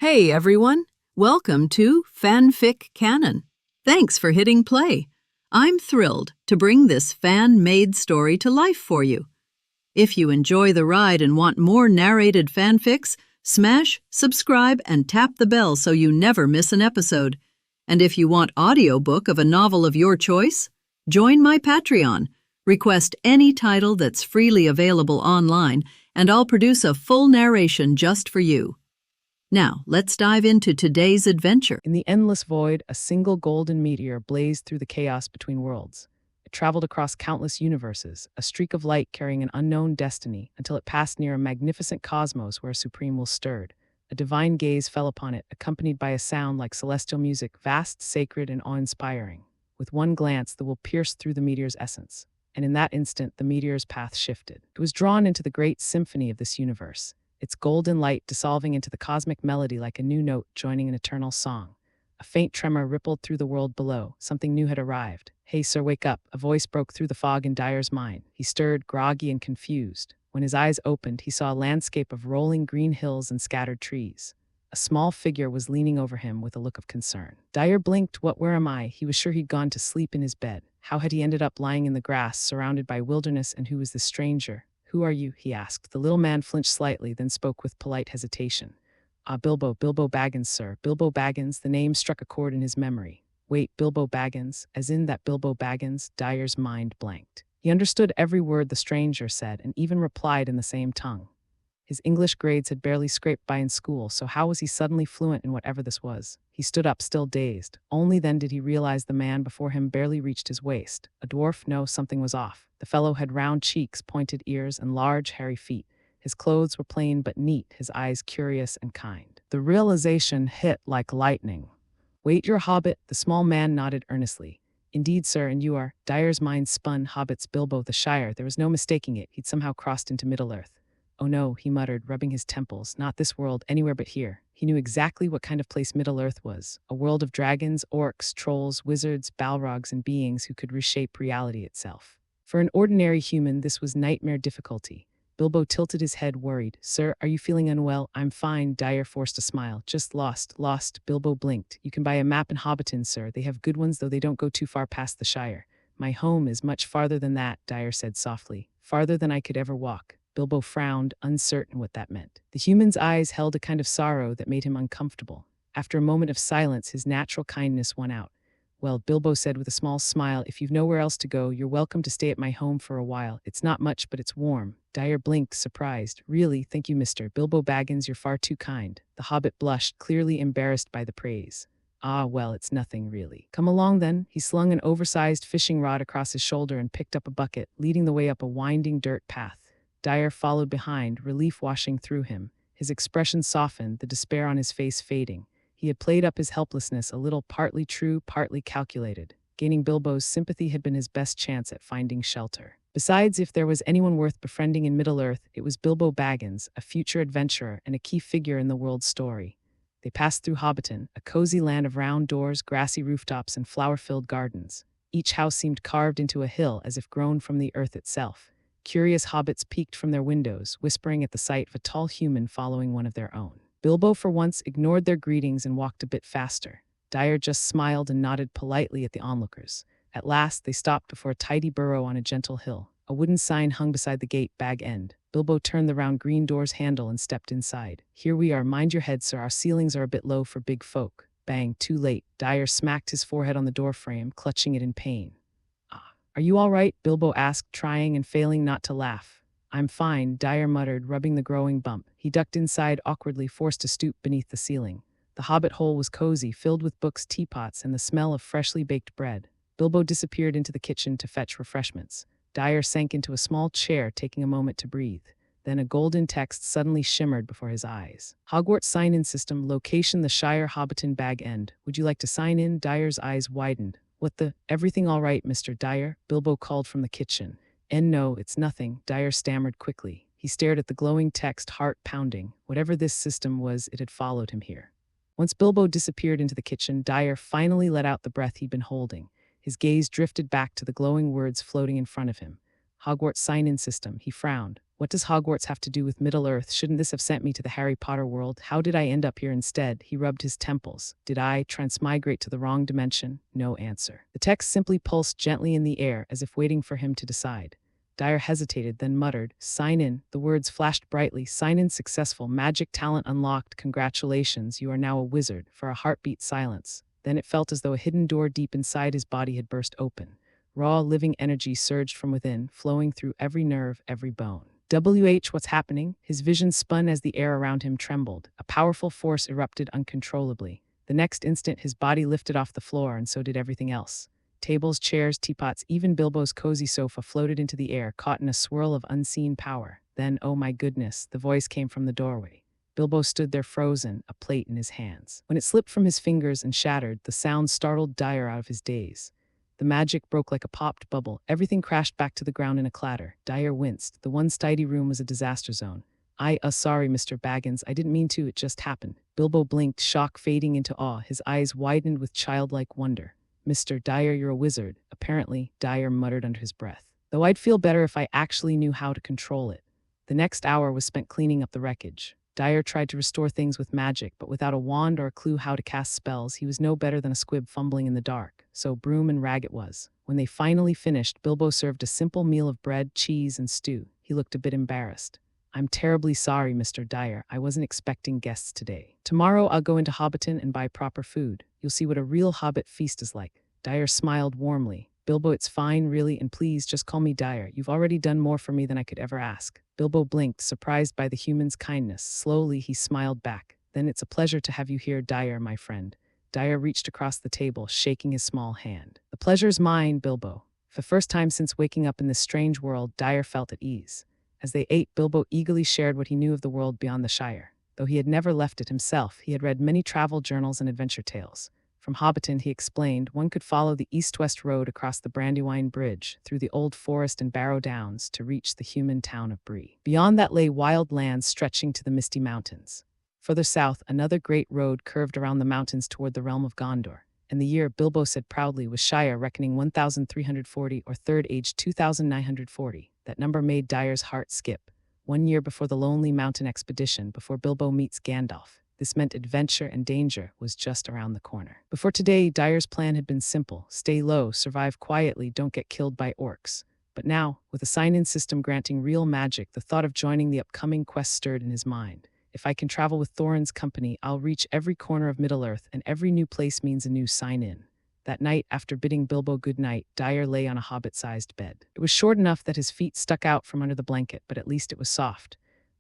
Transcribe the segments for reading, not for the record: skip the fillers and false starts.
Hey everyone, welcome to FanFic Canon. Thanks for hitting play. I'm thrilled to bring this fan-made story to life for you. If you enjoy the ride and want more narrated fanfics, smash, subscribe, and tap the bell so you never miss an episode. And if you want audiobook of a novel of your choice, join my Patreon. Request any title that's freely available online, and I'll produce a full narration just for you. Now, let's dive into today's adventure. In the endless void, a single golden meteor blazed through the chaos between worlds. It traveled across countless universes, a streak of light carrying an unknown destiny, until it passed near a magnificent cosmos where a supreme will stirred. A divine gaze fell upon it, accompanied by a sound like celestial music, vast, sacred, and awe-inspiring. With one glance, the will pierced through the meteor's essence, and in that instant, the meteor's path shifted. It was drawn into the great symphony of this universe, its golden light dissolving into the cosmic melody like a new note joining an eternal song. A faint tremor rippled through the world below. Something new had arrived. "Hey, sir, wake up." A voice broke through the fog in Dyer's mind. He stirred, groggy and confused. When his eyes opened, he saw a landscape of rolling green hills and scattered trees. A small figure was leaning over him with a look of concern. Dyer blinked. Where am I? He was sure he'd gone to sleep in his bed. How had he ended up lying in the grass, surrounded by wilderness, and who was this stranger? "Who are you?" he asked. The little man flinched slightly, then spoke with polite hesitation. Bilbo Baggins, sir. Bilbo Baggins." The name struck a chord in his memory. Wait, Bilbo Baggins? As in that Bilbo Baggins? Dyer's mind blanked. He understood every word the stranger said, and even replied in the same tongue. His English grades had barely scraped by in school, so how was he suddenly fluent in whatever this was? He stood up, still dazed. Only then did he realize the man before him barely reached his waist. A dwarf? No, something was off. The fellow had round cheeks, pointed ears, and large, hairy feet. His clothes were plain but neat, his eyes curious and kind. The realization hit like lightning. "Wait, you're a hobbit?" The small man nodded earnestly. "Indeed, sir, and you are." Dyer's mind spun. Hobbits, Bilbo, the Shire. There was no mistaking it. He'd somehow crossed into Middle-earth. "Oh no," he muttered, rubbing his temples. "Not this world, anywhere but here." He knew exactly what kind of place Middle-earth was. A world of dragons, orcs, trolls, wizards, balrogs, and beings who could reshape reality itself. For an ordinary human, this was nightmare difficulty. Bilbo tilted his head, worried. "Sir, are you feeling unwell?" "I'm fine." Dyer forced a smile. "Just lost." "Lost?" Bilbo blinked. "You can buy a map in Hobbiton, sir. They have good ones, though they don't go too far past the Shire." "My home is much farther than that," Dyer said softly. "Farther than I could ever walk." Bilbo frowned, uncertain what that meant. The human's eyes held a kind of sorrow that made him uncomfortable. After a moment of silence, his natural kindness won out. "Well," Bilbo said with a small smile, "if you've nowhere else to go, you're welcome to stay at my home for a while. It's not much, but it's warm." Dyer blinked, surprised. "Really? Thank you, Mr. Bilbo Baggins, you're far too kind." The hobbit blushed, clearly embarrassed by the praise. "Ah, well, it's nothing, really." "Come along, then." He slung an oversized fishing rod across his shoulder and picked up a bucket, leading the way up a winding dirt path. Dyer followed behind, relief washing through him. His expression softened, the despair on his face fading. He had played up his helplessness a little, partly true, partly calculated. Gaining Bilbo's sympathy had been his best chance at finding shelter. Besides, if there was anyone worth befriending in Middle-earth, it was Bilbo Baggins, a future adventurer and a key figure in the world's story. They passed through Hobbiton, a cozy land of round doors, grassy rooftops, and flower-filled gardens. Each house seemed carved into a hill as if grown from the earth itself. Curious hobbits peeked from their windows, whispering at the sight of a tall human following one of their own. Bilbo, for once, ignored their greetings and walked a bit faster. Dyer just smiled and nodded politely at the onlookers. At last, they stopped before a tidy burrow on a gentle hill. A wooden sign hung beside the gate, bag end. Bilbo turned the round green door's handle and stepped inside. "Here we are. Mind your head, sir. Our ceilings are a bit low for big folk." Bang, too late. Dyer smacked his forehead on the doorframe, clutching it in pain. "Are you all right?" Bilbo asked, trying and failing not to laugh. "I'm fine," Dyer muttered, rubbing the growing bump. He ducked inside awkwardly, forced to stoop beneath the ceiling. The hobbit hole was cozy, filled with books, teapots, and the smell of freshly baked bread. Bilbo disappeared into the kitchen to fetch refreshments. Dyer sank into a small chair, taking a moment to breathe. Then a golden text suddenly shimmered before his eyes. "Hogwarts Sign-In System, location the Shire Hobbiton Bag End. Would you like to sign in?" Dyer's eyes widened. "What the? Everything all right, Mr. Dyer?" Bilbo called from the kitchen. No, it's nothing," Dyer stammered quickly. He stared at the glowing text, heart pounding. Whatever this system was, it had followed him here. Once Bilbo disappeared into the kitchen, Dyer finally let out the breath he'd been holding. His gaze drifted back to the glowing words floating in front of him. "Hogwarts Sign-In System," he frowned. What does Hogwarts have to do with Middle-earth? Shouldn't this have sent me to the Harry Potter world? How did I end up here instead? He rubbed his temples. Did I transmigrate to the wrong dimension? No answer. The text simply pulsed gently in the air, as if waiting for him to decide. Dyer hesitated, then muttered, "Sign in." The words flashed brightly. "Sign in successful. Magic talent unlocked. Congratulations, you are now a wizard." For a heartbeat silence. Then it felt as though a hidden door deep inside his body had burst open. Raw, living energy surged from within, flowing through every nerve, every bone. What's happening? His vision spun as the air around him trembled. A powerful force erupted uncontrollably. The next instant, his body lifted off the floor, and so did everything else. Tables, chairs, teapots, even Bilbo's cozy sofa floated into the air, caught in a swirl of unseen power. Then, oh my goodness, the voice came from the doorway. Bilbo stood there frozen, a plate in his hands. When it slipped from his fingers and shattered, the sound startled Dyer out of his daze. The magic broke like a popped bubble. Everything crashed back to the ground in a clatter. Dyer winced. The once tidy room was a disaster zone. Sorry, Mr. Baggins, I didn't mean to, it just happened." Bilbo blinked, shock fading into awe. His eyes widened with childlike wonder. "Mr. Dyer, you're a wizard." "Apparently," Dyer muttered under his breath. "Though I'd feel better if I actually knew how to control it." The next hour was spent cleaning up the wreckage. Dyer tried to restore things with magic, but without a wand or a clue how to cast spells, he was no better than a squib fumbling in the dark. So broom and rag it was. When they finally finished, Bilbo served a simple meal of bread, cheese, and stew. He looked a bit embarrassed. "I'm terribly sorry, Mr. Dyer. I wasn't expecting guests today. Tomorrow I'll go into Hobbiton and buy proper food. You'll see what a real hobbit feast is like." Dyer smiled warmly. "Bilbo, it's fine, really, and please just call me Dyer. You've already done more for me than I could ever ask." Bilbo blinked, surprised by the human's kindness. Slowly, he smiled back. "Then it's a pleasure to have you here, Dyer, my friend." Dyer reached across the table, shaking his small hand. "The pleasure's mine, Bilbo." For the first time since waking up in this strange world, Dyer felt at ease. As they ate, Bilbo eagerly shared what he knew of the world beyond the Shire. Though he had never left it himself, he had read many travel journals and adventure tales. From Hobbiton, he explained, one could follow the east-west road across the Brandywine Bridge, through the old forest and Barrow Downs, to reach the human town of Bree. Beyond that lay wild lands stretching to the misty mountains. Further south, another great road curved around the mountains toward the realm of Gondor. And the year, Bilbo said proudly, was Shire Reckoning 1340, or third age 2940. That number made Dyer's heart skip. 1 year before the lonely mountain expedition, before Bilbo meets Gandalf. This meant adventure and danger was just around the corner. Before today, Dyer's plan had been simple. Stay low, survive quietly, don't get killed by orcs. But now, with a sign-in system granting real magic, the thought of joining the upcoming quest stirred in his mind. If I can travel with Thorin's company, I'll reach every corner of Middle-earth, and every new place means a new sign-in. That night, after bidding Bilbo good night, Dyer lay on a hobbit-sized bed. It was short enough that his feet stuck out from under the blanket, but at least it was soft.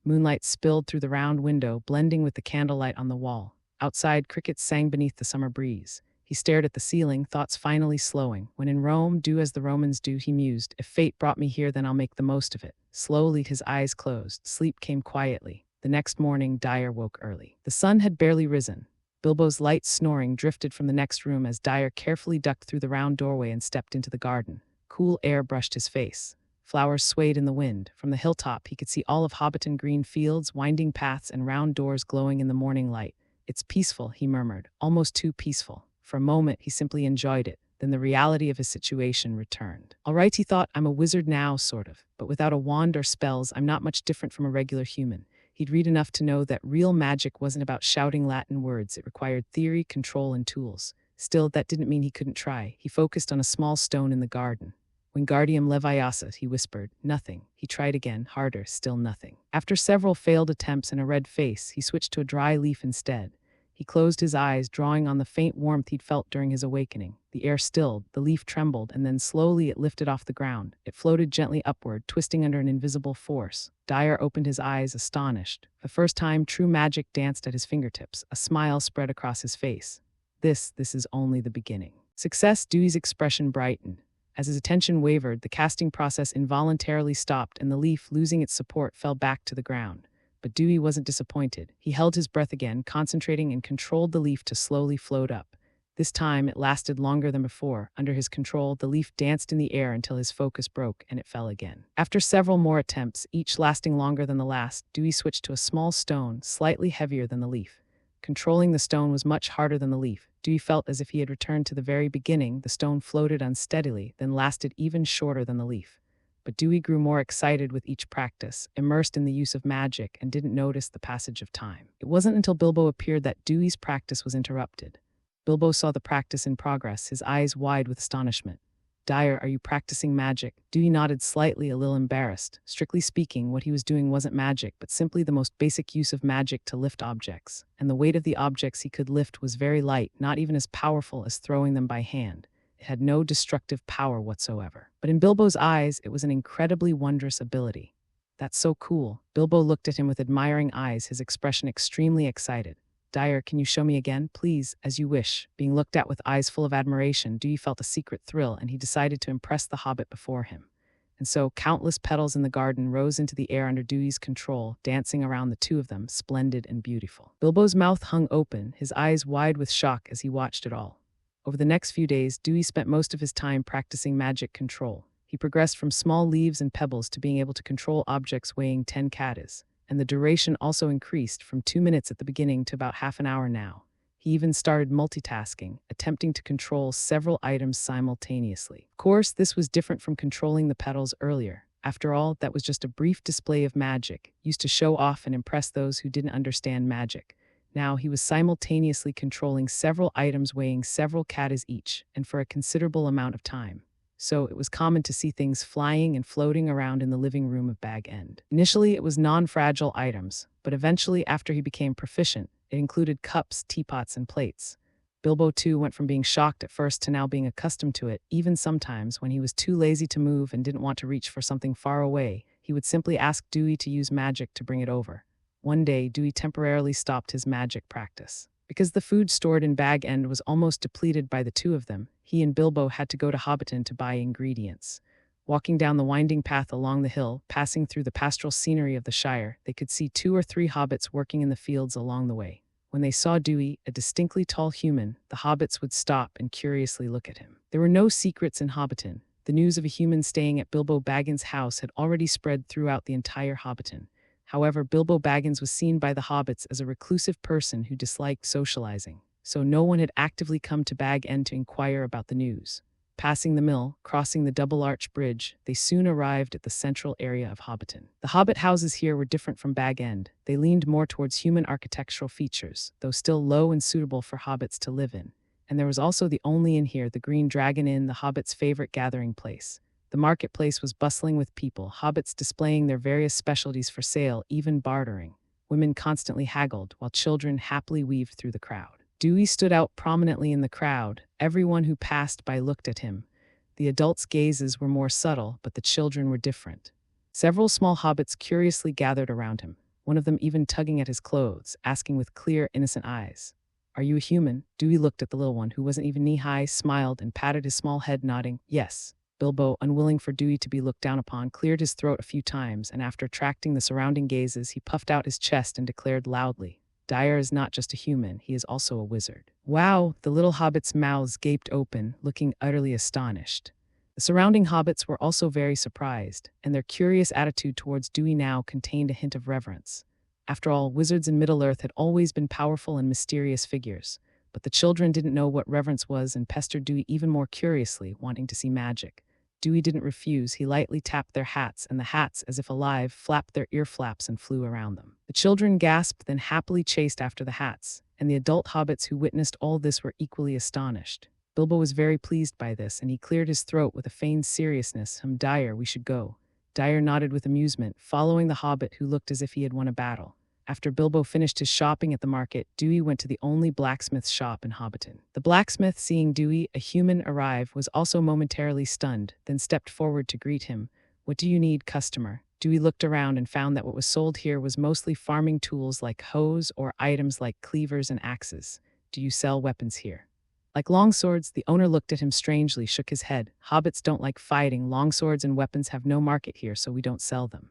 Moonlight spilled through the round window, blending with the candlelight on the wall. Outside, crickets sang beneath the summer breeze. He stared at the ceiling, thoughts finally slowing. When in Rome, do as the Romans do, he mused. If fate brought me here, then I'll make the most of it. Slowly, his eyes closed. Sleep came quietly. The next morning, Dyer woke early. The sun had barely risen. Bilbo's light snoring drifted from the next room as Dyer carefully ducked through the round doorway and stepped into the garden. Cool air brushed his face. Flowers swayed in the wind. From the hilltop, he could see all of Hobbiton: green fields, winding paths, and round doors glowing in the morning light. "It's peaceful," he murmured, "almost too peaceful." For a moment, he simply enjoyed it. Then the reality of his situation returned. All right, he thought, I'm a wizard now, sort of. But without a wand or spells, I'm not much different from a regular human. He'd read enough to know that real magic wasn't about shouting Latin words. It required theory, control, and tools. Still, that didn't mean he couldn't try. He focused on a small stone in the garden. "Wingardium Leviosa," he whispered. Nothing. He tried again, harder, still nothing. After several failed attempts and a red face, he switched to a dry leaf instead. He closed his eyes, drawing on the faint warmth he'd felt during his awakening. The air stilled, the leaf trembled, and then slowly it lifted off the ground. It floated gently upward, twisting under an invisible force. Dyer opened his eyes, astonished. For the first time, true magic danced at his fingertips. A smile spread across his face. This is only the beginning. Success, Dewey's expression brightened. As his attention wavered, the casting process involuntarily stopped, and the leaf, losing its support, fell back to the ground. But Dewey wasn't disappointed. He held his breath again, concentrating, and controlled the leaf to slowly float up. This time, it lasted longer than before. Under his control, the leaf danced in the air until his focus broke, and it fell again. After several more attempts, each lasting longer than the last, Dewey switched to a small stone, slightly heavier than the leaf. Controlling the stone was much harder than the leaf. Dewey felt as if he had returned to the very beginning. The stone floated unsteadily, then lasted even shorter than the leaf. But Dewey grew more excited with each practice, immersed in the use of magic, and didn't notice the passage of time. It wasn't until Bilbo appeared that Dewey's practice was interrupted. Bilbo saw the practice in progress, his eyes wide with astonishment. "Dyer, are you practicing magic?" Dewey nodded slightly, a little embarrassed. Strictly speaking, what he was doing wasn't magic, but simply the most basic use of magic to lift objects. And the weight of the objects he could lift was very light, not even as powerful as throwing them by hand. It had no destructive power whatsoever. But in Bilbo's eyes, it was an incredibly wondrous ability. "That's so cool." Bilbo looked at him with admiring eyes, his expression extremely excited. "Dyer, can you show me again?" "Please, as you wish." Being looked at with eyes full of admiration, Dewey felt a secret thrill, and he decided to impress the hobbit before him. And so, countless petals in the garden rose into the air under Dewey's control, dancing around the two of them, splendid and beautiful. Bilbo's mouth hung open, his eyes wide with shock as he watched it all. Over the next few days, Dewey spent most of his time practicing magic control. He progressed from small leaves and pebbles to being able to control objects weighing 10 katas. And the duration also increased from 2 minutes at the beginning to about half an hour now. He even started multitasking, attempting to control several items simultaneously. Of course, this was different from controlling the petals earlier. After all, that was just a brief display of magic, used to show off and impress those who didn't understand magic. Now he was simultaneously controlling several items weighing several katas each, and for a considerable amount of time. So it was common to see things flying and floating around in the living room of Bag End. Initially, it was non-fragile items, but eventually, after he became proficient, it included cups, teapots, and plates. Bilbo, too, went from being shocked at first to now being accustomed to it. Even sometimes, when he was too lazy to move and didn't want to reach for something far away, he would simply ask Dewey to use magic to bring it over. One day, Dewey temporarily stopped his magic practice. Because the food stored in Bag End was almost depleted by the two of them, he and Bilbo had to go to Hobbiton to buy ingredients. Walking down the winding path along the hill, passing through the pastoral scenery of the Shire, they could see 2 or 3 hobbits working in the fields along the way. When they saw Dewey, a distinctly tall human, the hobbits would stop and curiously look at him. There were no secrets in Hobbiton. The news of a human staying at Bilbo Baggins' house had already spread throughout the entire Hobbiton. However, Bilbo Baggins was seen by the hobbits as a reclusive person who disliked socializing, so no one had actively come to Bag End to inquire about the news. Passing the mill, crossing the double-arch bridge, they soon arrived at the central area of Hobbiton. The hobbit houses here were different from Bag End. They leaned more towards human architectural features, though still low and suitable for hobbits to live in. And there was also the only inn here, the Green Dragon Inn, the hobbits' favorite gathering place. The marketplace was bustling with people, hobbits displaying their various specialties for sale, even bartering. Women constantly haggled, while children happily weaved through the crowd. Dewey stood out prominently in the crowd. Everyone who passed by looked at him. The adults' gazes were more subtle, but the children were different. Several small hobbits curiously gathered around him, one of them even tugging at his clothes, asking with clear, innocent eyes, "Are you a human?" Dewey looked at the little one, who wasn't even knee-high, smiled, and patted his small head, nodding, "Yes." Bilbo, unwilling for Dewey to be looked down upon, cleared his throat a few times, and after attracting the surrounding gazes, he puffed out his chest and declared loudly, "Dyer is not just a human, he is also a wizard." Wow! The little hobbits' mouths gaped open, looking utterly astonished. The surrounding hobbits were also very surprised, and their curious attitude towards Dewey now contained a hint of reverence. After all, wizards in Middle-earth had always been powerful and mysterious figures, but the children didn't know what reverence was and pestered Dewey even more curiously, wanting to see magic. Dewey didn't refuse. He lightly tapped their hats, and the hats, as if alive, flapped their ear flaps and flew around them. The children gasped, then happily chased after the hats, and the adult hobbits who witnessed all this were equally astonished. Bilbo was very pleased by this, and he cleared his throat with a feigned seriousness. Dyer, we should go." Dyer nodded with amusement, following the hobbit who looked as if he had won a battle. After Bilbo finished his shopping at the market, Dewey went to the only blacksmith's shop in Hobbiton. The blacksmith, seeing Dewey, a human, arrive, was also momentarily stunned, then stepped forward to greet him. "What do you need, customer?" Dewey looked around and found that what was sold here was mostly farming tools like hoes or items like cleavers and axes. "Do you sell weapons here?" "Like longswords?" The owner looked at him strangely, shook his head. "Hobbits don't like fighting. Longswords and weapons have no market here, so we don't sell them."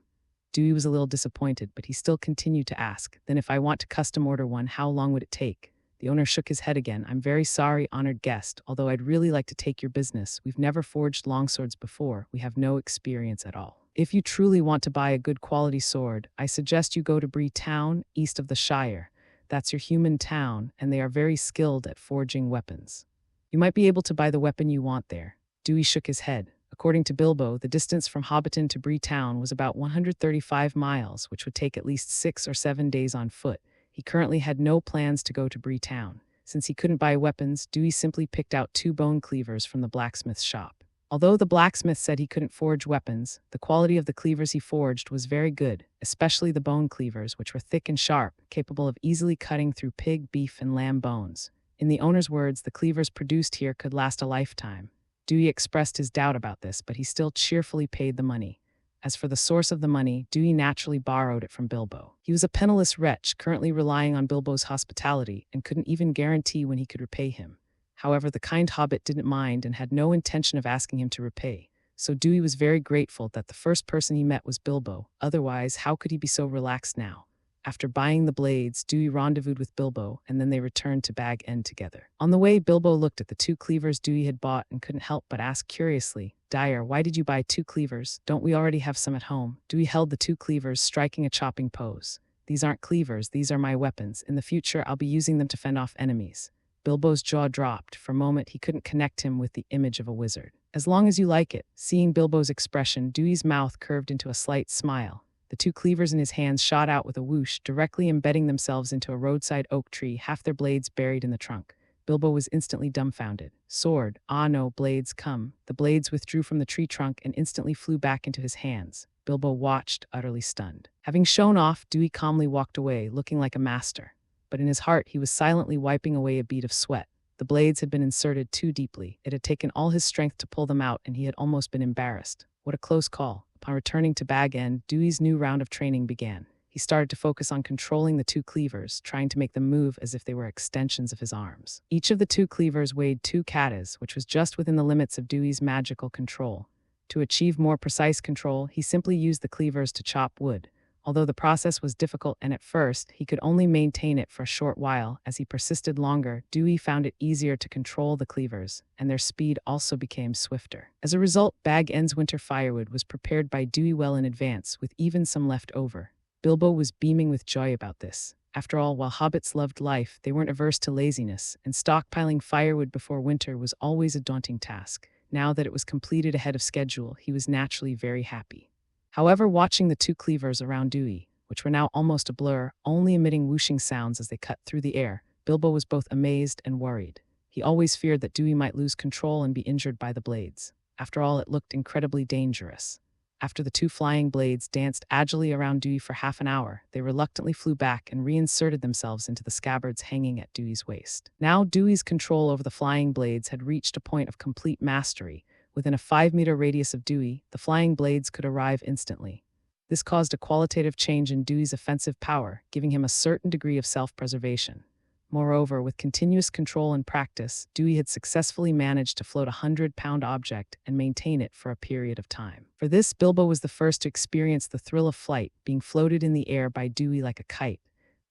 Dewey was a little disappointed, but he still continued to ask, "Then if I want to custom order one, how long would it take?" The owner shook his head again. "I'm very sorry, honored guest, although I'd really like to take your business. We've never forged longswords before. We have no experience at all. If you truly want to buy a good quality sword, I suggest you go to Bree Town, east of the Shire. That's your human town, and they are very skilled at forging weapons. You might be able to buy the weapon you want there." Dewey shook his head. According to Bilbo, the distance from Hobbiton to Bree Town was about 135 miles, which would take at least 6 or 7 days on foot. He currently had no plans to go to Bree Town. Since he couldn't buy weapons, Dewey simply picked out 2 bone cleavers from the blacksmith's shop. Although the blacksmith said he couldn't forge weapons, the quality of the cleavers he forged was very good, especially the bone cleavers, which were thick and sharp, capable of easily cutting through pig, beef, and lamb bones. In the owner's words, the cleavers produced here could last a lifetime. Dewey expressed his doubt about this, but he still cheerfully paid the money. As for the source of the money, Dewey naturally borrowed it from Bilbo. He was a penniless wretch, currently relying on Bilbo's hospitality, and couldn't even guarantee when he could repay him. However, the kind hobbit didn't mind and had no intention of asking him to repay, so Dewey was very grateful that the first person he met was Bilbo. Otherwise, how could he be so relaxed now? After buying the blades, Dewey rendezvoused with Bilbo, and then they returned to Bag End together. On the way, Bilbo looked at the 2 cleavers Dewey had bought and couldn't help but ask curiously, "Dyer, why did you buy 2 cleavers? Don't we already have some at home?" Dewey held the 2 cleavers, striking a chopping pose. "These aren't cleavers, these are my weapons. In the future, I'll be using them to fend off enemies." Bilbo's jaw dropped. For a moment, he couldn't connect him with the image of a wizard. "As long as you like it." Seeing Bilbo's expression, Dewey's mouth curved into a slight smile. The 2 cleavers in his hands shot out with a whoosh, directly embedding themselves into a roadside oak tree, half their blades buried in the trunk. Bilbo was instantly dumbfounded. "Sword. Ah no, blades, come." The blades withdrew from the tree trunk and instantly flew back into his hands. Bilbo watched, utterly stunned. Having shown off, Dewey calmly walked away, looking like a master. But in his heart, he was silently wiping away a bead of sweat. The blades had been inserted too deeply. It had taken all his strength to pull them out, and he had almost been embarrassed. What a close call. Upon returning to Bag End, Dewey's new round of training began. He started to focus on controlling the 2 cleavers, trying to make them move as if they were extensions of his arms. Each of the 2 cleavers weighed 2 katas, which was just within the limits of Dewey's magical control. To achieve more precise control, he simply used the cleavers to chop wood. Although the process was difficult and at first, he could only maintain it for a short while, as he persisted longer, Dewey found it easier to control the cleavers, and their speed also became swifter. As a result, Bag End's winter firewood was prepared by Dewey well in advance, with even some left over. Bilbo was beaming with joy about this. After all, while hobbits loved life, they weren't averse to laziness, and stockpiling firewood before winter was always a daunting task. Now that it was completed ahead of schedule, he was naturally very happy. However, watching the 2 cleavers around Dewey, which were now almost a blur, only emitting whooshing sounds as they cut through the air, Bilbo was both amazed and worried. He always feared that Dewey might lose control and be injured by the blades. After all, it looked incredibly dangerous. After the 2 flying blades danced agilely around Dewey for half an hour, they reluctantly flew back and reinserted themselves into the scabbards hanging at Dewey's waist. Now Dewey's control over the flying blades had reached a point of complete mastery. Within a 5-meter radius of Dewey, the flying blades could arrive instantly. This caused a qualitative change in Dewey's offensive power, giving him a certain degree of self-preservation. Moreover, with continuous control and practice, Dewey had successfully managed to float a 100-pound object and maintain it for a period of time. For this, Bilbo was the first to experience the thrill of flight, being floated in the air by Dewey like a kite.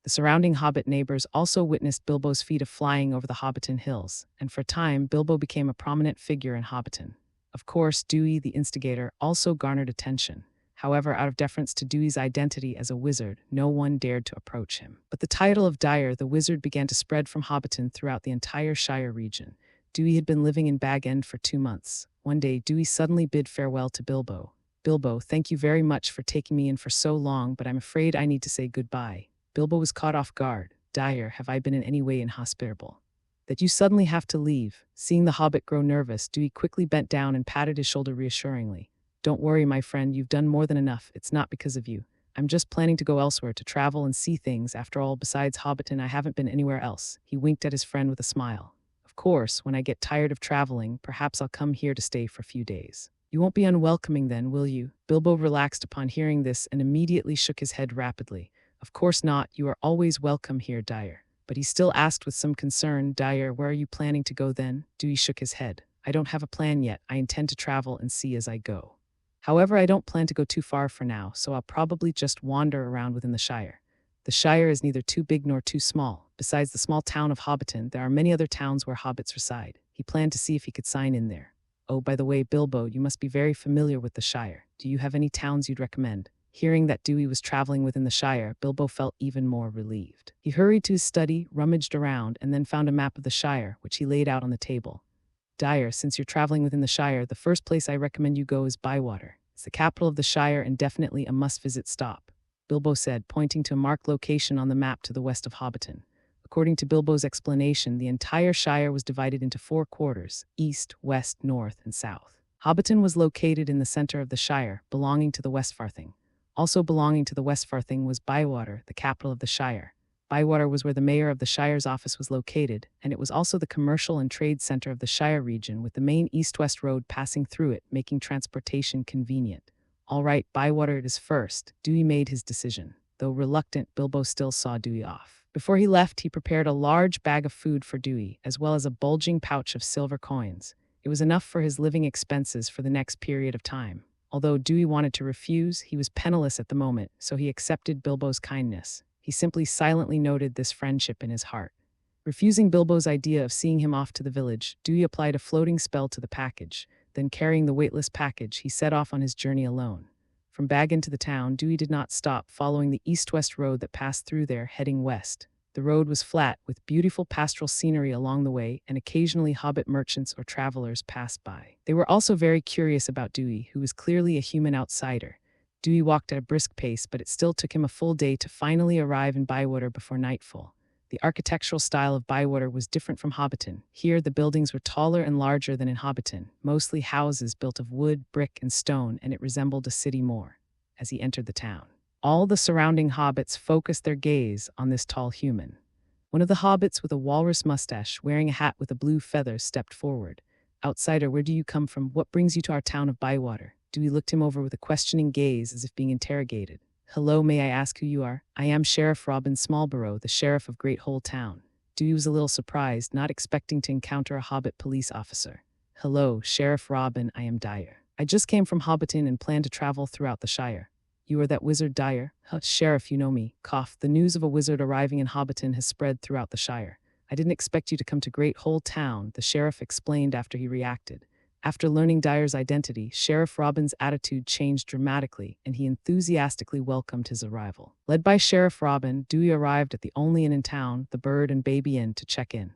The surrounding hobbit neighbors also witnessed Bilbo's feat of flying over the Hobbiton hills, and for a time, Bilbo became a prominent figure in Hobbiton. Of course, Dewey, the instigator, also garnered attention. However, out of deference to Dewey's identity as a wizard, no one dared to approach him. But the title of Dyer, the wizard, began to spread from Hobbiton throughout the entire Shire region. Dewey had been living in Bag End for 2 months. One day, Dewey suddenly bid farewell to Bilbo. "Bilbo, thank you very much for taking me in for so long, but I'm afraid I need to say goodbye." Bilbo was caught off guard. "Dyer, have I been in any way inhospitable that you suddenly have to leave?" Seeing the hobbit grow nervous, Dewey quickly bent down and patted his shoulder reassuringly. "Don't worry, my friend, you've done more than enough. It's not because of you. I'm just planning to go elsewhere to travel and see things. After all, besides Hobbiton, I haven't been anywhere else." He winked at his friend with a smile. "Of course, when I get tired of traveling, perhaps I'll come here to stay for a few days." "You won't be unwelcoming then, will you?" Bilbo relaxed upon hearing this and immediately shook his head rapidly. "Of course not. You are always welcome here, Dyer." But he still asked with some concern, "Dyer, where are you planning to go then?" Dewey shook his head. "I don't have a plan yet. I intend to travel and see as I go. However, I don't plan to go too far for now, so I'll probably just wander around within the Shire. The Shire is neither too big nor too small. Besides the small town of Hobbiton, there are many other towns where hobbits reside." He planned to see if he could sign in there. "Oh, by the way, Bilbo, you must be very familiar with the Shire. Do you have any towns you'd recommend?" Hearing that Dewey was traveling within the Shire, Bilbo felt even more relieved. He hurried to his study, rummaged around, and then found a map of the Shire, which he laid out on the table. Dyer, since you're traveling within the Shire, the first place I recommend you go is Bywater. It's the capital of the Shire and definitely a must-visit stop," Bilbo said, pointing to a marked location on the map to the west of Hobbiton. According to Bilbo's explanation, the entire Shire was divided into 4 quarters: east, west, north, and south. Hobbiton was located in the center of the Shire, belonging to the Westfarthing. Also belonging to the Westfarthing was Bywater, the capital of the Shire. Bywater was where the mayor of the Shire's office was located, and it was also the commercial and trade center of the Shire region, with the main east-west road passing through it, making transportation convenient. All right, Bywater it is first. Dewey made his decision. Though reluctant, Bilbo still saw Dewey off. Before he left, he prepared a large bag of food for Dewey, as well as a bulging pouch of silver coins. It was enough for his living expenses for the next period of time. Although Dewey wanted to refuse, he was penniless at the moment, so he accepted Bilbo's kindness. He simply silently noted this friendship in his heart. Refusing Bilbo's idea of seeing him off to the village, Dewey applied a floating spell to the package. Then, carrying the weightless package, he set off on his journey alone. From Baggin to the town, Dewey did not stop, following the east-west road that passed through there, heading west. The road was flat, with beautiful pastoral scenery along the way, and occasionally hobbit merchants or travelers passed by. They were also very curious about Dewey, who was clearly a human outsider. Dewey walked at a brisk pace, but it still took him a full day to finally arrive in Bywater before nightfall. The architectural style of Bywater was different from Hobbiton. Here, the buildings were taller and larger than in Hobbiton, mostly houses built of wood, brick, and stone, and it resembled a city more. As he entered the town, all the surrounding hobbits focused their gaze on this tall human. One of the hobbits with a walrus mustache, wearing a hat with a blue feather, stepped forward. "Outsider, where do you come from? What brings you to our town of Bywater?" Dewey looked him over with a questioning gaze, as if being interrogated. "Hello, may I ask who you are?" "I am Sheriff Robin Smallborough, the sheriff of Great Hole Town." Dewey was a little surprised, not expecting to encounter a hobbit police officer. "Hello, Sheriff Robin, I am Dyer. I just came from Hobbiton and plan to travel throughout the Shire." "You are that wizard Dyer?" "Sheriff, you know me." Cough. "The news of a wizard arriving in Hobbiton has spread throughout the Shire. I didn't expect you to come to Great Hole Town," the sheriff explained after he reacted. After learning Dyer's identity, Sheriff Robin's attitude changed dramatically, and he enthusiastically welcomed his arrival. Led by Sheriff Robin, Dewey arrived at the only inn in town, the Bird and Baby Inn, to check in.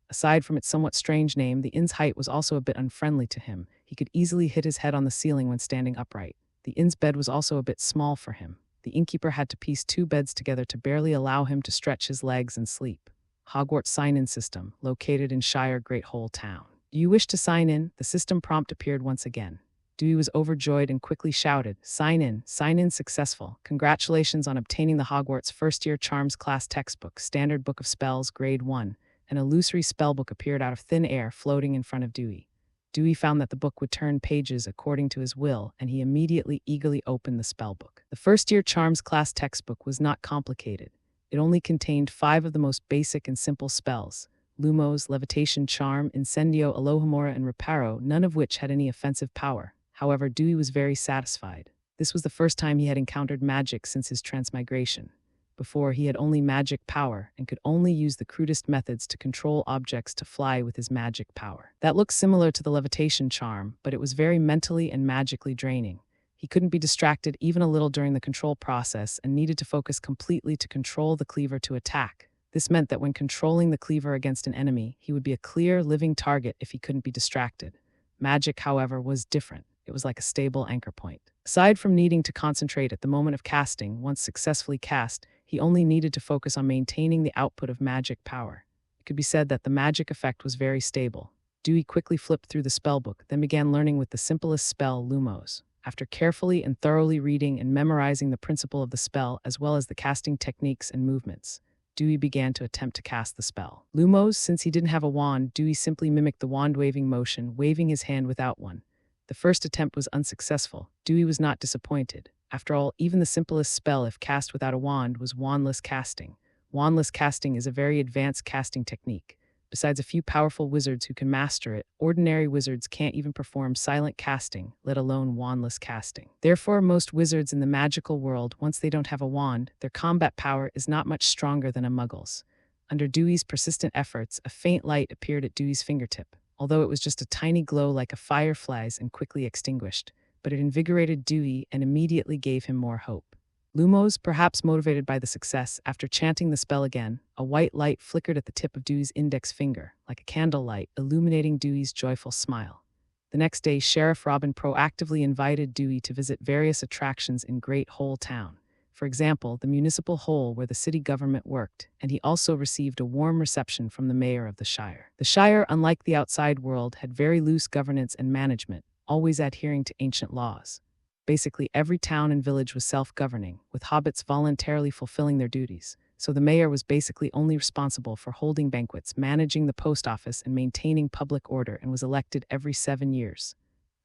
Aside from its somewhat strange name, the inn's height was also a bit unfriendly to him. He could easily hit his head on the ceiling when standing upright. The inn's bed was also a bit small for him. The innkeeper had to piece 2 beds together to barely allow him to stretch his legs and sleep. Hogwarts Sign-In System, located in Shire Great Hole Town. "Do you wish to sign in?" The system prompt appeared once again. Dewey was overjoyed and quickly shouted, Sign in successful. Congratulations on obtaining the Hogwarts first-year Charms class textbook, Standard Book of Spells, Grade 1." An illusory spellbook appeared out of thin air, floating in front of Dewey. Dewey found that the book would turn pages according to his will, and he immediately eagerly opened the spellbook. The first-year Charms class textbook was not complicated. It only contained 5 of the most basic and simple spells: Lumos, Levitation Charm, Incendio, Alohomora, and Reparo, none of which had any offensive power. However, Dewey was very satisfied. This was the first time he had encountered magic since his transmigration. Before, he had only magic power and could only use the crudest methods to control objects to fly with his magic power. That looked similar to the Levitation Charm, but it was very mentally and magically draining. He couldn't be distracted even a little during the control process and needed to focus completely to control the cleaver to attack. This meant that when controlling the cleaver against an enemy, he would be a clear, living target if he couldn't be distracted. Magic, however, was different. It was like a stable anchor point. Aside from needing to concentrate at the moment of casting, once successfully cast, he only needed to focus on maintaining the output of magic power. It could be said that the magic effect was very stable. Dewey quickly flipped through the spellbook, then began learning with the simplest spell, Lumos. After carefully and thoroughly reading and memorizing the principle of the spell, as well as the casting techniques and movements, Dewey began to attempt to cast the spell. Lumos, since he didn't have a wand, Dewey simply mimicked the wand-waving motion, waving his hand without one. The first attempt was unsuccessful. Dewey was not disappointed. After all, even the simplest spell, if cast without a wand, was wandless casting. Wandless casting is a very advanced casting technique. Besides a few powerful wizards who can master it, ordinary wizards can't even perform silent casting, let alone wandless casting. Therefore, most wizards in the magical world, once they don't have a wand, their combat power is not much stronger than a muggle's. Under Dewey's persistent efforts, a faint light appeared at Dewey's fingertip, although it was just a tiny glow like a firefly's and quickly extinguished. But it invigorated Dewey and immediately gave him more hope. Lumos, perhaps motivated by the success, after chanting the spell again, a white light flickered at the tip of Dewey's index finger, like a candlelight, illuminating Dewey's joyful smile. The next day, Sheriff Robin proactively invited Dewey to visit various attractions in Great Hole Town. For example, the municipal hole where the city government worked, and he also received a warm reception from the mayor of the Shire. The Shire, unlike the outside world, had very loose governance and management, always adhering to ancient laws. Basically, every town and village was self-governing, with hobbits voluntarily fulfilling their duties. So the mayor was basically only responsible for holding banquets, managing the post office, and maintaining public order, and was elected every 7 years.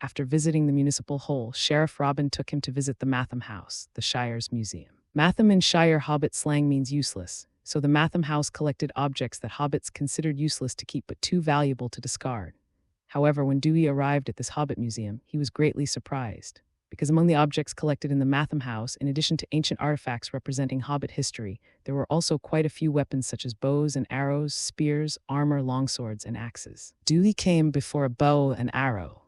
After visiting the municipal hole, Sheriff Robin took him to visit the Matham House, the Shire's museum. Matham in Shire Hobbit slang means useless, so the Matham House collected objects that hobbits considered useless to keep but too valuable to discard. However, when Dewey arrived at this hobbit museum, he was greatly surprised, because among the objects collected in the Matham House, in addition to ancient artifacts representing hobbit history, there were also quite a few weapons such as bows and arrows, spears, armor, longswords, and axes. Dewey came before a bow and arrow.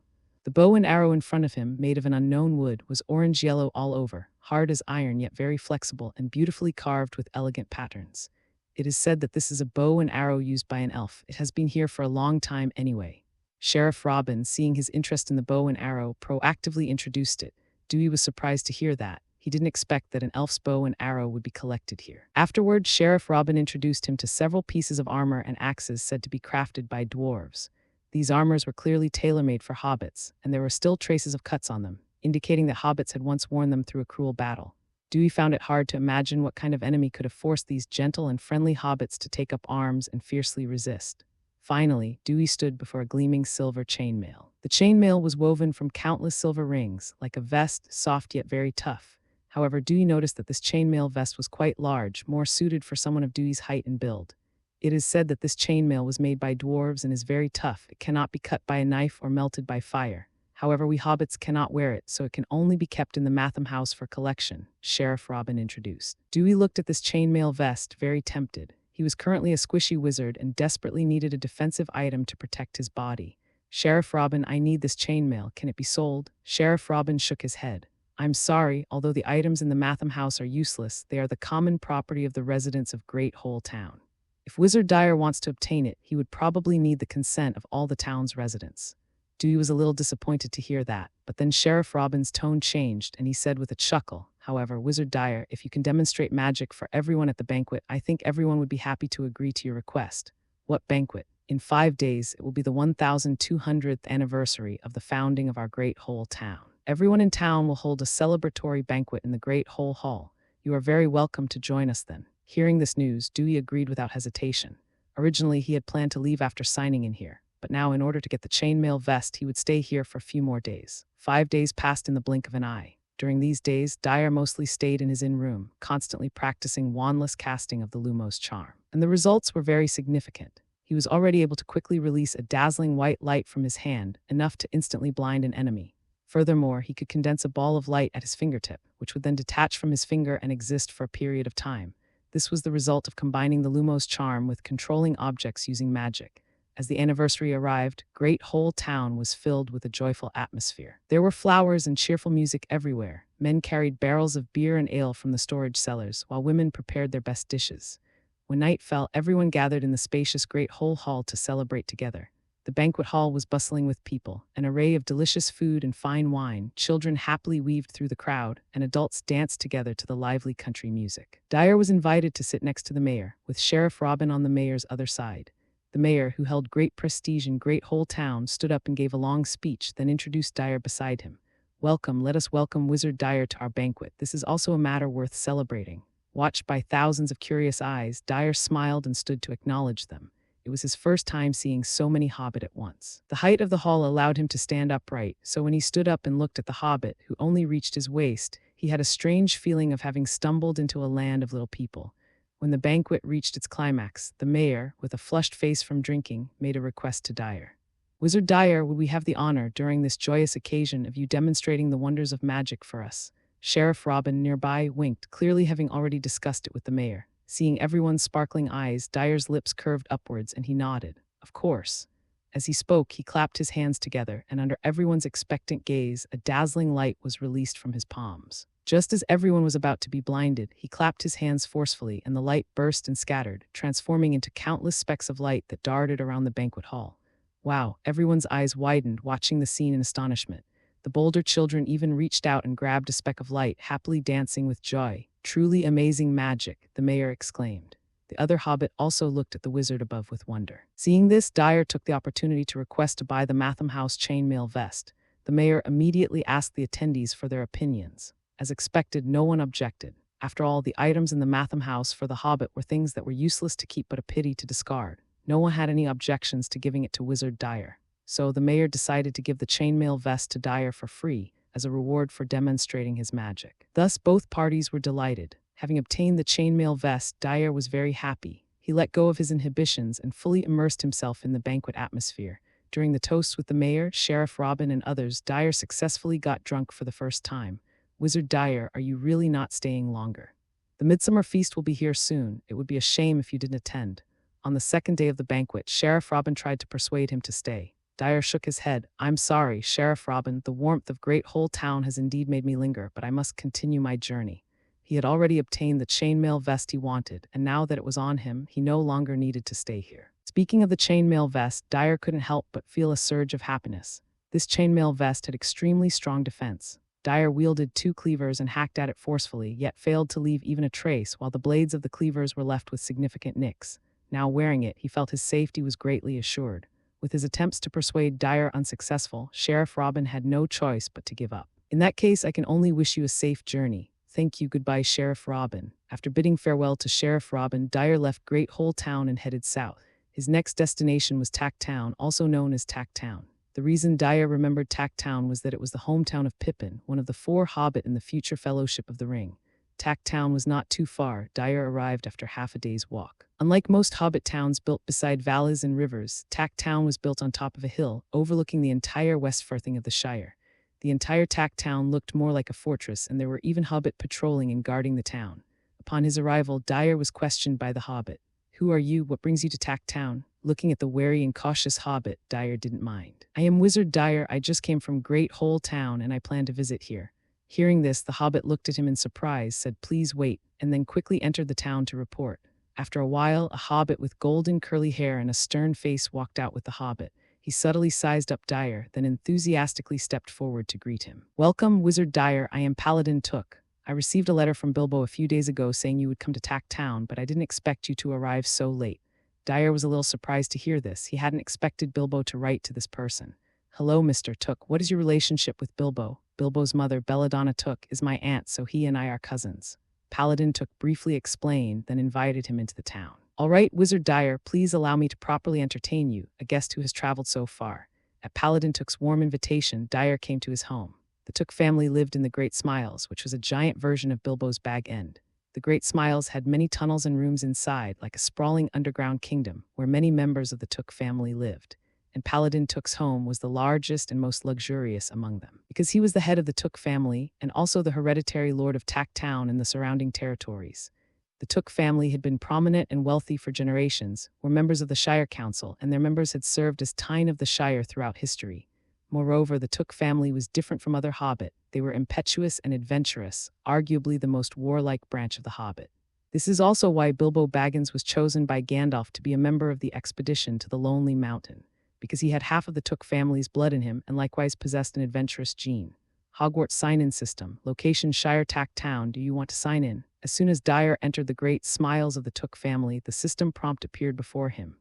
The bow and arrow in front of him, made of an unknown wood, was orange-yellow all over, hard as iron yet very flexible and beautifully carved with elegant patterns. It is said that this is a bow and arrow used by an elf. It has been here for a long time anyway. Sheriff Robin, seeing his interest in the bow and arrow, proactively introduced it. Dewey was surprised to hear that. He didn't expect that an elf's bow and arrow would be collected here. Afterward, Sheriff Robin introduced him to several pieces of armor and axes said to be crafted by dwarves. These armors were clearly tailor-made for hobbits, and there were still traces of cuts on them, indicating that hobbits had once worn them through a cruel battle. Dewey found it hard to imagine what kind of enemy could have forced these gentle and friendly hobbits to take up arms and fiercely resist. Finally, Dewey stood before a gleaming silver chainmail. The chainmail was woven from countless silver rings, like a vest, soft yet very tough. However, Dewey noticed that this chainmail vest was quite large, more suited for someone of Dewey's height and build. It is said that this chainmail was made by dwarves and is very tough. It cannot be cut by a knife or melted by fire. However, we hobbits cannot wear it, so it can only be kept in the Matham House for collection, Sheriff Robin introduced. Dewey looked at this chainmail vest, very tempted. He was currently a squishy wizard and desperately needed a defensive item to protect his body. Sheriff Robin, I need this chainmail. Can it be sold? Sheriff Robin shook his head. I'm sorry, although the items in the Matham House are useless, they are the common property of the residents of Great Hole Town. If Wizard Dyer wants to obtain it, he would probably need the consent of all the town's residents. Dewey was a little disappointed to hear that, but then Sheriff Robin's tone changed and he said with a chuckle, however, Wizard Dyer, if you can demonstrate magic for everyone at the banquet, I think everyone would be happy to agree to your request. What banquet? In 5 days, it will be the 1200th anniversary of the founding of our Great Hole Town. Everyone in town will hold a celebratory banquet in the Great Hole Hall. You are very welcome to join us then. Hearing this news, Dewey agreed without hesitation. Originally, he had planned to leave after signing in here, but now in order to get the chainmail vest, he would stay here for a few more days. 5 days passed in the blink of an eye. During these days, Dyer mostly stayed in his inn room, constantly practicing wandless casting of the Lumos charm. And the results were very significant. He was already able to quickly release a dazzling white light from his hand, enough to instantly blind an enemy. Furthermore, he could condense a ball of light at his fingertip, which would then detach from his finger and exist for a period of time. This was the result of combining the Lumos charm with controlling objects using magic. As the anniversary arrived, Great Hole Town was filled with a joyful atmosphere. There were flowers and cheerful music everywhere. Men carried barrels of beer and ale from the storage cellars, while women prepared their best dishes. When night fell, everyone gathered in the spacious Great Hole Hall to celebrate together. The banquet hall was bustling with people, an array of delicious food and fine wine. Children happily weaved through the crowd, and adults danced together to the lively country music. Dyer was invited to sit next to the mayor, with Sheriff Robin on the mayor's other side. The mayor, who held great prestige in Great Hole Town, stood up and gave a long speech, then introduced Dyer beside him. Welcome, let us welcome Wizard Dyer to our banquet. This is also a matter worth celebrating. Watched by thousands of curious eyes, Dyer smiled and stood to acknowledge them. It was his first time seeing so many hobbit at once. The height of the hall allowed him to stand upright, so when he stood up and looked at the hobbit, who only reached his waist, he had a strange feeling of having stumbled into a land of little people. When the banquet reached its climax, the mayor, with a flushed face from drinking, made a request to Dyer. Wizard Dyer, would we have the honor, during this joyous occasion, of you demonstrating the wonders of magic for us? Sheriff Robin nearby winked, clearly having already discussed it with the mayor. Seeing everyone's sparkling eyes, Dyer's lips curved upwards and he nodded. Of course. As he spoke, he clapped his hands together, and under everyone's expectant gaze, a dazzling light was released from his palms. Just as everyone was about to be blinded, he clapped his hands forcefully and the light burst and scattered, transforming into countless specks of light that darted around the banquet hall. Wow, everyone's eyes widened, watching the scene in astonishment. The bolder children even reached out and grabbed a speck of light, happily dancing with joy. Truly amazing magic, the mayor exclaimed. The other hobbit also looked at the wizard above with wonder. Seeing this, Dyer took the opportunity to request to buy the Matham House chainmail vest. The mayor immediately asked the attendees for their opinions. As expected, no one objected. After all, the items in the Matham House for the hobbit were things that were useless to keep but a pity to discard. No one had any objections to giving it to Wizard Dyer. So the mayor decided to give the chainmail vest to Dyer for free as a reward for demonstrating his magic. Thus, both parties were delighted. Having obtained the chainmail vest, Dyer was very happy. He let go of his inhibitions and fully immersed himself in the banquet atmosphere. During the toasts with the mayor, Sheriff Robin, and others, Dyer successfully got drunk for the first time. Wizard Dyer, are you really not staying longer? The midsummer feast will be here soon. It would be a shame if you didn't attend. On the second day of the banquet, Sheriff Robin tried to persuade him to stay. Dyer shook his head. I'm sorry, Sheriff Robin, the warmth of Great Hole Town has indeed made me linger, but I must continue my journey. He had already obtained the chainmail vest he wanted, and now that it was on him, he no longer needed to stay here. Speaking of the chainmail vest, Dyer couldn't help but feel a surge of happiness. This chainmail vest had extremely strong defense. Dyer wielded 2 cleavers and hacked at it forcefully, yet failed to leave even a trace, while the blades of the cleavers were left with significant nicks. Now wearing it, he felt his safety was greatly assured. With his attempts to persuade Dyer unsuccessful, Sheriff Robin had no choice but to give up. In that case, I can only wish you a safe journey. Thank you, goodbye, Sheriff Robin. After bidding farewell to Sheriff Robin, Dyer left Great Hole Town and headed south. His next destination was Tack Town, also known as Tack Town. The reason Dyer remembered Tack Town was that it was the hometown of Pippin, one of the 4 hobbit in the future Fellowship of the Ring. Tack Town was not too far. Dyer arrived after half a day's walk. Unlike most hobbit towns built beside valleys and rivers, Tack Town was built on top of a hill, overlooking the entire Westfirthing of the Shire. The entire Tack Town looked more like a fortress, and there were even hobbit patrolling and guarding the town. Upon his arrival, Dyer was questioned by the hobbit. Who are you? What brings you to Tack Town? Looking at the wary and cautious hobbit, Dyer didn't mind. I am Wizard Dyer. I just came from Great Hole Town, and I plan to visit here. Hearing this, the hobbit looked at him in surprise, said, Please wait, and then quickly entered the town to report. After a while, a hobbit with golden curly hair and a stern face walked out with the hobbit. He subtly sized up Dyer, then enthusiastically stepped forward to greet him. Welcome, Wizard Dyer. I am Paladin Took. I received a letter from Bilbo a few days ago saying you would come to Tack Town, but I didn't expect you to arrive so late. Dyer was a little surprised to hear this. He hadn't expected Bilbo to write to this person. Hello, Mr. Took. What is your relationship with Bilbo? Bilbo's mother, Belladonna Took, is my aunt, so he and I are cousins. Paladin Took briefly explained, then invited him into the town. All right, Wizard Dyer, please allow me to properly entertain you, a guest who has traveled so far. At Paladin Took's warm invitation, Dyer came to his home. The Took family lived in the Great Smiles, which was a giant version of Bilbo's Bag End. The Great Smiles had many tunnels and rooms inside, like a sprawling underground kingdom, where many members of the Took family lived. And Paladin Took's home was the largest and most luxurious among them. Because he was the head of the Took family, and also the hereditary lord of Tack Town and the surrounding territories. The Took family had been prominent and wealthy for generations, were members of the Shire Council, and their members had served as Tyne of the Shire throughout history. Moreover, the Took family was different from other hobbit. They were impetuous and adventurous, arguably the most warlike branch of the hobbit. This is also why Bilbo Baggins was chosen by Gandalf to be a member of the expedition to the Lonely Mountain, because he had half of the Took family's blood in him and likewise possessed an adventurous gene. Hogwarts Sign-In System, location Shire Tack Town. Do you want to sign in? As soon as Dyer entered the Great Smiles of the Took family, the system prompt appeared before him.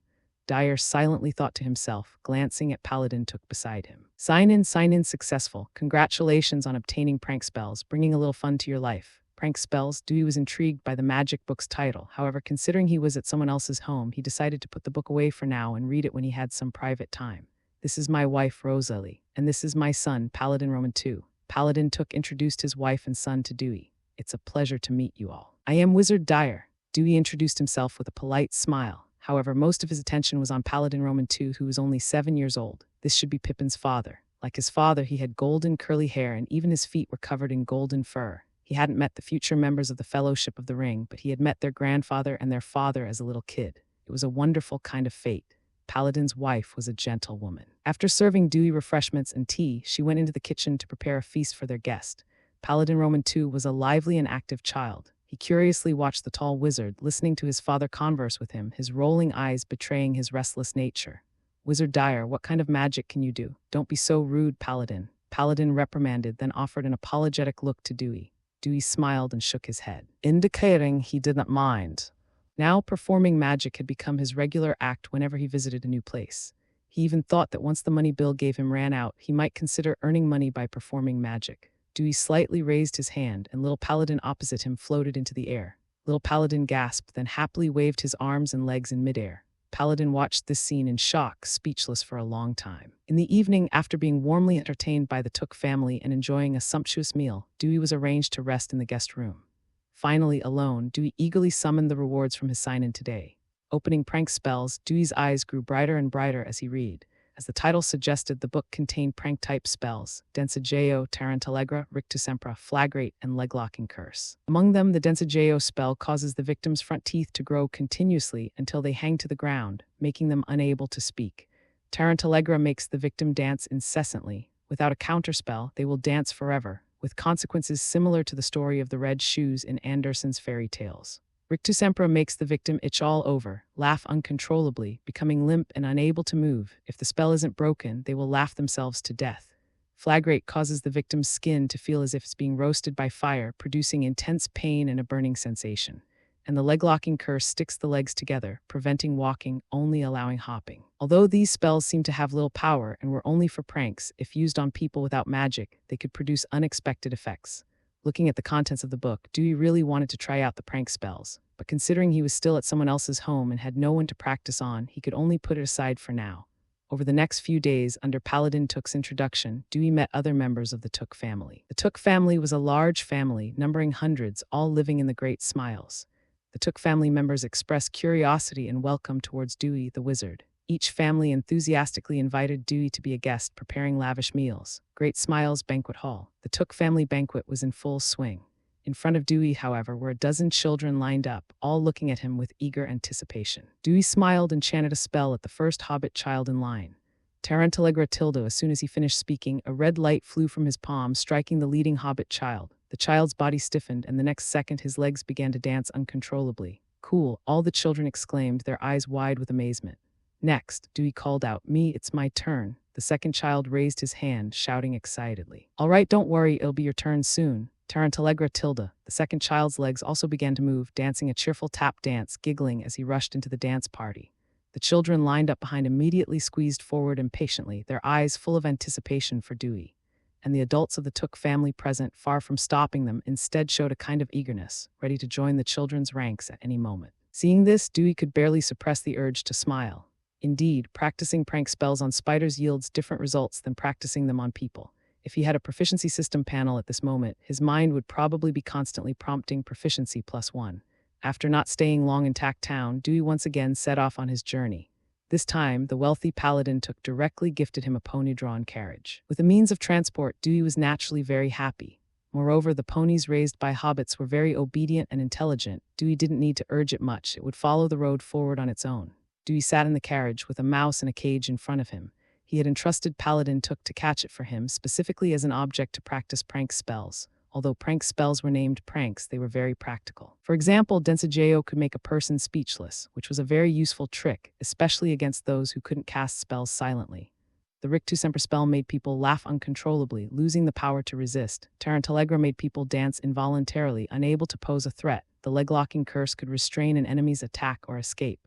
Dyer silently thought to himself, glancing at Paladin Took beside him. Sign in successful. Congratulations on obtaining prank spells, bringing a little fun to your life. Prank spells? Dewey was intrigued by the magic book's title. However, considering he was at someone else's home, he decided to put the book away for now and read it when he had some private time. This is my wife, Rosalie, and this is my son, Paladin Roman II. Paladin Took introduced his wife and son to Dewey. It's a pleasure to meet you all. I am Wizard Dyer. Dewey introduced himself with a polite smile. However, most of his attention was on Paladin Roman II, who was only 7 years old. This should be Pippin's father. Like his father, he had golden curly hair, and even his feet were covered in golden fur. He hadn't met the future members of the Fellowship of the Ring, but he had met their grandfather and their father as a little kid. It was a wonderful kind of fate. Paladin's wife was a gentle woman. After serving Dewey refreshments and tea, she went into the kitchen to prepare a feast for their guest. Paladin Roman II was a lively and active child. He curiously watched the tall wizard, listening to his father converse with him, his rolling eyes betraying his restless nature. "Wizard Dyer, what kind of magic can you do? Don't be so rude, Paladin." Paladin reprimanded, then offered an apologetic look to Dewey. Dewey smiled and shook his head, indicating he did not mind. Now performing magic had become his regular act whenever he visited a new place. He even thought that once the money Bill gave him ran out, he might consider earning money by performing magic. Dewey slightly raised his hand, and little Paladin opposite him floated into the air. Little Paladin gasped, then happily waved his arms and legs in midair. Paladin watched this scene in shock, speechless for a long time. In the evening, after being warmly entertained by the Took family and enjoying a sumptuous meal, Dewey was arranged to rest in the guest room. Finally, alone, Dewey eagerly summoned the rewards from his sign-in today. Opening prank spells, Dewey's eyes grew brighter and brighter as he read. As the title suggested, the book contained prank-type spells: Densageo, Tarantallegra, Rictusempra, Flagrate, and Leglocking Curse. Among them, the Densageo spell causes the victim's front teeth to grow continuously until they hang to the ground, making them unable to speak. Tarantallegra makes the victim dance incessantly. Without a counterspell, they will dance forever, with consequences similar to the story of the red shoes in Andersen's fairy tales. Rictusempra makes the victim itch all over, laugh uncontrollably, becoming limp and unable to move. If the spell isn't broken, they will laugh themselves to death. Flagrate causes the victim's skin to feel as if it's being roasted by fire, producing intense pain and a burning sensation. And the leglocking curse sticks the legs together, preventing walking, only allowing hopping. Although these spells seem to have little power and were only for pranks, if used on people without magic, they could produce unexpected effects. Looking at the contents of the book, Dewey really wanted to try out the prank spells, but considering he was still at someone else's home and had no one to practice on, he could only put it aside for now. Over the next few days, under Paladin Took's introduction, Dewey met other members of the Took family. The Took family was a large family, numbering hundreds, all living in the Great Smiles. The Took family members expressed curiosity and welcome towards Dewey, the wizard. Each family enthusiastically invited Dewey to be a guest, preparing lavish meals. Great Smiles Banquet Hall. The Took family banquet was in full swing. In front of Dewey, however, were a dozen children lined up, all looking at him with eager anticipation. Dewey smiled and chanted a spell at the first hobbit child in line. Tarantallegra Tilda. As soon as he finished speaking, a red light flew from his palm, striking the leading hobbit child. The child's body stiffened, and the next second his legs began to dance uncontrollably. "Cool," all the children exclaimed, their eyes wide with amazement. "Next," Dewey called out. "Me, it's my turn." The second child raised his hand, shouting excitedly. "All right, don't worry, it'll be your turn soon." Tarantallegra Tilda. The second child's legs also began to move, dancing a cheerful tap dance, giggling as he rushed into the dance party. The children lined up behind immediately squeezed forward impatiently, their eyes full of anticipation for Dewey. And the adults of the Took family present, far from stopping them, instead showed a kind of eagerness, ready to join the children's ranks at any moment. Seeing this, Dewey could barely suppress the urge to smile. Indeed, practicing prank spells on spiders yields different results than practicing them on people. If he had a proficiency system panel at this moment, his mind would probably be constantly prompting proficiency +1. After not staying long in Tack Town, Dewey once again set off on his journey. This time, the wealthy Paladin Took directly gifted him a pony-drawn carriage. With the means of transport, Dewey was naturally very happy. Moreover, the ponies raised by hobbits were very obedient and intelligent. Dewey didn't need to urge it much, it would follow the road forward on its own. Dewey sat in the carriage with a mouse in a cage in front of him. He had entrusted Paladin Took to catch it for him, specifically as an object to practice prank spells. Although prank spells were named pranks, they were very practical. For example, Densageo could make a person speechless, which was a very useful trick, especially against those who couldn't cast spells silently. The Rictusempra spell made people laugh uncontrollably, losing the power to resist. Tarantallegra made people dance involuntarily, unable to pose a threat. The leglocking curse could restrain an enemy's attack or escape.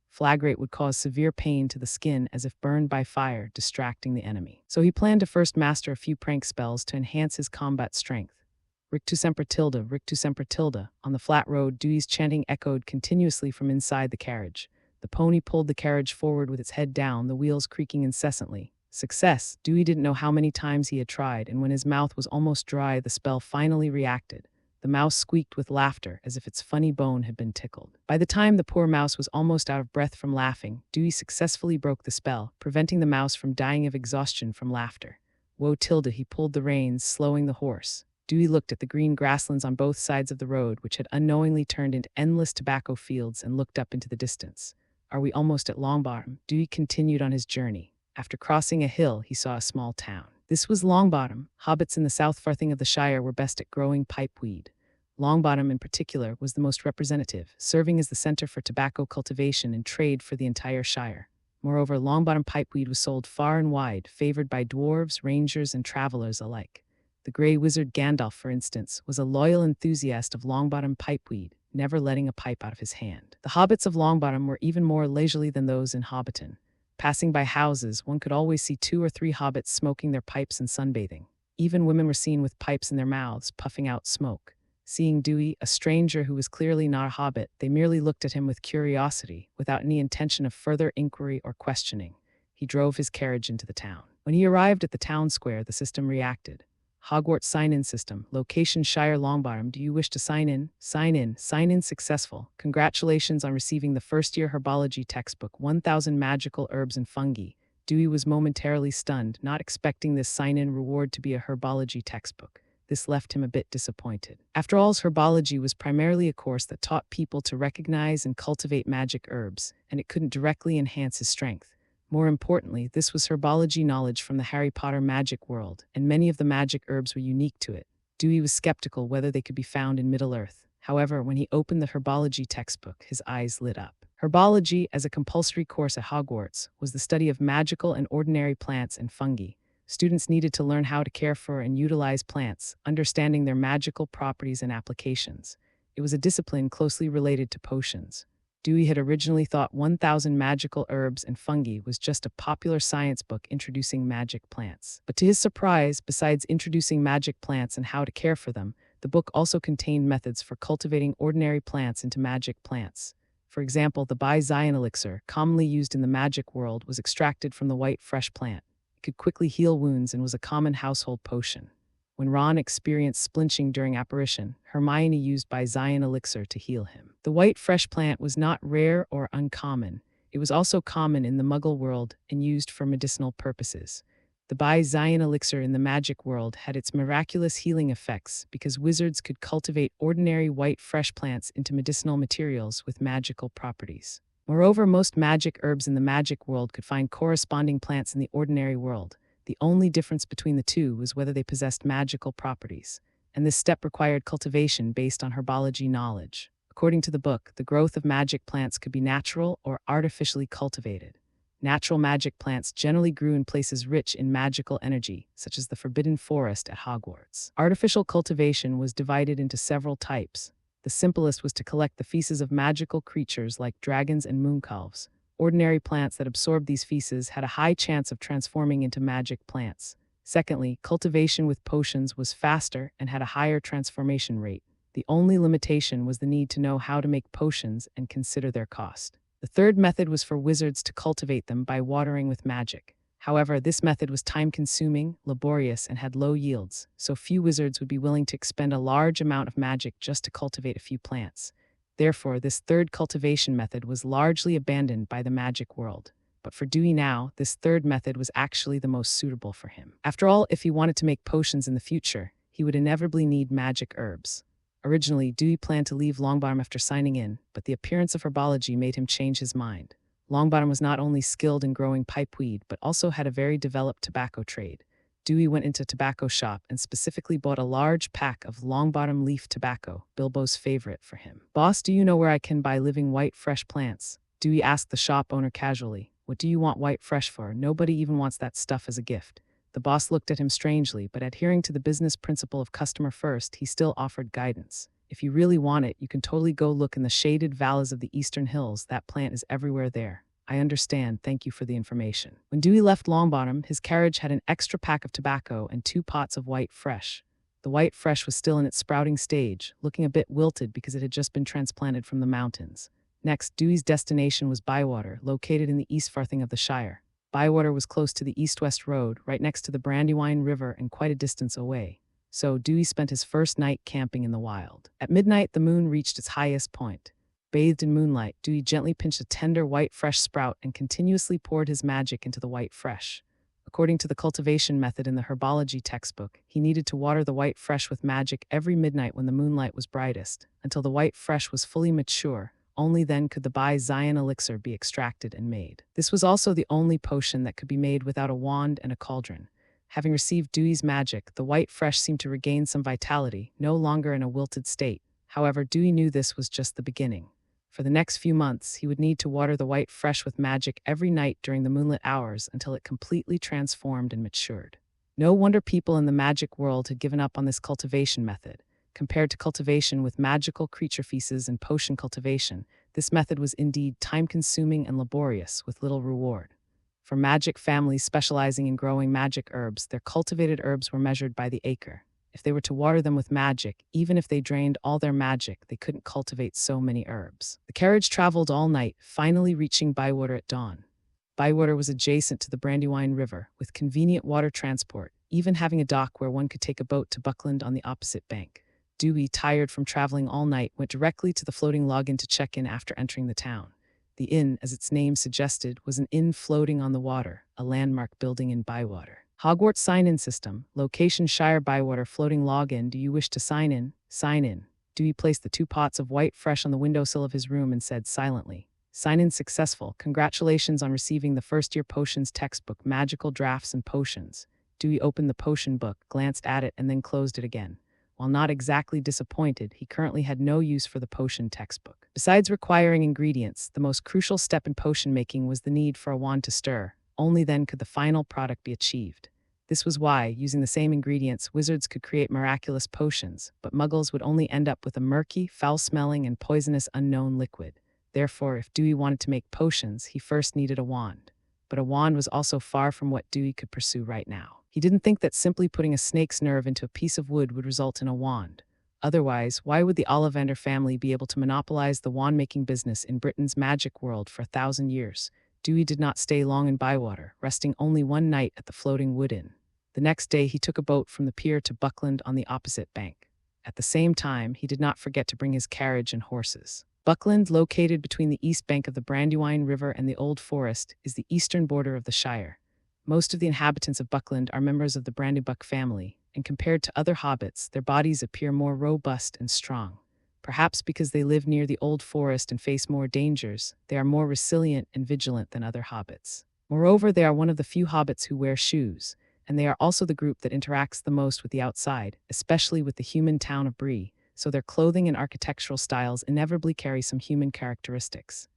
Flagrate would cause severe pain to the skin as if burned by fire, distracting the enemy. So he planned to first master a few prank spells to enhance his combat strength. Rictusempra Tilda, Rictusempra Tilda. On the flat road, Dewey's chanting echoed continuously from inside the carriage. The pony pulled the carriage forward with its head down, the wheels creaking incessantly. Success! Dewey didn't know how many times he had tried, and when his mouth was almost dry, the spell finally reacted. The mouse squeaked with laughter, as if its funny bone had been tickled. By the time the poor mouse was almost out of breath from laughing, Dewey successfully broke the spell, preventing the mouse from dying of exhaustion from laughter. Whoa, Tilda, he pulled the reins, slowing the horse. Dewey looked at the green grasslands on both sides of the road, which had unknowingly turned into endless tobacco fields, and looked up into the distance. Are we almost at Longbottom? Dewey continued on his journey. After crossing a hill, he saw a small town. This was Longbottom. Hobbits in the south farthing of the Shire were best at growing pipeweed. Longbottom in particular was the most representative, serving as the center for tobacco cultivation and trade for the entire Shire. Moreover, Longbottom pipeweed was sold far and wide, favored by dwarves, rangers, and travelers alike. The Grey Wizard Gandalf, for instance, was a loyal enthusiast of Longbottom pipeweed, never letting a pipe out of his hand. The hobbits of Longbottom were even more leisurely than those in Hobbiton. Passing by houses, one could always see 2 or 3 hobbits smoking their pipes and sunbathing. Even women were seen with pipes in their mouths, puffing out smoke. Seeing Dewey, a stranger who was clearly not a hobbit, they merely looked at him with curiosity, without any intention of further inquiry or questioning. He drove his carriage into the town. When he arrived at the town square, the system reacted. Hogwarts Sign-In System. Location Shire Longbottom. Do you wish to sign in? Sign in. Sign in successful. Congratulations on receiving the first-year herbology textbook, 1,000 magical herbs and fungi. Dewey was momentarily stunned, not expecting this sign-in reward to be a herbology textbook. This left him a bit disappointed. After all, herbology was primarily a course that taught people to recognize and cultivate magic herbs, and it couldn't directly enhance his strength. More importantly, this was herbology knowledge from the Harry Potter magic world, and many of the magic herbs were unique to it. Dewey was skeptical whether they could be found in Middle-earth. However, when he opened the herbology textbook, his eyes lit up. Herbology, as a compulsory course at Hogwarts, was the study of magical and ordinary plants and fungi. Students needed to learn how to care for and utilize plants, understanding their magical properties and applications. It was a discipline closely related to potions. Dewey had originally thought 1,000 magical herbs and fungi was just a popular science book introducing magic plants. But to his surprise, besides introducing magic plants and how to care for them, the book also contained methods for cultivating ordinary plants into magic plants. For example, the Zion elixir, commonly used in the magic world, was extracted from the white fresh plant. It could quickly heal wounds and was a common household potion. When Ron experienced splinching during apparition, Hermione used Zion elixir to heal him. The white fresh plant was not rare or uncommon. It was also common in the Muggle world and used for medicinal purposes. The Zion elixir in the magic world had its miraculous healing effects because wizards could cultivate ordinary white fresh plants into medicinal materials with magical properties. Moreover, most magic herbs in the magic world could find corresponding plants in the ordinary world. The only difference between the two was whether they possessed magical properties, and this step required cultivation based on herbology knowledge. According to the book, the growth of magic plants could be natural or artificially cultivated. Natural magic plants generally grew in places rich in magical energy, such as the Forbidden Forest at Hogwarts. Artificial cultivation was divided into several types. The simplest was to collect the feces of magical creatures like dragons and moonculves. Ordinary plants that absorbed these feces had a high chance of transforming into magic plants. Secondly, cultivation with potions was faster and had a higher transformation rate. The only limitation was the need to know how to make potions and consider their cost. The third method was for wizards to cultivate them by watering with magic. However, this method was time-consuming, laborious, and had low yields, so few wizards would be willing to expend a large amount of magic just to cultivate a few plants. Therefore, this third cultivation method was largely abandoned by the magic world. But for Dewey now, this third method was actually the most suitable for him. After all, if he wanted to make potions in the future, he would inevitably need magic herbs. Originally, Dewey planned to leave Longbottom after signing in, but the appearance of herbology made him change his mind. Longbottom was not only skilled in growing pipeweed, but also had a very developed tobacco trade. Dewey went into a tobacco shop and specifically bought a large pack of Longbottom leaf tobacco, Bilbo's favorite, for him. "Boss, do you know where I can buy living white fresh plants?" Dewey asked the shop owner casually. "What do you want white fresh for? Nobody even wants that stuff as a gift." The boss looked at him strangely, but adhering to the business principle of customer first, he still offered guidance. "If you really want it, you can totally go look in the shaded valleys of the eastern hills. That plant is everywhere there." "I understand, thank you for the information." When Dewey left Longbottom, his carriage had an extra pack of tobacco and 2 pots of white fresh. The white fresh was still in its sprouting stage, looking a bit wilted because it had just been transplanted from the mountains. Next, Dewey's destination was Bywater, located in the east farthing of the Shire. Bywater was close to the east-west road, right next to the Brandywine River and quite a distance away. So Dewey spent his first night camping in the wild. At midnight, the moon reached its highest point. Bathed in moonlight, Dewey gently pinched a tender white fresh sprout and continuously poured his magic into the white fresh. According to the cultivation method in the herbology textbook, he needed to water the white fresh with magic every midnight when the moonlight was brightest, until the white fresh was fully mature. Only then could the Zion elixir be extracted and made. This was also the only potion that could be made without a wand and a cauldron. Having received Dewey's magic, the white fresh seemed to regain some vitality, no longer in a wilted state. However, Dewey knew this was just the beginning. For the next few months, he would need to water the white fresh with magic every night during the moonlit hours until it completely transformed and matured. No wonder people in the magic world had given up on this cultivation method. Compared to cultivation with magical creature feces and potion cultivation, this method was indeed time-consuming and laborious, with little reward. For magic families specializing in growing magic herbs, their cultivated herbs were measured by the acre. If they were to water them with magic, even if they drained all their magic, they couldn't cultivate so many herbs. The carriage traveled all night, finally reaching Bywater at dawn. Bywater was adjacent to the Brandywine River, with convenient water transport, even having a dock where one could take a boat to Buckland on the opposite bank. Dewey, tired from traveling all night, went directly to the floating log inn to check in after entering the town. The inn, as its name suggested, was an inn floating on the water, a landmark building in Bywater. Hogwarts Sign-In System, location Shire Bywater floating log inn. Do you wish to sign in? Sign in. Dewey placed the 2 pots of white fresh on the windowsill of his room and said silently, "Sign in successful. Congratulations on receiving the first-year potions textbook, Magical Drafts and Potions." Dewey opened the potion book, glanced at it, and then closed it again. While not exactly disappointed, he currently had no use for the potion textbook. Besides requiring ingredients, the most crucial step in potion making was the need for a wand to stir. Only then could the final product be achieved. This was why, using the same ingredients, wizards could create miraculous potions, but muggles would only end up with a murky, foul-smelling, and poisonous unknown liquid. Therefore, if Dewey wanted to make potions, he first needed a wand. But a wand was also far from what Dewey could pursue right now. He didn't think that simply putting a snake's nerve into a piece of wood would result in a wand. Otherwise, why would the Ollivander family be able to monopolize the wand-making business in Britain's magic world for 1,000 years? Dewey did not stay long in Bywater, resting only one night at the floating wood inn. The next day, he took a boat from the pier to Buckland on the opposite bank. At the same time, he did not forget to bring his carriage and horses. Buckland, located between the east bank of the Brandywine River and the Old Forest, is the eastern border of the Shire. Most of the inhabitants of Buckland are members of the Brandybuck family, and compared to other hobbits, their bodies appear more robust and strong. Perhaps because they live near the Old Forest and face more dangers, they are more resilient and vigilant than other hobbits. Moreover, they are one of the few hobbits who wear shoes, and they are also the group that interacts the most with the outside, especially with the human town of Bree, so their clothing and architectural styles inevitably carry some human characteristics.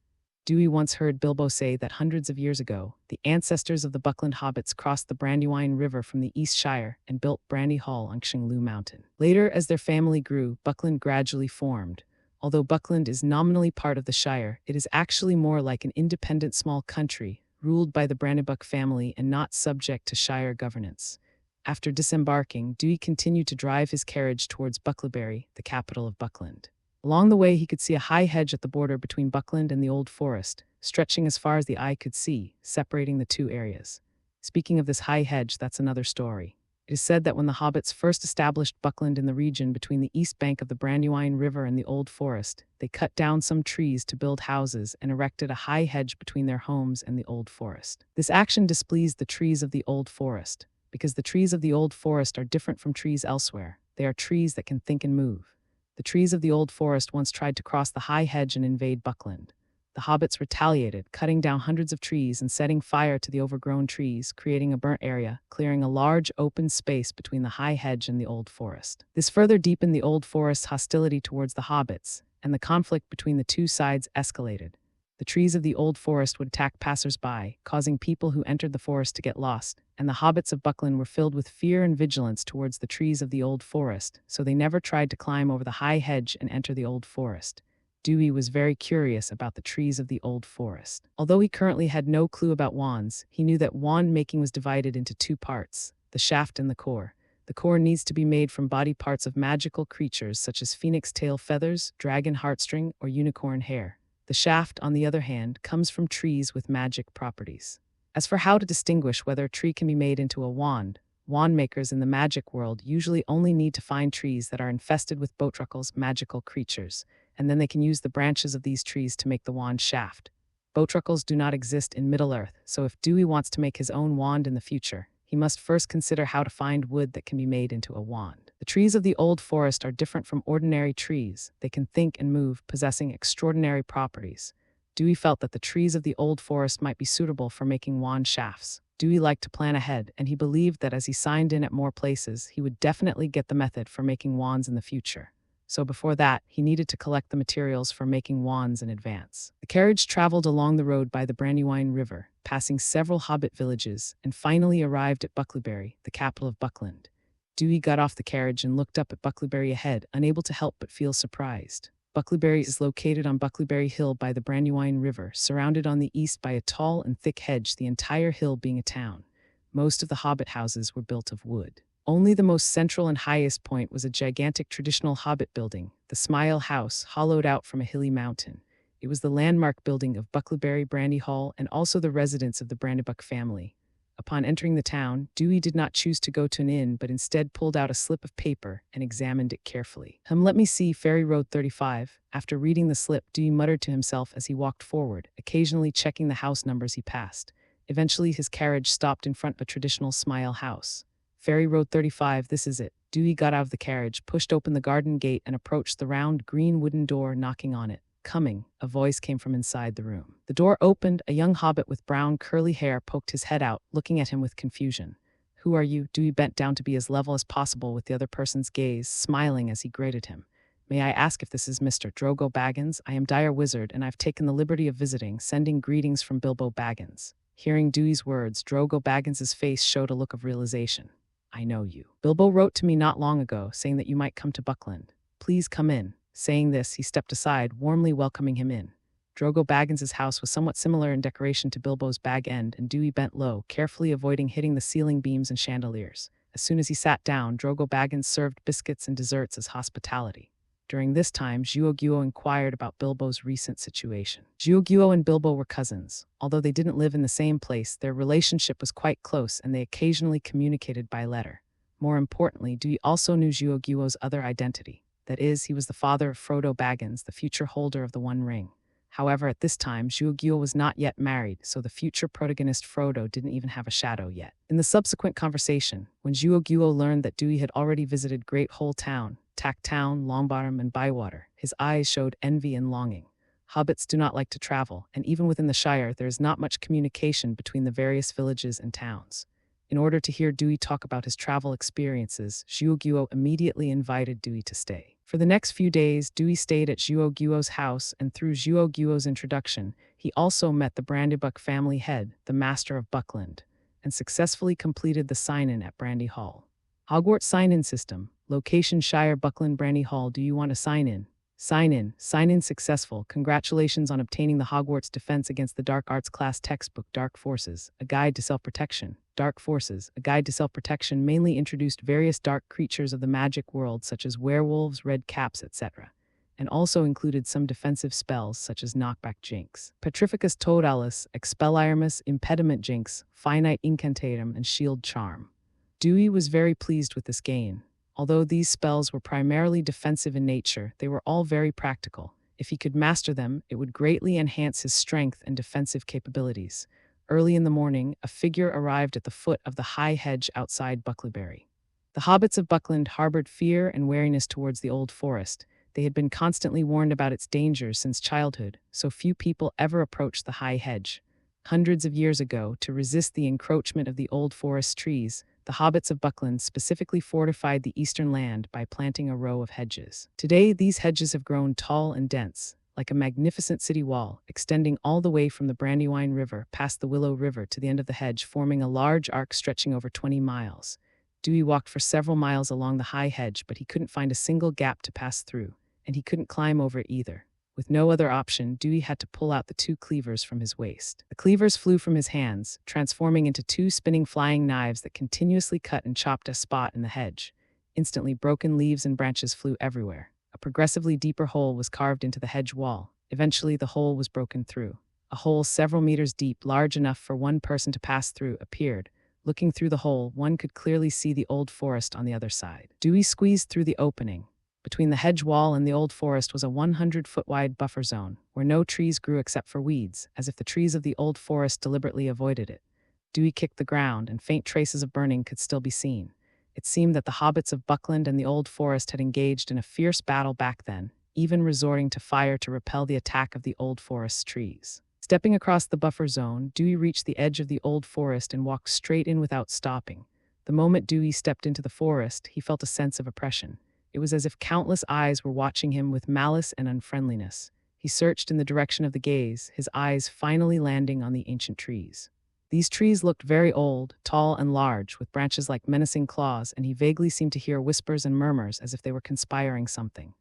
Dewey once heard Bilbo say that hundreds of years ago, the ancestors of the Buckland hobbits crossed the Brandywine River from the East Shire and built Brandy Hall on Xinglu Mountain. Later, as their family grew, Buckland gradually formed. Although Buckland is nominally part of the Shire, it is actually more like an independent small country, ruled by the Brandybuck family and not subject to Shire governance. After disembarking, Dewey continued to drive his carriage towards Bucklebury, the capital of Buckland. Along the way, he could see a high hedge at the border between Buckland and the Old Forest, stretching as far as the eye could see, separating the two areas. Speaking of this high hedge, that's another story. It is said that when the hobbits first established Buckland in the region between the east bank of the Brandywine River and the Old Forest, they cut down some trees to build houses and erected a high hedge between their homes and the Old Forest. This action displeased the trees of the Old Forest, because the trees of the Old Forest are different from trees elsewhere. They are trees that can think and move. The trees of the Old Forest once tried to cross the high hedge and invade Buckland. The hobbits retaliated, cutting down hundreds of trees and setting fire to the overgrown trees, creating a burnt area, clearing a large open space between the high hedge and the Old Forest. This further deepened the Old Forest's hostility towards the hobbits, and the conflict between the two sides escalated. The trees of the Old Forest would attack passers-by, causing people who entered the forest to get lost, and the hobbits of Buckland were filled with fear and vigilance towards the trees of the Old Forest, so they never tried to climb over the high hedge and enter the Old Forest. Dewey was very curious about the trees of the Old Forest. Although he currently had no clue about wands, he knew that wand making was divided into two parts, the shaft and the core. The core needs to be made from body parts of magical creatures such as phoenix tail feathers, dragon heartstring, or unicorn hair. The shaft, on the other hand, comes from trees with magic properties. As for how to distinguish whether a tree can be made into a wand, wand makers in the magic world usually only need to find trees that are infested with Botruckle's magical creatures, and then they can use the branches of these trees to make the wand shaft. Botruckles do not exist in Middle-earth, so if Dewey wants to make his own wand in the future, he must first consider how to find wood that can be made into a wand. The trees of the Old Forest are different from ordinary trees. They can think and move, possessing extraordinary properties. Dewey felt that the trees of the Old Forest might be suitable for making wand shafts. Dewey liked to plan ahead, and he believed that as he signed in at more places, he would definitely get the method for making wands in the future. So before that, he needed to collect the materials for making wands in advance. The carriage traveled along the road by the Brandywine River, passing several hobbit villages, and finally arrived at Bucklebury, the capital of Buckland. Dewey got off the carriage and looked up at Bucklebury ahead, unable to help but feel surprised. Bucklebury is located on Bucklebury Hill by the Brandywine River, surrounded on the east by a tall and thick hedge, the entire hill being a town. Most of the hobbit houses were built of wood. Only the most central and highest point was a gigantic traditional hobbit building, the Smile House, hollowed out from a hilly mountain. It was the landmark building of Bucklebury Brandy Hall and also the residence of the Brandybuck family. Upon entering the town, Dewey did not choose to go to an inn, but instead pulled out a slip of paper and examined it carefully. Let me see, Ferry Road 35. After reading the slip, Dewey muttered to himself as he walked forward, occasionally checking the house numbers he passed. Eventually, his carriage stopped in front of a traditional Smile House. Ferry Road 35, this is it. Dewey got out of the carriage, pushed open the garden gate, and approached the round, green wooden door, knocking on it. Coming, a voice came from inside the room. The door opened, a young hobbit with brown, curly hair poked his head out, looking at him with confusion. Who are you? Dewey bent down to be as level as possible with the other person's gaze, smiling as he greeted him. May I ask if this is Mr. Drogo Baggins? I am Dire Wizard, and I've taken the liberty of visiting, sending greetings from Bilbo Baggins. Hearing Dewey's words, Drogo Baggins's face showed a look of realization. I know you. Bilbo wrote to me not long ago, saying that you might come to Buckland. Please come in. Saying this, he stepped aside, warmly welcoming him in. Drogo Baggins's house was somewhat similar in decoration to Bilbo's Bag End, and Dewey bent low, carefully avoiding hitting the ceiling beams and chandeliers. As soon as he sat down, Drogo Baggins served biscuits and desserts as hospitality. During this time, Giuoguo inquired about Bilbo's recent situation. Giuoguo and Bilbo were cousins. Although they didn't live in the same place, their relationship was quite close, and they occasionally communicated by letter. More importantly, Dewey also knew Giuoguo's other identity. That is, he was the father of Frodo Baggins, the future holder of the One Ring. However, at this time, Giuoguo was not yet married, so the future protagonist Frodo didn't even have a shadow yet. In the subsequent conversation, when Giuoguo learned that Dewey had already visited Great Hole Town, Tack Town, Longbottom, and Bywater, his eyes showed envy and longing. Hobbits do not like to travel, and even within the Shire, there is not much communication between the various villages and towns. In order to hear Dewey talk about his travel experiences, Giuoguo immediately invited Dewey to stay. For the next few days, Dewey stayed at Giuoguo's house, and through Giuoguo's introduction, he also met the Brandybuck family head, the Master of Buckland, and successfully completed the sign-in at Brandy Hall. Hogwarts Sign-In System. Location Shire Buckland Brandy Hall. Do you want to sign in? Sign in. Sign in successful. Congratulations on obtaining the Hogwarts Defense Against the Dark Arts class textbook Dark Forces, A Guide to Self-Protection. Dark Forces, A Guide to Self-Protection mainly introduced various dark creatures of the magic world such as werewolves, red caps, etc., and also included some defensive spells such as Knockback Jinx, Petrificus Totalis, Expelliarmus, Impediment Jinx, Finite Incantatum, and Shield Charm. Dewey was very pleased with this gain. Although these spells were primarily defensive in nature, they were all very practical. If he could master them, it would greatly enhance his strength and defensive capabilities. Early in the morning, a figure arrived at the foot of the high hedge outside Bucklebury. The hobbits of Buckland harbored fear and wariness towards the old forest. They had been constantly warned about its dangers since childhood, so few people ever approached the high hedge. Hundreds of years ago, to resist the encroachment of the old forest trees, the hobbits of Buckland specifically fortified the eastern land by planting a row of hedges. Today, these hedges have grown tall and dense, like a magnificent city wall, extending all the way from the Brandywine River past the Willow River to the end of the hedge, forming a large arc stretching over 20 miles. Dewey walked for several miles along the high hedge, but he couldn't find a single gap to pass through, and he couldn't climb over it either. With no other option, Dewey had to pull out the two cleavers from his waist. The cleavers flew from his hands, transforming into two spinning flying knives that continuously cut and chopped a spot in the hedge. Instantly, broken leaves and branches flew everywhere. A progressively deeper hole was carved into the hedge wall. Eventually, the hole was broken through. A hole several meters deep, large enough for one person to pass through, appeared. Looking through the hole, one could clearly see the old forest on the other side. Dewey squeezed through the opening. Between the hedge wall and the old forest was a 100-foot-wide buffer zone, where no trees grew except for weeds, as if the trees of the old forest deliberately avoided it. Dewey kicked the ground, and faint traces of burning could still be seen. It seemed that the hobbits of Buckland and the old forest had engaged in a fierce battle back then, even resorting to fire to repel the attack of the old forest's trees. Stepping across the buffer zone, Dewey reached the edge of the old forest and walked straight in without stopping. The moment Dewey stepped into the forest, he felt a sense of oppression. It was as if countless eyes were watching him with malice and unfriendliness. He searched in the direction of the gaze, his eyes finally landing on the ancient trees. These trees looked very old, tall and large, with branches like menacing claws, and he vaguely seemed to hear whispers and murmurs as if they were conspiring something.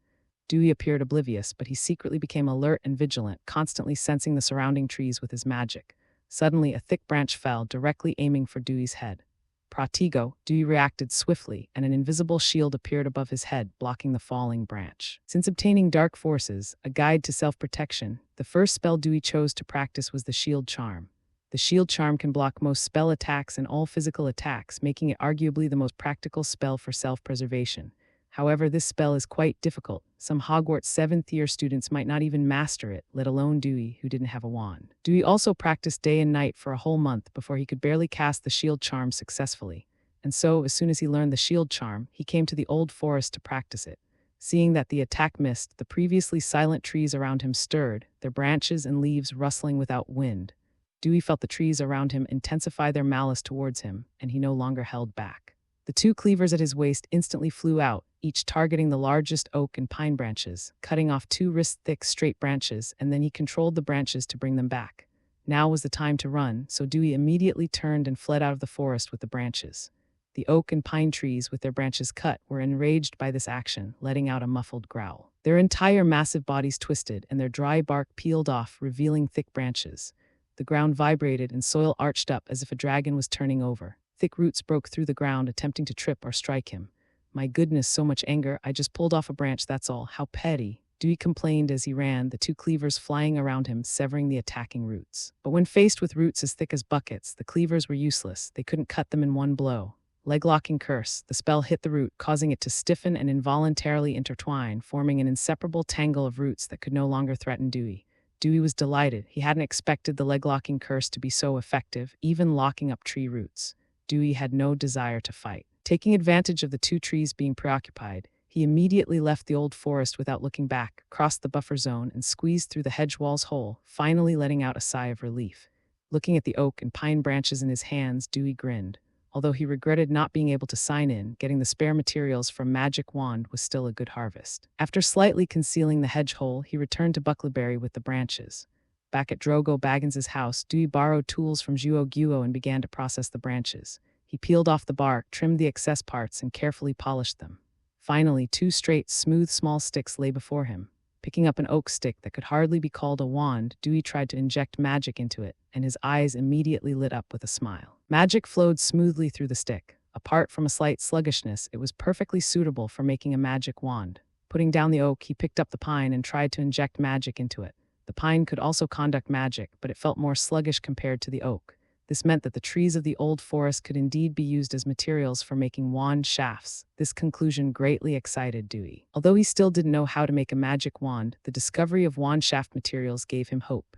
Dewey appeared oblivious, but he secretly became alert and vigilant, constantly sensing the surrounding trees with his magic. Suddenly, a thick branch fell, directly aiming for Dewey's head. Pratigo, Dewey reacted swiftly, and an invisible shield appeared above his head, blocking the falling branch. Since obtaining Dark Forces, a guide to self-protection, the first spell Dewey chose to practice was the Shield Charm. The Shield Charm can block most spell attacks and all physical attacks, making it arguably the most practical spell for self-preservation. However, this spell is quite difficult. Some Hogwarts 7th year students might not even master it, let alone Dewey, who didn't have a wand. Dewey also practiced day and night for a whole month before he could barely cast the Shield Charm successfully. And so, as soon as he learned the Shield Charm, he came to the old forest to practice it. Seeing that the attack missed, the previously silent trees around him stirred, their branches and leaves rustling without wind. Dewey felt the trees around him intensify their malice towards him, and he no longer held back. The two cleavers at his waist instantly flew out, each targeting the largest oak and pine branches, cutting off 2 wrist-thick straight branches, and then he controlled the branches to bring them back. Now was the time to run, so Dewey immediately turned and fled out of the forest with the branches. The oak and pine trees, with their branches cut, were enraged by this action, letting out a muffled growl. Their entire massive bodies twisted, and their dry bark peeled off, revealing thick branches. The ground vibrated and soil arched up as if a dragon was turning over. Thick roots broke through the ground, attempting to trip or strike him. "My goodness, so much anger. I just pulled off a branch, that's all. How petty," Dewey complained as he ran, the 2 cleavers flying around him, severing the attacking roots. But when faced with roots as thick as buckets, the cleavers were useless. They couldn't cut them in one blow. Leg-locking curse, the spell hit the root, causing it to stiffen and involuntarily intertwine, forming an inseparable tangle of roots that could no longer threaten Dewey. Dewey was delighted. He hadn't expected the leg-locking curse to be so effective, even locking up tree roots. Dewey had no desire to fight. Taking advantage of the 2 trees being preoccupied, he immediately left the old forest without looking back, crossed the buffer zone, and squeezed through the hedge wall's hole, finally letting out a sigh of relief. Looking at the oak and pine branches in his hands, Dewey grinned. Although he regretted not being able to sign in, getting the spare materials from Magic Wand was still a good harvest. After slightly concealing the hedge hole, he returned to Buckleberry with the branches. Back at Drogo Baggins's house, Dewey borrowed tools from Guo and began to process the branches. He peeled off the bark, trimmed the excess parts, and carefully polished them. Finally, 2 straight, smooth, small sticks lay before him. Picking up an oak stick that could hardly be called a wand, Dewey tried to inject magic into it, and his eyes immediately lit up with a smile. Magic flowed smoothly through the stick. Apart from a slight sluggishness, it was perfectly suitable for making a magic wand. Putting down the oak, he picked up the pine and tried to inject magic into it. The pine could also conduct magic, but it felt more sluggish compared to the oak. This meant that the trees of the old forest could indeed be used as materials for making wand shafts. This conclusion greatly excited Dewey. Although he still didn't know how to make a magic wand, the discovery of wand shaft materials gave him hope.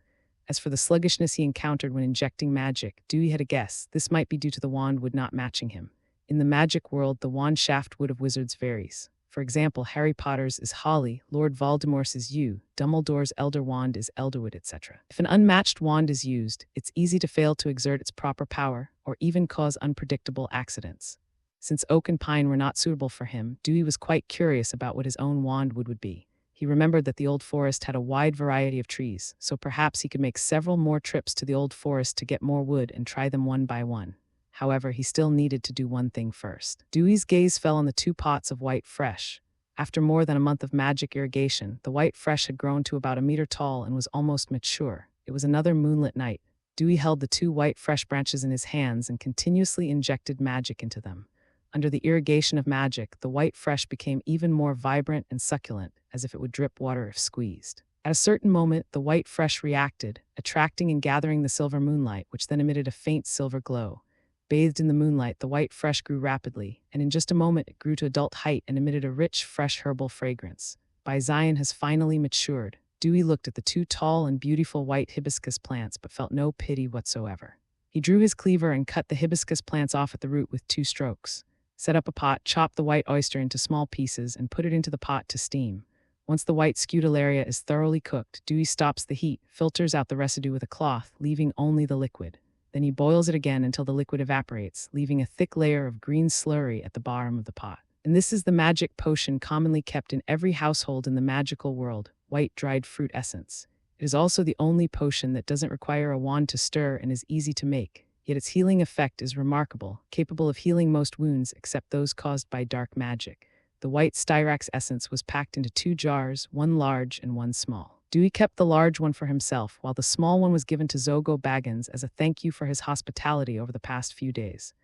As for the sluggishness he encountered when injecting magic, Dewey had a guess. This might be due to the wand wood not matching him. In the magic world, the wand shaft wood of wizards varies. For example, Harry Potter's is holly, Lord Voldemort's is yew, Dumbledore's elder wand is elderwood, etc. If an unmatched wand is used, it's easy to fail to exert its proper power, or even cause unpredictable accidents. Since oak and pine were not suitable for him, Dewey was quite curious about what his own wand wood would be. He remembered that the old forest had a wide variety of trees, so perhaps he could make several more trips to the old forest to get more wood and try them one by one. However, he still needed to do one thing first. Dewey's gaze fell on the 2 pots of white fresh. After more than a month of magic irrigation, the white fresh had grown to about 1 meter tall and was almost mature. It was another moonlit night. Dewey held the 2 white fresh branches in his hands and continuously injected magic into them. Under the irrigation of magic, the white fresh became even more vibrant and succulent, as if it would drip water if squeezed. At a certain moment, the white fresh reacted, attracting and gathering the silver moonlight, which then emitted a faint silver glow. Bathed in the moonlight, the white fresh grew rapidly, and in just a moment it grew to adult height and emitted a rich, fresh herbal fragrance. By Zion has finally matured. Dewey looked at the 2 tall and beautiful white hibiscus plants but felt no pity whatsoever. He drew his cleaver and cut the hibiscus plants off at the root with 2 strokes. Set up a pot, chopped the white oyster into small pieces, and put it into the pot to steam. Once the white Scutularia is thoroughly cooked, Dewey stops the heat, filters out the residue with a cloth, leaving only the liquid. Then he boils it again until the liquid evaporates, leaving a thick layer of green slurry at the bottom of the pot. And this is the magic potion commonly kept in every household in the magical world, white dried fruit essence. It is also the only potion that doesn't require a wand to stir and is easy to make. Yet its healing effect is remarkable, capable of healing most wounds except those caused by dark magic. The white styrax essence was packed into 2 jars, one large and one small. Dewey kept the large one for himself, while the small one was given to Zogo Baggins as a thank you for his hospitality over the past few days.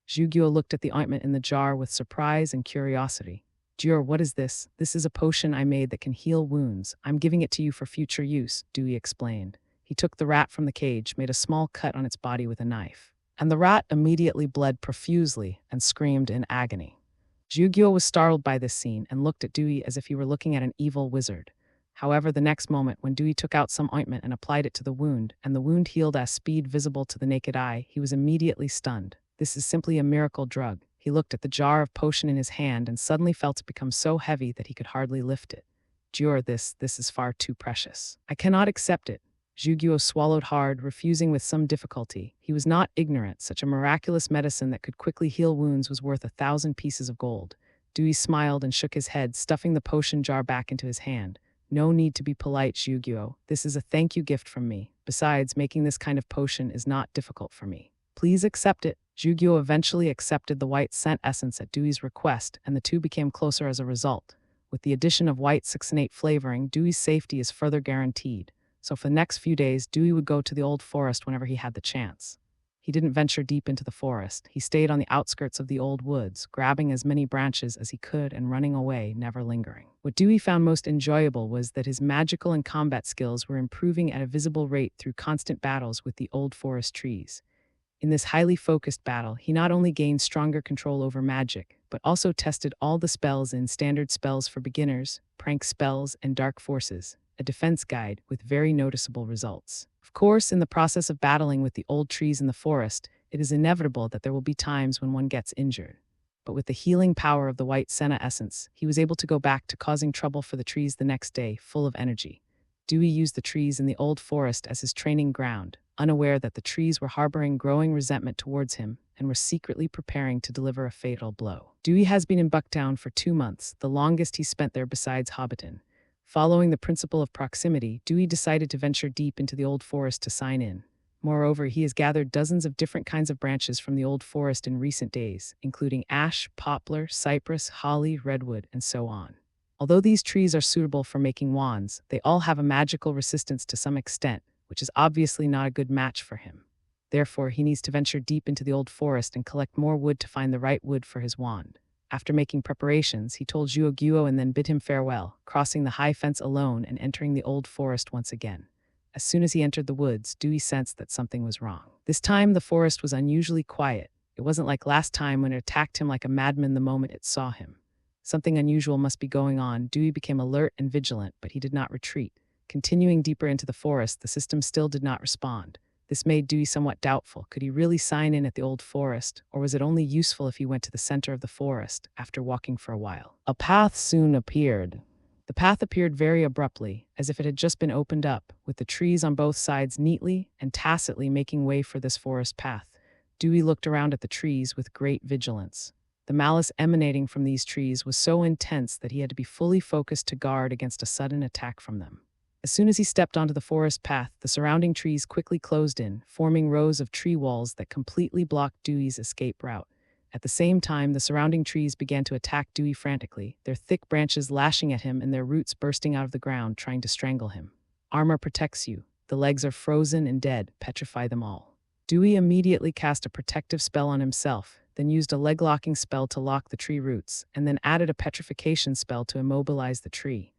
Zhuguo looked at the ointment in the jar with surprise and curiosity. "Jur, what is this? This is a potion I made that can heal wounds. I'm giving it to you for future use," Dewey explained. He took the rat from the cage, made a small cut on its body with a knife. And the rat immediately bled profusely and screamed in agony. Zhuguo was startled by this scene and looked at Dewey as if he were looking at an evil wizard. However, the next moment, when Dewey took out some ointment and applied it to the wound, and the wound healed at speed visible to the naked eye, he was immediately stunned. This is simply a miracle drug. He looked at the jar of potion in his hand and suddenly felt it become so heavy that he could hardly lift it. "Jur, this is far too precious. I cannot accept it." Zhuguo swallowed hard, refusing with some difficulty. He was not ignorant. Such a miraculous medicine that could quickly heal wounds was worth 1,000 pieces of gold. Dewey smiled and shook his head, stuffing the potion jar back into his hand. "No need to be polite, Zhuguo. This is a thank you gift from me. Besides, making this kind of potion is not difficult for me. Please accept it." Zhuguo eventually accepted the white scent essence at Dewey's request, and the two became closer as a result. With the addition of white succinate flavoring, Dewey's safety is further guaranteed. So for the next few days, Dewey would go to the old forest whenever he had the chance. He didn't venture deep into the forest. He stayed on the outskirts of the old woods, grabbing as many branches as he could and running away, never lingering. What Dewey found most enjoyable was that his magical and combat skills were improving at a visible rate through constant battles with the old forest trees. In this highly focused battle, he not only gained stronger control over magic, but also tested all the spells in Standard Spells for Beginners, Prank Spells, and Dark Forces, a defense guide with very noticeable results. Of course, in the process of battling with the old trees in the forest, it is inevitable that there will be times when one gets injured. But with the healing power of the white senna essence, he was able to go back to causing trouble for the trees the next day, full of energy. Dewey used the trees in the old forest as his training ground, unaware that the trees were harboring growing resentment towards him and were secretly preparing to deliver a fatal blow. Dewey has been in Bucktown for 2 months, the longest he spent there besides Hobbiton. Following the principle of proximity, Dewey decided to venture deep into the old forest to sign in. Moreover, he has gathered dozens of different kinds of branches from the old forest in recent days, including ash, poplar, cypress, holly, redwood, and so on. Although these trees are suitable for making wands, they all have a magical resistance to some extent, which is obviously not a good match for him. Therefore, he needs to venture deep into the old forest and collect more wood to find the right wood for his wand. After making preparations, he told Zhuguo and then bid him farewell, crossing the high fence alone and entering the old forest once again. As soon as he entered the woods, Dewey sensed that something was wrong. This time, the forest was unusually quiet. It wasn't like last time when it attacked him like a madman the moment it saw him. Something unusual must be going on. Dewey became alert and vigilant, but he did not retreat. Continuing deeper into the forest, the system still did not respond. This made Dewey somewhat doubtful. Could he really sign in at the old forest, or was it only useful if he went to the center of the forest after walking for a while? A path soon appeared. The path appeared very abruptly, as if it had just been opened up, with the trees on both sides neatly and tacitly making way for this forest path. Dewey looked around at the trees with great vigilance. The malice emanating from these trees was so intense that he had to be fully focused to guard against a sudden attack from them. As soon as he stepped onto the forest path, the surrounding trees quickly closed in, forming rows of tree walls that completely blocked Dewey's escape route. At the same time, the surrounding trees began to attack Dewey frantically, their thick branches lashing at him and their roots bursting out of the ground, trying to strangle him. Armor protects you. The legs are frozen and dead. Petrify them all. Dewey immediately cast a protective spell on himself, then used a leg-locking spell to lock the tree roots, and then added a petrification spell to immobilize the tree.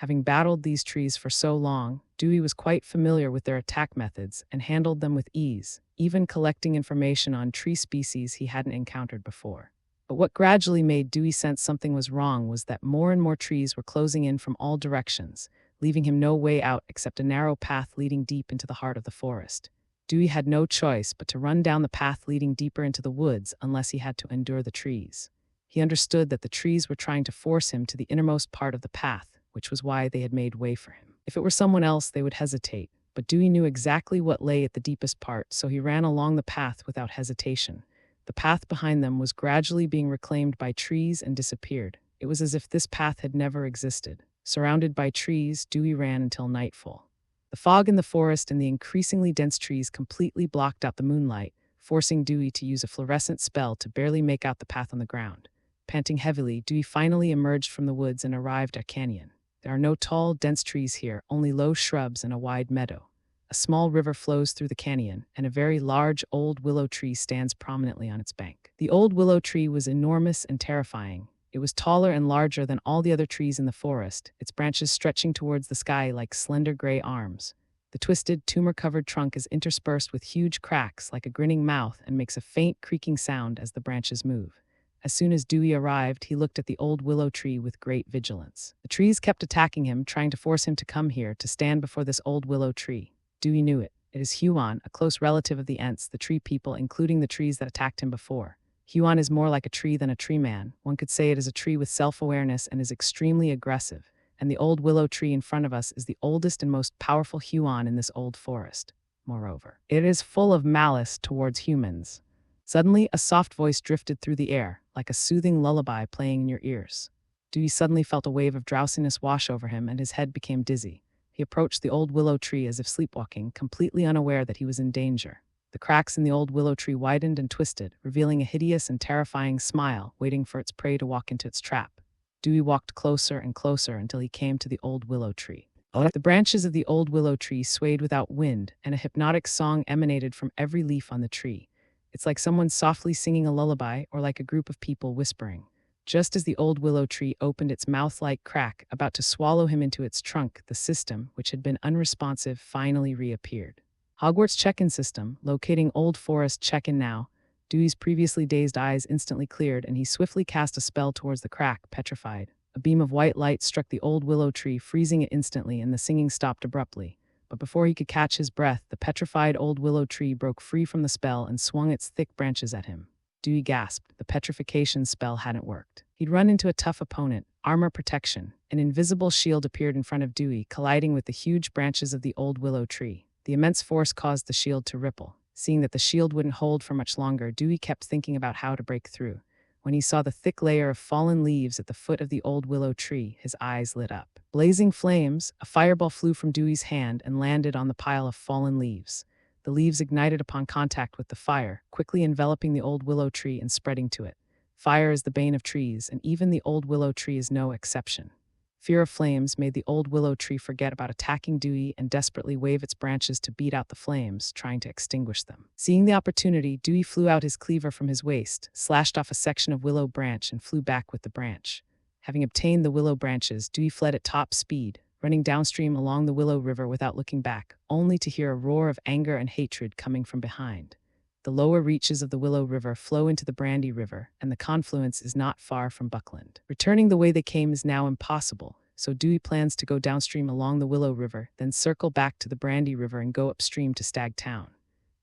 Having battled these trees for so long, Dewey was quite familiar with their attack methods and handled them with ease, even collecting information on tree species he hadn't encountered before. But what gradually made Dewey sense something was wrong was that more and more trees were closing in from all directions, leaving him no way out except a narrow path leading deep into the heart of the forest. Dewey had no choice but to run down the path leading deeper into the woods unless he had to endure the trees. He understood that the trees were trying to force him to the innermost part of the path, which was why they had made way for him. If it were someone else, they would hesitate, but Dewey knew exactly what lay at the deepest part, so he ran along the path without hesitation. The path behind them was gradually being reclaimed by trees and disappeared. It was as if this path had never existed. Surrounded by trees, Dewey ran until nightfall. The fog in the forest and the increasingly dense trees completely blocked out the moonlight, forcing Dewey to use a fluorescent spell to barely make out the path on the ground. Panting heavily, Dewey finally emerged from the woods and arrived at a canyon. There are no tall, dense trees here, only low shrubs and a wide meadow. A small river flows through the canyon, and a very large old willow tree stands prominently on its bank. The old willow tree was enormous and terrifying. It was taller and larger than all the other trees in the forest, its branches stretching towards the sky like slender gray arms. The twisted, tumor-covered trunk is interspersed with huge cracks like a grinning mouth and makes a faint creaking sound as the branches move. As soon as Dewey arrived, he looked at the old willow tree with great vigilance. The trees kept attacking him, trying to force him to come here to stand before this old willow tree. Dewey knew it. It is Huon, a close relative of the Ents, the tree people, including the trees that attacked him before. Huon is more like a tree than a tree man. One could say it is a tree with self-awareness and is extremely aggressive. And the old willow tree in front of us is the oldest and most powerful Huon in this old forest. Moreover, it is full of malice towards humans. Suddenly, a soft voice drifted through the air, like a soothing lullaby playing in your ears. Dewey suddenly felt a wave of drowsiness wash over him, and his head became dizzy. He approached the old willow tree as if sleepwalking, completely unaware that he was in danger. The cracks in the old willow tree widened and twisted, revealing a hideous and terrifying smile, waiting for its prey to walk into its trap. Dewey walked closer and closer until he came to the old willow tree. The branches of the old willow tree swayed without wind, and a hypnotic song emanated from every leaf on the tree. It's like someone softly singing a lullaby, or like a group of people whispering. Just as the old willow tree opened its mouth-like crack, about to swallow him into its trunk, the system, which had been unresponsive, finally reappeared. Hogwarts Check-In System, locating Old Forest Check-In now. Dewey's previously dazed eyes instantly cleared, and he swiftly cast a spell towards the crack, petrified. A beam of white light struck the old willow tree, freezing it instantly, and the singing stopped abruptly. But before he could catch his breath, the petrified old willow tree broke free from the spell and swung its thick branches at him. Dewey gasped. The petrification spell hadn't worked. He'd run into a tough opponent, armor protection. An invisible shield appeared in front of Dewey, colliding with the huge branches of the old willow tree. The immense force caused the shield to ripple. Seeing that the shield wouldn't hold for much longer, Dewey kept thinking about how to break through. When he saw the thick layer of fallen leaves at the foot of the old willow tree, his eyes lit up. Blazing flames, a fireball flew from Dewey's hand and landed on the pile of fallen leaves. The leaves ignited upon contact with the fire, quickly enveloping the old willow tree and spreading to it. Fire is the bane of trees, and even the old willow tree is no exception. Fear of flames made the old willow tree forget about attacking Dewey and desperately wave its branches to beat out the flames, trying to extinguish them. Seeing the opportunity, Dewey flew out his cleaver from his waist, slashed off a section of willow branch, and flew back with the branch. Having obtained the willow branches, Dewey fled at top speed, running downstream along the Willow River without looking back, only to hear a roar of anger and hatred coming from behind. The lower reaches of the Willow River flow into the Brandy River, and the confluence is not far from Buckland. Returning the way they came is now impossible, so Dewey plans to go downstream along the Willow River, then circle back to the Brandy River and go upstream to Stag Town.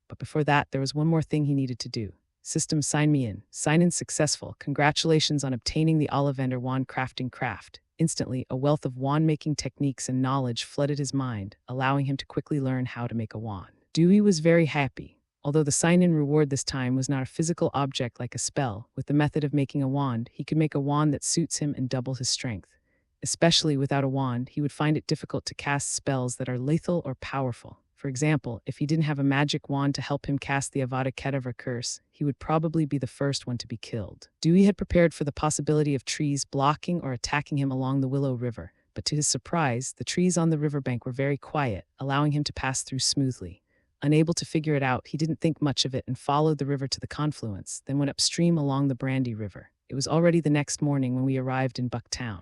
But before that, there was one more thing he needed to do. System sign me in. Sign-in successful. Congratulations on obtaining the Ollivander wand crafting craft. Instantly, a wealth of wand-making techniques and knowledge flooded his mind, allowing him to quickly learn how to make a wand. Dewey was very happy. Although the sign-in reward this time was not a physical object like a spell, with the method of making a wand, he could make a wand that suits him and double his strength. Especially without a wand, he would find it difficult to cast spells that are lethal or powerful. For example, if he didn't have a magic wand to help him cast the Avada Kedavra curse, he would probably be the first one to be killed. Dewey had prepared for the possibility of trees blocking or attacking him along the Willow River, but to his surprise, the trees on the riverbank were very quiet, allowing him to pass through smoothly. Unable to figure it out, he didn't think much of it and followed the river to the confluence, then went upstream along the Brandy River. It was already the next morning when we arrived in Bucktown.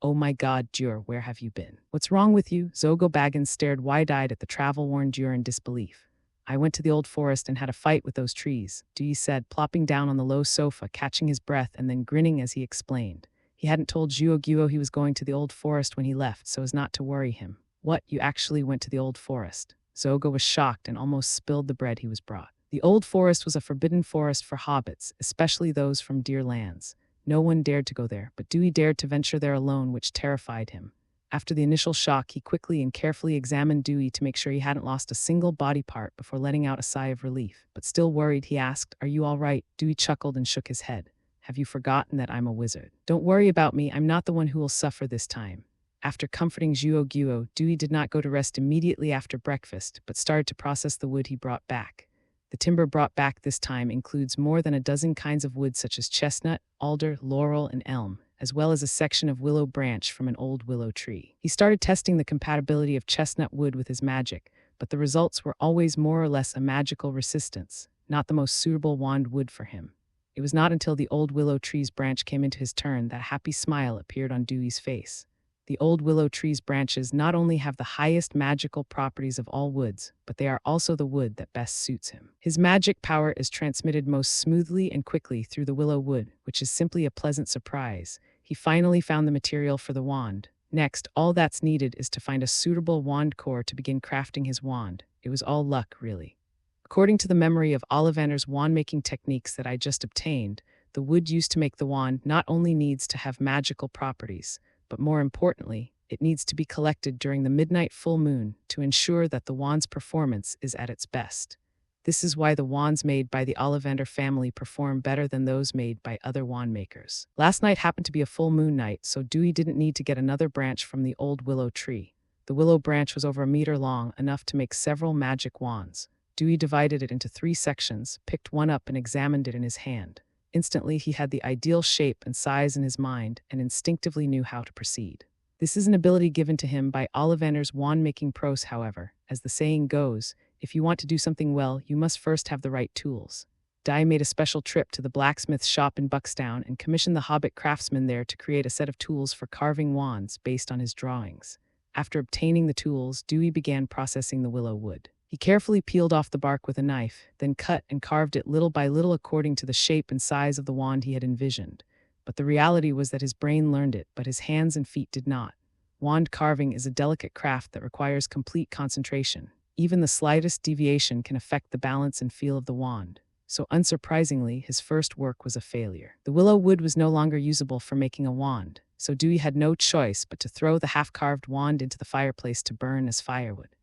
"Oh my God, Dure, where have you been? What's wrong with you?" Zogo Baggins stared wide-eyed at the travel-worn Dure in disbelief. "I went to the old forest and had a fight with those trees," Dewey said, plopping down on the low sofa, catching his breath and then grinning as he explained. He hadn't told Guo he was going to the old forest when he left, so as not to worry him. "What, you actually went to the old forest?" Zogo was shocked and almost spilled the bread he was brought. The old forest was a forbidden forest for hobbits, especially those from Deer Lands. No one dared to go there, but Dewey dared to venture there alone, which terrified him. After the initial shock, he quickly and carefully examined Dewey to make sure he hadn't lost a single body part before letting out a sigh of relief. But still worried, he asked, "Are you all right?" Dewey chuckled and shook his head. "Have you forgotten that I'm a wizard? Don't worry about me, I'm not the one who will suffer this time." After comforting Guo, Dewey did not go to rest immediately after breakfast, but started to process the wood he brought back. The timber brought back this time includes more than a dozen kinds of wood such as chestnut, alder, laurel, and elm, as well as a section of willow branch from an old willow tree. He started testing the compatibility of chestnut wood with his magic, but the results were always more or less a magical resistance, not the most suitable wand wood for him. It was not until the old willow tree's branch came into his turn that a happy smile appeared on Dewey's face. The old willow tree's branches not only have the highest magical properties of all woods, but they are also the wood that best suits him. His magic power is transmitted most smoothly and quickly through the willow wood, which is simply a pleasant surprise. He finally found the material for the wand. Next, all that's needed is to find a suitable wand core to begin crafting his wand. It was all luck, really. According to the memory of Ollivander's wand-making techniques that I just obtained, the wood used to make the wand not only needs to have magical properties, but more importantly, it needs to be collected during the midnight full moon to ensure that the wand's performance is at its best. This is why the wands made by the Ollivander family perform better than those made by other wand makers. Last night happened to be a full moon night, so Dewey didn't need to get another branch from the old willow tree. The willow branch was over a meter long, enough to make several magic wands. Dewey divided it into 3 sections, picked one up and examined it in his hand. Instantly, he had the ideal shape and size in his mind and instinctively knew how to proceed. This is an ability given to him by Ollivander's wand-making prowess, however. As the saying goes, if you want to do something well, you must first have the right tools. Dai made a special trip to the blacksmith's shop in Buckstown and commissioned the hobbit craftsman there to create a set of tools for carving wands based on his drawings. After obtaining the tools, Dewey began processing the willow wood. He carefully peeled off the bark with a knife, then cut and carved it little by little according to the shape and size of the wand he had envisioned. But the reality was that his brain learned it, but his hands and feet did not. Wand carving is a delicate craft that requires complete concentration. Even the slightest deviation can affect the balance and feel of the wand. So unsurprisingly, his first work was a failure. The willow wood was no longer usable for making a wand, so Dewey had no choice but to throw the half-carved wand into the fireplace to burn as firewood.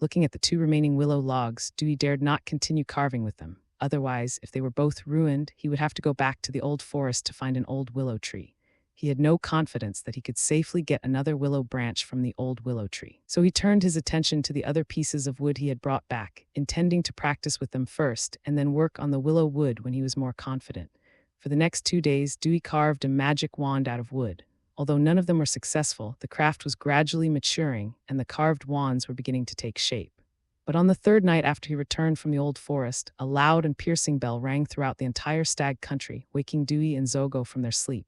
Looking at the 2 remaining willow logs, Dewey dared not continue carving with them. Otherwise, if they were both ruined, he would have to go back to the old forest to find an old willow tree. He had no confidence that he could safely get another willow branch from the old willow tree. So he turned his attention to the other pieces of wood he had brought back, intending to practice with them first and then work on the willow wood when he was more confident. For the next 2 days, Dewey carved a magic wand out of wood. Although none of them were successful, the craft was gradually maturing and the carved wands were beginning to take shape. But on the 3rd night after he returned from the old forest, a loud and piercing bell rang throughout the entire stag country, waking Dewey and Zogo from their sleep.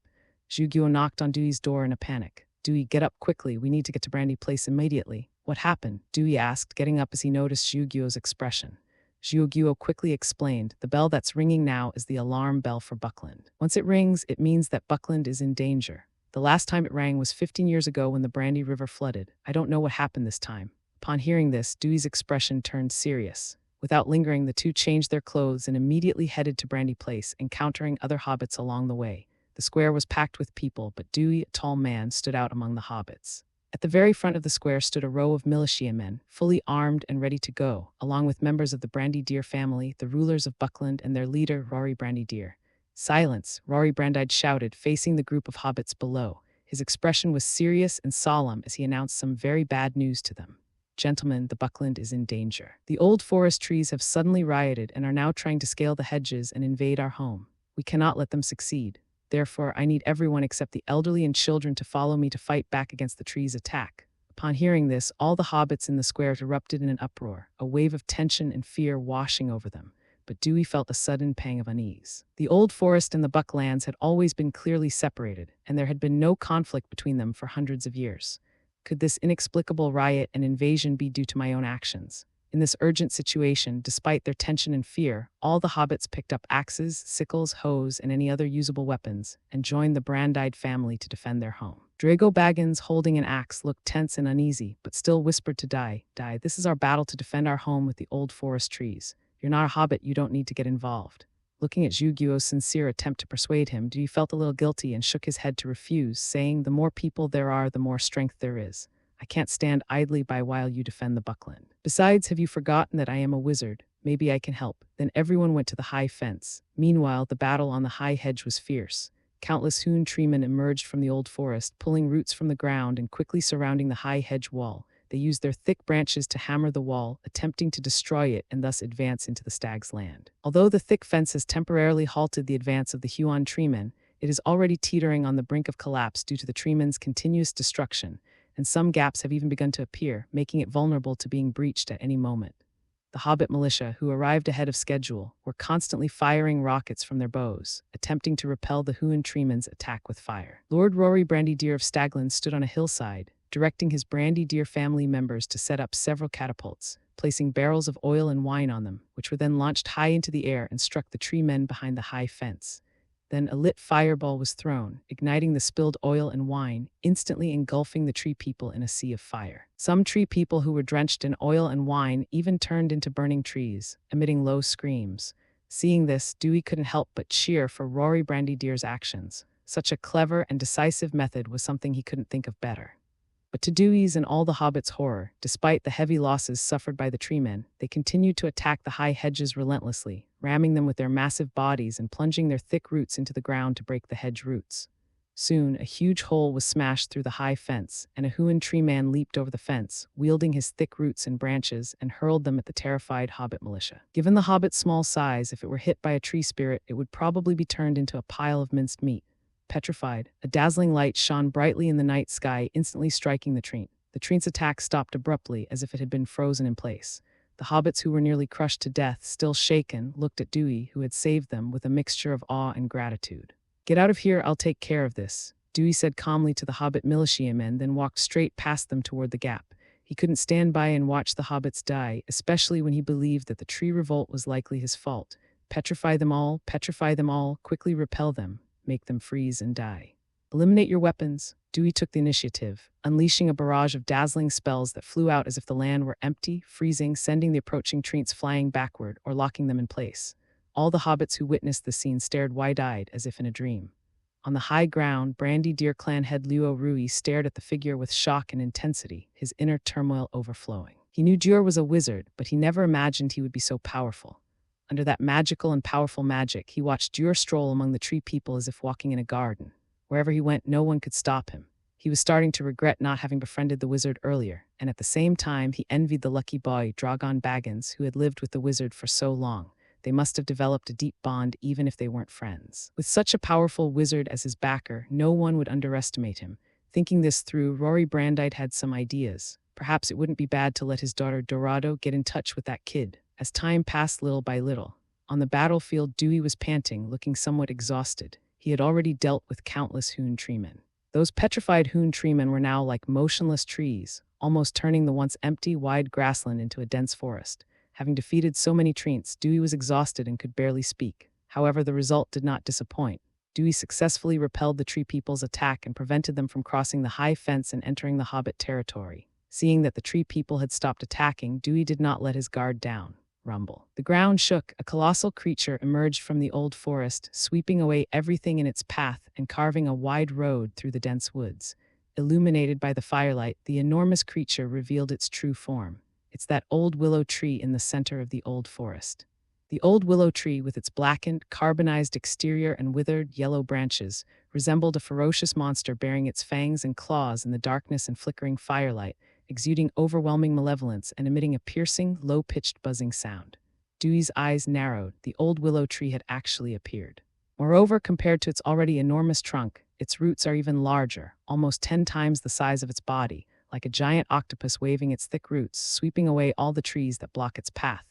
Guo knocked on Dewey's door in a panic. "Dewey, get up quickly, we need to get to Brandy Place immediately." "What happened?" Dewey asked, getting up as he noticed Guo's expression. Guo quickly explained, "The bell that's ringing now is the alarm bell for Buckland. Once it rings, it means that Buckland is in danger. The last time it rang was 15 years ago when the Brandy River flooded. I don't know what happened this time." Upon hearing this, Dewey's expression turned serious. Without lingering, the 2 changed their clothes and immediately headed to Brandy Place, encountering other hobbits along the way. The square was packed with people, but Dewey, a tall man, stood out among the hobbits. At the very front of the square stood a row of militiamen, fully armed and ready to go, along with members of the Brandy-Deer family, the rulers of Buckland, and their leader, Rory Brandy-Deer. "Silence," Rory Brandide shouted, facing the group of hobbits below. His expression was serious and solemn as he announced some very bad news to them. "Gentlemen, the Buckland is in danger. The old forest trees have suddenly rioted and are now trying to scale the hedges and invade our home. We cannot let them succeed. Therefore, I need everyone except the elderly and children to follow me to fight back against the trees' attack." Upon hearing this, all the hobbits in the square erupted in an uproar, a wave of tension and fear washing over them. But Dewey felt a sudden pang of unease. The old forest and the Bucklands had always been clearly separated, and there had been no conflict between them for hundreds of years. Could this inexplicable riot and invasion be due to my own actions? In this urgent situation, despite their tension and fear, all the hobbits picked up axes, sickles, hoes, and any other usable weapons, and joined the Brandide family to defend their home. Drago Baggins, holding an axe, looked tense and uneasy, but still whispered to Dai, "This is our battle to defend our home with the old forest trees. You're not a hobbit, you don't need to get involved." Looking at Zhuguo's sincere attempt to persuade him, Dewey felt a little guilty and shook his head to refuse, saying, "The more people there are, the more strength there is. I can't stand idly by while you defend the Buckland. Besides, have you forgotten that I am a wizard? Maybe I can help." Then everyone went to the high fence. Meanwhile, the battle on the high hedge was fierce. Countless hoon treemen emerged from the old forest, pulling roots from the ground and quickly surrounding the high hedge wall. They used their thick branches to hammer the wall, attempting to destroy it and thus advance into the stag's land. Although the thick fence has temporarily halted the advance of the Huon treemen, it is already teetering on the brink of collapse due to the treemen's continuous destruction, and some gaps have even begun to appear, making it vulnerable to being breached at any moment. The Hobbit militia, who arrived ahead of schedule, were constantly firing rockets from their bows, attempting to repel the Huon treemen's attack with fire. Lord Rory Brandydeer of Stagland stood on a hillside, directing his Brandydeer family members to set up several catapults, placing barrels of oil and wine on them, which were then launched high into the air and struck the tree men behind the high fence. Then a lit fireball was thrown, igniting the spilled oil and wine, instantly engulfing the tree people in a sea of fire. Some tree people who were drenched in oil and wine even turned into burning trees, emitting low screams. Seeing this, Dewey couldn't help but cheer for Rory Brandydeer's actions. Such a clever and decisive method was something he couldn't think of better. But to Dewey's and all the hobbits' horror, despite the heavy losses suffered by the treemen, they continued to attack the high hedges relentlessly, ramming them with their massive bodies and plunging their thick roots into the ground to break the hedge roots. Soon, a huge hole was smashed through the high fence, and a Huon treeman leaped over the fence, wielding his thick roots and branches, and hurled them at the terrified hobbit militia. Given the hobbit's small size, if it were hit by a tree spirit, it would probably be turned into a pile of minced meat. Petrified, a dazzling light shone brightly in the night sky, instantly striking the tree. The tree's attack stopped abruptly, as if it had been frozen in place. The hobbits, who were nearly crushed to death, still shaken, looked at Dewey, who had saved them, with a mixture of awe and gratitude. "Get out of here, I'll take care of this," Dewey said calmly to the hobbit militiamen, then walked straight past them toward the gap. He couldn't stand by and watch the hobbits die, especially when he believed that the tree revolt was likely his fault. Petrify them all, quickly repel them. Make them freeze and die. "Eliminate your weapons." Dewey took the initiative, unleashing a barrage of dazzling spells that flew out as if the land were empty, freezing, sending the approaching treants flying backward or locking them in place. All the hobbits who witnessed the scene stared wide-eyed, as if in a dream. On the high ground, Brandydeer clan head Luo Rui stared at the figure with shock and intensity, his inner turmoil overflowing. He knew Dewar was a wizard, but he never imagined he would be so powerful. Under that magical and powerful magic, he watched Dewar stroll among the tree people as if walking in a garden. Wherever he went, no one could stop him. He was starting to regret not having befriended the wizard earlier, and at the same time, he envied the lucky boy, Drogon Baggins, who had lived with the wizard for so long. They must have developed a deep bond even if they weren't friends. With such a powerful wizard as his backer, no one would underestimate him. Thinking this through, Rory Brandite had some ideas. Perhaps it wouldn't be bad to let his daughter Dorado get in touch with that kid. As time passed little by little, on the battlefield, Dewey was panting, looking somewhat exhausted. He had already dealt with countless Hoon treemen. Those petrified Hoon treemen were now like motionless trees, almost turning the once empty, wide grassland into a dense forest. Having defeated so many treants, Dewey was exhausted and could barely speak. However, the result did not disappoint. Dewey successfully repelled the tree people's attack and prevented them from crossing the high fence and entering the hobbit territory. Seeing that the tree people had stopped attacking, Dewey did not let his guard down. Rumble. The ground shook. A colossal creature emerged from the old forest, sweeping away everything in its path and carving a wide road through the dense woods. Illuminated by the firelight, the enormous creature revealed its true form. It's that old willow tree in the center of the old forest. The old willow tree, with its blackened, carbonized exterior and withered, yellow branches, resembled a ferocious monster bearing its fangs and claws in the darkness and flickering firelight, exuding overwhelming malevolence and emitting a piercing, low-pitched buzzing sound. Dewey's eyes narrowed. The old willow tree had actually appeared. Moreover, compared to its already enormous trunk, its roots are even larger, almost 10 times the size of its body, like a giant octopus waving its thick roots, sweeping away all the trees that block its path.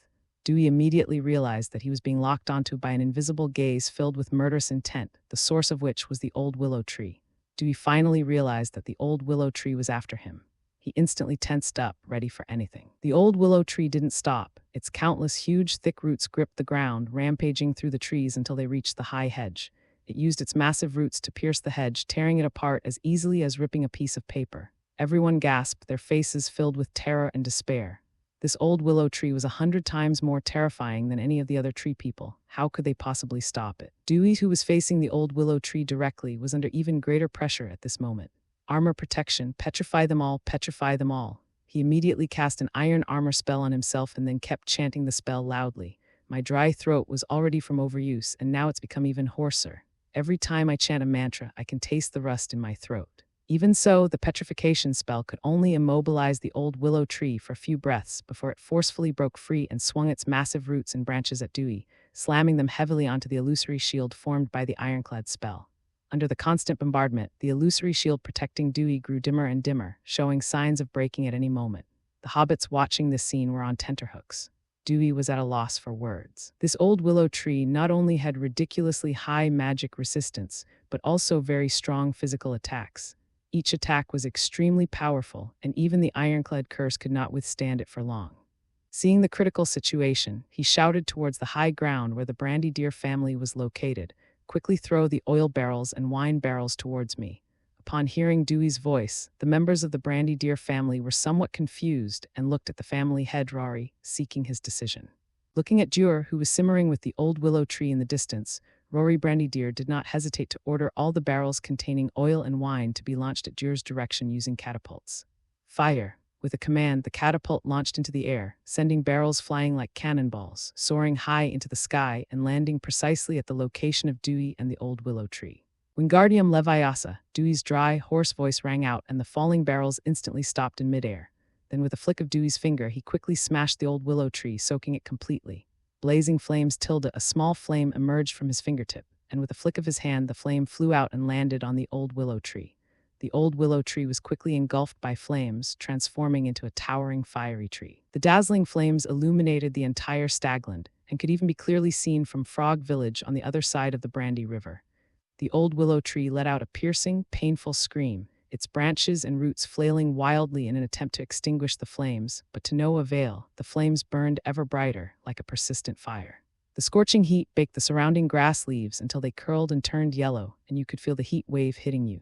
Dewey immediately realized that he was being locked onto by an invisible gaze filled with murderous intent, the source of which was the old willow tree. Dewey finally realized that the old willow tree was after him. He instantly tensed up, ready for anything. The old willow tree didn't stop. Its countless huge, thick roots gripped the ground, rampaging through the trees until they reached the high hedge. It used its massive roots to pierce the hedge, tearing it apart as easily as ripping a piece of paper. Everyone gasped, their faces filled with terror and despair. This old willow tree was 100 times more terrifying than any of the other tree people. How could they possibly stop it? Dewey, who was facing the old willow tree directly, was under even greater pressure at this moment. Armor protection, petrify them all, petrify them all. He immediately cast an iron armor spell on himself and then kept chanting the spell loudly. My dry throat was already from overuse, and now it's become even hoarser. Every time I chant a mantra, I can taste the rust in my throat. Even so, the petrification spell could only immobilize the old willow tree for a few breaths before it forcefully broke free and swung its massive roots and branches at Dewey, slamming them heavily onto the illusory shield formed by the ironclad spell. Under the constant bombardment, the illusory shield protecting Dewey grew dimmer and dimmer, showing signs of breaking at any moment. The hobbits watching this scene were on tenterhooks. Dewey was at a loss for words. This old willow tree not only had ridiculously high magic resistance, but also very strong physical attacks. Each attack was extremely powerful, and even the ironclad curse could not withstand it for long. Seeing the critical situation, he shouted towards the high ground where the Brandy Deer family was located, "Quickly throw the oil barrels and wine barrels towards me." Upon hearing Dewey's voice, the members of the Brandy Deer family were somewhat confused and looked at the family head Rory, seeking his decision. Looking at Dewar, who was simmering with the old willow tree in the distance, Rory Brandydeer did not hesitate to order all the barrels containing oil and wine to be launched at Dewar's direction using catapults. Fire! With a command, the catapult launched into the air, sending barrels flying like cannonballs, soaring high into the sky and landing precisely at the location of Dewey and the old willow tree. Wingardium Leviosa, Dewey's dry, hoarse voice rang out, and the falling barrels instantly stopped in midair. Then with a flick of Dewey's finger, he quickly smashed the old willow tree, soaking it completely. Blazing flames tilde, a small flame emerged from his fingertip, and with a flick of his hand, the flame flew out and landed on the old willow tree. The old willow tree was quickly engulfed by flames, transforming into a towering fiery tree. The dazzling flames illuminated the entire stagland, and could even be clearly seen from Frog Village on the other side of the Brandy River. The old willow tree let out a piercing, painful scream, its branches and roots flailing wildly in an attempt to extinguish the flames, but to no avail. The flames burned ever brighter, like a persistent fire. The scorching heat baked the surrounding grass leaves until they curled and turned yellow, and you could feel the heat wave hitting you.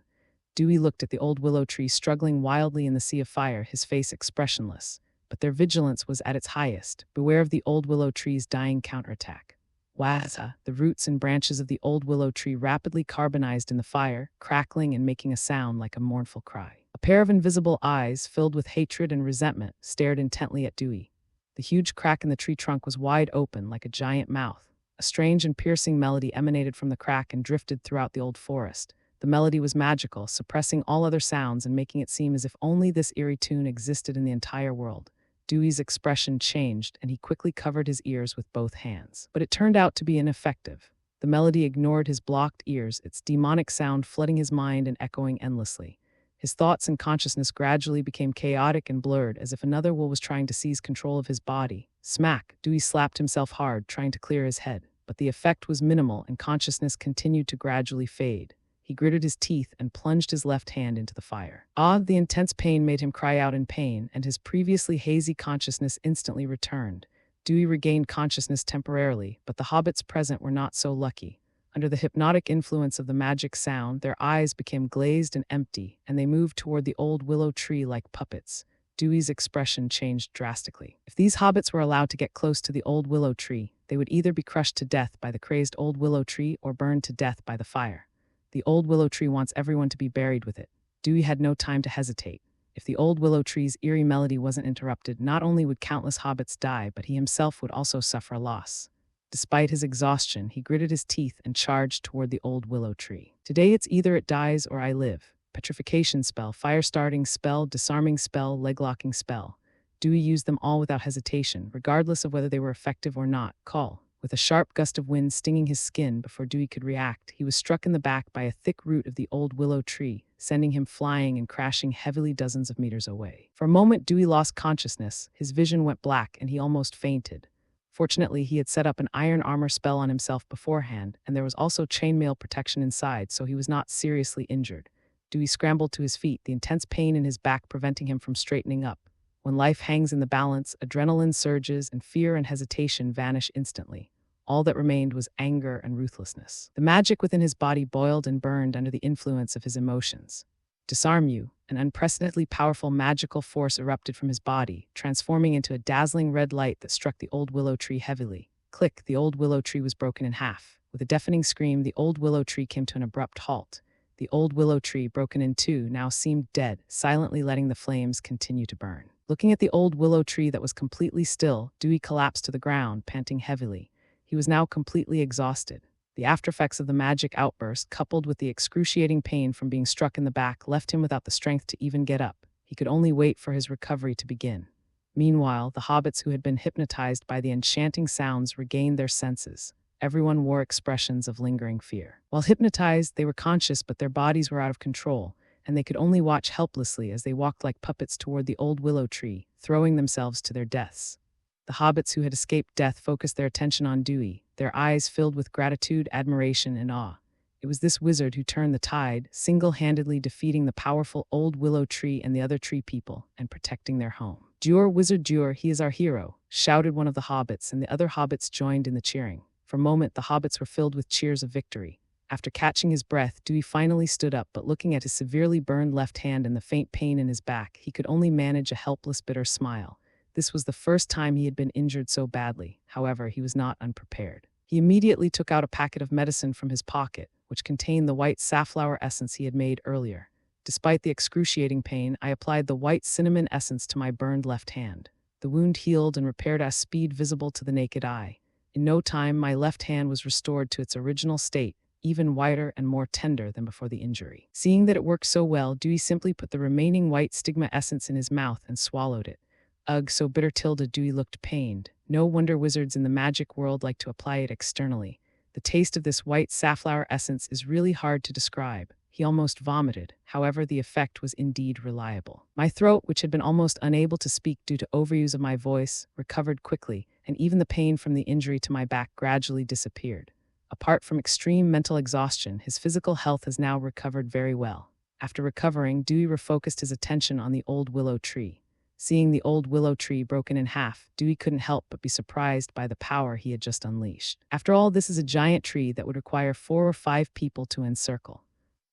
Dewey looked at the old willow tree struggling wildly in the sea of fire, his face expressionless. But their vigilance was at its highest. Beware of the old willow tree's dying counterattack. Wazza! The roots and branches of the old willow tree rapidly carbonized in the fire, crackling and making a sound like a mournful cry. A pair of invisible eyes, filled with hatred and resentment, stared intently at Dewey. The huge crack in the tree trunk was wide open like a giant mouth. A strange and piercing melody emanated from the crack and drifted throughout the old forest. The melody was magical, suppressing all other sounds and making it seem as if only this eerie tune existed in the entire world. Dewey's expression changed, and he quickly covered his ears with both hands. But it turned out to be ineffective. The melody ignored his blocked ears, its demonic sound flooding his mind and echoing endlessly. His thoughts and consciousness gradually became chaotic and blurred, as if another will was trying to seize control of his body. Smack! Dewey slapped himself hard, trying to clear his head. But the effect was minimal, and consciousness continued to gradually fade. He gritted his teeth and plunged his left hand into the fire. The intense pain made him cry out in pain, and his previously hazy consciousness instantly returned. Dewey regained consciousness temporarily, but the hobbits present were not so lucky. Under the hypnotic influence of the magic sound, their eyes became glazed and empty, and they moved toward the old willow tree like puppets. Dewey's expression changed drastically. If these hobbits were allowed to get close to the old willow tree, they would either be crushed to death by the crazed old willow tree or burned to death by the fire. The old willow tree wants everyone to be buried with it. Dewey had no time to hesitate. If the old willow tree's eerie melody wasn't interrupted, not only would countless hobbits die, but he himself would also suffer a loss. Despite his exhaustion, he gritted his teeth and charged toward the old willow tree. Today it's either it dies or I live. Petrification spell, fire-starting spell, disarming spell, leg-locking spell. Dewey used them all without hesitation, regardless of whether they were effective or not. Call. With a sharp gust of wind stinging his skin before Dewey could react, he was struck in the back by a thick root of the old willow tree, sending him flying and crashing heavily dozens of meters away. For a moment, Dewey lost consciousness, his vision went black, and he almost fainted. Fortunately, he had set up an iron armor spell on himself beforehand, and there was also chainmail protection inside, so he was not seriously injured. Dewey scrambled to his feet, the intense pain in his back preventing him from straightening up. When life hangs in the balance, adrenaline surges, and fear and hesitation vanish instantly. All that remained was anger and ruthlessness. The magic within his body boiled and burned under the influence of his emotions. Disarm you. An unprecedentedly powerful magical force erupted from his body, transforming into a dazzling red light that struck the old willow tree heavily. Click, the old willow tree was broken in half. With a deafening scream, the old willow tree came to an abrupt halt. The old willow tree, broken in two, now seemed dead, silently letting the flames continue to burn. Looking at the old willow tree that was completely still, Dewey collapsed to the ground, panting heavily. He was now completely exhausted. The aftereffects of the magic outburst, coupled with the excruciating pain from being struck in the back, left him without the strength to even get up. He could only wait for his recovery to begin. Meanwhile, the hobbits who had been hypnotized by the enchanting sounds regained their senses. Everyone wore expressions of lingering fear. While hypnotized, they were conscious, but their bodies were out of control, and they could only watch helplessly as they walked like puppets toward the old willow tree, throwing themselves to their deaths. The hobbits who had escaped death focused their attention on Dewey, their eyes filled with gratitude, admiration, and awe. It was this wizard who turned the tide, single-handedly defeating the powerful old willow tree and the other tree people, and protecting their home. "Dewar, Wizard Dewar, he is our hero," shouted one of the hobbits, and the other hobbits joined in the cheering. For a moment, the hobbits were filled with cheers of victory. After catching his breath, Dewey finally stood up, but looking at his severely burned left hand and the faint pain in his back, he could only manage a helpless, bitter smile. This was the first time he had been injured so badly. However, he was not unprepared. He immediately took out a packet of medicine from his pocket, which contained the white safflower essence he had made earlier. Despite the excruciating pain, I applied the white cinnamon essence to my burned left hand. The wound healed and repaired at a speed visible to the naked eye. In no time, my left hand was restored to its original state, even whiter and more tender than before the injury. Seeing that it worked so well, Dewey simply put the remaining white stigma essence in his mouth and swallowed it. Ugh, so bitter. Dewey looked pained. No wonder wizards in the magic world like to apply it externally. The taste of this white safflower essence is really hard to describe. He almost vomited. However, the effect was indeed reliable. My throat, which had been almost unable to speak due to overuse of my voice, recovered quickly, and even the pain from the injury to my back gradually disappeared. Apart from extreme mental exhaustion, his physical health has now recovered very well. After recovering, Dewey refocused his attention on the old willow tree. Seeing the old willow tree broken in half, Dewey couldn't help but be surprised by the power he had just unleashed. After all, this is a giant tree that would require 4 or 5 people to encircle.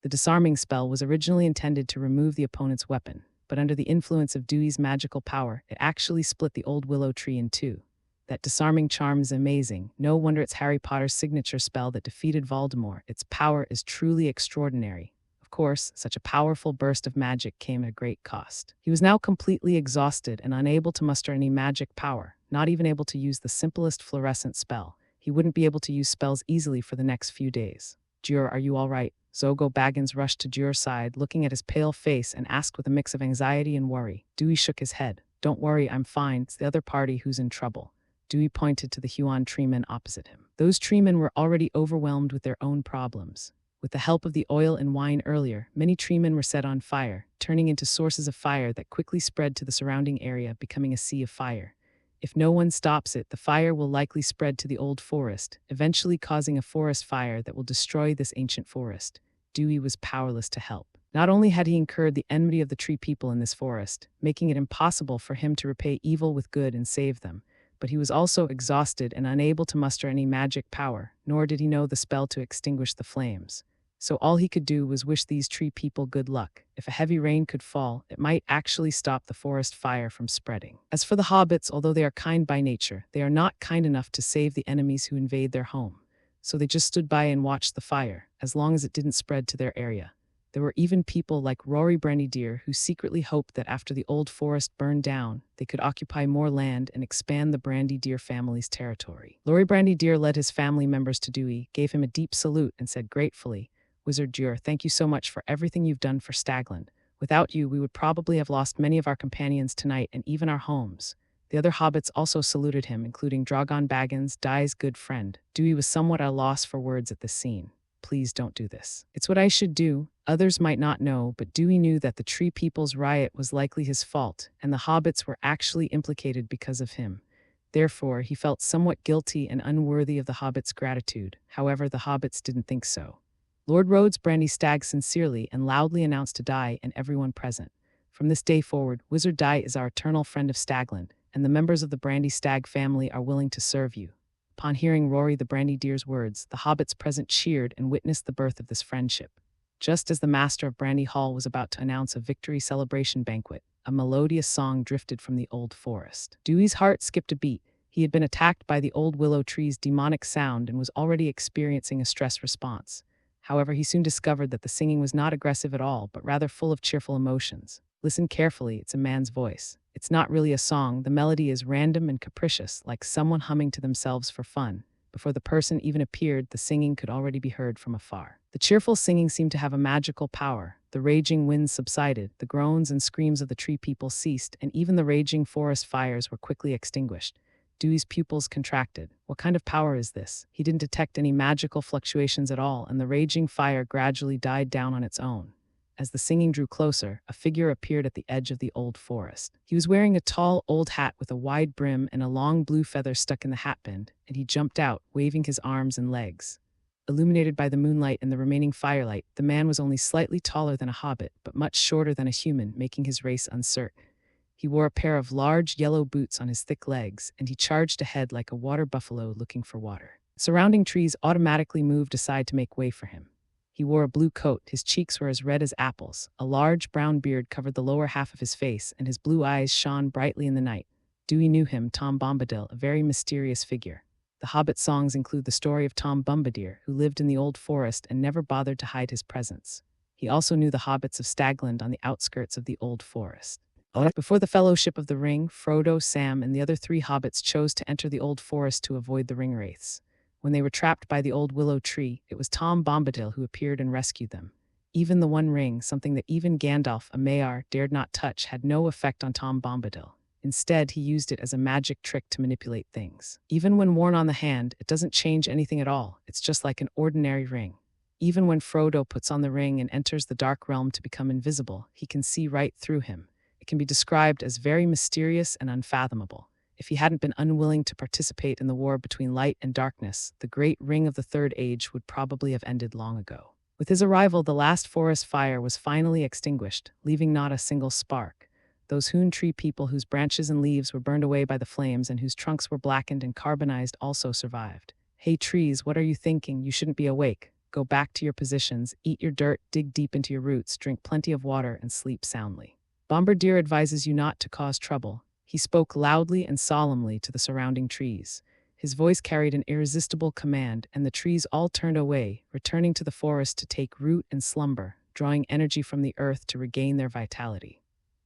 The disarming spell was originally intended to remove the opponent's weapon, but under the influence of Dewey's magical power, it actually split the old willow tree in two. That disarming charm is amazing. No wonder it's Harry Potter's signature spell that defeated Voldemort. Its power is truly extraordinary. Of course, such a powerful burst of magic came at a great cost. He was now completely exhausted and unable to muster any magic power, not even able to use the simplest fluorescent spell. He wouldn't be able to use spells easily for the next few days. "Dewar, are you all right?" Zogo Baggins rushed to Dewar's side, looking at his pale face, and asked with a mix of anxiety and worry. Dewey shook his head. "Don't worry, I'm fine. It's the other party who's in trouble." Dewey pointed to the Huon treemen opposite him. Those treemen were already overwhelmed with their own problems. With the help of the oil and wine earlier, many treemen were set on fire, turning into sources of fire that quickly spread to the surrounding area, becoming a sea of fire. If no one stops it, the fire will likely spread to the old forest, eventually causing a forest fire that will destroy this ancient forest. Dewey was powerless to help. Not only had he incurred the enmity of the tree people in this forest, making it impossible for him to repay evil with good and save them, but he was also exhausted and unable to muster any magic power, nor did he know the spell to extinguish the flames. So all he could do was wish these tree people good luck. If a heavy rain could fall, it might actually stop the forest fire from spreading. As for the hobbits, although they are kind by nature, they are not kind enough to save the enemies who invade their home. So they just stood by and watched the fire, as long as it didn't spread to their area. There were even people like Rory Brandydeer who secretly hoped that after the old forest burned down, they could occupy more land and expand the Brandydeer family's territory. Rory Brandydeer led his family members to Dewey, gave him a deep salute, and said gratefully, "Wizard Dewar, thank you so much for everything you've done for Stagland. Without you, we would probably have lost many of our companions tonight and even our homes." The other hobbits also saluted him, including Drogon Baggins, Dai's good friend. Dewey was somewhat at a loss for words at this scene. "Please don't do this. It's what I should do." Others might not know, but Dewey knew that the Tree People's riot was likely his fault, and the hobbits were actually implicated because of him. Therefore, he felt somewhat guilty and unworthy of the hobbits' gratitude. However, the hobbits didn't think so. Lord Rhodes Brandy Stagg sincerely and loudly announced to Dai and everyone present, "From this day forward, Wizard Dai is our eternal friend of Stagland, and the members of the Brandy Stagg family are willing to serve you." Upon hearing Rory the Brandydeer's words, the hobbits present cheered and witnessed the birth of this friendship. Just as the master of Brandy Hall was about to announce a victory celebration banquet, a melodious song drifted from the old forest. Dewey's heart skipped a beat. He had been attacked by the old willow tree's demonic sound and was already experiencing a stress response. However, he soon discovered that the singing was not aggressive at all, but rather full of cheerful emotions. Listen carefully, it's a man's voice. It's not really a song, the melody is random and capricious, like someone humming to themselves for fun. Before the person even appeared, the singing could already be heard from afar. The cheerful singing seemed to have a magical power. The raging winds subsided, the groans and screams of the tree people ceased, and even the raging forest fires were quickly extinguished. Dewey's pupils contracted. What kind of power is this? He didn't detect any magical fluctuations at all, and the raging fire gradually died down on its own. As the singing drew closer, a figure appeared at the edge of the old forest. He was wearing a tall, old hat with a wide brim and a long blue feather stuck in the hatband, and he jumped out, waving his arms and legs. Illuminated by the moonlight and the remaining firelight, the man was only slightly taller than a hobbit, but much shorter than a human, making his race uncertain. He wore a pair of large yellow boots on his thick legs, and he charged ahead like a water buffalo looking for water. Surrounding trees automatically moved aside to make way for him. He wore a blue coat, his cheeks were as red as apples, a large brown beard covered the lower half of his face, and his blue eyes shone brightly in the night. Dewey knew him, Tom Bombadil, a very mysterious figure. The Hobbit songs include the story of Tom Bombadil, who lived in the old forest and never bothered to hide his presence. He also knew the hobbits of Stagland on the outskirts of the old forest. Before the Fellowship of the Ring, Frodo, Sam, and the other 3 hobbits chose to enter the old forest to avoid the ringwraiths. When they were trapped by the old willow tree, it was Tom Bombadil who appeared and rescued them. Even the One Ring, something that even Gandalf, a Mayor, dared not touch, had no effect on Tom Bombadil. Instead, he used it as a magic trick to manipulate things. Even when worn on the hand, it doesn't change anything at all. It's just like an ordinary ring. Even when Frodo puts on the ring and enters the Dark Realm to become invisible, he can see right through him. It can be described as very mysterious and unfathomable. If he hadn't been unwilling to participate in the war between light and darkness, the Great Ring of the Third Age would probably have ended long ago. With his arrival, the last forest fire was finally extinguished, leaving not a single spark. Those Hoon tree people whose branches and leaves were burned away by the flames and whose trunks were blackened and carbonized also survived. Hey trees, what are you thinking? You shouldn't be awake. Go back to your positions, eat your dirt, dig deep into your roots, drink plenty of water, and sleep soundly. Bombardier advises you not to cause trouble. He spoke loudly and solemnly to the surrounding trees. His voice carried an irresistible command, and the trees all turned away, returning to the forest to take root and slumber, drawing energy from the earth to regain their vitality.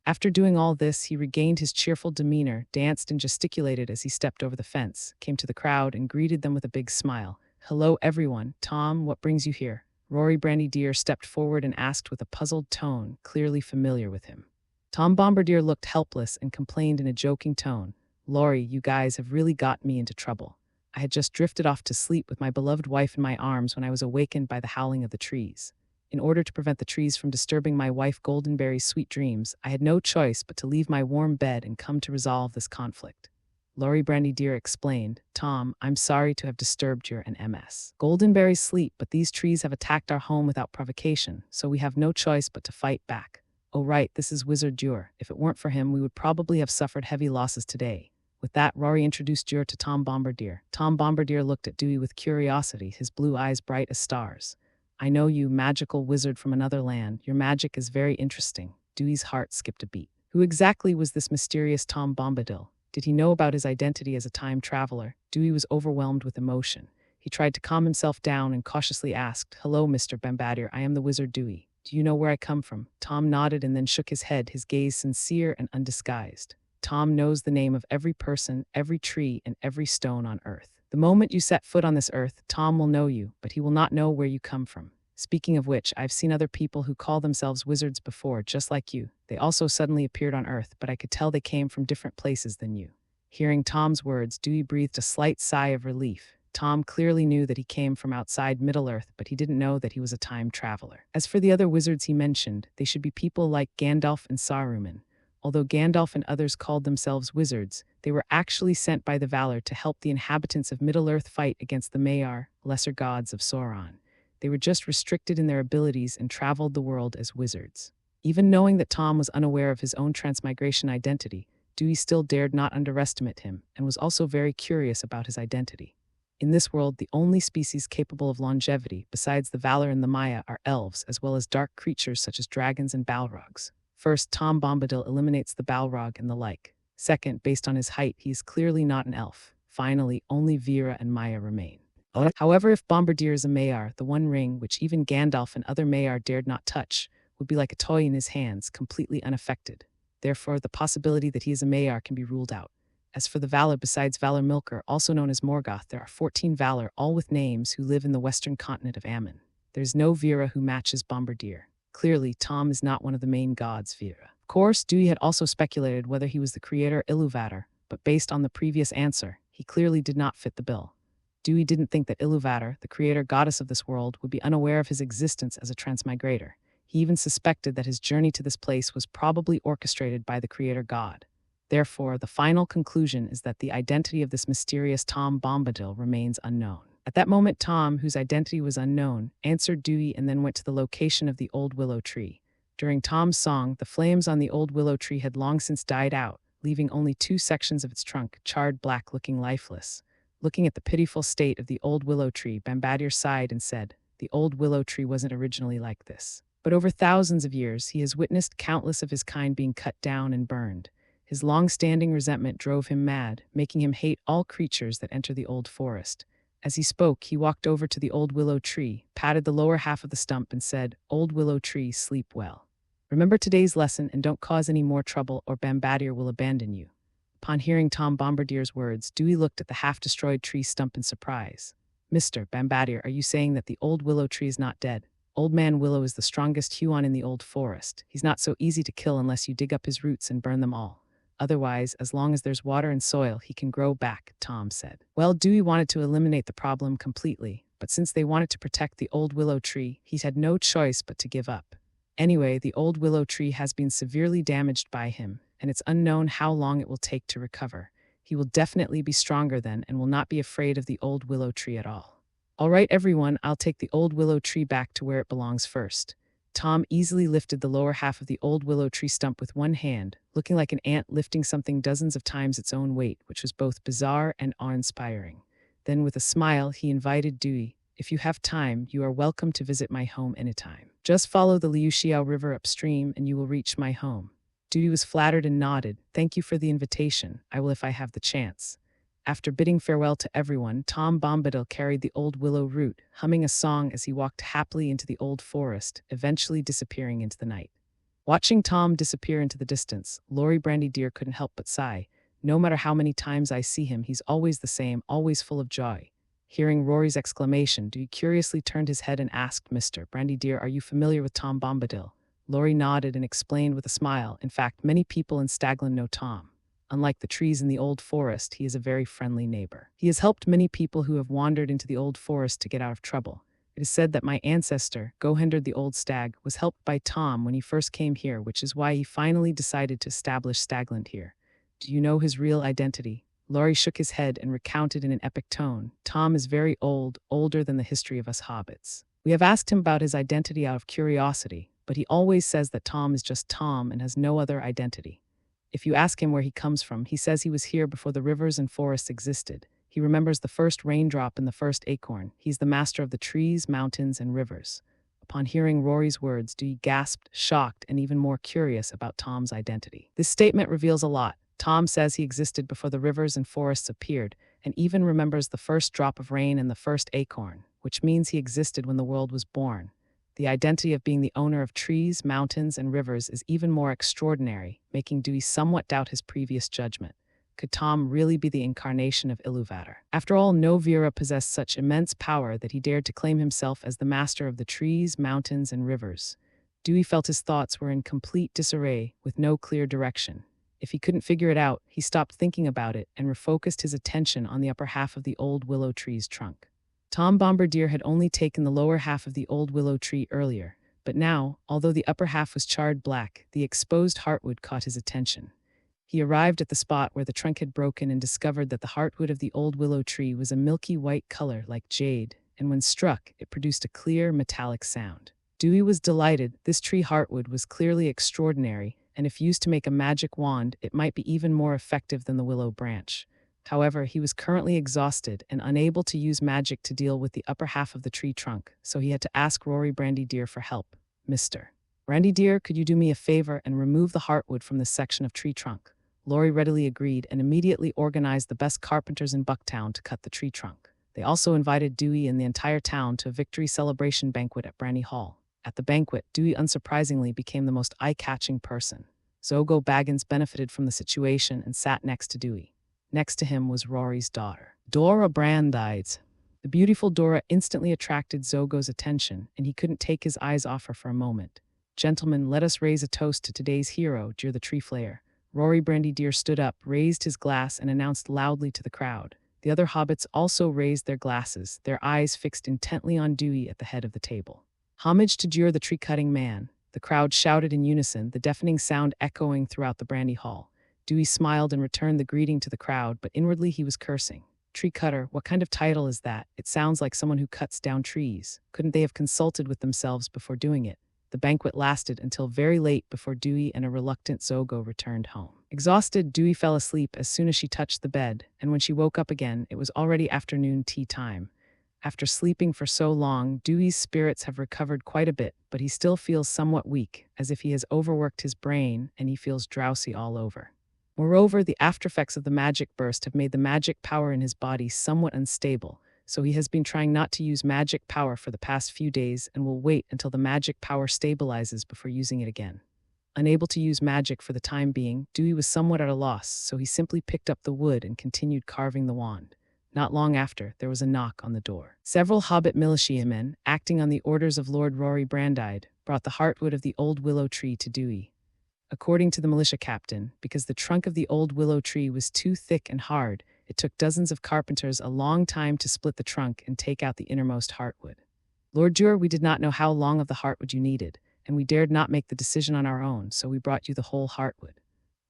After doing all this, he regained his cheerful demeanor, danced and gesticulated as he stepped over the fence, came to the crowd, and greeted them with a big smile. "Hello, everyone. Tom, what brings you here?" Rory Brandy stepped forward and asked with a puzzled tone, clearly familiar with him. Tom Bombardier looked helpless and complained in a joking tone. "Laurie, you guys have really got me into trouble. I had just drifted off to sleep with my beloved wife in my arms when I was awakened by the howling of the trees. In order to prevent the trees from disturbing my wife Goldenberry's sweet dreams, I had no choice but to leave my warm bed and come to resolve this conflict." Laurie Brandy explained, "Tom, I'm sorry to have disturbed your and MS. Goldenberry's sleep, but these trees have attacked our home without provocation, so we have no choice but to fight back. Oh right, this is Wizard Dewar. If it weren't for him, we would probably have suffered heavy losses today." With that, Rory introduced Dewar to Tom Bombardier. Tom Bombardier looked at Dewey with curiosity, his blue eyes bright as stars. "I know you, magical wizard from another land. Your magic is very interesting." Dewey's heart skipped a beat. Who exactly was this mysterious Tom Bombadil? Did he know about his identity as a time traveler? Dewey was overwhelmed with emotion. He tried to calm himself down and cautiously asked, "Hello, Mr. Bombardier, I am the wizard Dewey. Do you know where I come from?" Tom nodded and then shook his head, his gaze sincere and undisguised. "Tom knows the name of every person, every tree, and every stone on earth. The moment you set foot on this earth, Tom will know you, but he will not know where you come from. Speaking of which, I've seen other people who call themselves wizards before, just like you. They also suddenly appeared on Earth, but I could tell they came from different places than you." Hearing Tom's words, Dewey breathed a slight sigh of relief. Tom clearly knew that he came from outside Middle-earth, but he didn't know that he was a time traveler. As for the other wizards he mentioned, they should be people like Gandalf and Saruman. Although Gandalf and others called themselves wizards, they were actually sent by the Valar to help the inhabitants of Middle-earth fight against the Maiar, lesser gods of Sauron. They were just restricted in their abilities and traveled the world as wizards. Even knowing that Tom was unaware of his own transmigration identity, Dewey still dared not underestimate him, and was also very curious about his identity. In this world, the only species capable of longevity, besides the Valar and the Maya, are elves, as well as dark creatures such as dragons and balrogs. First, Tom Bombadil eliminates the balrog and the like. Second, based on his height, he is clearly not an elf. Finally, only Vera and Maya remain. However, if Bombardier is a Maiar, the One Ring, which even Gandalf and other Maiar dared not touch, would be like a toy in his hands, completely unaffected. Therefore, the possibility that he is a Maiar can be ruled out. As for the Valar, besides Valar Milker, also known as Morgoth, there are 14 Valar, all with names, who live in the western continent of Ammon. There is no Vera who matches Bombardier. Clearly, Tom is not one of the main gods, Vera. Of course, Dewey had also speculated whether he was the creator Iluvatar, but based on the previous answer, he clearly did not fit the bill. Dewey didn't think that Iluvatar, the creator goddess of this world, would be unaware of his existence as a transmigrator. He even suspected that his journey to this place was probably orchestrated by the creator god. Therefore, the final conclusion is that the identity of this mysterious Tom Bombadil remains unknown. At that moment, Tom, whose identity was unknown, answered Dewey and then went to the location of the old willow tree. During Tom's song, the flames on the old willow tree had long since died out, leaving only 2 sections of its trunk, charred black, looking lifeless. Looking at the pitiful state of the old willow tree, Bombardier sighed and said, "The old willow tree wasn't originally like this. But over thousands of years, he has witnessed countless of his kind being cut down and burned. His long-standing resentment drove him mad, making him hate all creatures that enter the old forest." As he spoke, he walked over to the old willow tree, patted the lower half of the stump and said, "Old willow tree, sleep well. Remember today's lesson and don't cause any more trouble or Bombardier will abandon you." Upon hearing Tom Bombardier's words, Dewey looked at the half-destroyed tree stump in surprise. "Mr. Bombardier, are you saying that the old willow tree is not dead? Old Man Willow is the strongest Huon in the old forest. He's not so easy to kill unless you dig up his roots and burn them all. Otherwise, as long as there's water and soil, he can grow back," Tom said. Well, Dewey wanted to eliminate the problem completely, but since they wanted to protect the old willow tree, he had no choice but to give up. Anyway, the old willow tree has been severely damaged by him, and it's unknown how long it will take to recover. He will definitely be stronger then and will not be afraid of the old willow tree at all. "All right, everyone, I'll take the old willow tree back to where it belongs first." Tom easily lifted the lower half of the old willow tree stump with one hand, looking like an ant lifting something dozens of times its own weight, which was both bizarre and awe-inspiring. Then, with a smile, he invited Dewey, "If you have time, you are welcome to visit my home anytime. Just follow the Liuxiao River upstream and you will reach my home." Dewey was flattered and nodded. "Thank you for the invitation. I will if I have the chance." After bidding farewell to everyone, Tom Bombadil carried the old willow root, humming a song as he walked happily into the old forest, eventually disappearing into the night. Watching Tom disappear into the distance, Laurie Brandy-Deer couldn't help but sigh. "No matter how many times I see him, he's always the same, always full of joy." Hearing Rory's exclamation, Dewey curiously turned his head and asked, "Mr. Brandy-Deer, are you familiar with Tom Bombadil?" Laurie nodded and explained with a smile, "In fact, many people in Staglin know Tom. Unlike the trees in the old forest, he is a very friendly neighbor. He has helped many people who have wandered into the old forest to get out of trouble. It is said that my ancestor, Gohender the Old Stag, was helped by Tom when he first came here, which is why he finally decided to establish Staglin here. Do you know his real identity?" Laurie shook his head and recounted in an epic tone, "Tom is very old, older than the history of us hobbits. We have asked him about his identity out of curiosity, but he always says that Tom is just Tom and has no other identity. If you ask him where he comes from, he says he was here before the rivers and forests existed. He remembers the first raindrop and the first acorn. He's the master of the trees, mountains, and rivers." Upon hearing Rory's words, Dewey gasped, shocked, and even more curious about Tom's identity. This statement reveals a lot. Tom says he existed before the rivers and forests appeared, and even remembers the first drop of rain and the first acorn, which means he existed when the world was born. The identity of being the owner of trees, mountains, and rivers is even more extraordinary, making Dewey somewhat doubt his previous judgment. Could Tom really be the incarnation of Iluvatar? After all, no Vera possessed such immense power that he dared to claim himself as the master of the trees, mountains, and rivers. Dewey felt his thoughts were in complete disarray, with no clear direction. If he couldn't figure it out, he stopped thinking about it and refocused his attention on the upper half of the old willow tree's trunk. Tom Bombardier had only taken the lower half of the old willow tree earlier, but now, although the upper half was charred black, the exposed heartwood caught his attention. He arrived at the spot where the trunk had broken and discovered that the heartwood of the old willow tree was a milky white color like jade, and when struck, it produced a clear, metallic sound. Dewey was delighted. This tree heartwood was clearly extraordinary, and if used to make a magic wand, it might be even more effective than the willow branch. However, he was currently exhausted and unable to use magic to deal with the upper half of the tree trunk, so he had to ask Rory Brandy Deer for help. Mr. Brandy Deer, could you do me a favor and remove the heartwood from this section of tree trunk? Rory readily agreed and immediately organized the best carpenters in Bucktown to cut the tree trunk. They also invited Dewey and the entire town to a victory celebration banquet at Brandy Hall. At the banquet, Dewey unsurprisingly became the most eye-catching person. Zogo Baggins benefited from the situation and sat next to Dewey. Next to him was Rory's daughter, Dora Brandeis. The beautiful Dora instantly attracted Zogo's attention, and he couldn't take his eyes off her for a moment. Gentlemen, let us raise a toast to today's hero, jeered the tree flayer. Rory Brandy Deer stood up, raised his glass, and announced loudly to the crowd. The other hobbits also raised their glasses, their eyes fixed intently on Dewey at the head of the table. Homage to Jeer the tree-cutting man. The crowd shouted in unison, the deafening sound echoing throughout the Brandy Hall. Dewey smiled and returned the greeting to the crowd, but inwardly he was cursing. Tree cutter, what kind of title is that? It sounds like someone who cuts down trees. Couldn't they have consulted with themselves before doing it? The banquet lasted until very late before Dewey and a reluctant Zogo returned home. Exhausted, Dewey fell asleep as soon as she touched the bed, and when she woke up again, it was already afternoon tea time. After sleeping for so long, Dewey's spirits have recovered quite a bit, but he still feels somewhat weak, as if he has overworked his brain, and he feels drowsy all over. Moreover, the aftereffects of the magic burst have made the magic power in his body somewhat unstable, so he has been trying not to use magic power for the past few days and will wait until the magic power stabilizes before using it again. Unable to use magic for the time being, Dewey was somewhat at a loss, so he simply picked up the wood and continued carving the wand. Not long after, there was a knock on the door. Several hobbit militiamen, acting on the orders of Lord Rory Brandide, brought the heartwood of the old willow tree to Dewey. According to the militia captain, because the trunk of the old willow tree was too thick and hard, it took dozens of carpenters a long time to split the trunk and take out the innermost heartwood. Lord Jur, we did not know how long of the heartwood you needed, and we dared not make the decision on our own, so we brought you the whole heartwood.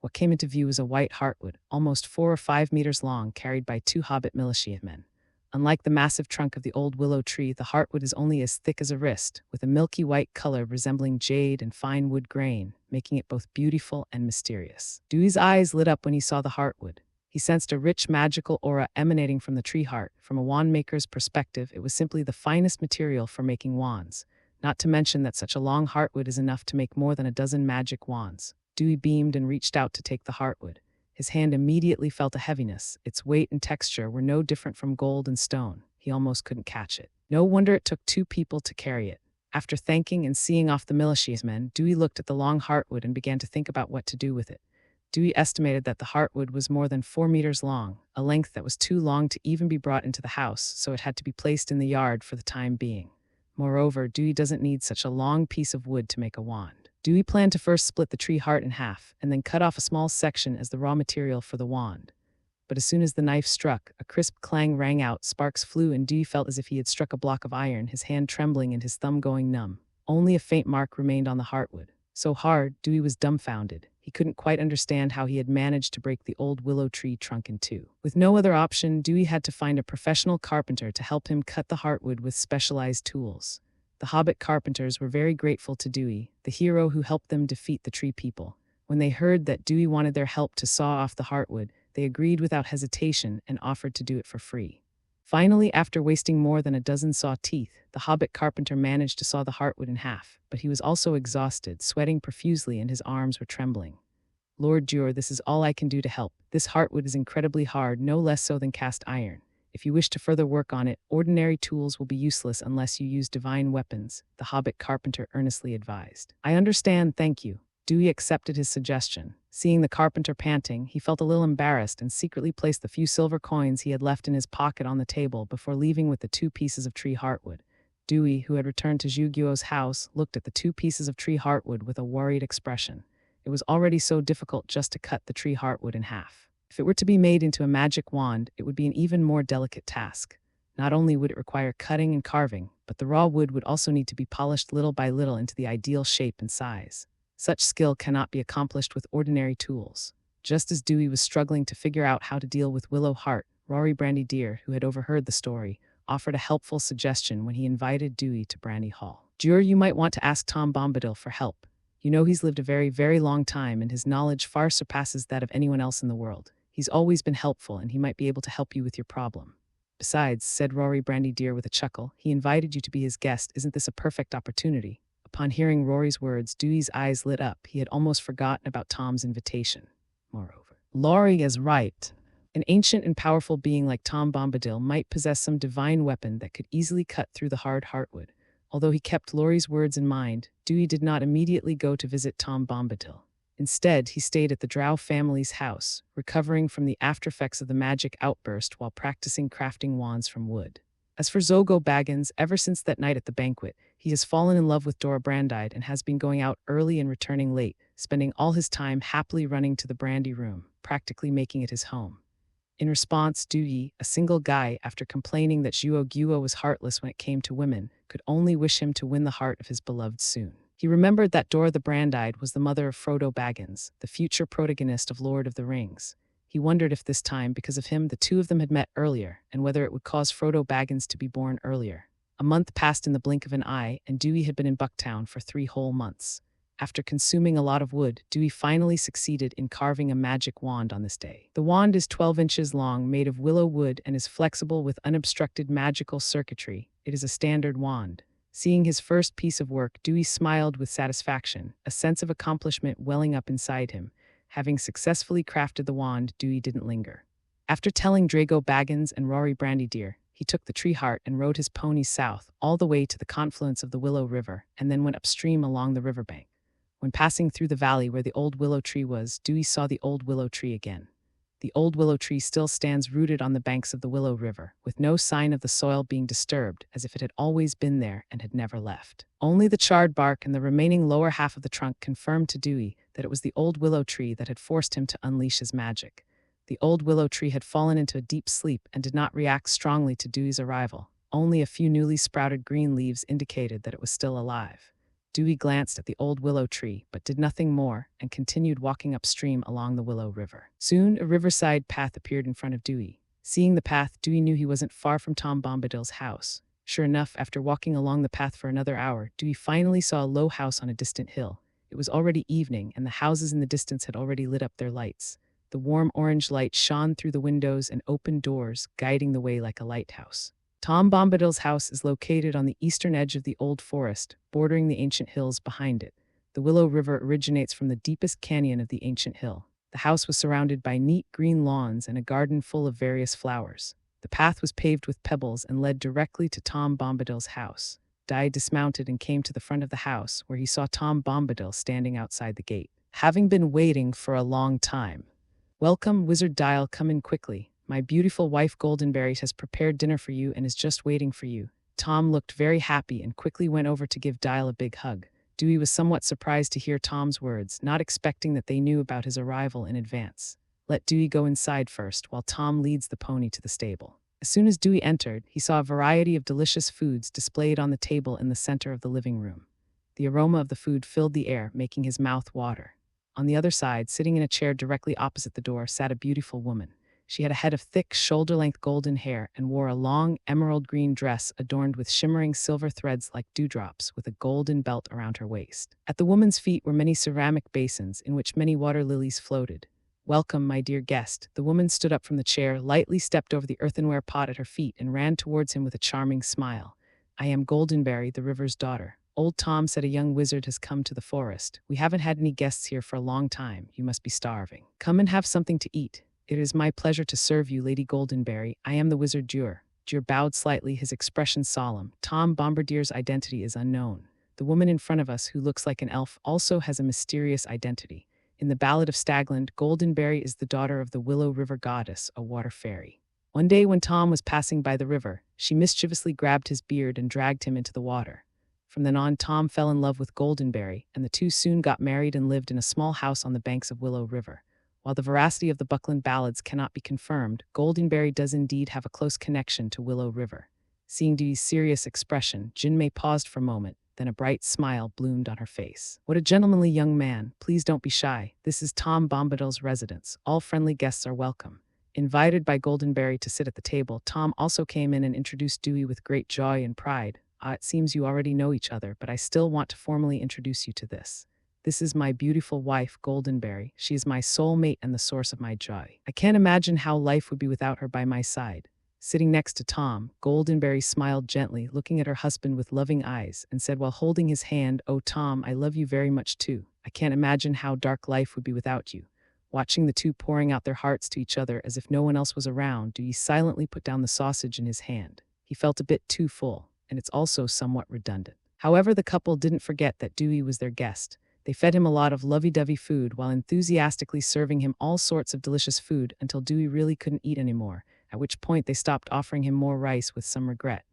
What came into view was a white heartwood, almost 4 or 5 meters long, carried by 2 hobbit militiamen. Unlike the massive trunk of the old willow tree, the heartwood is only as thick as a wrist, with a milky white color resembling jade and fine wood grain, making it both beautiful and mysterious. Dewey's eyes lit up when he saw the heartwood. He sensed a rich magical aura emanating from the tree heart. From a wand maker's perspective, it was simply the finest material for making wands, not to mention that such a long heartwood is enough to make more than a dozen magic wands. Dewey beamed and reached out to take the heartwood. His hand immediately felt a heaviness. Its weight and texture were no different from gold and stone. He almost couldn't catch it. No wonder it took 2 people to carry it. After thanking and seeing off the militiamen, Dewey looked at the long heartwood and began to think about what to do with it. Dewey estimated that the heartwood was more than 4 meters long, a length that was too long to even be brought into the house, so it had to be placed in the yard for the time being. Moreover, Dewey doesn't need such a long piece of wood to make a wand. Dewey planned to first split the tree heart in half, and then cut off a small section as the raw material for the wand. But as soon as the knife struck, a crisp clang rang out, sparks flew, and Dewey felt as if he had struck a block of iron, his hand trembling and his thumb going numb. Only a faint mark remained on the heartwood. So hard, Dewey was dumbfounded. He couldn't quite understand how he had managed to break the old willow tree trunk in 2. With no other option, Dewey had to find a professional carpenter to help him cut the heartwood with specialized tools. The hobbit carpenters were very grateful to Dewey, the hero who helped them defeat the tree people. When they heard that Dewey wanted their help to saw off the heartwood, they agreed without hesitation and offered to do it for free. Finally, after wasting more than a dozen saw teeth, the hobbit carpenter managed to saw the heartwood in half, but he was also exhausted, sweating profusely, and his arms were trembling. Lord Jur, this is all I can do to help. This heartwood is incredibly hard, no less so than cast iron. If you wish to further work on it, ordinary tools will be useless unless you use divine weapons, the hobbit carpenter earnestly advised. I understand, thank you. Dewey accepted his suggestion. Seeing the carpenter panting, he felt a little embarrassed and secretly placed the few silver coins he had left in his pocket on the table before leaving with the 2 pieces of tree heartwood. Dewey, who had returned to Zhuguo's house, looked at the 2 pieces of tree heartwood with a worried expression. It was already so difficult just to cut the tree heartwood in half. If it were to be made into a magic wand, it would be an even more delicate task. Not only would it require cutting and carving, but the raw wood would also need to be polished little by little into the ideal shape and size. Such skill cannot be accomplished with ordinary tools. Just as Dewey was struggling to figure out how to deal with Willow Heart, Rory Brandy Deer, who had overheard the story, offered a helpful suggestion when he invited Dewey to Brandy Hall. Jur, you might want to ask Tom Bombadil for help. You know he's lived a very, very long time, and his knowledge far surpasses that of anyone else in the world. He's always been helpful, and he might be able to help you with your problem. Besides, said Rory Brandy-Deer with a chuckle, he invited you to be his guest. Isn't this a perfect opportunity? Upon hearing Rory's words, Dewey's eyes lit up. He had almost forgotten about Tom's invitation. Moreover, Laurie is right. An ancient and powerful being like Tom Bombadil might possess some divine weapon that could easily cut through the hard heartwood. Although he kept Laurie's words in mind, Dewey did not immediately go to visit Tom Bombadil. Instead, he stayed at the Drow family's house, recovering from the aftereffects of the magic outburst while practicing crafting wands from wood. As for Zogo Baggins, ever since that night at the banquet, he has fallen in love with Dora Brandide and has been going out early and returning late, spending all his time happily running to the brandy room, practically making it his home. In response, Dewey, a single guy, after complaining that Zhuo Guo was heartless when it came to women, could only wish him to win the heart of his beloved soon. He remembered that Dora the Brand-Eyed was the mother of Frodo Baggins, the future protagonist of Lord of the Rings. He wondered if this time, because of him, the two of them had met earlier, and whether it would cause Frodo Baggins to be born earlier. A month passed in the blink of an eye, and Dewey had been in Bucktown for 3 whole months. After consuming a lot of wood, Dewey finally succeeded in carving a magic wand on this day. The wand is 12 inches long, made of willow wood, and is flexible with unobstructed magical circuitry. It is a standard wand. Seeing his first piece of work, Dewey smiled with satisfaction, a sense of accomplishment welling up inside him. Having successfully crafted the wand, Dewey didn't linger. After telling Drago Baggins and Rory Brandy-Deer, he took the tree heart and rode his pony south, all the way to the confluence of the Willow River, and then went upstream along the riverbank. When passing through the valley where the old willow tree was, Dewey saw the old willow tree again. The old willow tree still stands rooted on the banks of the Willow River, with no sign of the soil being disturbed, as if it had always been there and had never left. Only the charred bark and the remaining lower half of the trunk confirmed to Dewey that it was the old willow tree that had forced him to unleash his magic. The old willow tree had fallen into a deep sleep and did not react strongly to Dewey's arrival. Only a few newly sprouted green leaves indicated that it was still alive. Dewey glanced at the old willow tree, but did nothing more, and continued walking upstream along the Willow River. Soon, a riverside path appeared in front of Dewey. Seeing the path, Dewey knew he wasn't far from Tom Bombadil's house. Sure enough, after walking along the path for another hour, Dewey finally saw a low house on a distant hill. It was already evening, and the houses in the distance had already lit up their lights. The warm orange light shone through the windows and open doors, guiding the way like a lighthouse. Tom Bombadil's house is located on the eastern edge of the old forest, bordering the ancient hills behind it. The Willow River originates from the deepest canyon of the ancient hill. The house was surrounded by neat green lawns and a garden full of various flowers. The path was paved with pebbles and led directly to Tom Bombadil's house. Dai dismounted and came to the front of the house, where he saw Tom Bombadil standing outside the gate. Having been waiting for a long time. Welcome, Wizard Dial, come in quickly. My beautiful wife Goldenberry has prepared dinner for you and is just waiting for you. Tom looked very happy and quickly went over to give Dial a big hug. Dewey was somewhat surprised to hear Tom's words, not expecting that they knew about his arrival in advance. Let Dewey go inside first, while Tom leads the pony to the stable. As soon as Dewey entered, he saw a variety of delicious foods displayed on the table in the center of the living room. The aroma of the food filled the air, making his mouth water. On the other side, sitting in a chair directly opposite the door, sat a beautiful woman. She had a head of thick, shoulder-length golden hair and wore a long, emerald-green dress adorned with shimmering silver threads like dewdrops, with a golden belt around her waist. At the woman's feet were many ceramic basins in which many water lilies floated. Welcome, my dear guest. The woman stood up from the chair, lightly stepped over the earthenware pot at her feet, and ran towards him with a charming smile. I am Goldenberry, the river's daughter. Old Tom said a young wizard has come to the forest. We haven't had any guests here for a long time. You must be starving. Come and have something to eat. It is my pleasure to serve you, Lady Goldenberry. I am the wizard Jur. Jur bowed slightly, his expression solemn. Tom Bombadil's identity is unknown. The woman in front of us, who looks like an elf, also has a mysterious identity. In the Ballad of Stagland, Goldenberry is the daughter of the Willow River goddess, a water fairy. One day when Tom was passing by the river, she mischievously grabbed his beard and dragged him into the water. From then on, Tom fell in love with Goldenberry, and the two soon got married and lived in a small house on the banks of Willow River. While the veracity of the Buckland ballads cannot be confirmed, Goldenberry does indeed have a close connection to Willow River. Seeing Dewey's serious expression, Jinmei paused for a moment, then a bright smile bloomed on her face. What a gentlemanly young man. Please don't be shy. This is Tom Bombadil's residence. All friendly guests are welcome. Invited by Goldenberry to sit at the table, Tom also came in and introduced Dewey with great joy and pride. It seems you already know each other, but I still want to formally introduce you to this. This is my beautiful wife, Goldenberry. She is my soulmate and the source of my joy. I can't imagine how life would be without her by my side." Sitting next to Tom, Goldenberry smiled gently, looking at her husband with loving eyes, and said while holding his hand, "Oh, Tom, I love you very much too. I can't imagine how dark life would be without you." Watching the two pouring out their hearts to each other as if no one else was around, Dewey silently put down the sausage in his hand. He felt a bit too full, and it's also somewhat redundant. However, the couple didn't forget that Dewey was their guest. They fed him a lot of lovey-dovey food while enthusiastically serving him all sorts of delicious food until Dewey really couldn't eat anymore, at which point they stopped offering him more rice with some regret.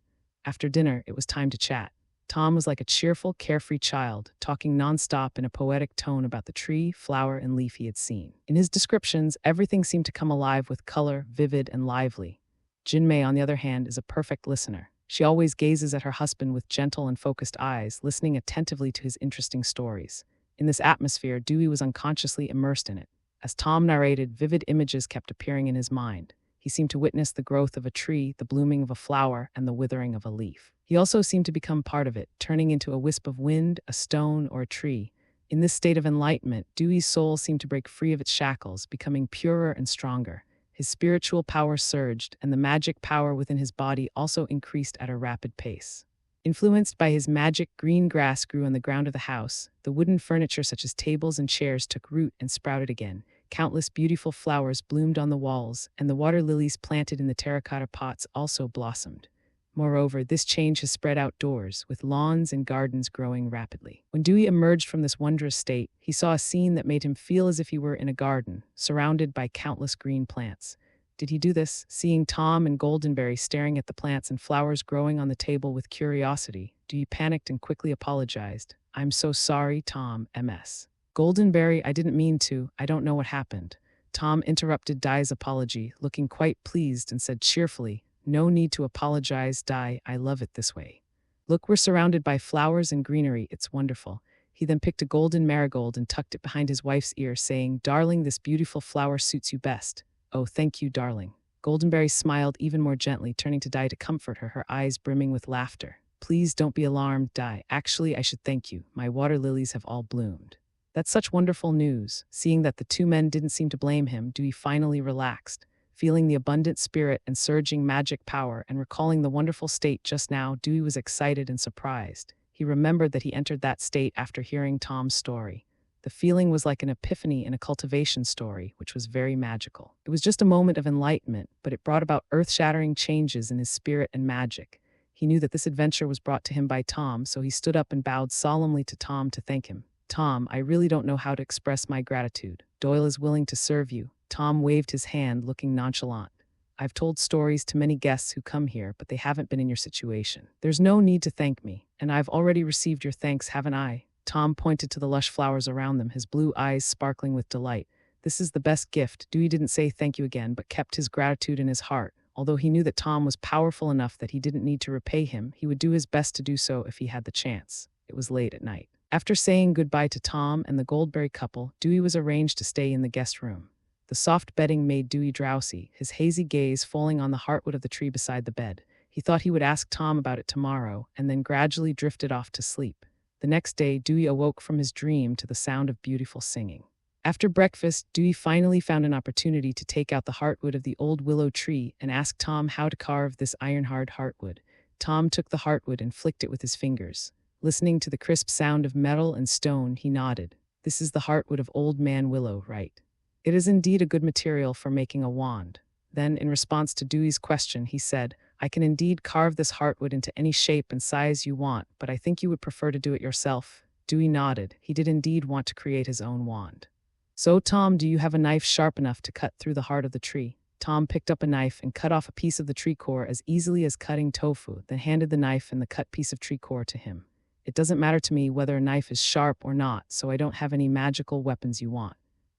After dinner, it was time to chat. Tom was like a cheerful, carefree child, talking nonstop in a poetic tone about the tree, flower, and leaf he had seen. In his descriptions, everything seemed to come alive with color, vivid and lively. Jinmei, on the other hand, is a perfect listener. She always gazes at her husband with gentle and focused eyes, listening attentively to his interesting stories. In this atmosphere, Dewey was unconsciously immersed in it. As Tom narrated, vivid images kept appearing in his mind. He seemed to witness the growth of a tree, the blooming of a flower, and the withering of a leaf. He also seemed to become part of it, turning into a wisp of wind, a stone, or a tree. In this state of enlightenment, Dewey's soul seemed to break free of its shackles, becoming purer and stronger. His spiritual power surged, and the magic power within his body also increased at a rapid pace. Influenced by his magic, green grass grew on the ground of the house. The wooden furniture such as tables and chairs took root and sprouted again. Countless beautiful flowers bloomed on the walls, and the water lilies planted in the terracotta pots also blossomed. Moreover, this change has spread outdoors, with lawns and gardens growing rapidly. When Dewey emerged from this wondrous state, he saw a scene that made him feel as if he were in a garden, surrounded by countless green plants. Did he do this? Seeing Tom and Goldenberry staring at the plants and flowers growing on the table with curiosity, Dewey panicked and quickly apologized. "I'm so sorry, Tom, MS. Goldenberry, I didn't mean to. I don't know what happened." Tom interrupted Di's apology, looking quite pleased, and said cheerfully, "No need to apologize, Di. I love it this way. Look, we're surrounded by flowers and greenery. It's wonderful." He then picked a golden marigold and tucked it behind his wife's ear, saying, "Darling, this beautiful flower suits you best." "Oh, thank you, darling." Goldenberry smiled even more gently, turning to Di to comfort her, her eyes brimming with laughter. "Please don't be alarmed, Di. Actually, I should thank you. My water lilies have all bloomed." That's such wonderful news. Seeing that the two men didn't seem to blame him, Dewey finally relaxed. Feeling the abundant spirit and surging magic power and recalling the wonderful state just now, Dewey was excited and surprised. He remembered that he entered that state after hearing Tom's story. The feeling was like an epiphany in a cultivation story, which was very magical. It was just a moment of enlightenment, but it brought about earth-shattering changes in his spirit and magic. He knew that this adventure was brought to him by Tom, so he stood up and bowed solemnly to Tom to thank him. "Tom, I really don't know how to express my gratitude. Doyle is willing to serve you." Tom waved his hand, looking nonchalant. "I've told stories to many guests who come here, but they haven't been in your situation. There's no need to thank me, and I've already received your thanks, haven't I?" Tom pointed to the lush flowers around them, his blue eyes sparkling with delight. "This is the best gift." Dewey didn't say thank you again, but kept his gratitude in his heart. Although he knew that Tom was powerful enough that he didn't need to repay him, he would do his best to do so if he had the chance. It was late at night. After saying goodbye to Tom and the Goldberry couple, Dewey was arranged to stay in the guest room. The soft bedding made Dewey drowsy, his hazy gaze falling on the heartwood of the tree beside the bed. He thought he would ask Tom about it tomorrow, and then gradually drifted off to sleep. The next day, Dewey awoke from his dream to the sound of beautiful singing. After breakfast, Dewey finally found an opportunity to take out the heartwood of the old willow tree and ask Tom how to carve this iron-hard heartwood. Tom took the heartwood and flicked it with his fingers. Listening to the crisp sound of metal and stone, he nodded. "This is the heartwood of Old Man Willow, right? It is indeed a good material for making a wand." Then, in response to Dewey's question, he said, "I can indeed carve this heartwood into any shape and size you want, but I think you would prefer to do it yourself." Dewey nodded. He did indeed want to create his own wand. "So, Tom, do you have a knife sharp enough to cut through the heart of the tree?" Tom picked up a knife and cut off a piece of the tree core as easily as cutting tofu, then handed the knife and the cut piece of tree core to him. "It doesn't matter to me whether a knife is sharp or not, so I don't have any magical weapons you want."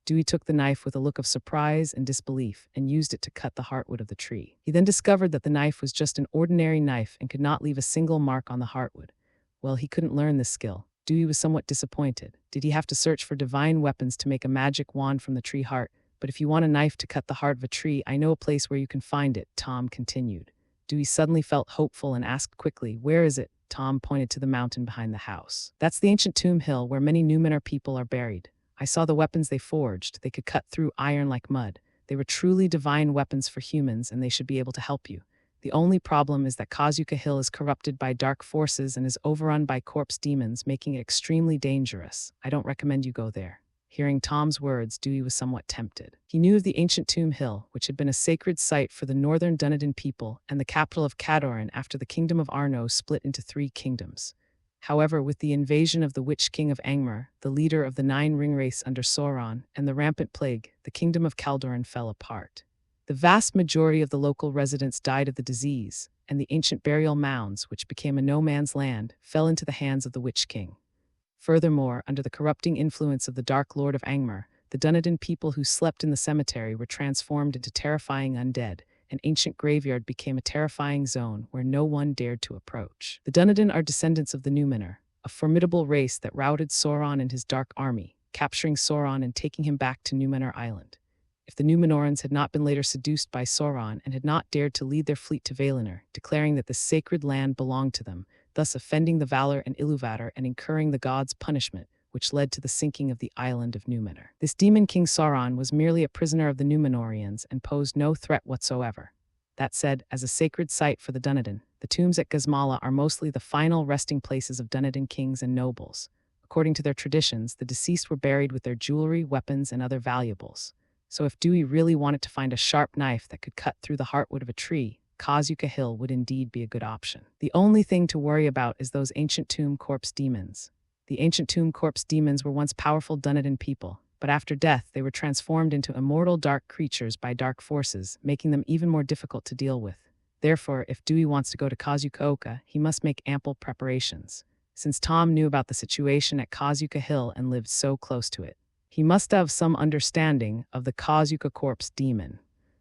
Dewey took the knife with a look of surprise and disbelief and used it to cut the heartwood of the tree. He then discovered that the knife was just an ordinary knife and could not leave a single mark on the heartwood. Well, he couldn't learn this skill. Dewey was somewhat disappointed. Did he have to search for divine weapons to make a magic wand from the tree heart? "But if you want a knife to cut the heart of a tree, I know a place where you can find it," Tom continued. Dewey suddenly felt hopeful and asked quickly, "Where is it?" Tom pointed to the mountain behind the house. That's the ancient tomb hill where many Numenor people are buried. I saw the weapons they forged. They could cut through iron like mud. They were truly divine weapons for humans, and they should be able to help you. The only problem is that Kazuka Hill is corrupted by dark forces and is overrun by corpse demons, making it extremely dangerous. I don't recommend you go there. Hearing Tom's words, Dewey was somewhat tempted. He knew of the ancient Tomb Hill, which had been a sacred site for the northern Dunedain people and the capital of Cadoran after the kingdom of Arno split into 3 kingdoms. However, with the invasion of the Witch King of Angmar, the leader of the 9 ring race under Sauron, and the rampant plague, the kingdom of Caldoran fell apart. The vast majority of the local residents died of the disease, and the ancient burial mounds, which became a no-man's land, fell into the hands of the Witch King. Furthermore, under the corrupting influence of the Dark Lord of Angmar, the Dunedain people who slept in the cemetery were transformed into terrifying undead. An ancient graveyard became a terrifying zone where no one dared to approach. The Dunedain are descendants of the Numenor, a formidable race that routed Sauron and his dark army, capturing Sauron and taking him back to Numenor Island. If the Númenóreans had not been later seduced by Sauron and had not dared to lead their fleet to Valinor, declaring that the sacred land belonged to them, thus offending the Valar and Iluvatar and incurring the gods' punishment, which led to the sinking of the island of Numenor. This demon king Sauron was merely a prisoner of the Númenóreans and posed no threat whatsoever. That said, as a sacred site for the Dunedain, the tombs at Gazmala are mostly the final resting places of Dunedain kings and nobles. According to their traditions, the deceased were buried with their jewelry, weapons, and other valuables. So if Dewey really wanted to find a sharp knife that could cut through the heartwood of a tree, Kazuka Hill would indeed be a good option. The only thing to worry about is those ancient tomb corpse demons. The ancient tomb corpse demons were once powerful Dunedain people, but after death they were transformed into immortal dark creatures by dark forces, making them even more difficult to deal with. Therefore, if Dewey wants to go to Kazuka-oka, he must make ample preparations. Since Tom knew about the situation at Kazuka Hill and lived so close to it, he must have some understanding of the Kazuka corpse demon.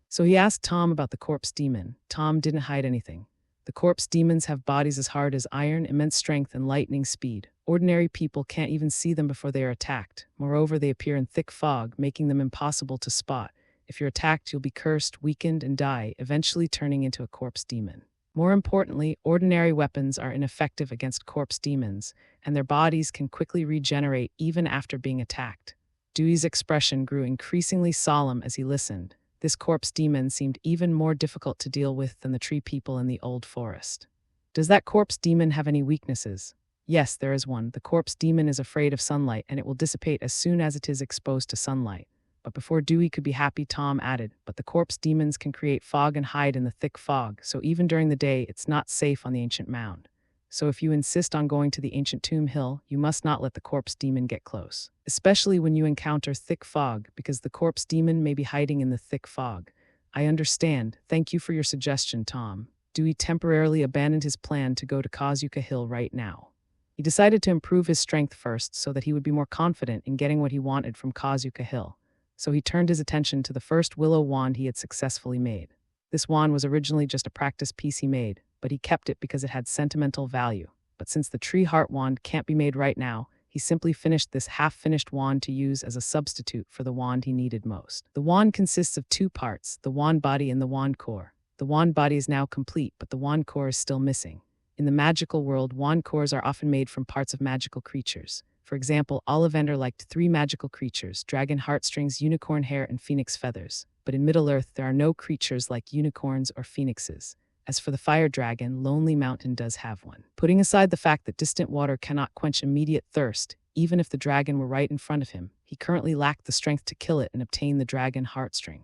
So he asked Tom about the corpse demon. Tom didn't hide anything. The corpse demons have bodies as hard as iron, immense strength, and lightning speed. Ordinary people can't even see them before they are attacked. Moreover, they appear in thick fog, making them impossible to spot. If you're attacked, you'll be cursed, weakened, and die, eventually turning into a corpse demon. More importantly, ordinary weapons are ineffective against corpse demons, and their bodies can quickly regenerate even after being attacked. Dewey's expression grew increasingly solemn as he listened. This corpse demon seemed even more difficult to deal with than the tree people in the old forest. Does that corpse demon have any weaknesses? Yes, there is one. The corpse demon is afraid of sunlight, and it will dissipate as soon as it is exposed to sunlight. But before Dewey could be happy, Tom added, but the corpse demons can create fog and hide in the thick fog, so even during the day it's not safe on the ancient mound. So if you insist on going to the ancient tomb hill, you must not let the corpse demon get close, especially when you encounter thick fog, because the corpse demon may be hiding in the thick fog. I understand. Thank you for your suggestion, Tom. Dewey temporarily abandoned his plan to go to Kazuka Hill right now. He decided to improve his strength first so that he would be more confident in getting what he wanted from Kazuka Hill. So he turned his attention to the first willow wand he had successfully made. This wand was originally just a practice piece he made, but he kept it because it had sentimental value. But since the tree heart wand can't be made right now, he simply finished this half-finished wand to use as a substitute for the wand he needed most. The wand consists of 2 parts, the wand body and the wand core. The wand body is now complete, but the wand core is still missing. In the magical world, wand cores are often made from parts of magical creatures. For example, Ollivander liked 3 magical creatures: dragon heartstrings, unicorn hair, and phoenix feathers. But in Middle-earth, there are no creatures like unicorns or phoenixes. As for the fire dragon, Lonely Mountain does have one. Putting aside the fact that distant water cannot quench immediate thirst, even if the dragon were right in front of him, he currently lacked the strength to kill it and obtain the dragon heartstring.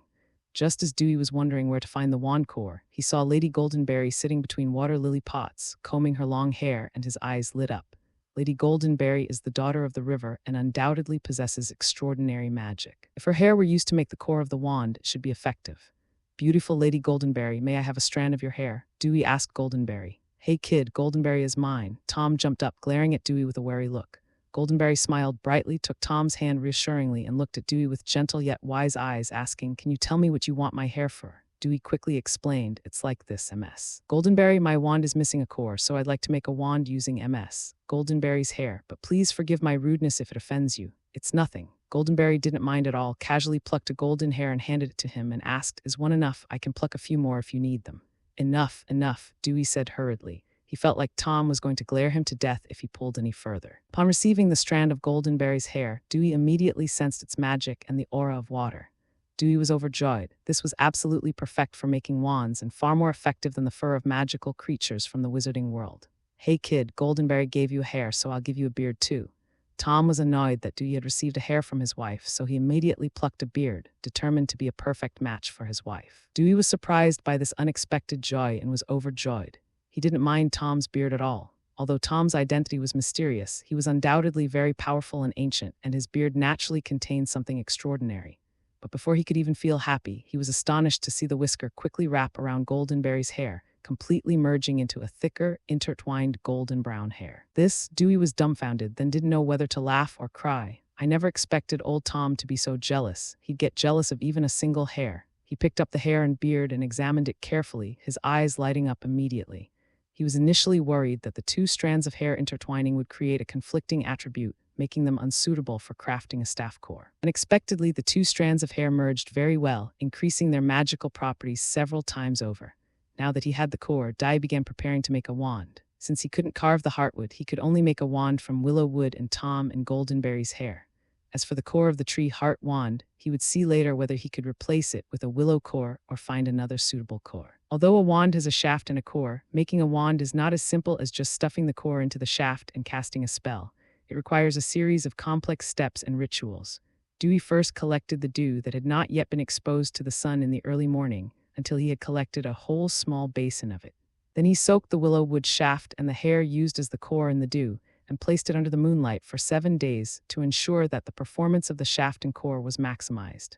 Just as Dewey was wondering where to find the wand core, he saw Lady Goldenberry sitting between water lily pots, combing her long hair, and his eyes lit up. Lady Goldenberry is the daughter of the river and undoubtedly possesses extraordinary magic. If her hair were used to make the core of the wand, it should be effective. Beautiful Lady Goldenberry, may I have a strand of your hair? Dewey asked Goldenberry. Hey kid, Goldenberry is mine. Tom jumped up, glaring at Dewey with a wary look. Goldenberry smiled brightly, took Tom's hand reassuringly, and looked at Dewey with gentle yet wise eyes, asking, Can you tell me what you want my hair for? Dewey quickly explained, It's like this, MS. Goldenberry, my wand is missing a core, so I'd like to make a wand using MS. Goldenberry's hair, but please forgive my rudeness if it offends you. It's nothing. Goldenberry didn't mind at all, casually plucked a golden hair and handed it to him and asked, Is one enough? I can pluck a few more if you need them. Enough, Dewey said hurriedly. He felt like Tom was going to glare him to death if he pulled any further. Upon receiving the strand of Goldenberry's hair, Dewey immediately sensed its magic and the aura of water. Dewey was overjoyed. This was absolutely perfect for making wands and far more effective than the fur of magical creatures from the wizarding world. "Hey kid, Goldenberry gave you a hair, so I'll give you a beard too." Tom was annoyed that Dewey had received a hair from his wife, so he immediately plucked a beard, determined to be a perfect match for his wife. Dewey was surprised by this unexpected joy and was overjoyed. He didn't mind Tom's beard at all. Although Tom's identity was mysterious, he was undoubtedly very powerful and ancient, and his beard naturally contained something extraordinary. But before he could even feel happy, he was astonished to see the whisker quickly wrap around Goldenberry's hair, completely merging into a thicker, intertwined golden brown hair. Dewey was dumbfounded, then didn't know whether to laugh or cry. "I never expected old Tom to be so jealous. He'd get jealous of even a single hair." He picked up the hair and beard and examined it carefully, his eyes lighting up immediately. He was initially worried that the two strands of hair intertwining would create a conflicting attribute, making them unsuitable for crafting a staff core. Unexpectedly, the two strands of hair merged very well, increasing their magical properties several times over. Now that he had the core, Dewey began preparing to make a wand. Since he couldn't carve the heartwood, he could only make a wand from willow wood and Tom and Goldenberry's hair. As for the core of the tree heart wand, he would see later whether he could replace it with a willow core or find another suitable core. Although a wand has a shaft and a core, making a wand is not as simple as just stuffing the core into the shaft and casting a spell. It requires a series of complex steps and rituals. Dewey first collected the dew that had not yet been exposed to the sun in the early morning until he had collected a whole small basin of it. Then he soaked the willow wood shaft and the hair used as the core in the dew and placed it under the moonlight for 7 days to ensure that the performance of the shaft and core was maximized.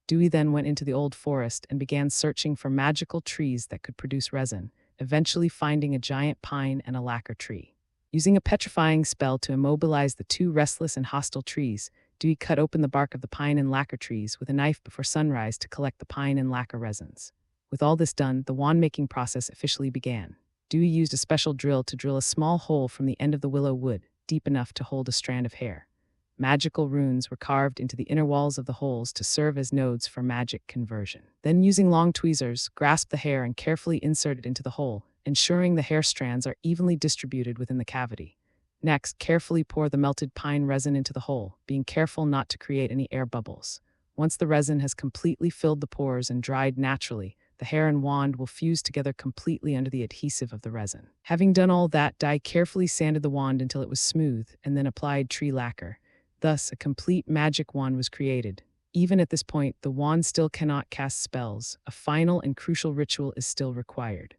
Dewey then went into the old forest and began searching for magical trees that could produce resin, eventually finding a giant pine and a lacquer tree. Using a petrifying spell to immobilize the two restless and hostile trees, Dewey cut open the bark of the pine and lacquer trees with a knife before sunrise to collect the pine and lacquer resins. With all this done, the wand-making process officially began. Dewey used a special drill to drill a small hole from the end of the willow wood, deep enough to hold a strand of hair. Magical runes were carved into the inner walls of the holes to serve as nodes for magic conversion. Then, using long tweezers, grasp the hair and carefully insert it into the hole, ensuring the hair strands are evenly distributed within the cavity. Next, carefully pour the melted pine resin into the hole, being careful not to create any air bubbles. Once the resin has completely filled the pores and dried naturally, the hair and wand will fuse together completely under the adhesive of the resin. Having done all that, Dye carefully sanded the wand until it was smooth and then applied tree lacquer. Thus, a complete magic wand was created. Even at this point, the wand still cannot cast spells. A final and crucial ritual is still required.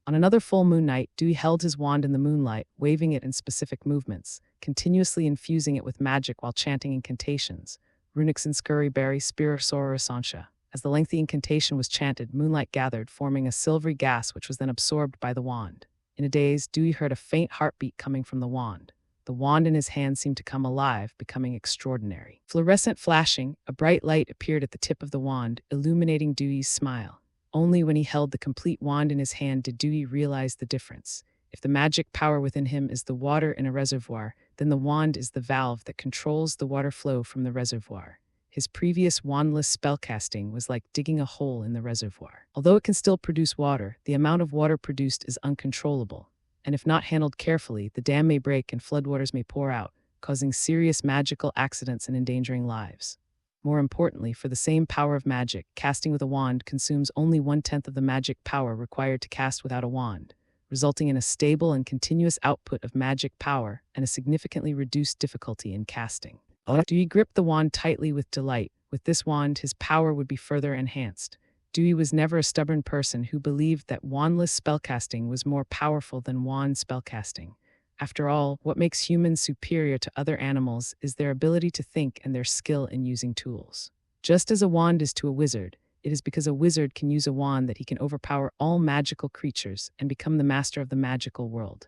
On another full moon night, Dewey held his wand in the moonlight, waving it in specific movements, continuously infusing it with magic while chanting incantations. Runix and Scurryberry Spear Sororisansha. As the lengthy incantation was chanted, moonlight gathered, forming a silvery gas which was then absorbed by the wand. In a daze, Dewey heard a faint heartbeat coming from the wand. The wand in his hand seemed to come alive, becoming extraordinary. Fluorescent flashing, a bright light appeared at the tip of the wand, illuminating Dewey's smile. Only when he held the complete wand in his hand did Dewey realize the difference. If the magic power within him is the water in a reservoir, then the wand is the valve that controls the water flow from the reservoir. His previous wandless spellcasting was like digging a hole in the reservoir. Although it can still produce water, the amount of water produced is uncontrollable. And if not handled carefully, the dam may break and floodwaters may pour out, causing serious magical accidents and endangering lives. More importantly, for the same power of magic, casting with a wand consumes only 1/10 of the magic power required to cast without a wand, resulting in a stable and continuous output of magic power and a significantly reduced difficulty in casting. Dewey gripped the wand tightly with delight. With this wand, his power would be further enhanced. Dewey was never a stubborn person who believed that wandless spellcasting was more powerful than wand spellcasting. After all, what makes humans superior to other animals is their ability to think and their skill in using tools. Just as a wand is to a wizard, it is because a wizard can use a wand that he can overpower all magical creatures and become the master of the magical world.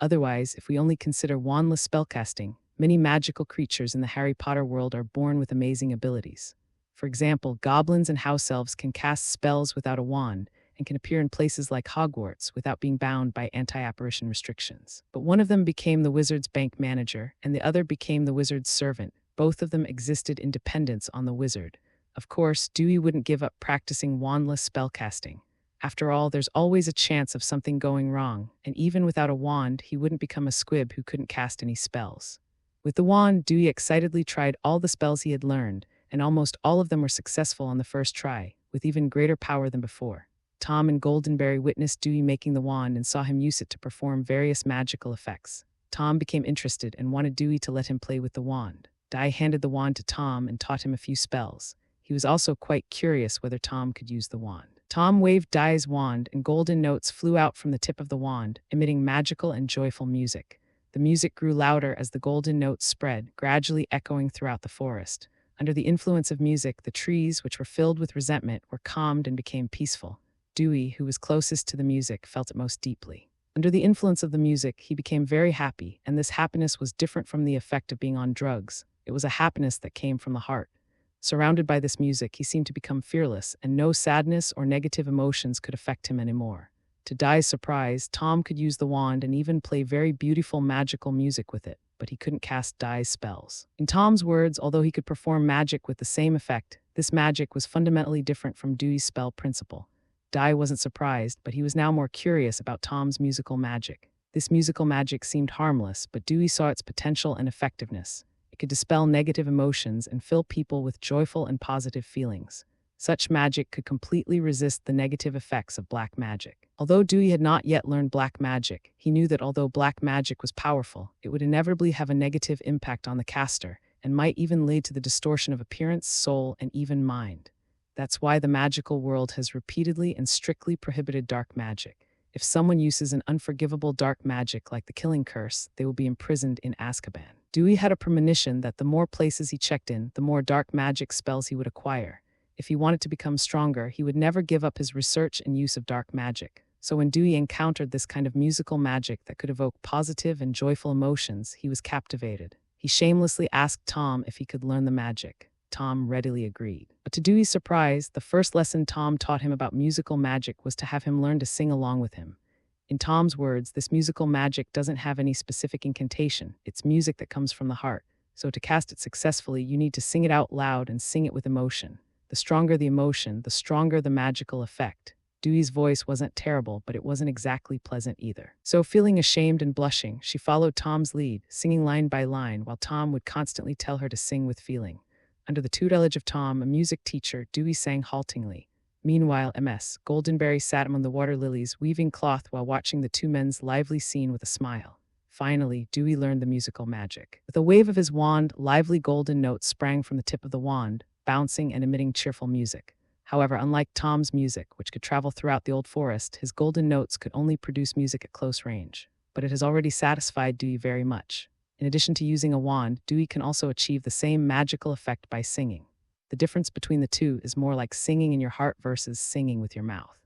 Otherwise, if we only consider wandless spellcasting, many magical creatures in the Harry Potter world are born with amazing abilities. For example, goblins and house elves can cast spells without a wand and can appear in places like Hogwarts without being bound by anti-apparition restrictions. But one of them became the wizard's bank manager, and the other became the wizard's servant. Both of them existed in dependence on the wizard. Of course, Dewey wouldn't give up practicing wandless spellcasting. After all, there's always a chance of something going wrong, and even without a wand, he wouldn't become a squib who couldn't cast any spells. With the wand, Dewey excitedly tried all the spells he had learned, and almost all of them were successful on the first try, with even greater power than before. Tom and Goldenberry witnessed Dewey making the wand and saw him use it to perform various magical effects. Tom became interested and wanted Dewey to let him play with the wand. Di handed the wand to Tom and taught him a few spells. He was also quite curious whether Tom could use the wand. Tom waved Di's wand, and golden notes flew out from the tip of the wand, emitting magical and joyful music. The music grew louder as the golden notes spread, gradually echoing throughout the forest. Under the influence of music, the trees, which were filled with resentment, were calmed and became peaceful. Dewey, who was closest to the music, felt it most deeply. Under the influence of the music, he became very happy, and this happiness was different from the effect of being on drugs. It was a happiness that came from the heart. Surrounded by this music, he seemed to become fearless, and no sadness or negative emotions could affect him anymore. To Di's surprise, Tom could use the wand and even play very beautiful magical music with it, but he couldn't cast Di's spells. In Tom's words, although he could perform magic with the same effect, this magic was fundamentally different from Dewey's spell principle. Di wasn't surprised, but he was now more curious about Tom's musical magic. This musical magic seemed harmless, but Dewey saw its potential and effectiveness. It could dispel negative emotions and fill people with joyful and positive feelings. Such magic could completely resist the negative effects of black magic. Although Dewey had not yet learned black magic, he knew that although black magic was powerful, it would inevitably have a negative impact on the caster, and might even lead to the distortion of appearance, soul, and even mind. That's why the magical world has repeatedly and strictly prohibited dark magic. If someone uses an unforgivable dark magic like the killing curse, they will be imprisoned in Azkaban. Dewey had a premonition that the more places he checked in, the more dark magic spells he would acquire. If he wanted to become stronger, he would never give up his research and use of dark magic. So when Dewey encountered this kind of musical magic that could evoke positive and joyful emotions, he was captivated. He shamelessly asked Tom if he could learn the magic. Tom readily agreed. But to Dewey's surprise, the first lesson Tom taught him about musical magic was to have him learn to sing along with him. In Tom's words, this musical magic doesn't have any specific incantation. It's music that comes from the heart. So to cast it successfully, you need to sing it out loud and sing it with emotion. The stronger the emotion, the stronger the magical effect. Dewey's voice wasn't terrible, but it wasn't exactly pleasant either. So feeling ashamed and blushing, she followed Tom's lead, singing line by line, while Tom would constantly tell her to sing with feeling. Under the tutelage of Tom, a music teacher, Dewey sang haltingly. Meanwhile, Ms. Goldenberry sat among the water lilies, weaving cloth while watching the two men's lively scene with a smile. Finally, Dewey learned the musical magic. With a wave of his wand, lively golden notes sprang from the tip of the wand, bouncing and emitting cheerful music. However, unlike Tom's music, which could travel throughout the old forest, his golden notes could only produce music at close range. But it has already satisfied Dewey very much. In addition to using a wand, Dewey can also achieve the same magical effect by singing. The difference between the two is more like singing in your heart versus singing with your mouth.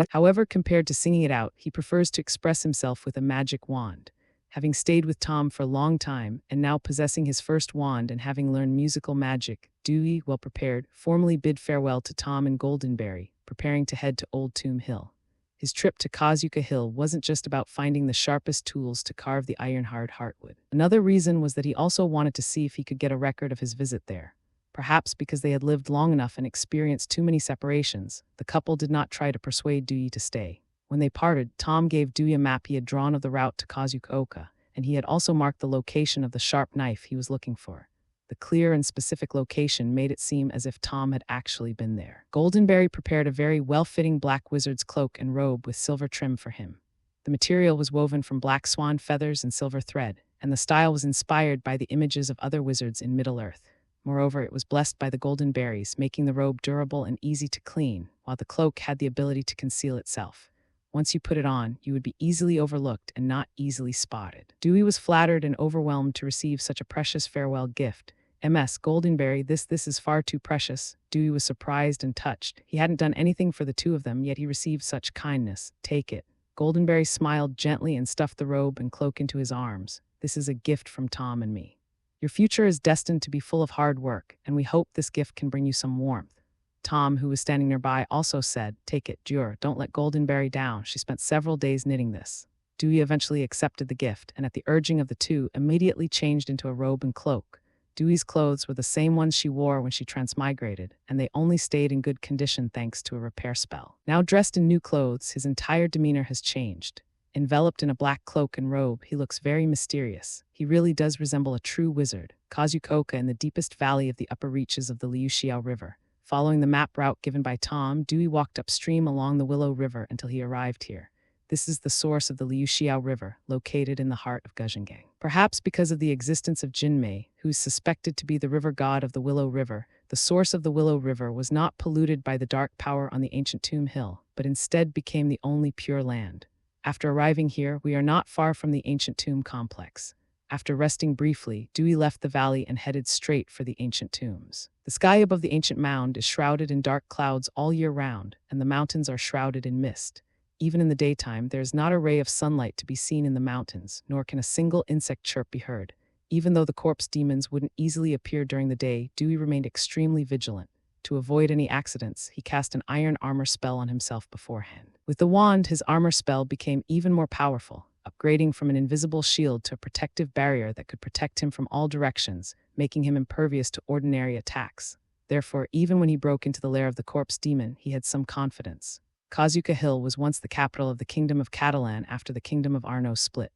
However, compared to singing it out, he prefers to express himself with a magic wand. Having stayed with Tom for a long time, and now possessing his first wand and having learned musical magic, Dewey, well prepared, formally bid farewell to Tom and Goldenberry, preparing to head to Old Tomb Hill. His trip to Kazuka Hill wasn't just about finding the sharpest tools to carve the iron-hard heartwood. Another reason was that he also wanted to see if he could get a record of his visit there. Perhaps because they had lived long enough and experienced too many separations, the couple did not try to persuade Dewey to stay. When they parted, Tom gave Dewey a map he had drawn of the route to Kazuka, and he had also marked the location of the sharp knife he was looking for. The clear and specific location made it seem as if Tom had actually been there. Goldenberry prepared a very well-fitting black wizard's cloak and robe with silver trim for him. The material was woven from black swan feathers and silver thread, and the style was inspired by the images of other wizards in Middle-earth. Moreover, it was blessed by the golden berries, making the robe durable and easy to clean, while the cloak had the ability to conceal itself. Once you put it on, you would be easily overlooked and not easily spotted. Dewey was flattered and overwhelmed to receive such a precious farewell gift. Ms. Goldenberry, this is far too precious. Dewey was surprised and touched. He hadn't done anything for the two of them, yet he received such kindness. Take it. Goldenberry smiled gently and stuffed the robe and cloak into his arms. This is a gift from Tom and me. Your future is destined to be full of hard work, and we hope this gift can bring you some warmth. Tom, who was standing nearby, also said, Take it, Jure, don't let Goldenberry down. She spent several days knitting this. Dewey eventually accepted the gift, and at the urging of the two, immediately changed into a robe and cloak. Dewey's clothes were the same ones she wore when she transmigrated, and they only stayed in good condition thanks to a repair spell. Now dressed in new clothes, his entire demeanor has changed. Enveloped in a black cloak and robe, he looks very mysterious. He really does resemble a true wizard. Kazukoka in the deepest valley of the upper reaches of the Liuxiao River. Following the map route given by Tom, Dewey walked upstream along the Willow River until he arrived here. This is the source of the Liuxiao River, located in the heart of Guzhengang. Perhaps because of the existence of Jinmei, who is suspected to be the river god of the Willow River, the source of the Willow River was not polluted by the dark power on the ancient Tomb Hill, but instead became the only pure land. After arriving here, we are not far from the ancient tomb complex. After resting briefly, Dewey left the valley and headed straight for the ancient tombs. The sky above the ancient mound is shrouded in dark clouds all year round, and the mountains are shrouded in mist. Even in the daytime, there is not a ray of sunlight to be seen in the mountains, nor can a single insect chirp be heard. Even though the corpse demons wouldn't easily appear during the day, Dewey remained extremely vigilant. To avoid any accidents, he cast an iron armor spell on himself beforehand. With the wand, his armor spell became even more powerful, upgrading from an invisible shield to a protective barrier that could protect him from all directions, making him impervious to ordinary attacks. Therefore, even when he broke into the lair of the corpse demon, he had some confidence. Kazuka Hill was once the capital of the Kingdom of Catalan after the Kingdom of Arno split.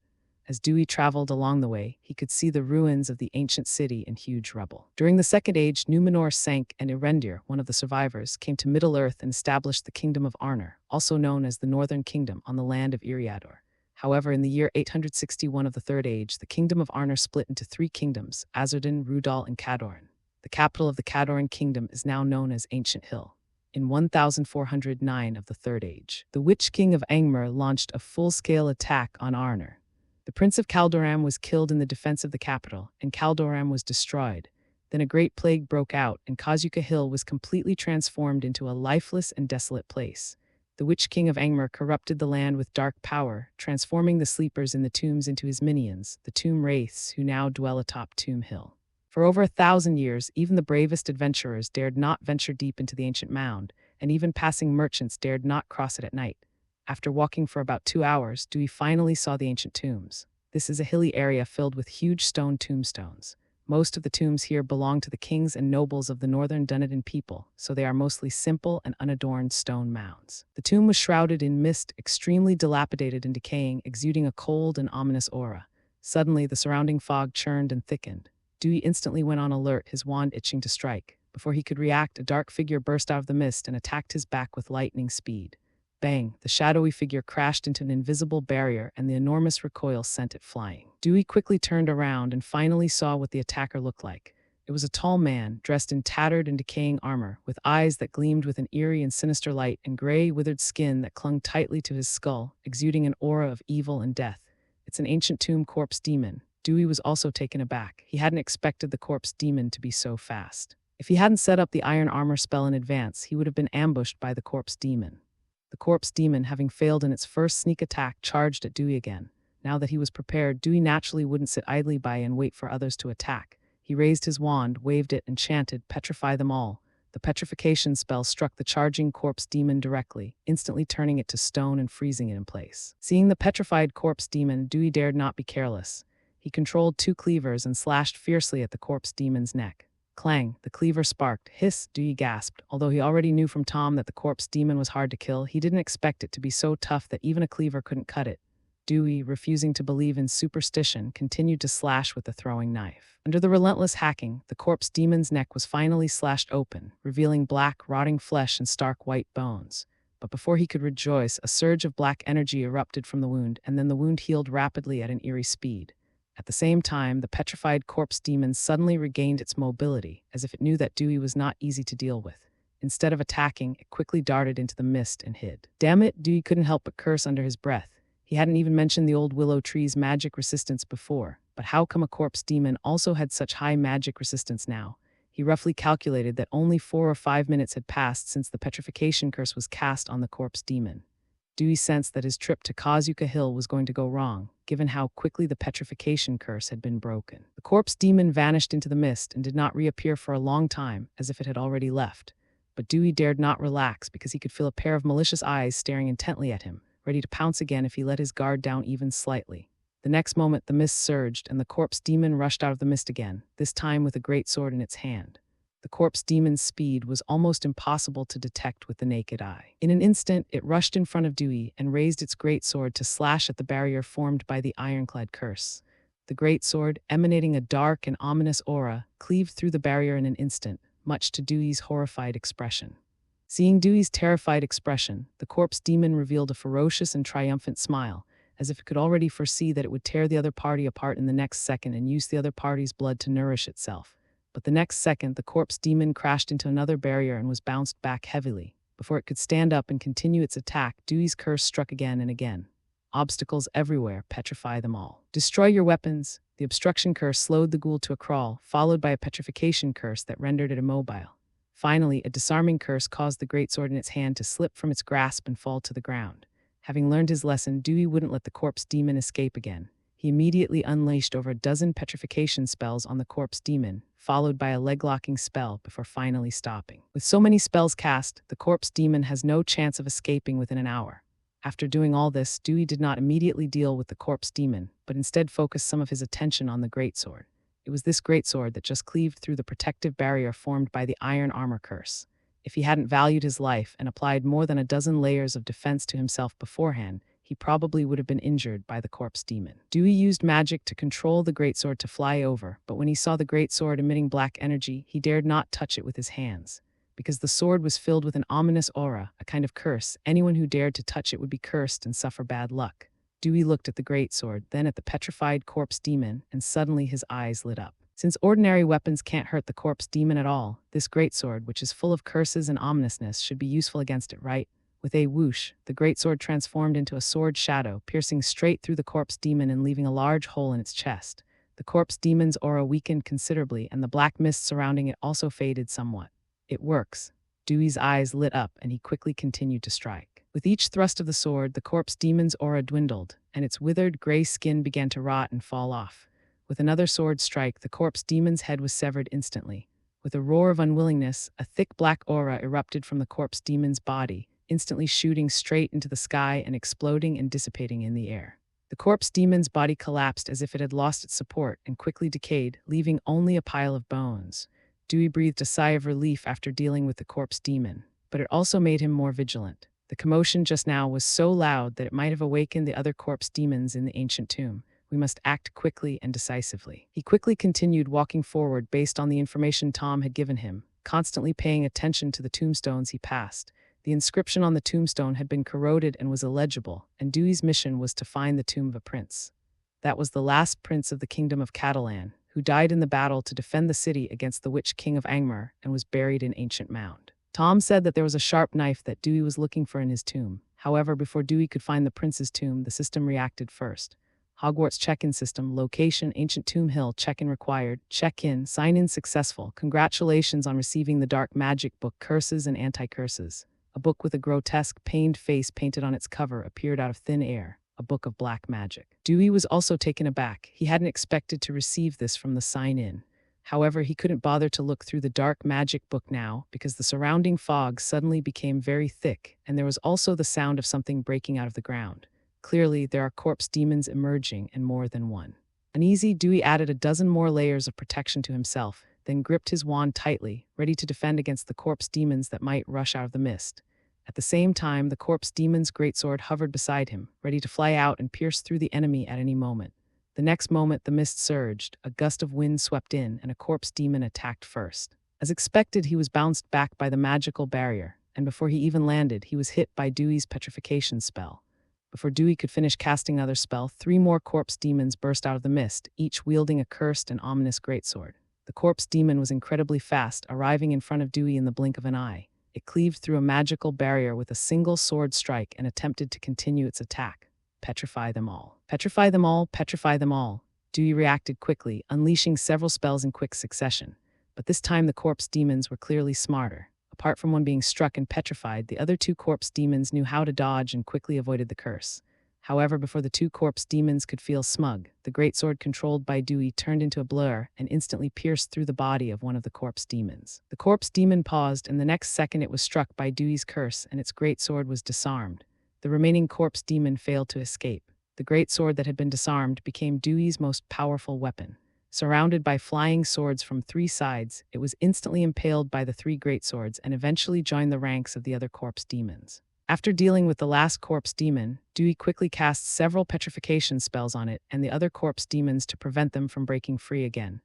As Dewey traveled along the way, he could see the ruins of the ancient city in huge rubble. During the Second Age, Numenor sank and Erendir, one of the survivors, came to Middle-earth and established the Kingdom of Arnor, also known as the Northern Kingdom, on the land of Eriador. However, in the year 861 of the Third Age, the Kingdom of Arnor split into three kingdoms, Azardin, Rudal, and Cadoran. The capital of the Cadoran Kingdom is now known as Ancient Hill. In 1409 of the Third Age, the Witch King of Angmar launched a full-scale attack on Arnor. The Prince of Caldoram was killed in the defense of the capital, and Caldoram was destroyed. Then a great plague broke out, and Kazuka Hill was completely transformed into a lifeless and desolate place. The Witch King of Angmar corrupted the land with dark power, transforming the sleepers in the tombs into his minions, the Tomb Wraiths, who now dwell atop Tomb Hill. For over 1,000 years, even the bravest adventurers dared not venture deep into the ancient mound, and even passing merchants dared not cross it at night. After walking for about 2 hours, Dewey finally saw the ancient tombs. This is a hilly area filled with huge stone tombstones. Most of the tombs here belong to the kings and nobles of the northern Dunedin people, so they are mostly simple and unadorned stone mounds. The tomb was shrouded in mist, extremely dilapidated and decaying, exuding a cold and ominous aura. Suddenly, the surrounding fog churned and thickened. Dewey instantly went on alert, his wand itching to strike. Before he could react, a dark figure burst out of the mist and attacked his back with lightning speed. Bang! The shadowy figure crashed into an invisible barrier, and the enormous recoil sent it flying. Dewey quickly turned around and finally saw what the attacker looked like. It was a tall man, dressed in tattered and decaying armor, with eyes that gleamed with an eerie and sinister light and gray, withered skin that clung tightly to his skull, exuding an aura of evil and death. It's an ancient tomb corpse demon. Dewey was also taken aback. He hadn't expected the corpse demon to be so fast. If he hadn't set up the iron armor spell in advance, he would have been ambushed by the corpse demon. The corpse demon, having failed in its first sneak attack, charged at Dewey again. Now that he was prepared, Dewey naturally wouldn't sit idly by and wait for others to attack. He raised his wand, waved it, and chanted, "Petrify them all." The petrification spell struck the charging corpse demon directly, instantly turning it to stone and freezing it in place. Seeing the petrified corpse demon, Dewey dared not be careless. He controlled 2 cleavers and slashed fiercely at the corpse demon's neck. Clang! The cleaver sparked. Hiss! Dewey gasped. Although he already knew from Tom that the corpse demon was hard to kill, he didn't expect it to be so tough that even a cleaver couldn't cut it. Dewey, refusing to believe in superstition, continued to slash with the throwing knife. Under the relentless hacking, the corpse demon's neck was finally slashed open, revealing black, rotting flesh and stark white bones. But before he could rejoice, a surge of black energy erupted from the wound, and then the wound healed rapidly at an eerie speed. At the same time, the petrified corpse demon suddenly regained its mobility, as if it knew that Dewey was not easy to deal with. Instead of attacking, it quickly darted into the mist and hid. Damn it, Dewey couldn't help but curse under his breath. He hadn't even mentioned the old willow tree's magic resistance before, but how come a corpse demon also had such high magic resistance now? He roughly calculated that only 4 or 5 minutes had passed since the petrification curse was cast on the corpse demon. Dewey sensed that his trip to Kazuka Hill was going to go wrong, given how quickly the petrification curse had been broken. The corpse demon vanished into the mist and did not reappear for a long time, as if it had already left. But Dewey dared not relax because he could feel a pair of malicious eyes staring intently at him, ready to pounce again if he let his guard down even slightly. The next moment, the mist surged, and the corpse demon rushed out of the mist again, this time with a great sword in its hand. The corpse demon's speed was almost impossible to detect with the naked eye. In an instant, it rushed in front of Dewey and raised its great sword to slash at the barrier formed by the ironclad curse. The great sword, emanating a dark and ominous aura, cleaved through the barrier in an instant, much to Dewey's horrified expression. Seeing Dewey's terrified expression, the corpse demon revealed a ferocious and triumphant smile, as if it could already foresee that it would tear the other party apart in the next second and use the other party's blood to nourish itself. But the next second, the corpse demon crashed into another barrier and was bounced back heavily. Before it could stand up and continue its attack, Dewey's curse struck again and again. Obstacles everywhere, petrify them all. Destroy your weapons. The obstruction curse slowed the ghoul to a crawl, followed by a petrification curse that rendered it immobile. Finally, a disarming curse caused the greatsword in its hand to slip from its grasp and fall to the ground. Having learned his lesson, Dewey wouldn't let the corpse demon escape again. He immediately unleashed over a dozen petrification spells on the corpse demon, followed by a leg-locking spell before finally stopping. With so many spells cast, the corpse demon has no chance of escaping within an hour. After doing all this, Dewey did not immediately deal with the corpse demon, but instead focused some of his attention on the greatsword. It was this greatsword that just cleaved through the protective barrier formed by the iron armor curse. If he hadn't valued his life and applied more than a dozen layers of defense to himself beforehand, he probably would have been injured by the corpse demon. Dewey used magic to control the greatsword to fly over, but when he saw the greatsword emitting black energy, he dared not touch it with his hands. Because the sword was filled with an ominous aura, a kind of curse, anyone who dared to touch it would be cursed and suffer bad luck. Dewey looked at the greatsword, then at the petrified corpse demon, and suddenly his eyes lit up. Since ordinary weapons can't hurt the corpse demon at all, this greatsword, which is full of curses and ominousness, should be useful against it, right? With a whoosh, the greatsword transformed into a sword shadow, piercing straight through the corpse demon and leaving a large hole in its chest. The corpse demon's aura weakened considerably, and the black mist surrounding it also faded somewhat. It works. Dewey's eyes lit up, and he quickly continued to strike. With each thrust of the sword, the corpse demon's aura dwindled, and its withered gray skin began to rot and fall off. With another sword strike, the corpse demon's head was severed instantly. With a roar of unwillingness, a thick black aura erupted from the corpse demon's body, instantly shooting straight into the sky and exploding and dissipating in the air. The corpse demon's body collapsed as if it had lost its support and quickly decayed, leaving only a pile of bones. Dewey breathed a sigh of relief after dealing with the corpse demon, but it also made him more vigilant. The commotion just now was so loud that it might have awakened the other corpse demons in the ancient tomb. We must act quickly and decisively. He quickly continued walking forward based on the information Tom had given him, constantly paying attention to the tombstones he passed. The inscription on the tombstone had been corroded and was illegible, and Dewey's mission was to find the tomb of a prince. That was the last prince of the kingdom of Catalan, who died in the battle to defend the city against the Witch King of Angmar and was buried in ancient mound. Tom said that there was a sharp knife that Dewey was looking for in his tomb. However, before Dewey could find the prince's tomb, the system reacted first. Hogwarts check-in system, location, ancient tomb hill, check-in required, check-in, sign-in successful. Congratulations on receiving the dark magic book, Curses and Anti-Curses. A book with a grotesque, pained face painted on its cover appeared out of thin air. A book of black magic. Dewey was also taken aback. He hadn't expected to receive this from the sign-in. However, he couldn't bother to look through the dark magic book now because the surrounding fog suddenly became very thick, and there was also the sound of something breaking out of the ground. Clearly, there are corpse demons emerging, and more than one. Uneasy, Dewey added a dozen more layers of protection to himself, then gripped his wand tightly, ready to defend against the corpse demons that might rush out of the mist. At the same time, the corpse demon's greatsword hovered beside him, ready to fly out and pierce through the enemy at any moment. The next moment, the mist surged, a gust of wind swept in, and a corpse demon attacked first. As expected, he was bounced back by the magical barrier, and before he even landed, he was hit by Dewey's petrification spell. Before Dewey could finish casting another spell, 3 more corpse demons burst out of the mist, each wielding a cursed and ominous greatsword. The corpse demon was incredibly fast, arriving in front of Dewey in the blink of an eye. It cleaved through a magical barrier with a single sword strike and attempted to continue its attack. Petrify them all. Petrify them all, petrify them all. Dewey reacted quickly, unleashing several spells in quick succession. But this time the corpse demons were clearly smarter. Apart from one being struck and petrified, the other 2 corpse demons knew how to dodge and quickly avoided the curse. However, before the 2 corpse demons could feel smug, the greatsword controlled by Dewey turned into a blur and instantly pierced through the body of one of the corpse demons. The corpse demon paused, and the next second it was struck by Dewey's curse and its greatsword was disarmed. The remaining corpse demon failed to escape. The great sword that had been disarmed became Dewey's most powerful weapon. Surrounded by flying swords from three sides, it was instantly impaled by the three great swords and eventually joined the ranks of the other corpse demons. After dealing with the last corpse demon, Dewey quickly cast several petrification spells on it and the other corpse demons to prevent them from breaking free again.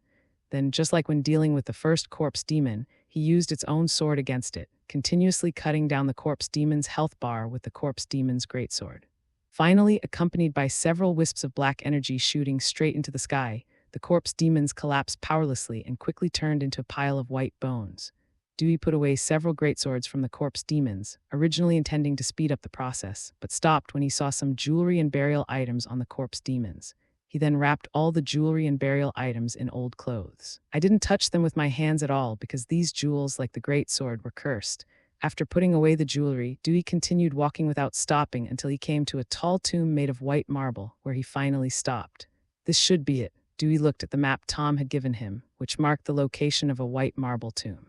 Then, just like when dealing with the first corpse demon, he used its own sword against it, continuously cutting down the corpse demon's health bar with the corpse demon's greatsword. Finally, accompanied by several wisps of black energy shooting straight into the sky, the corpse demons collapsed powerlessly and quickly turned into a pile of white bones. Dewey put away several greatswords from the corpse demons, originally intending to speed up the process, but stopped when he saw some jewelry and burial items on the corpse demons. He then wrapped all the jewelry and burial items in old clothes. I didn't touch them with my hands at all because these jewels, like the greatsword, were cursed. After putting away the jewelry, Dewey continued walking without stopping until he came to a tall tomb made of white marble, where he finally stopped. This should be it. Dewey looked at the map Tom had given him, which marked the location of a white marble tomb.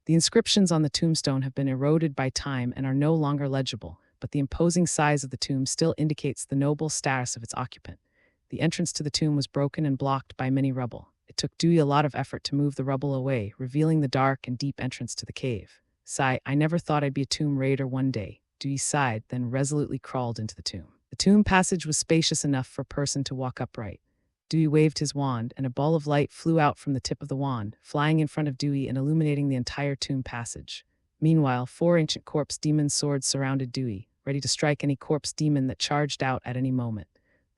The inscriptions on the tombstone have been eroded by time and are no longer legible, but the imposing size of the tomb still indicates the noble status of its occupant. The entrance to the tomb was broken and blocked by many rubble. It took Dewey a lot of effort to move the rubble away, revealing the dark and deep entrance to the cave. Sigh, I never thought I'd be a tomb raider one day. Dewey sighed, then resolutely crawled into the tomb. The tomb passage was spacious enough for a person to walk upright. Dewey waved his wand, and a ball of light flew out from the tip of the wand, flying in front of Dewey and illuminating the entire tomb passage. Meanwhile, 4 ancient corpse demon swords surrounded Dewey, ready to strike any corpse demon that charged out at any moment.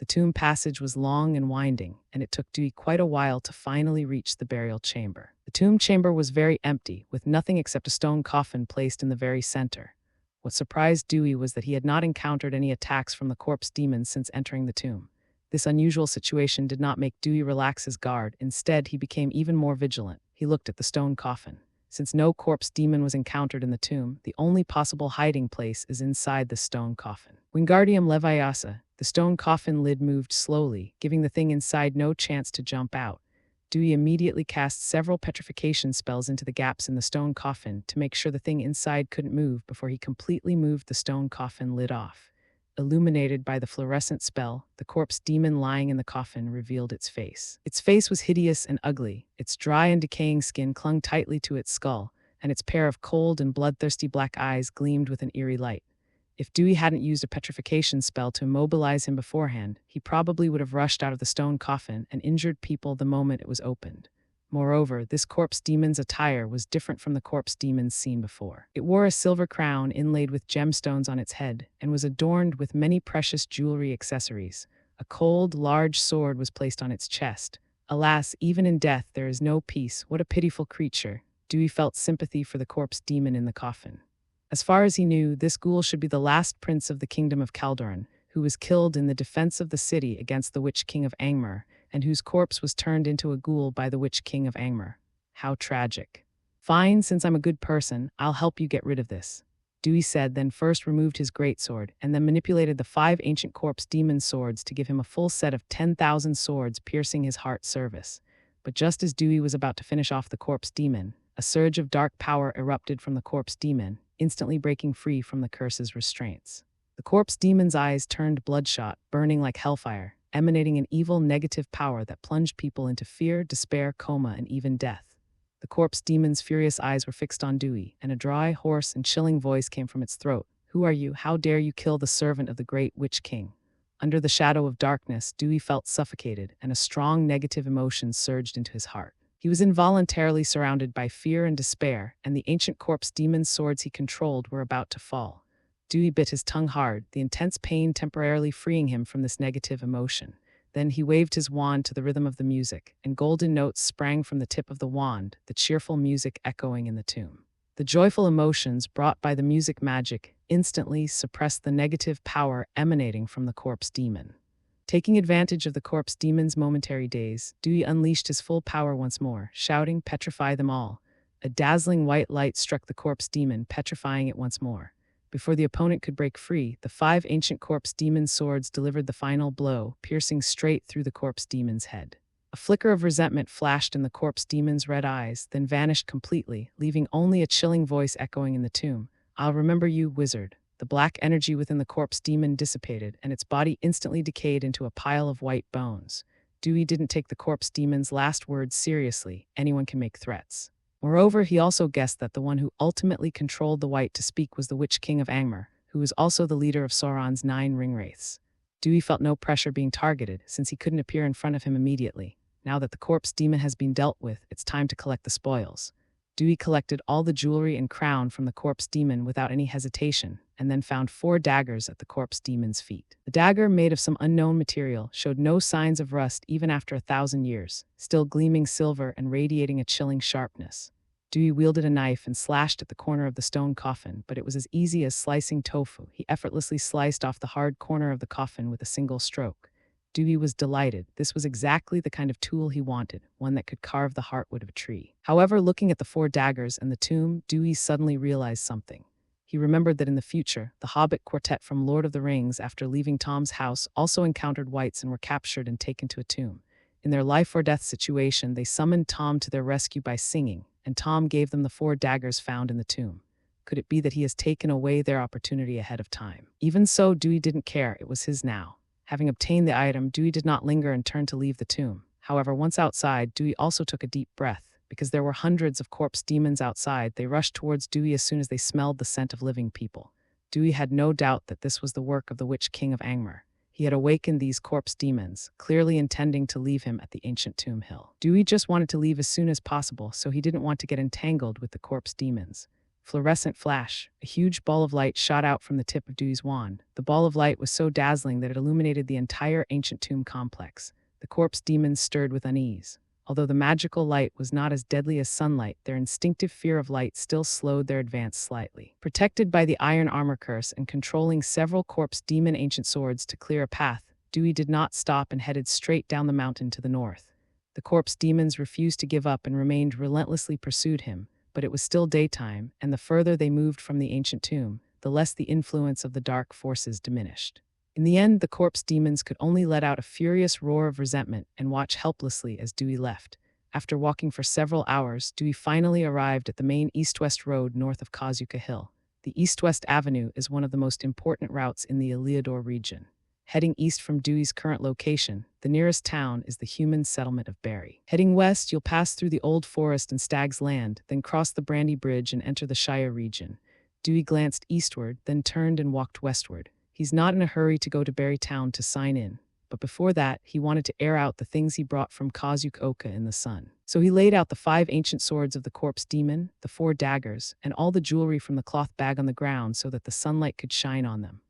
The tomb passage was long and winding, and it took Dewey quite a while to finally reach the burial chamber. The tomb chamber was very empty, with nothing except a stone coffin placed in the very center. What surprised Dewey was that he had not encountered any attacks from the corpse demons since entering the tomb. This unusual situation did not make Dewey relax his guard. Instead, he became even more vigilant. He looked at the stone coffin. Since no corpse demon was encountered in the tomb, the only possible hiding place is inside the stone coffin. Wingardium Leviosa, the stone coffin lid moved slowly, giving the thing inside no chance to jump out. Dewey immediately cast several petrification spells into the gaps in the stone coffin to make sure the thing inside couldn't move before he completely moved the stone coffin lid off. Illuminated by the fluorescent spell, the corpse demon lying in the coffin revealed its face. Its face was hideous and ugly. Its dry and decaying skin clung tightly to its skull, and its pair of cold and bloodthirsty black eyes gleamed with an eerie light. If Dewey hadn't used a petrification spell to immobilize him beforehand, he probably would have rushed out of the stone coffin and injured people the moment it was opened. Moreover, this corpse demon's attire was different from the corpse demons seen before. It wore a silver crown inlaid with gemstones on its head and was adorned with many precious jewelry accessories. A cold, large sword was placed on its chest. Alas, even in death there is no peace. What a pitiful creature. Dewey felt sympathy for the corpse demon in the coffin. As far as he knew, this ghoul should be the last prince of the kingdom of Calderon, who was killed in the defense of the city against the Witch King of Angmar, and whose corpse was turned into a ghoul by the Witch King of Angmar. How tragic. Fine, since I'm a good person, I'll help you get rid of this, Dewey said, then first removed his greatsword, and then manipulated the 5 ancient corpse demon swords to give him a full set of 10,000 swords piercing his heart service. But just as Dewey was about to finish off the corpse demon, a surge of dark power erupted from the corpse demon, instantly breaking free from the curse's restraints. The corpse demon's eyes turned bloodshot, burning like hellfire, emanating an evil negative power that plunged people into fear, despair, coma, and even death. The corpse demon's furious eyes were fixed on Dewey, and a dry, hoarse, and chilling voice came from its throat. Who are you? How dare you kill the servant of the great Witch King? Under the shadow of darkness, Dewey felt suffocated, and a strong negative emotion surged into his heart. He was involuntarily surrounded by fear and despair, and the ancient corpse demon's swords he controlled were about to fall. Dewey bit his tongue hard, the intense pain temporarily freeing him from this negative emotion. Then he waved his wand to the rhythm of the music, and golden notes sprang from the tip of the wand, the cheerful music echoing in the tomb. The joyful emotions brought by the music magic instantly suppressed the negative power emanating from the corpse demon. Taking advantage of the corpse demon's momentary daze, Dewey unleashed his full power once more, shouting, "Petrify them all." A dazzling white light struck the corpse demon, petrifying it once more. Before the opponent could break free, the 5 ancient corpse demon swords delivered the final blow, piercing straight through the corpse demon's head. A flicker of resentment flashed in the corpse demon's red eyes, then vanished completely, leaving only a chilling voice echoing in the tomb. "I'll remember you, wizard." the black energy within the corpse demon dissipated, and its body instantly decayed into a pile of white bones. Dewey didn't take the corpse demon's last words seriously. Anyone can make threats. Moreover, he also guessed that the one who ultimately controlled the white to speak was the Witch King of Angmar, who was also the leader of Sauron's 9 ringwraiths. Dewey felt no pressure being targeted, since he couldn't appear in front of him immediately. Now that the corpse demon has been dealt with, it's time to collect the spoils. Dewey collected all the jewelry and crown from the corpse demon without any hesitation, and then found 4 daggers at the corpse demon's feet. The dagger, made of some unknown material, showed no signs of rust even after 1,000 years, still gleaming silver and radiating a chilling sharpness. Dewey wielded a knife and slashed at the corner of the stone coffin, but it was as easy as slicing tofu. He effortlessly sliced off the hard corner of the coffin with a single stroke. Dewey was delighted. This was exactly the kind of tool he wanted, one that could carve the heartwood of a tree. However, looking at the 4 daggers and the tomb, Dewey suddenly realized something. He remembered that in the future, the Hobbit quartet from Lord of the Rings, after leaving Tom's house, also encountered wights and were captured and taken to a tomb. In their life-or-death situation, they summoned Tom to their rescue by singing, and Tom gave them the 4 daggers found in the tomb. Could it be that he has taken away their opportunity ahead of time? Even so, Dewey didn't care. It was his now. Having obtained the item, Dewey did not linger and turned to leave the tomb. However, once outside, Dewey also took a deep breath. Because there were hundreds of corpse demons outside, they rushed towards Dewey as soon as they smelled the scent of living people. Dewey had no doubt that this was the work of the Witch King of Angmar. He had awakened these corpse demons, clearly intending to leave him at the ancient tomb hill. Dewey just wanted to leave as soon as possible, so he didn't want to get entangled with the corpse demons. Fluorescent flash. A huge ball of light shot out from the tip of Dewey's wand. The ball of light was so dazzling that it illuminated the entire ancient tomb complex. The corpse demons stirred with unease. Although the magical light was not as deadly as sunlight, their instinctive fear of light still slowed their advance slightly. Protected by the iron armor curse and controlling several corpse demon ancient swords to clear a path, Dewey did not stop and headed straight down the mountain to the north. The corpse demons refused to give up and remained relentlessly pursued him. But it was still daytime, and the further they moved from the ancient tomb, the less the influence of the dark forces diminished. In the end, the corpse demons could only let out a furious roar of resentment and watch helplessly as Dewey left. After walking for several hours, Dewey finally arrived at the main east-west road north of Kazuka Hill. The east-west avenue is one of the most important routes in the Erebor region. Heading east from Dewey's current location, the nearest town is the human settlement of Barry. Heading west, you'll pass through the Old Forest and Stag's Land, then cross the Brandy Bridge and enter the Shire region. Dewey glanced eastward, then turned and walked westward. He's not in a hurry to go to Barry Town to sign in, but before that, he wanted to air out the things he brought from Kazuka in the sun. So he laid out the 5 ancient swords of the corpse demon, the 4 daggers, and all the jewelry from the cloth bag on the ground so that the sunlight could shine on them.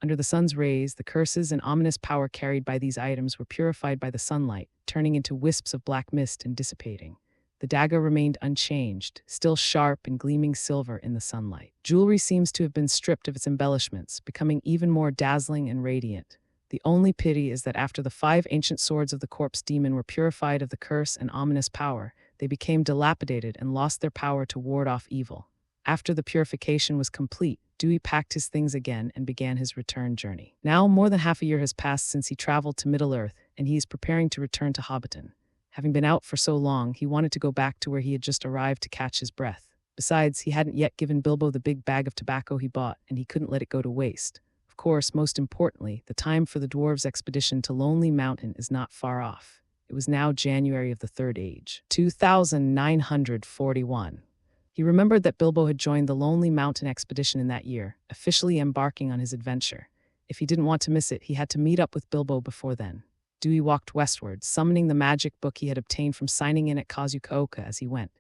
Under the sun's rays, the curses and ominous power carried by these items were purified by the sunlight, turning into wisps of black mist and dissipating. The dagger remained unchanged, still sharp and gleaming silver in the sunlight. Jewelry seems to have been stripped of its embellishments, becoming even more dazzling and radiant. The only pity is that after the 5 ancient swords of the corpse demon were purified of the curse and ominous power, they became dilapidated and lost their power to ward off evil. After the purification was complete, Dewey packed his things again and began his return journey. Now, more than half a year has passed since he traveled to Middle-earth, and he is preparing to return to Hobbiton. Having been out for so long, he wanted to go back to where he had just arrived to catch his breath. Besides, he hadn't yet given Bilbo the big bag of tobacco he bought, and he couldn't let it go to waste. Of course, most importantly, the time for the dwarves' expedition to Lonely Mountain is not far off. It was now January of the Third Age, 2941. He remembered that Bilbo had joined the Lonely Mountain expedition in that year, officially embarking on his adventure. If he didn't want to miss it, he had to meet up with Bilbo before then. Dewey walked westward, summoning the magic book he had obtained from signing in at Kazuka as he went.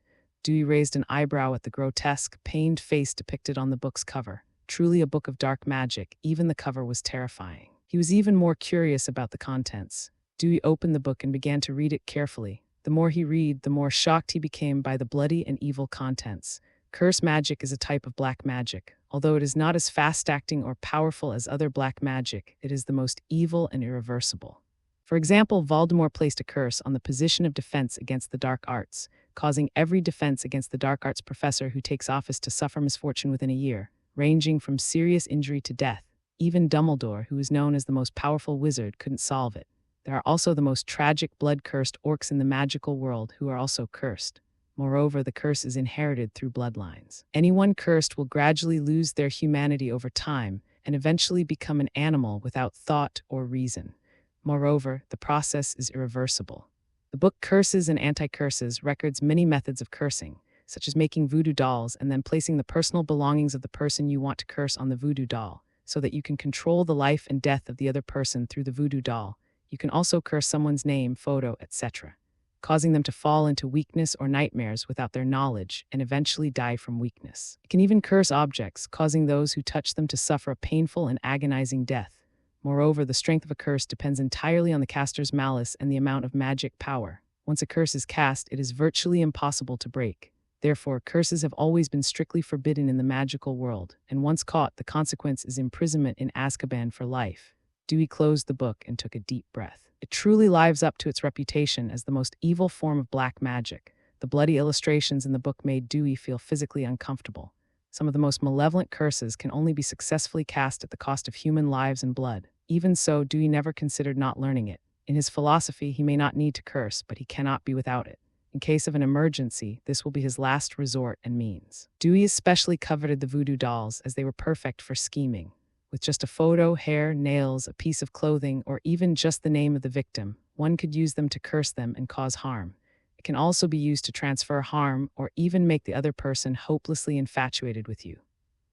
Dewey raised an eyebrow at the grotesque, pained face depicted on the book's cover. Truly a book of dark magic, even the cover was terrifying. He was even more curious about the contents. Dewey opened the book and began to read it carefully. The more he read, the more shocked he became by the bloody and evil contents. Curse magic is a type of black magic. Although it is not as fast-acting or powerful as other black magic, it is the most evil and irreversible. For example, Voldemort placed a curse on the position of defense against the dark arts, causing every defense against the dark arts professor who takes office to suffer misfortune within a year, ranging from serious injury to death. Even Dumbledore, who is known as the most powerful wizard, couldn't solve it. There are also the most tragic blood-cursed orcs in the magical world who are also cursed. Moreover, the curse is inherited through bloodlines. Anyone cursed will gradually lose their humanity over time and eventually become an animal without thought or reason. Moreover, the process is irreversible. The book Curses and Anti-Curses records many methods of cursing, such as making voodoo dolls and then placing the personal belongings of the person you want to curse on the voodoo doll, so that you can control the life and death of the other person through the voodoo doll. You can also curse someone's name, photo, etc., causing them to fall into weakness or nightmares without their knowledge and eventually die from weakness. It can even curse objects, causing those who touch them to suffer a painful and agonizing death. Moreover, the strength of a curse depends entirely on the caster's malice and the amount of magic power. Once a curse is cast, it is virtually impossible to break. Therefore, curses have always been strictly forbidden in the magical world, and once caught, the consequence is imprisonment in Azkaban for life. Dewey closed the book and took a deep breath. It truly lives up to its reputation as the most evil form of black magic. The bloody illustrations in the book made Dewey feel physically uncomfortable. Some of the most malevolent curses can only be successfully cast at the cost of human lives and blood. Even so, Dewey never considered not learning it. In his philosophy, he may not need to curse, but he cannot be without it. In case of an emergency, this will be his last resort and means. Dewey especially coveted the voodoo dolls, as they were perfect for scheming. With just a photo, hair, nails, a piece of clothing, or even just the name of the victim, one could use them to curse them and cause harm. It can also be used to transfer harm or even make the other person hopelessly infatuated with you.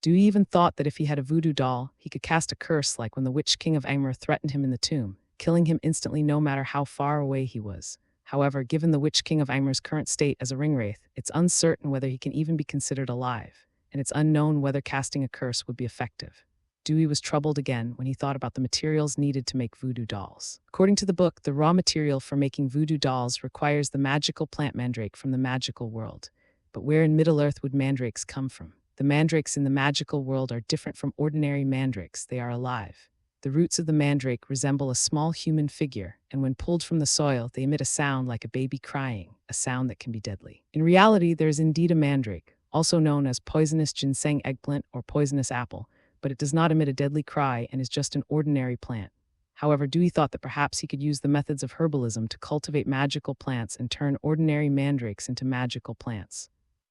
Dewey even thought that if he had a voodoo doll, he could cast a curse like when the Witch King of Angmar threatened him in the tomb, killing him instantly no matter how far away he was. However, given the Witch King of Angmar's current state as a ringwraith, it's uncertain whether he can even be considered alive, and it's unknown whether casting a curse would be effective. Dewey was troubled again when he thought about the materials needed to make voodoo dolls. According to the book, the raw material for making voodoo dolls requires the magical plant mandrake from the magical world. But where in Middle-earth would mandrakes come from? The mandrakes in the magical world are different from ordinary mandrakes. They are alive. The roots of the mandrake resemble a small human figure, and when pulled from the soil, they emit a sound like a baby crying, a sound that can be deadly. In reality, there is indeed a mandrake, also known as poisonous ginseng eggplant or poisonous apple, but it does not emit a deadly cry and is just an ordinary plant. However, Dewey thought that perhaps he could use the methods of herbalism to cultivate magical plants and turn ordinary mandrakes into magical plants.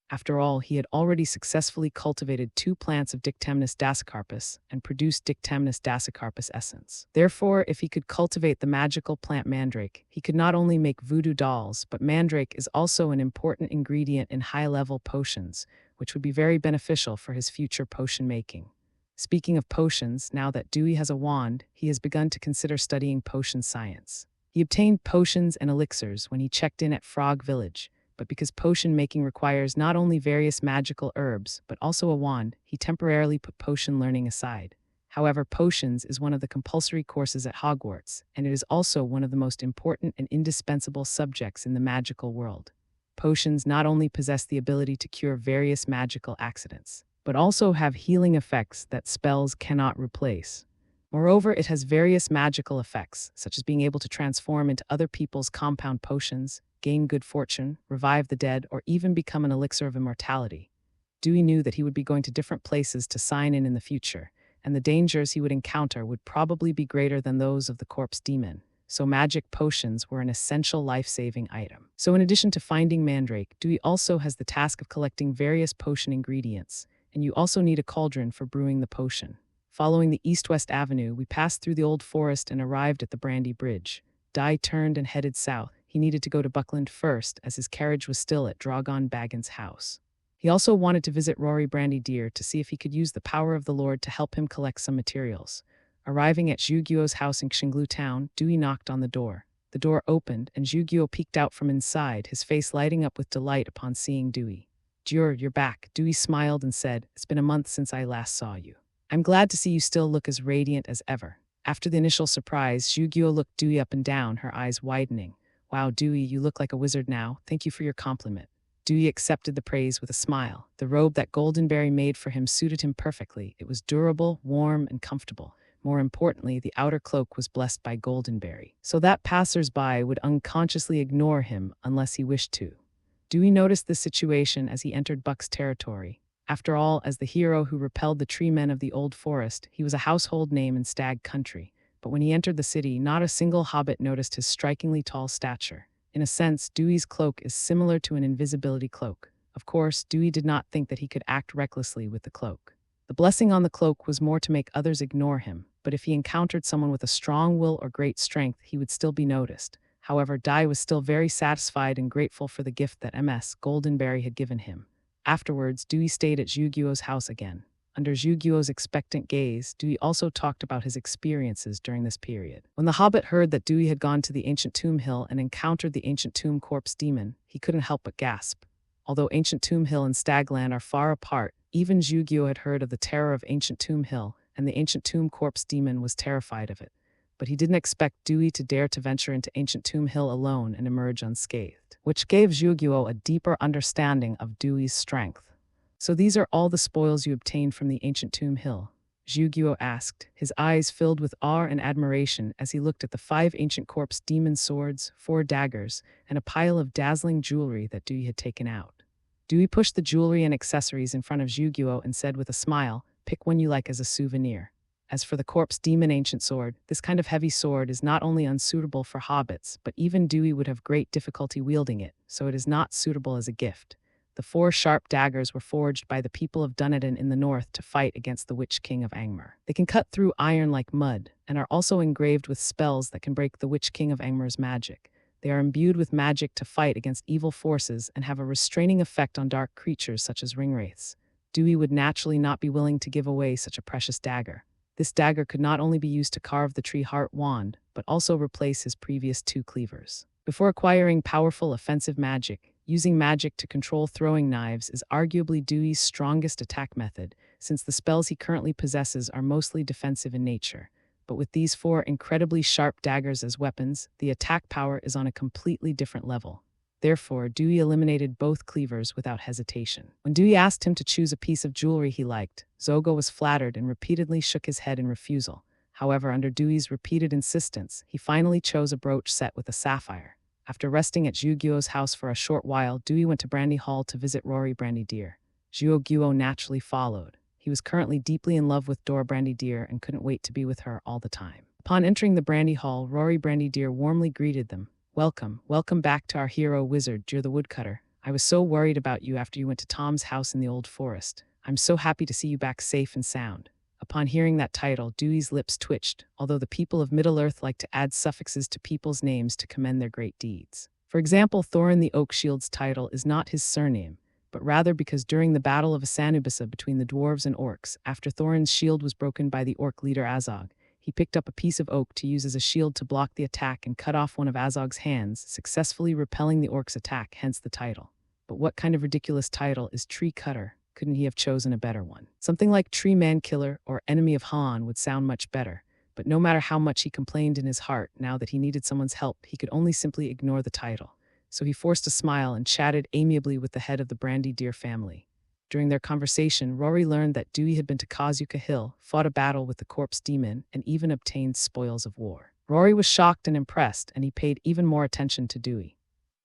After all, he had already successfully cultivated 2 plants of Dictamnus dasycarpus and produced Dictamnus dasycarpus essence. Therefore, if he could cultivate the magical plant mandrake, he could not only make voodoo dolls, but mandrake is also an important ingredient in high-level potions, which would be very beneficial for his future potion making. Speaking of potions, now that Dewey has a wand, he has begun to consider studying potion science. He obtained potions and elixirs when he checked in at Frog Village, but because potion making requires not only various magical herbs, but also a wand, he temporarily put potion learning aside. However, potions is one of the compulsory courses at Hogwarts, and it is also one of the most important and indispensable subjects in the magical world. Potions not only possess the ability to cure various magical accidents, but also have healing effects that spells cannot replace. Moreover, it has various magical effects, such as being able to transform into other people's compound potions, gain good fortune, revive the dead, or even become an elixir of immortality. Dewey knew that he would be going to different places to sign in the future, and the dangers he would encounter would probably be greater than those of the corpse demon, so magic potions were an essential life-saving item. So in addition to finding mandrake, Dewey also has the task of collecting various potion ingredients, and you also need a cauldron for brewing the potion. Following the east-west avenue, we passed through the old forest and arrived at the Brandy Bridge. Dai turned and headed south. He needed to go to Buckland first, as his carriage was still at Drogon Baggins' house. He also wanted to visit Rory Brandy Deer to see if he could use the power of the Lord to help him collect some materials. Arriving at Zhuguo's house in Xinglu Town, Dewey knocked on the door. The door opened, and Zhuguo peeked out from inside, his face lighting up with delight upon seeing Dewey. "Jur, you're back." Dewey smiled and said, "It's been a month since I last saw you. I'm glad to see you still look as radiant as ever." After the initial surprise, Zhuguo looked Dewey up and down, her eyes widening. "Wow, Dewey, you look like a wizard now. Thank you for your compliment." Dewey accepted the praise with a smile. The robe that Goldenberry made for him suited him perfectly. It was durable, warm, and comfortable. More importantly, the outer cloak was blessed by Goldenberry, so that passers-by would unconsciously ignore him unless he wished to. Dewey noticed this situation as he entered Buck's territory. After all, as the hero who repelled the tree men of the old forest, he was a household name in Stag Country. But when he entered the city, not a single hobbit noticed his strikingly tall stature. In a sense, Dewey's cloak is similar to an invisibility cloak. Of course, Dewey did not think that he could act recklessly with the cloak. The blessing on the cloak was more to make others ignore him, but if he encountered someone with a strong will or great strength, he would still be noticed. However, Dai was still very satisfied and grateful for the gift that Ms. Goldenberry had given him. Afterwards, Dewey stayed at Zhuguo's house again. Under Zhuguo's expectant gaze, Dewey also talked about his experiences during this period. When the hobbit heard that Dewey had gone to the ancient tomb hill and encountered the ancient tomb corpse demon, he couldn't help but gasp. Although ancient tomb hill and Stagland are far apart, even Zhuguo had heard of the terror of ancient tomb hill, and the ancient tomb corpse demon was terrified of it. But he didn't expect Dewey to dare to venture into ancient tomb hill alone and emerge unscathed, which gave Zhuguo a deeper understanding of Dewey's strength. "So these are all the spoils you obtained from the ancient tomb hill?" Zhuguo asked, his eyes filled with awe and admiration as he looked at the 5 ancient corpse demon swords, 4 daggers, and a pile of dazzling jewelry that Dewey had taken out. Dewey pushed the jewelry and accessories in front of Zhuguo and said with a smile, "Pick one you like as a souvenir." As for the corpse demon ancient sword, this kind of heavy sword is not only unsuitable for hobbits, but even Dewey would have great difficulty wielding it, so it is not suitable as a gift. The 4 sharp daggers were forged by the people of Dunedin in the north to fight against the Witch King of Angmar. They can cut through iron like mud, and are also engraved with spells that can break the Witch King of Angmar's magic. They are imbued with magic to fight against evil forces and have a restraining effect on dark creatures such as ringwraiths. Dewey would naturally not be willing to give away such a precious dagger. This dagger could not only be used to carve the tree heart wand, but also replace his previous 2 cleavers. Before acquiring powerful offensive magic, using magic to control throwing knives is arguably Dewey's strongest attack method, since the spells he currently possesses are mostly defensive in nature. But with these 4 incredibly sharp daggers as weapons, the attack power is on a completely different level. Therefore, Dewey eliminated both cleavers without hesitation. When Dewey asked him to choose a piece of jewelry he liked, Zogo was flattered and repeatedly shook his head in refusal. However, under Dewey's repeated insistence, he finally chose a brooch set with a sapphire. After resting at Zhuguo's house for a short while, Dewey went to Brandy Hall to visit Rory Brandy Deer. Zhuguo naturally followed. He was currently deeply in love with Dora Brandy Deer and couldn't wait to be with her all the time. Upon entering the Brandy Hall, Rory Brandy Deer warmly greeted them. Welcome back to our hero wizard, Deer the Woodcutter. I was so worried about you after you went to Tom's house in the old forest. I'm so happy to see you back safe and sound." Upon hearing that title, Dewey's lips twitched, although the people of Middle-earth like to add suffixes to people's names to commend their great deeds. For example, Thorin the Oakshield's title is not his surname, but rather because during the Battle of Asanubisa between the dwarves and orcs, after Thorin's shield was broken by the orc leader Azog, he picked up a piece of oak to use as a shield to block the attack and cut off one of Azog's hands, successfully repelling the orc's attack, hence the title. But what kind of ridiculous title is Tree Cutter? Couldn't he have chosen a better one? Something like Tree Man Killer or Enemy of Han would sound much better, but no matter how much he complained in his heart, now that he needed someone's help, he could only simply ignore the title. So he forced a smile and chatted amiably with the head of the Brandy Deer family. During their conversation, Rory learned that Dewey had been to Kazuka Hill, fought a battle with the corpse demon, and even obtained spoils of war. Rory was shocked and impressed, and he paid even more attention to Dewey.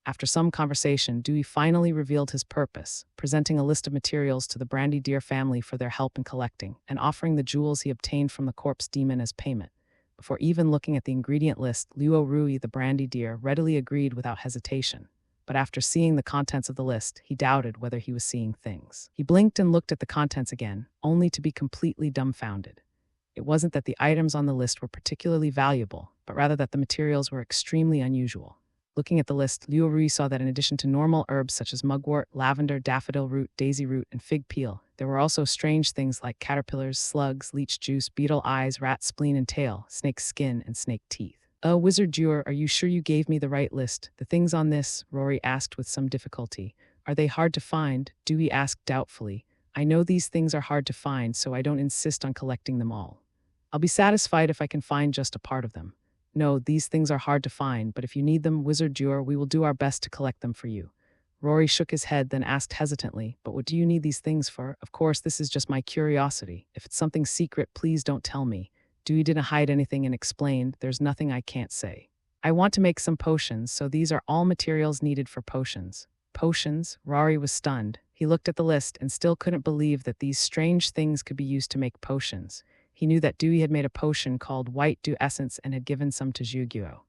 After some conversation, Dewey finally revealed his purpose, presenting a list of materials to the Brandy Deer family for their help in collecting, and offering the jewels he obtained from the corpse demon as payment. Before even looking at the ingredient list, Luo Rui, the Brandy Deer, readily agreed without hesitation. But after seeing the contents of the list, he doubted whether he was seeing things. He blinked and looked at the contents again, only to be completely dumbfounded. It wasn't that the items on the list were particularly valuable, but rather that the materials were extremely unusual. Looking at the list, Liu Rui saw that in addition to normal herbs such as mugwort, lavender, daffodil root, daisy root, and fig peel, there were also strange things like caterpillars, slugs, leech juice, beetle eyes, rat spleen and tail, snake skin, and snake teeth. Wizard Jur, are you sure you gave me the right list? The things on this, Rory asked with some difficulty. Are they hard to find? Dewey asked doubtfully. I know these things are hard to find, so I don't insist on collecting them all. I'll be satisfied if I can find just a part of them. No, these things are hard to find, but if you need them, Wizard Jur, we will do our best to collect them for you. Rory shook his head, then asked hesitantly, but what do you need these things for? Of course, this is just my curiosity. If it's something secret, please don't tell me. Dewey didn't hide anything and explained, there's nothing I can't say. I want to make some potions, so these are all materials needed for potions. Potions? Rory was stunned. He looked at the list and still couldn't believe that these strange things could be used to make potions. He knew that Dewey had made a potion called White Dew Essence and had given some to Zhuguo.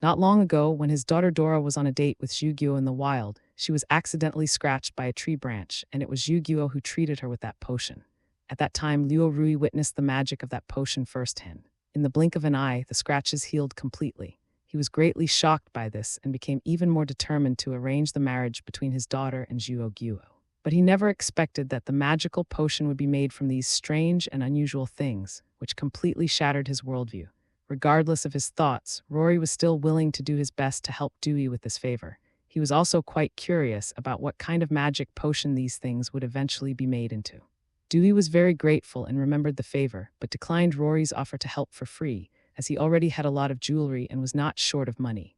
Not long ago, when his daughter Dora was on a date with Yu-Gi-Oh in the wild, she was accidentally scratched by a tree branch, and it was Yu-Gi-Oh who treated her with that potion. At that time, Liu Rui witnessed the magic of that potion firsthand. In the blink of an eye, the scratches healed completely. He was greatly shocked by this and became even more determined to arrange the marriage between his daughter and Yu-Gi-Oh. But he never expected that the magical potion would be made from these strange and unusual things, which completely shattered his worldview. Regardless of his thoughts, Rory was still willing to do his best to help Dewey with this favor. He was also quite curious about what kind of magic potion these things would eventually be made into. Dewey was very grateful and remembered the favor, but declined Rory's offer to help for free, as he already had a lot of jewelry and was not short of money.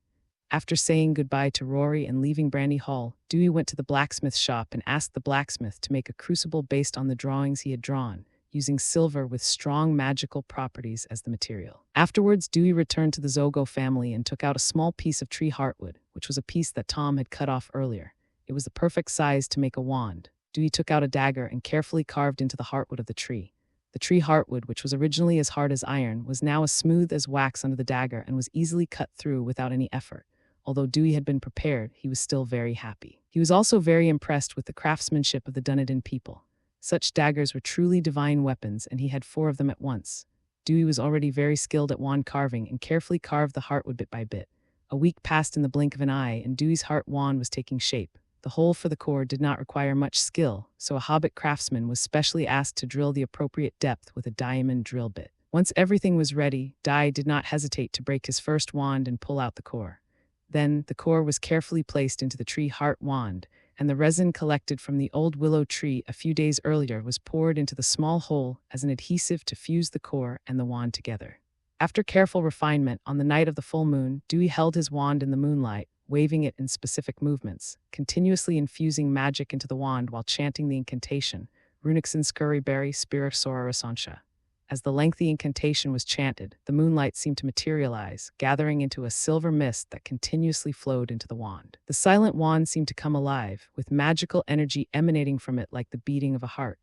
After saying goodbye to Rory and leaving Brandy Hall, Dewey went to the blacksmith shop and asked the blacksmith to make a crucible based on the drawings he had drawn, using silver with strong magical properties as the material. Afterwards, Dewey returned to the Zogo family and took out a small piece of tree heartwood, which was a piece that Tom had cut off earlier. It was the perfect size to make a wand. Dewey took out a dagger and carefully carved into the heartwood of the tree. The tree heartwood, which was originally as hard as iron, was now as smooth as wax under the dagger and was easily cut through without any effort. Although Dewey had been prepared, he was still very happy. He was also very impressed with the craftsmanship of the Dunedin people. Such daggers were truly divine weapons, and he had 4 of them at once. Dewey was already very skilled at wand carving and carefully carved the heartwood bit by bit. A week passed in the blink of an eye, and Dewey's heart wand was taking shape. The hole for the core did not require much skill, so a hobbit craftsman was specially asked to drill the appropriate depth with a diamond drill bit. Once everything was ready, Dai did not hesitate to break his first wand and pull out the core. Then, the core was carefully placed into the tree heart wand, and the resin collected from the old willow tree a few days earlier was poured into the small hole as an adhesive to fuse the core and the wand together. After careful refinement, on the night of the full moon, Dewey held his wand in the moonlight, waving it in specific movements, continuously infusing magic into the wand while chanting the incantation, Runixin Scurryberry Spirit Sorarasansha. As the lengthy incantation was chanted, the moonlight seemed to materialize, gathering into a silver mist that continuously flowed into the wand. The silent wand seemed to come alive, with magical energy emanating from it like the beating of a heart.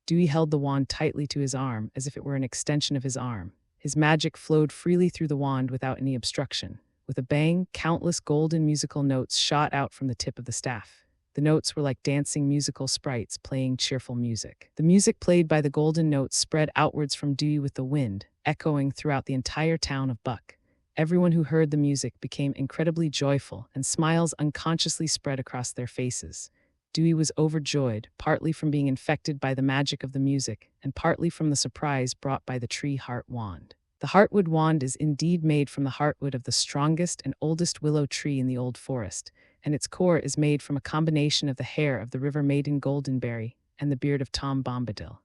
Dewey held the wand tightly to his arm, as if it were an extension of his arm. His magic flowed freely through the wand without any obstruction. With a bang, countless golden musical notes shot out from the tip of the staff. The notes were like dancing musical sprites playing cheerful music. The music played by the golden notes spread outwards from Dewey with the wind, echoing throughout the entire town of Buck. Everyone who heard the music became incredibly joyful, and smiles unconsciously spread across their faces. Dewey was overjoyed, partly from being infected by the magic of the music, and partly from the surprise brought by the tree heart wand. The heartwood wand is indeed made from the heartwood of the strongest and oldest willow tree in the old forest, and its core is made from a combination of the hair of the river maiden Goldenberry and the beard of Tom Bombadil.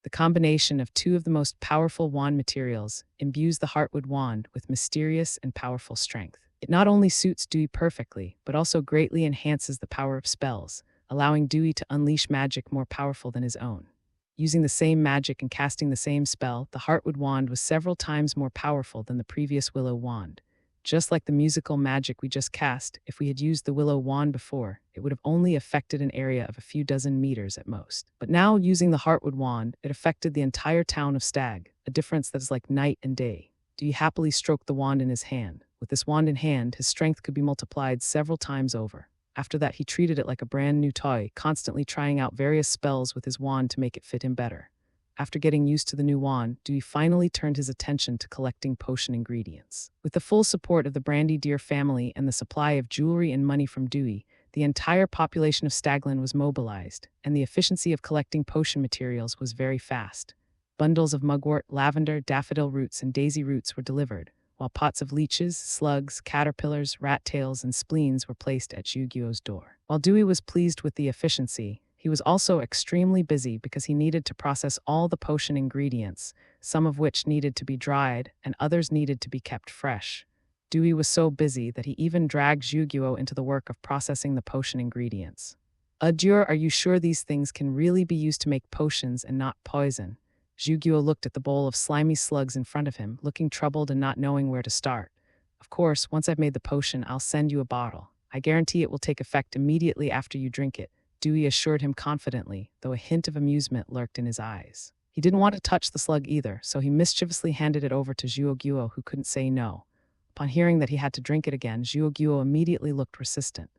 The combination of 2 of the most powerful wand materials imbues the heartwood wand with mysterious and powerful strength. It not only suits Dewey perfectly, but also greatly enhances the power of spells, allowing Dewey to unleash magic more powerful than his own. Using the same magic and casting the same spell, the heartwood wand was several times more powerful than the previous willow wand. Just like the musical magic we just cast, if we had used the willow wand before, it would have only affected an area of a few dozen meters at most. But now, using the heartwood wand, it affected the entire town of Stag, a difference that is like night and day. Dewey happily stroked the wand in his hand. With this wand in hand, his strength could be multiplied several times over. After that, he treated it like a brand new toy, constantly trying out various spells with his wand to make it fit him better. After getting used to the new wand, Dewey finally turned his attention to collecting potion ingredients. With the full support of the Brandy Deer family and the supply of jewelry and money from Dewey, the entire population of Stagland was mobilized, and the efficiency of collecting potion materials was very fast. Bundles of mugwort, lavender, daffodil roots, and daisy roots were delivered, while pots of leeches, slugs, caterpillars, rat tails, and spleens were placed at Yu-Gi-Oh's door. While Dewey was pleased with the efficiency, he was also extremely busy because he needed to process all the potion ingredients, some of which needed to be dried and others needed to be kept fresh. Dewey was so busy that he even dragged Yu-Gi-Oh into the work of processing the potion ingredients. Adieu, are you sure these things can really be used to make potions and not poison? Yu-Gi-Oh looked at the bowl of slimy slugs in front of him, looking troubled and not knowing where to start. Of course, once I've made the potion, I'll send you a bottle. I guarantee it will take effect immediately after you drink it, Dewey assured him confidently, though a hint of amusement lurked in his eyes. He didn't want to touch the slug either, so he mischievously handed it over to Yu-Gi-Oh, who couldn't say no. Upon hearing that he had to drink it again, Zhuoguo immediately looked resistant.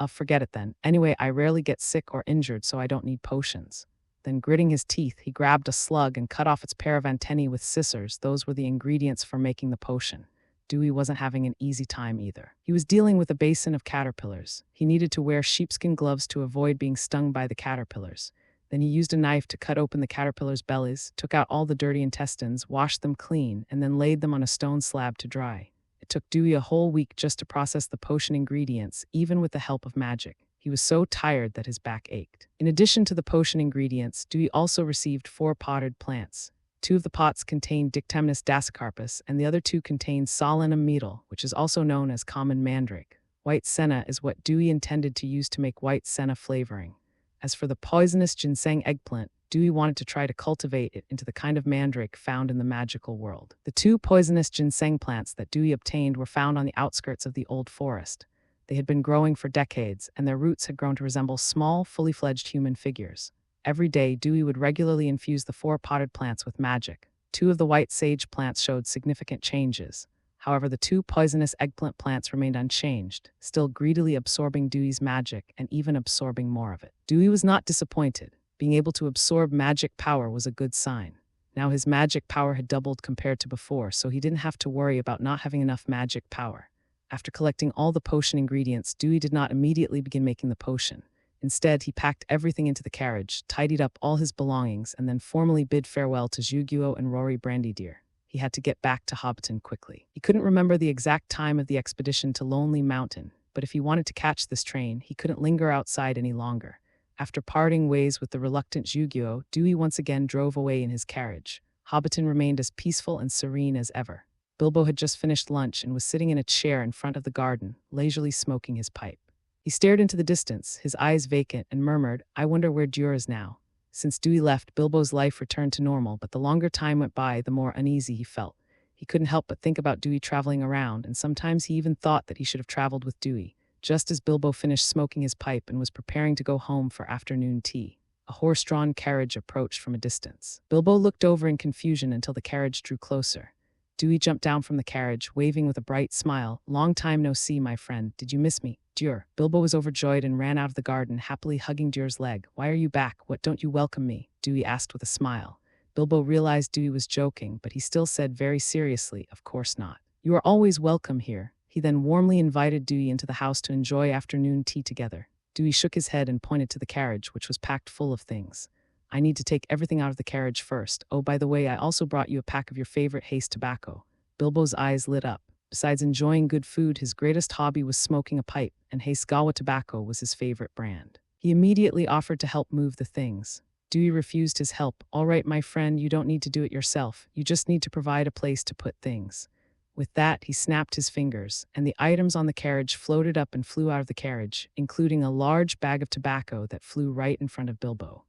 Forget it then. Anyway, I rarely get sick or injured, so I don't need potions. Then, gritting his teeth, he grabbed a slug and cut off its pair of antennae with scissors. Those were the ingredients for making the potion. Dewey wasn't having an easy time either. He was dealing with a basin of caterpillars. He needed to wear sheepskin gloves to avoid being stung by the caterpillars. Then he used a knife to cut open the caterpillars' bellies, took out all the dirty intestines, washed them clean, and then laid them on a stone slab to dry. It took Dewey a whole week just to process the potion ingredients, even with the help of magic. He was so tired that his back ached. In addition to the potion ingredients, Dewey also received 4 potted plants. 2 of the pots contained Dictamnus dasycarpus, and the other 2 contained Solanum myrtle, which is also known as common mandrake. White senna is what Dewey intended to use to make white senna flavoring. As for the poisonous ginseng eggplant, Dewey wanted to try to cultivate it into the kind of mandrake found in the magical world. The 2 poisonous ginseng plants that Dewey obtained were found on the outskirts of the old forest. They had been growing for decades, and their roots had grown to resemble small, fully fledged human figures. Every day, Dewey would regularly infuse the 4 potted plants with magic. 2 of the white sage plants showed significant changes. However, the 2 poisonous eggplant plants remained unchanged, still greedily absorbing Dewey's magic and even absorbing more of it. Dewey was not disappointed. Being able to absorb magic power was a good sign. Now his magic power had doubled compared to before, so he didn't have to worry about not having enough magic power. After collecting all the potion ingredients, Dewey did not immediately begin making the potion. Instead, he packed everything into the carriage, tidied up all his belongings, and then formally bid farewell to Zhuoguo and Rory Brandydeer. He had to get back to Hobbiton quickly. He couldn't remember the exact time of the expedition to Lonely Mountain, but if he wanted to catch this train, he couldn't linger outside any longer. After parting ways with the reluctant Zhuoguo, Dewey once again drove away in his carriage. Hobbiton remained as peaceful and serene as ever. Bilbo had just finished lunch and was sitting in a chair in front of the garden, leisurely smoking his pipe. He stared into the distance, his eyes vacant, and murmured, "I wonder where Dewar is now." Since Dewey left, Bilbo's life returned to normal, but the longer time went by, the more uneasy he felt. He couldn't help but think about Dewey traveling around, and sometimes he even thought that he should have traveled with Dewey. Just as Bilbo finished smoking his pipe and was preparing to go home for afternoon tea, a horse-drawn carriage approached from a distance. Bilbo looked over in confusion until the carriage drew closer. Dewey jumped down from the carriage, waving with a bright smile. "Long time no see, my friend. Did you miss me, Dewar?" Bilbo was overjoyed and ran out of the garden, happily hugging Dewar's leg. "Why are you back? What, don't you welcome me?" Dewey asked with a smile. Bilbo realized Dewey was joking, but he still said very seriously, "Of course not. You are always welcome here." He then warmly invited Dewey into the house to enjoy afternoon tea together. Dewey shook his head and pointed to the carriage, which was packed full of things. "I need to take everything out of the carriage first. Oh, by the way, I also brought you a pack of your favorite haze tobacco." Bilbo's eyes lit up. Besides enjoying good food, his greatest hobby was smoking a pipe, and Hasegawa tobacco was his favorite brand. He immediately offered to help move the things. Dewey refused his help. "All right, my friend, you don't need to do it yourself. You just need to provide a place to put things." With that, he snapped his fingers, and the items on the carriage floated up and flew out of the carriage, including a large bag of tobacco that flew right in front of Bilbo.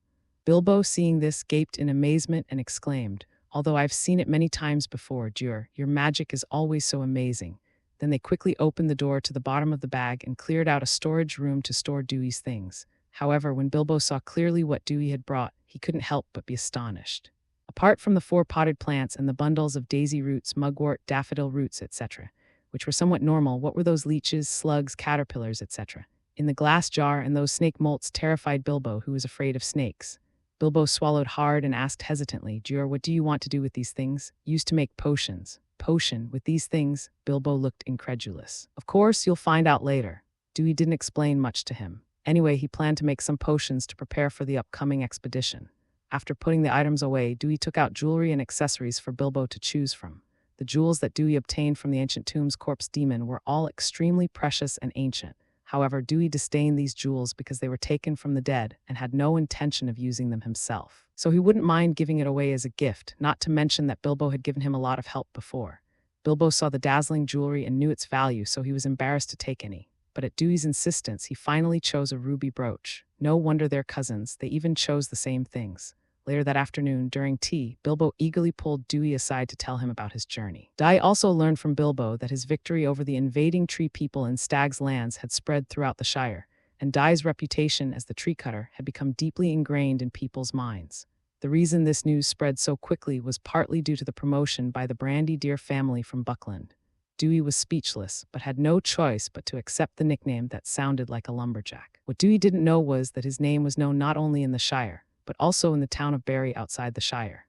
Bilbo, seeing this, gaped in amazement and exclaimed, "Although I've seen it many times before, Dewar, your magic is always so amazing." Then they quickly opened the door to the bottom of the bag and cleared out a storage room to store Dewey's things. However, when Bilbo saw clearly what Dewey had brought, he couldn't help but be astonished. Apart from the 4 potted plants and the bundles of daisy roots, mugwort, daffodil roots, etc., which were somewhat normal, what were those leeches, slugs, caterpillars, etc.? In the glass jar, and those snake molts terrified Bilbo, who was afraid of snakes. Bilbo swallowed hard and asked hesitantly, "Dewar, what do you want to do with these things?" "Used to make potions." "Potion with these things?" Bilbo looked incredulous. "Of course, you'll find out later." Dewey didn't explain much to him. Anyway, he planned to make some potions to prepare for the upcoming expedition. After putting the items away, Dewey took out jewelry and accessories for Bilbo to choose from. The jewels that Dewey obtained from the ancient tomb's corpse demon were all extremely precious and ancient. However, Dewey disdained these jewels because they were taken from the dead and had no intention of using them himself. So he wouldn't mind giving it away as a gift, not to mention that Bilbo had given him a lot of help before. Bilbo saw the dazzling jewelry and knew its value, so he was embarrassed to take any. But at Dewey's insistence, he finally chose a ruby brooch. No wonder they're cousins, they even chose the same things. Later that afternoon, during tea, Bilbo eagerly pulled Dewey aside to tell him about his journey. Dai also learned from Bilbo that his victory over the invading tree people in Stag's lands had spread throughout the Shire, and Dai's reputation as the tree cutter had become deeply ingrained in people's minds. The reason this news spread so quickly was partly due to the promotion by the Brandydeer family from Buckland. Dewey was speechless, but had no choice but to accept the nickname that sounded like a lumberjack. What Dewey didn't know was that his name was known not only in the Shire, but also in the town of Barry outside the Shire.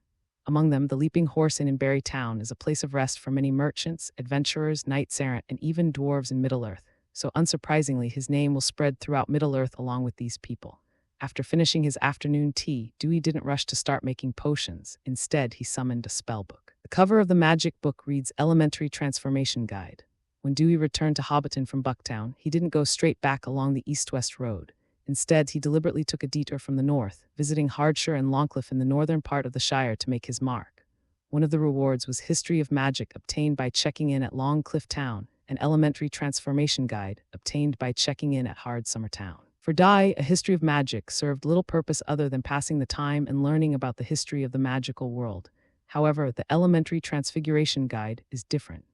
Among them, the Leaping Horse Inn in Barry Town is a place of rest for many merchants, adventurers, knights-errant, and even dwarves in Middle-earth, so unsurprisingly his name will spread throughout Middle-earth along with these people. After finishing his afternoon tea, Dewey didn't rush to start making potions. Instead, he summoned a spellbook. The cover of the magic book reads Elementary Transformation Guide. When Dewey returned to Hobbiton from Bucktown, he didn't go straight back along the east-west road. Instead, he deliberately took a detour from the north, visiting Hardshire and Longcliffe in the northern part of the Shire to make his mark. One of the rewards was History of Magic, obtained by checking in at Longcliffe Town, and Elementary Transformation Guide, obtained by checking in at Hardsummer Town. For Dye, a history of magic served little purpose other than passing the time and learning about the history of the magical world. However, the Elementary Transfiguration Guide is different.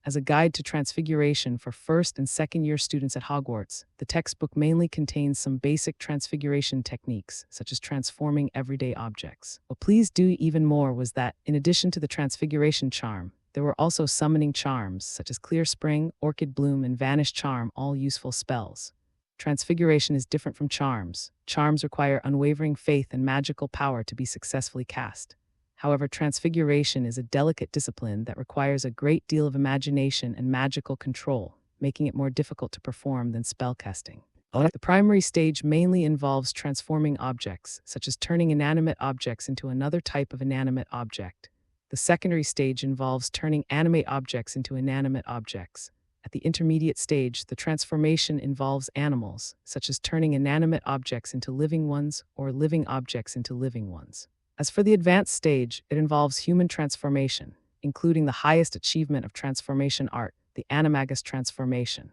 As a guide to transfiguration for first and second year students at Hogwarts, the textbook mainly contains some basic transfiguration techniques, such as transforming everyday objects. What pleased Dewey even more was that, in addition to the transfiguration charm, there were also summoning charms, such as Clear Spring, Orchid Bloom, and Vanish Charm, all useful spells. Transfiguration is different from charms. Charms require unwavering faith and magical power to be successfully cast. However, transfiguration is a delicate discipline that requires a great deal of imagination and magical control, making it more difficult to perform than spellcasting. The primary stage mainly involves transforming objects, such as turning inanimate objects into another type of inanimate object. The secondary stage involves turning animate objects into inanimate objects. At the intermediate stage, the transformation involves animals, such as turning inanimate objects into living ones or living objects into living ones. As for the advanced stage, it involves human transformation, including the highest achievement of transformation art, the animagus transformation.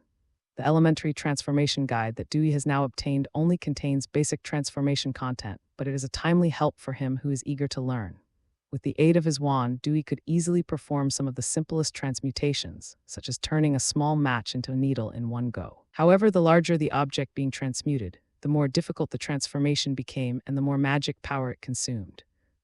The Elementary Transformation Guide that Dewey has now obtained only contains basic transformation content, but it is a timely help for him who is eager to learn. With the aid of his wand, Dewey could easily perform some of the simplest transmutations, such as turning a small match into a needle in one go. However, the larger the object being transmuted, the more difficult the transformation became and the more magic power it consumed.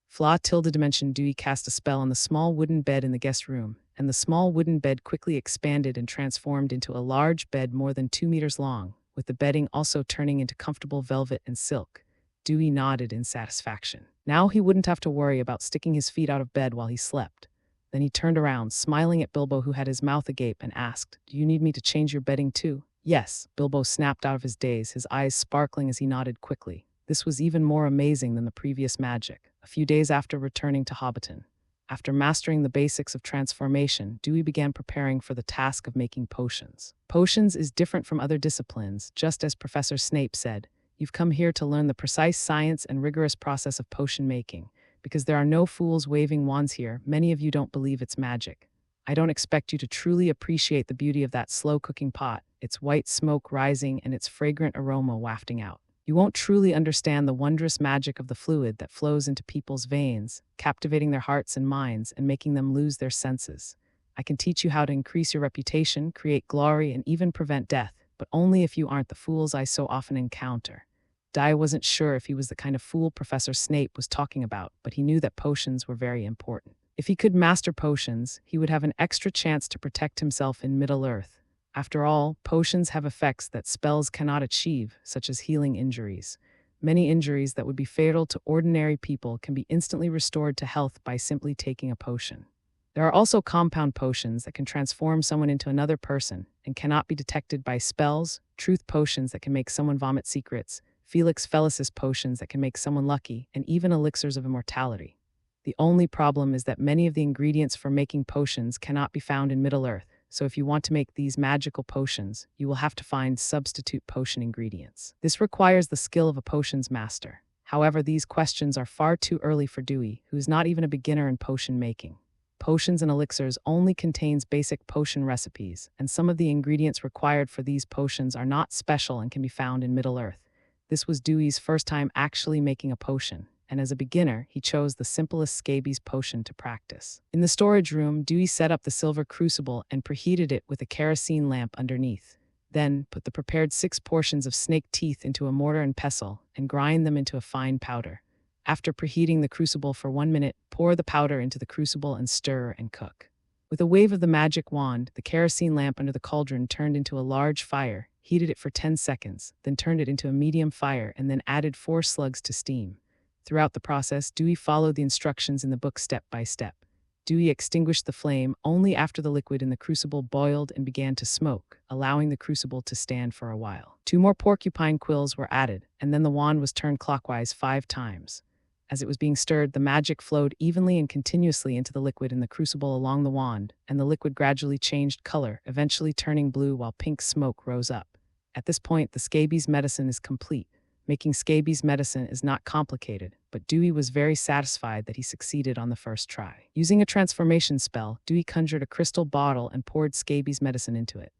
Flaw-Dimension Dewey cast a spell on the small wooden bed in the guest room, and the small wooden bed quickly expanded and transformed into a large bed more than 2 meters long, with the bedding also turning into comfortable velvet and silk. Dewey nodded in satisfaction. Now he wouldn't have to worry about sticking his feet out of bed while he slept. Then he turned around, smiling at Bilbo, who had his mouth agape, and asked, "Do you need me to change your bedding too?" "Yes," Bilbo snapped out of his daze, his eyes sparkling as he nodded quickly. This was even more amazing than the previous magic. A few days after returning to Hobbiton, after mastering the basics of transformation, Dewey began preparing for the task of making potions. Potions is different from other disciplines, just as Professor Snape said. You've come here to learn the precise science and rigorous process of potion making. Because there are no fools waving wands here, many of you don't believe it's magic. I don't expect you to truly appreciate the beauty of that slow-cooking pot, its white smoke rising and its fragrant aroma wafting out. You won't truly understand the wondrous magic of the fluid that flows into people's veins, captivating their hearts and minds and making them lose their senses. I can teach you how to increase your reputation, create glory, and even prevent death, but only if you aren't the fools I so often encounter. Dye wasn't sure if he was the kind of fool Professor Snape was talking about, but he knew that potions were very important. If he could master potions, he would have an extra chance to protect himself in Middle-earth. After all, potions have effects that spells cannot achieve, such as healing injuries. Many injuries that would be fatal to ordinary people can be instantly restored to health by simply taking a potion. There are also compound potions that can transform someone into another person and cannot be detected by spells, truth potions that can make someone vomit secrets, Felix Felicis potions that can make someone lucky, and even elixirs of immortality. The only problem is that many of the ingredients for making potions cannot be found in Middle-earth, so if you want to make these magical potions, you will have to find substitute potion ingredients. This requires the skill of a potions master. However, these questions are far too early for Dewey, who is not even a beginner in potion making. Potions and elixirs only contains basic potion recipes, and some of the ingredients required for these potions are not special and can be found in Middle-earth. This was Dewey's first time actually making a potion, and as a beginner, he chose the simplest scabies potion to practice. In the storage room, Dewey set up the silver crucible and preheated it with a kerosene lamp underneath. Then, put the prepared 6 portions of snake teeth into a mortar and pestle and grind them into a fine powder. After preheating the crucible for 1 minute, pour the powder into the crucible and stir and cook. With a wave of the magic wand, the kerosene lamp under the cauldron turned into a large fire, heated it for 10 seconds, then turned it into a medium fire and then added 4 slugs to steam. Throughout the process, Dewey followed the instructions in the book step by step. Dewey extinguished the flame only after the liquid in the crucible boiled and began to smoke, allowing the crucible to stand for a while. 2 more porcupine quills were added, and then the wand was turned clockwise 5 times. As it was being stirred, the magic flowed evenly and continuously into the liquid in the crucible along the wand, and the liquid gradually changed color, eventually turning blue while pink smoke rose up. At this point, the scabies medicine is complete. Making scabies medicine is not complicated, but Dewey was very satisfied that he succeeded on the first try. Using a transformation spell, Dewey conjured a crystal bottle and poured scabies medicine into it.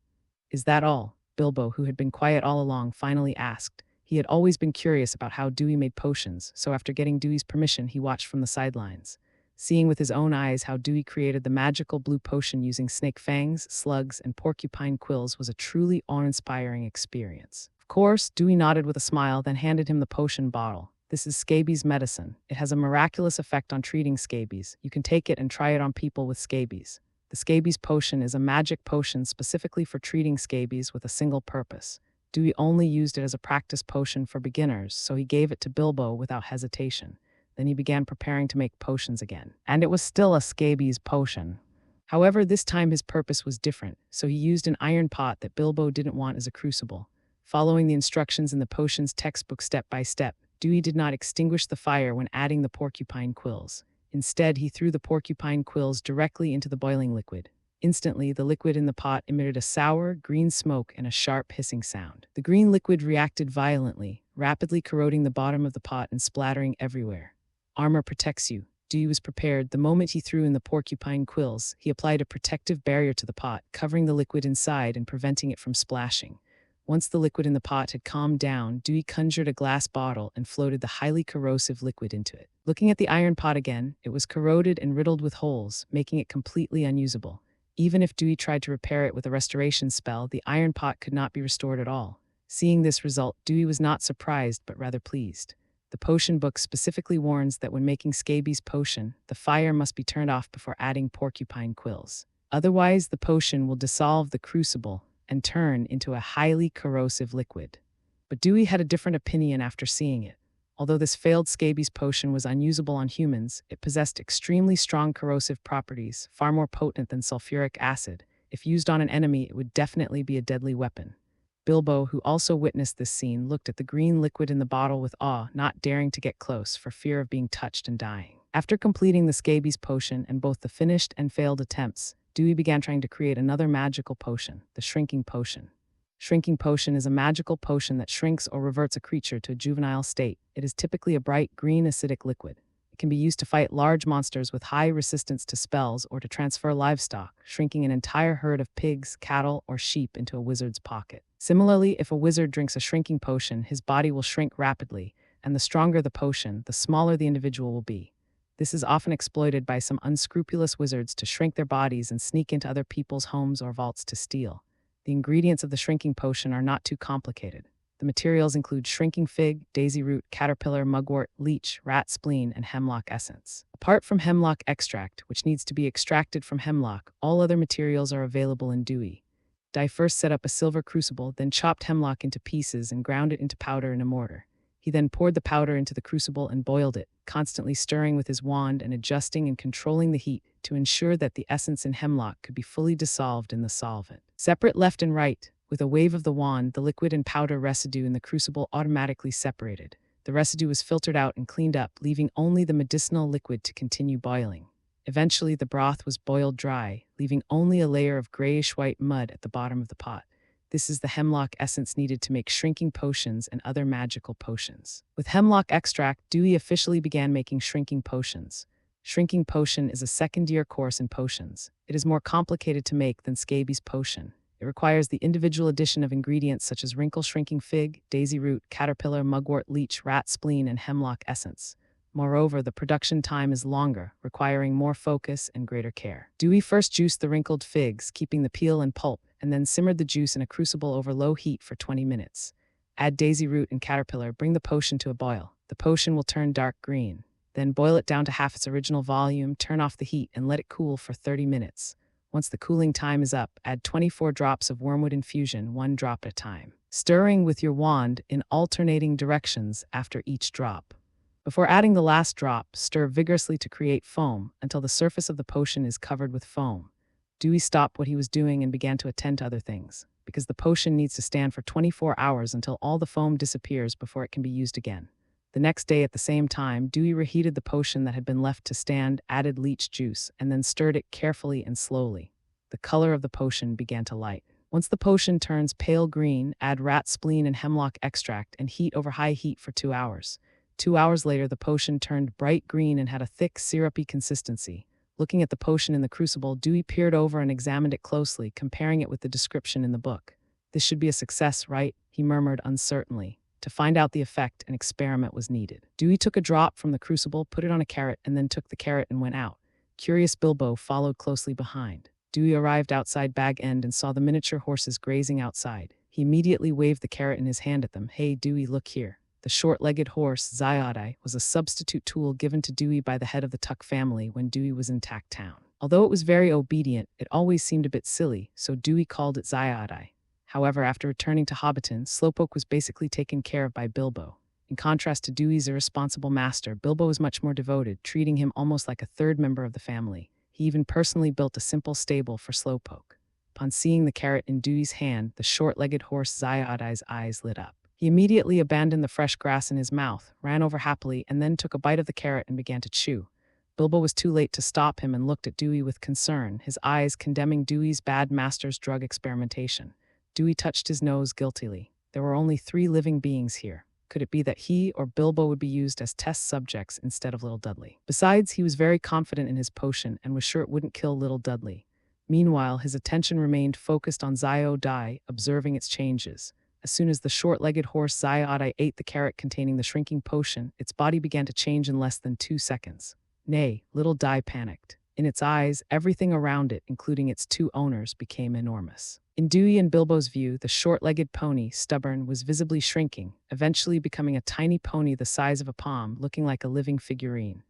"Is that all?" Bilbo, who had been quiet all along, finally asked. He had always been curious about how Dewey made potions, so after getting Dewey's permission, he watched from the sidelines. Seeing with his own eyes how Dewey created the magical blue potion using snake fangs, slugs, and porcupine quills was a truly awe-inspiring experience. Of course, Dewey nodded with a smile, then handed him the potion bottle. "This is scabies medicine. It has a miraculous effect on treating scabies. You can take it and try it on people with scabies. The scabies potion is a magic potion specifically for treating scabies with a single purpose. Dewey only used it as a practice potion for beginners, so he gave it to Bilbo without hesitation. Then he began preparing to make potions again. And it was still a scabies potion. However, this time his purpose was different, so he used an iron pot that Bilbo didn't want as a crucible. Following the instructions in the potion's textbook step by step, Dewey did not extinguish the fire when adding the porcupine quills. Instead, he threw the porcupine quills directly into the boiling liquid. Instantly, the liquid in the pot emitted a sour, green smoke and a sharp hissing sound. The green liquid reacted violently, rapidly corroding the bottom of the pot and splattering everywhere. Armor protects you. Dewey was prepared. The moment he threw in the porcupine quills, he applied a protective barrier to the pot, covering the liquid inside and preventing it from splashing. Once the liquid in the pot had calmed down, Dewey conjured a glass bottle and floated the highly corrosive liquid into it. Looking at the iron pot again, it was corroded and riddled with holes, making it completely unusable. Even if Dewey tried to repair it with a restoration spell, the iron pot could not be restored at all. Seeing this result, Dewey was not surprised but rather pleased. The potion book specifically warns that when making scabies potion, the fire must be turned off before adding porcupine quills. Otherwise, the potion will dissolve the crucible and turn into a highly corrosive liquid. But Dewey had a different opinion after seeing it. Although this failed scabies potion was unusable on humans, it possessed extremely strong corrosive properties, far more potent than sulfuric acid. If used on an enemy, it would definitely be a deadly weapon. Bilbo, who also witnessed this scene, looked at the green liquid in the bottle with awe, not daring to get close for fear of being touched and dying. After completing the scabies potion and both the finished and failed attempts, Dewey began trying to create another magical potion, the shrinking potion. Shrinking potion is a magical potion that shrinks or reverts a creature to a juvenile state. It is typically a bright green acidic liquid. It can be used to fight large monsters with high resistance to spells or to transfer livestock, shrinking an entire herd of pigs, cattle, or sheep into a wizard's pocket. Similarly, if a wizard drinks a shrinking potion, his body will shrink rapidly, and the stronger the potion, the smaller the individual will be. This is often exploited by some unscrupulous wizards to shrink their bodies and sneak into other people's homes or vaults to steal. The ingredients of the shrinking potion are not too complicated. The materials include shrinking fig, daisy root, caterpillar, mugwort, leech, rat spleen, and hemlock essence. Apart from hemlock extract, which needs to be extracted from hemlock, all other materials are available in Dewey. Dye first set up a silver crucible, then chopped hemlock into pieces and ground it into powder in a mortar. He then poured the powder into the crucible and boiled it, constantly stirring with his wand and adjusting and controlling the heat to ensure that the essence in hemlock could be fully dissolved in the solvent. Separate left and right, with a wave of the wand, the liquid and powder residue in the crucible automatically separated. The residue was filtered out and cleaned up, leaving only the medicinal liquid to continue boiling. Eventually, the broth was boiled dry, leaving only a layer of grayish-white mud at the bottom of the pot. This is the hemlock essence needed to make shrinking potions and other magical potions. With hemlock extract, Dewey officially began making shrinking potions. Shrinking potion is a second-year course in potions. It is more complicated to make than scabies potion. It requires the individual addition of ingredients such as wrinkle-shrinking fig, daisy root, caterpillar, mugwort, leech, rat spleen, and hemlock essence. Moreover, the production time is longer, requiring more focus and greater care. Dewey first juiced the wrinkled figs, keeping the peel and pulp, and then simmered the juice in a crucible over low heat for 20 minutes. Add daisy root and caterpillar, bring the potion to a boil. The potion will turn dark green. Then boil it down to half its original volume, turn off the heat, and let it cool for 30 minutes. Once the cooling time is up, add 24 drops of wormwood infusion, 1 drop at a time, stirring with your wand in alternating directions after each drop. Before adding the last drop, stir vigorously to create foam until the surface of the potion is covered with foam. Dewey stopped what he was doing and began to attend to other things, because the potion needs to stand for 24 hours until all the foam disappears before it can be used again. The next day at the same time, Dewey reheated the potion that had been left to stand, added leech juice, and then stirred it carefully and slowly. The color of the potion began to light. Once the potion turns pale green, add rat spleen and hemlock extract and heat over high heat for 2 hours. 2 hours later, the potion turned bright green and had a thick, syrupy consistency. Looking at the potion in the crucible, Dewey peered over and examined it closely, comparing it with the description in the book. "This should be a success, right?" he murmured uncertainly. To find out the effect, an experiment was needed. Dewey took a drop from the crucible, put it on a carrot, and then took the carrot and went out. Curious Bilbo followed closely behind. Dewey arrived outside Bag End and saw the miniature horses grazing outside. He immediately waved the carrot in his hand at them. "Hey, Dewey, look here." The short-legged horse, Zyodai, was a substitute tool given to Dewey by the head of the Tuck family when Dewey was in Tack Town. Although it was very obedient, it always seemed a bit silly, so Dewey called it Zyodai. However, after returning to Hobbiton, Slowpoke was basically taken care of by Bilbo. In contrast to Dewey's irresponsible master, Bilbo was much more devoted, treating him almost like a third member of the family. He even personally built a simple stable for Slowpoke. Upon seeing the carrot in Dewey's hand, the short-legged horse Zyodai's eyes lit up. He immediately abandoned the fresh grass in his mouth, ran over happily, and then took a bite of the carrot and began to chew. Bilbo was too late to stop him and looked at Dewey with concern, his eyes condemning Dewey's bad master's drug experimentation. Dewey touched his nose guiltily. There were only 3 living beings here. Could it be that he or Bilbo would be used as test subjects instead of little Dudley? Besides, he was very confident in his potion and was sure it wouldn't kill little Dudley. Meanwhile, his attention remained focused on Zyodai, observing its changes. As soon as the short-legged horse Zyodai ate the carrot containing the shrinking potion, its body began to change in less than 2 seconds. Nay, little Di panicked. In its eyes, everything around it, including its 2 owners, became enormous. In Dewey and Bilbo's view, the short-legged pony, Stubborn, was visibly shrinking, eventually becoming a tiny pony the size of a palm, looking like a living figurine.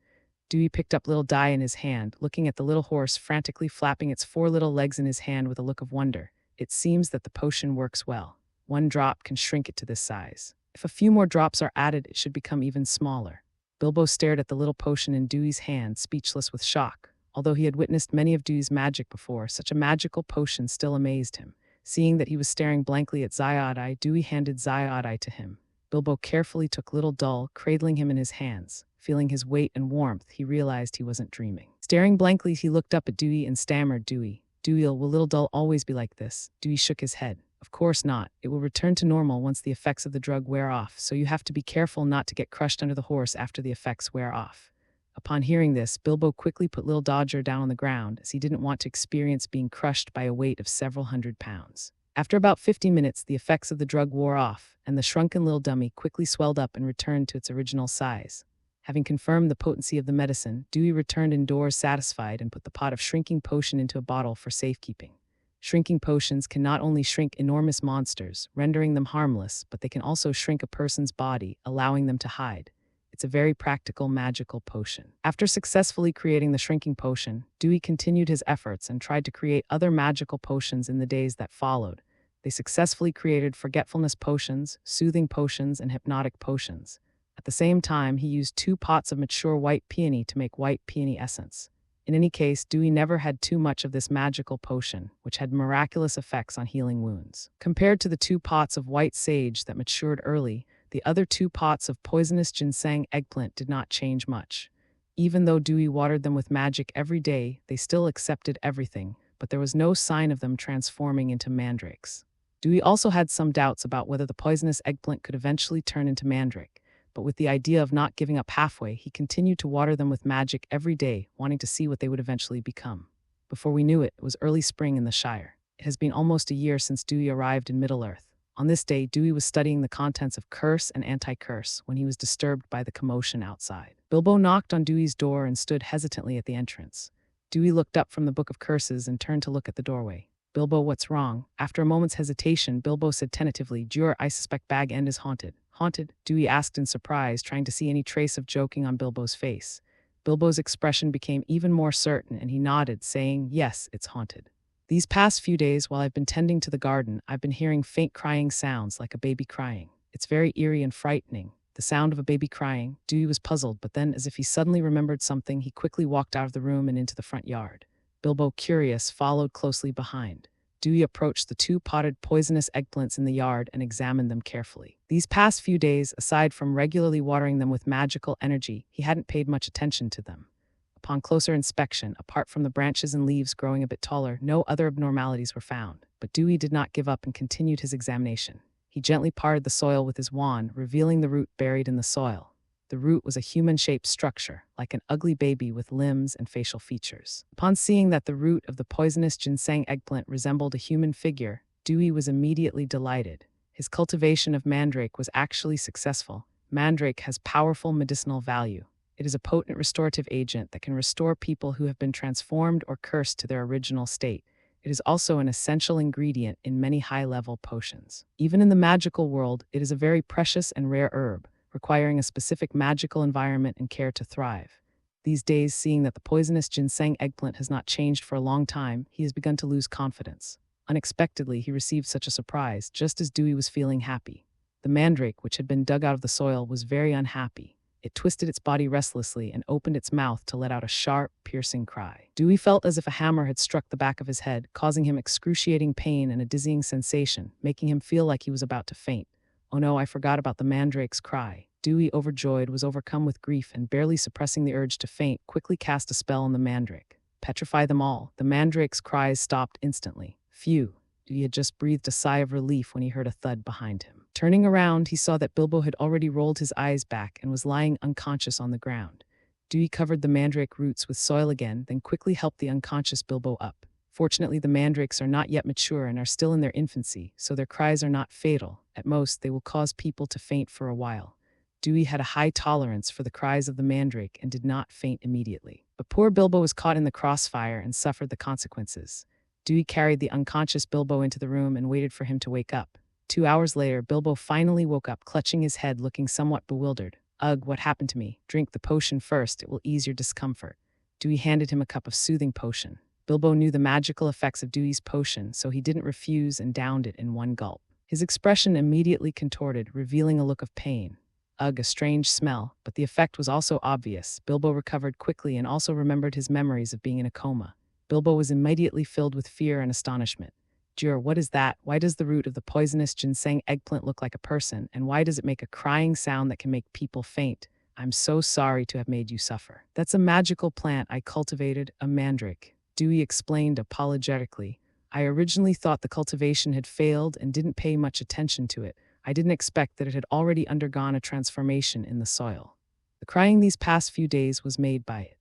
Dewey picked up little Di in his hand, looking at the little horse frantically flapping its 4 little legs in his hand with a look of wonder. It seems that the potion works well. 1 drop can shrink it to this size. If a few more drops are added, it should become even smaller. Bilbo stared at the little potion in Dewey's hand, speechless with shock. Although he had witnessed many of Dewey's magic before, such a magical potion still amazed him. Seeing that he was staring blankly at Zyodai, Dewey handed Zyodai to him. Bilbo carefully took little Dull, cradling him in his hands. Feeling his weight and warmth, he realized he wasn't dreaming. Staring blankly, he looked up at Dewey and stammered, "Dewey, will little Dull always be like this?" Dewey shook his head. "Of course not. It will return to normal once the effects of the drug wear off, so you have to be careful not to get crushed under the horse after the effects wear off." Upon hearing this, Bilbo quickly put Little Dodger down on the ground, as he didn't want to experience being crushed by a weight of several hundred pounds. After about 50 minutes, the effects of the drug wore off, and the shrunken little dummy quickly swelled up and returned to its original size. Having confirmed the potency of the medicine, Dewey returned indoors satisfied and put the pot of shrinking potion into a bottle for safekeeping. Shrinking potions can not only shrink enormous monsters, rendering them harmless, but they can also shrink a person's body, allowing them to hide. It's a very practical, magical potion. After successfully creating the shrinking potion, Dewey continued his efforts and tried to create other magical potions in the days that followed. They successfully created forgetfulness potions, soothing potions, and hypnotic potions. At the same time, he used 2 pots of mature white peony to make white peony essence. In any case, Dewey never had too much of this magical potion, which had miraculous effects on healing wounds. Compared to the 2 pots of white sage that matured early, the other 2 pots of poisonous ginseng eggplant did not change much. Even though Dewey watered them with magic every day, they still accepted everything, but there was no sign of them transforming into mandrakes. Dewey also had some doubts about whether the poisonous eggplant could eventually turn into mandrake, but with the idea of not giving up halfway, he continued to water them with magic every day, wanting to see what they would eventually become. Before we knew it, it was early spring in the Shire. It has been almost a year since Dewey arrived in Middle-earth. On this day, Dewey was studying the contents of Curse and Anti-Curse when he was disturbed by the commotion outside. Bilbo knocked on Dewey's door and stood hesitantly at the entrance. Dewey looked up from the Book of Curses and turned to look at the doorway. "Bilbo, what's wrong?" After a moment's hesitation, Bilbo said tentatively, "Jur, I suspect Bag End is haunted." "Haunted?" Dewey asked in surprise, trying to see any trace of joking on Bilbo's face. Bilbo's expression became even more certain, and he nodded, saying, "Yes, it's haunted." These past few days, while I've been tending to the garden, I've been hearing faint crying sounds like a baby crying. It's very eerie and frightening. The sound of a baby crying. Dewey was puzzled, but then, as if he suddenly remembered something, he quickly walked out of the room and into the front yard. Bilbo, curious, followed closely behind. Dewey approached the 2 potted poisonous eggplants in the yard and examined them carefully. These past few days, aside from regularly watering them with magical energy, he hadn't paid much attention to them. Upon closer inspection, apart from the branches and leaves growing a bit taller, no other abnormalities were found. But Dewey did not give up and continued his examination. He gently parted the soil with his wand, revealing the root buried in the soil. The root was a human-shaped structure, like an ugly baby with limbs and facial features. Upon seeing that the root of the poisonous ginseng eggplant resembled a human figure, Dewey was immediately delighted. His cultivation of mandrake was actually successful. Mandrake has powerful medicinal value. It is a potent restorative agent that can restore people who have been transformed or cursed to their original state. It is also an essential ingredient in many high-level potions. Even in the magical world, it is a very precious and rare herb, requiring a specific magical environment and care to thrive. These days, seeing that the poisonous ginseng eggplant has not changed for a long time, he has begun to lose confidence. Unexpectedly, he received such a surprise, just as Dewey was feeling happy. The mandrake, which had been dug out of the soil, was very unhappy. It twisted its body restlessly and opened its mouth to let out a sharp, piercing cry. Dewey felt as if a hammer had struck the back of his head, causing him excruciating pain and a dizzying sensation, making him feel like he was about to faint. Oh no, I forgot about the mandrake's cry. Dewey, overjoyed, was overcome with grief and, barely suppressing the urge to faint, quickly cast a spell on the mandrake. Petrify them all. The mandrake's cries stopped instantly. Phew! Dewey had just breathed a sigh of relief when he heard a thud behind him. Turning around, he saw that Bilbo had already rolled his eyes back and was lying unconscious on the ground. Dewey covered the mandrake roots with soil again, then quickly helped the unconscious Bilbo up. Fortunately, the mandrakes are not yet mature and are still in their infancy, so their cries are not fatal. At most, they will cause people to faint for a while. Dewey had a high tolerance for the cries of the mandrake and did not faint immediately. But poor Bilbo was caught in the crossfire and suffered the consequences. Dewey carried the unconscious Bilbo into the room and waited for him to wake up. 2 hours later, Bilbo finally woke up, clutching his head, looking somewhat bewildered. Ugh, what happened to me? Drink the potion first, it will ease your discomfort. Dewey handed him a cup of soothing potion. Bilbo knew the magical effects of Dewey's potion, so he didn't refuse and downed it in one gulp. His expression immediately contorted, revealing a look of pain. Ugh, a strange smell, but the effect was also obvious. Bilbo recovered quickly and also remembered his memories of being in a coma. Bilbo was immediately filled with fear and astonishment. Jur, what is that? Why does the root of the poisonous ginseng eggplant look like a person, and why does it make a crying sound that can make people faint? I'm so sorry to have made you suffer. That's a magical plant I cultivated, a mandrake, Dewey explained apologetically. I originally thought the cultivation had failed and didn't pay much attention to it. I didn't expect that it had already undergone a transformation in the soil. The crying these past few days was made by it.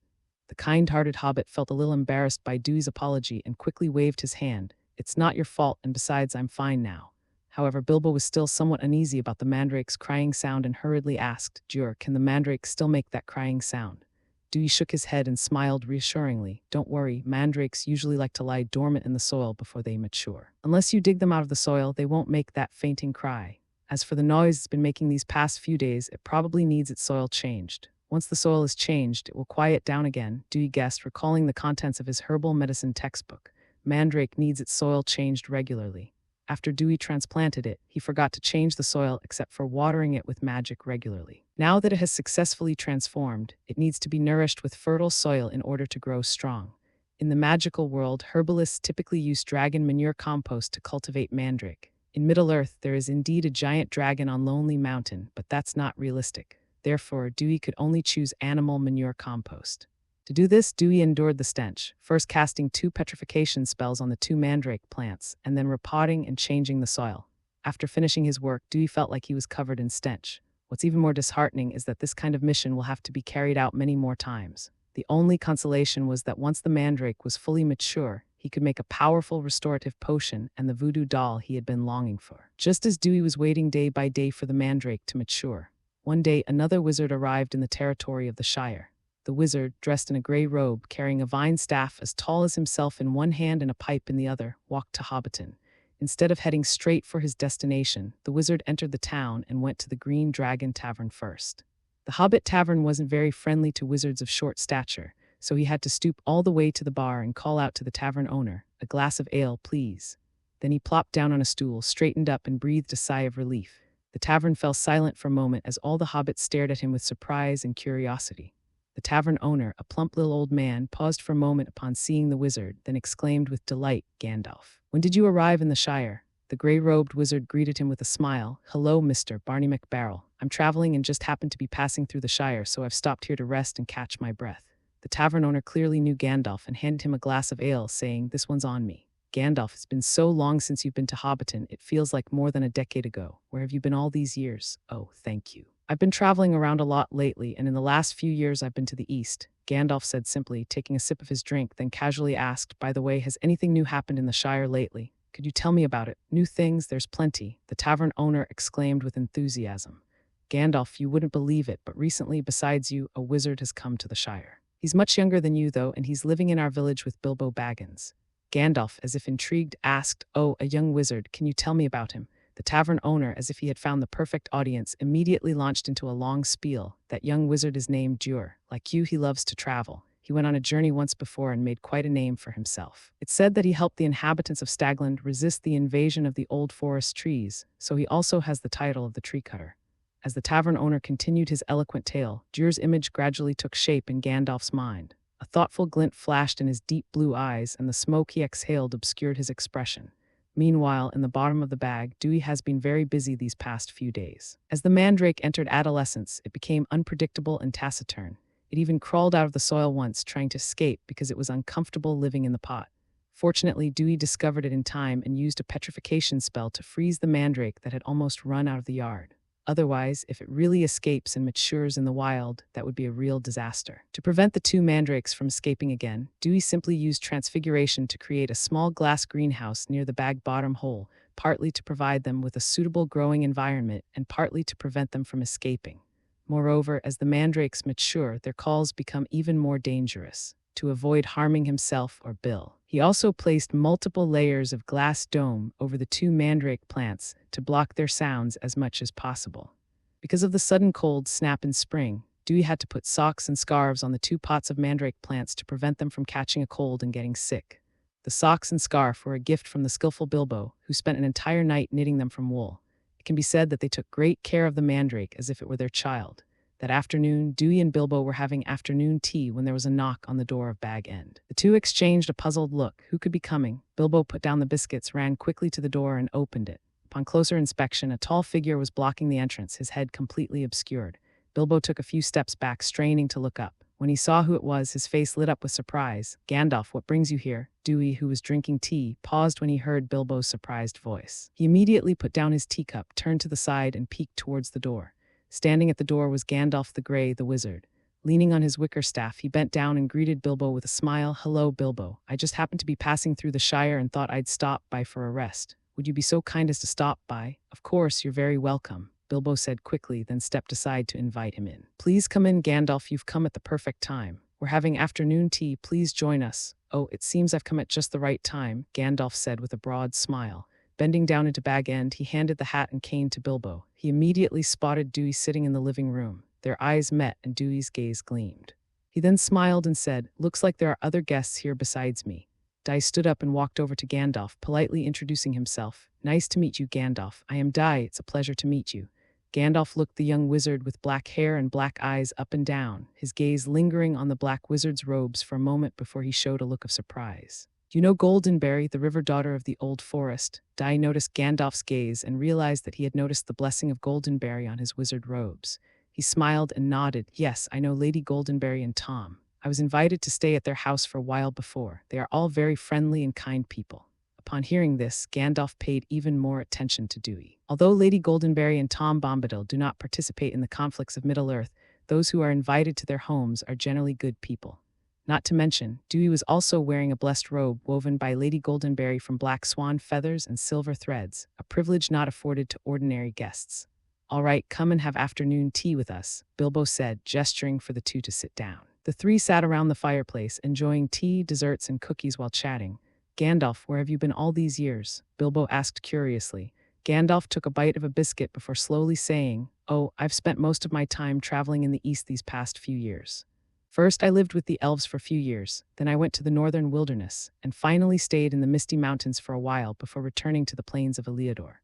The kind-hearted hobbit felt a little embarrassed by Dewey's apology and quickly waved his hand. It's not your fault, and besides, I'm fine now. However, Bilbo was still somewhat uneasy about the mandrake's crying sound and hurriedly asked, Jur, can the mandrake still make that crying sound? Dewey shook his head and smiled reassuringly. Don't worry, mandrakes usually like to lie dormant in the soil before they mature. Unless you dig them out of the soil, they won't make that fainting cry. As for the noise it's been making these past few days, it probably needs its soil changed. Once the soil is changed, it will quiet down again, Dewey guessed, recalling the contents of his herbal medicine textbook. Mandrake needs its soil changed regularly. After Dewey transplanted it, he forgot to change the soil except for watering it with magic regularly. Now that it has successfully transformed, it needs to be nourished with fertile soil in order to grow strong. In the magical world, herbalists typically use dragon manure compost to cultivate mandrake. In Middle-earth, there is indeed a giant dragon on Lonely Mountain, but that's not realistic. Therefore, Dewey could only choose animal manure compost. To do this, Dewey endured the stench, first casting 2 petrification spells on the 2 mandrake plants, and then repotting and changing the soil. After finishing his work, Dewey felt like he was covered in stench. What's even more disheartening is that this kind of mission will have to be carried out many more times. The only consolation was that once the mandrake was fully mature, he could make a powerful restorative potion and the voodoo doll he had been longing for. Just as Dewey was waiting day by day for the mandrake to mature, one day another wizard arrived in the territory of the Shire. The wizard, dressed in a gray robe, carrying a vine staff as tall as himself in one hand and a pipe in the other, walked to Hobbiton. Instead of heading straight for his destination, the wizard entered the town and went to the Green Dragon Tavern first. The Hobbit Tavern wasn't very friendly to wizards of short stature, so he had to stoop all the way to the bar and call out to the tavern owner, "A glass of ale, please." Then he plopped down on a stool, straightened up, and breathed a sigh of relief. The tavern fell silent for a moment as all the hobbits stared at him with surprise and curiosity. The tavern owner, a plump little old man, paused for a moment upon seeing the wizard, then exclaimed with delight, "Gandalf, when did you arrive in the Shire?" The gray-robed wizard greeted him with a smile. "Hello, Mr. Barney McBarrel. I'm traveling and just happened to be passing through the Shire, so I've stopped here to rest and catch my breath." The tavern owner clearly knew Gandalf and handed him a glass of ale, saying, "This one's on me." "Gandalf, it's been so long since you've been to Hobbiton, it feels like more than a decade ago. Where have you been all these years?" "Oh, thank you. I've been traveling around a lot lately, and in the last few years I've been to the east," Gandalf said simply, taking a sip of his drink, then casually asked, "By the way, has anything new happened in the Shire lately? Could you tell me about it?" "New things, there's plenty," the tavern owner exclaimed with enthusiasm. "Gandalf, you wouldn't believe it, but recently, besides you, a wizard has come to the Shire. He's much younger than you, though, and he's living in our village with Bilbo Baggins." Gandalf, as if intrigued, asked, "Oh, a young wizard, can you tell me about him?" The tavern owner, as if he had found the perfect audience, immediately launched into a long spiel. "That young wizard is named Dewar. Like you, he loves to travel. He went on a journey once before and made quite a name for himself. It's said that he helped the inhabitants of Stagland resist the invasion of the old forest trees, so he also has the title of the tree cutter." As the tavern owner continued his eloquent tale, Dewar's image gradually took shape in Gandalf's mind. A thoughtful glint flashed in his deep blue eyes, and the smoke he exhaled obscured his expression. Meanwhile, in the bottom of the bag, Dewey has been very busy these past few days. As the mandrake entered adolescence, it became unpredictable and taciturn. It even crawled out of the soil once, trying to escape because it was uncomfortable living in the pot. Fortunately, Dewey discovered it in time and used a petrification spell to freeze the mandrake that had almost run out of the yard. Otherwise, if it really escapes and matures in the wild, that would be a real disaster. To prevent the two mandrakes from escaping again, Dewey simply used transfiguration to create a small glass greenhouse near the bag bottom hole, partly to provide them with a suitable growing environment and partly to prevent them from escaping. Moreover, as the mandrakes mature, their calls become even more dangerous. To avoid harming himself or Bill, he also placed multiple layers of glass dome over the two mandrake plants to block their sounds as much as possible. Because of the sudden cold snap in spring, Dewey had to put socks and scarves on the two pots of mandrake plants to prevent them from catching a cold and getting sick. The socks and scarf were a gift from the skillful Bilbo, who spent an entire night knitting them from wool. It can be said that they took great care of the mandrake as if it were their child. That afternoon, Dewey and Bilbo were having afternoon tea when there was a knock on the door of Bag End. The two exchanged a puzzled look. Who could be coming? Bilbo put down the biscuits, ran quickly to the door, and opened it. Upon closer inspection, a tall figure was blocking the entrance, his head completely obscured. Bilbo took a few steps back, straining to look up. When he saw who it was, his face lit up with surprise. "Gandalf, what brings you here?" Dewey, who was drinking tea, paused when he heard Bilbo's surprised voice. He immediately put down his teacup, turned to the side, and peeked towards the door. Standing at the door was Gandalf the Grey, the wizard. Leaning on his wicker staff, he bent down and greeted Bilbo with a smile. "Hello, Bilbo. I just happened to be passing through the Shire and thought I'd stop by for a rest. Would you be so kind as to stop by?" "Of course, you're very welcome," Bilbo said quickly, then stepped aside to invite him in. "Please come in, Gandalf. You've come at the perfect time. We're having afternoon tea. Please join us." "Oh, it seems I've come at just the right time," Gandalf said with a broad smile. Bending down into Bag End, he handed the hat and cane to Bilbo. He immediately spotted Dewey sitting in the living room. Their eyes met, and Dewey's gaze gleamed. He then smiled and said, "Looks like there are other guests here besides me." Dai stood up and walked over to Gandalf, politely introducing himself. "Nice to meet you, Gandalf. I am Dai. It's a pleasure to meet you." Gandalf looked the young wizard with black hair and black eyes up and down, his gaze lingering on the black wizard's robes for a moment before he showed a look of surprise. "You know Goldenberry, the river daughter of the old forest?" Dai noticed Gandalf's gaze and realized that he had noticed the blessing of Goldenberry on his wizard robes. He smiled and nodded. "Yes, I know Lady Goldenberry and Tom. I was invited to stay at their house for a while before. They are all very friendly and kind people." Upon hearing this, Gandalf paid even more attention to Dewey. Although Lady Goldenberry and Tom Bombadil do not participate in the conflicts of Middle-earth, those who are invited to their homes are generally good people. Not to mention, Dewey was also wearing a blessed robe woven by Lady Goldenberry from black swan feathers and silver threads, a privilege not afforded to ordinary guests. "All right, come and have afternoon tea with us," Bilbo said, gesturing for the two to sit down. The three sat around the fireplace, enjoying tea, desserts, and cookies while chatting. "Gandalf, where have you been all these years?" Bilbo asked curiously. Gandalf took a bite of a biscuit before slowly saying, "Oh, I've spent most of my time traveling in the east these past few years." First, I lived with the elves for a few years, then I went to the northern wilderness, and finally stayed in the misty mountains for a while before returning to the plains of Erebor.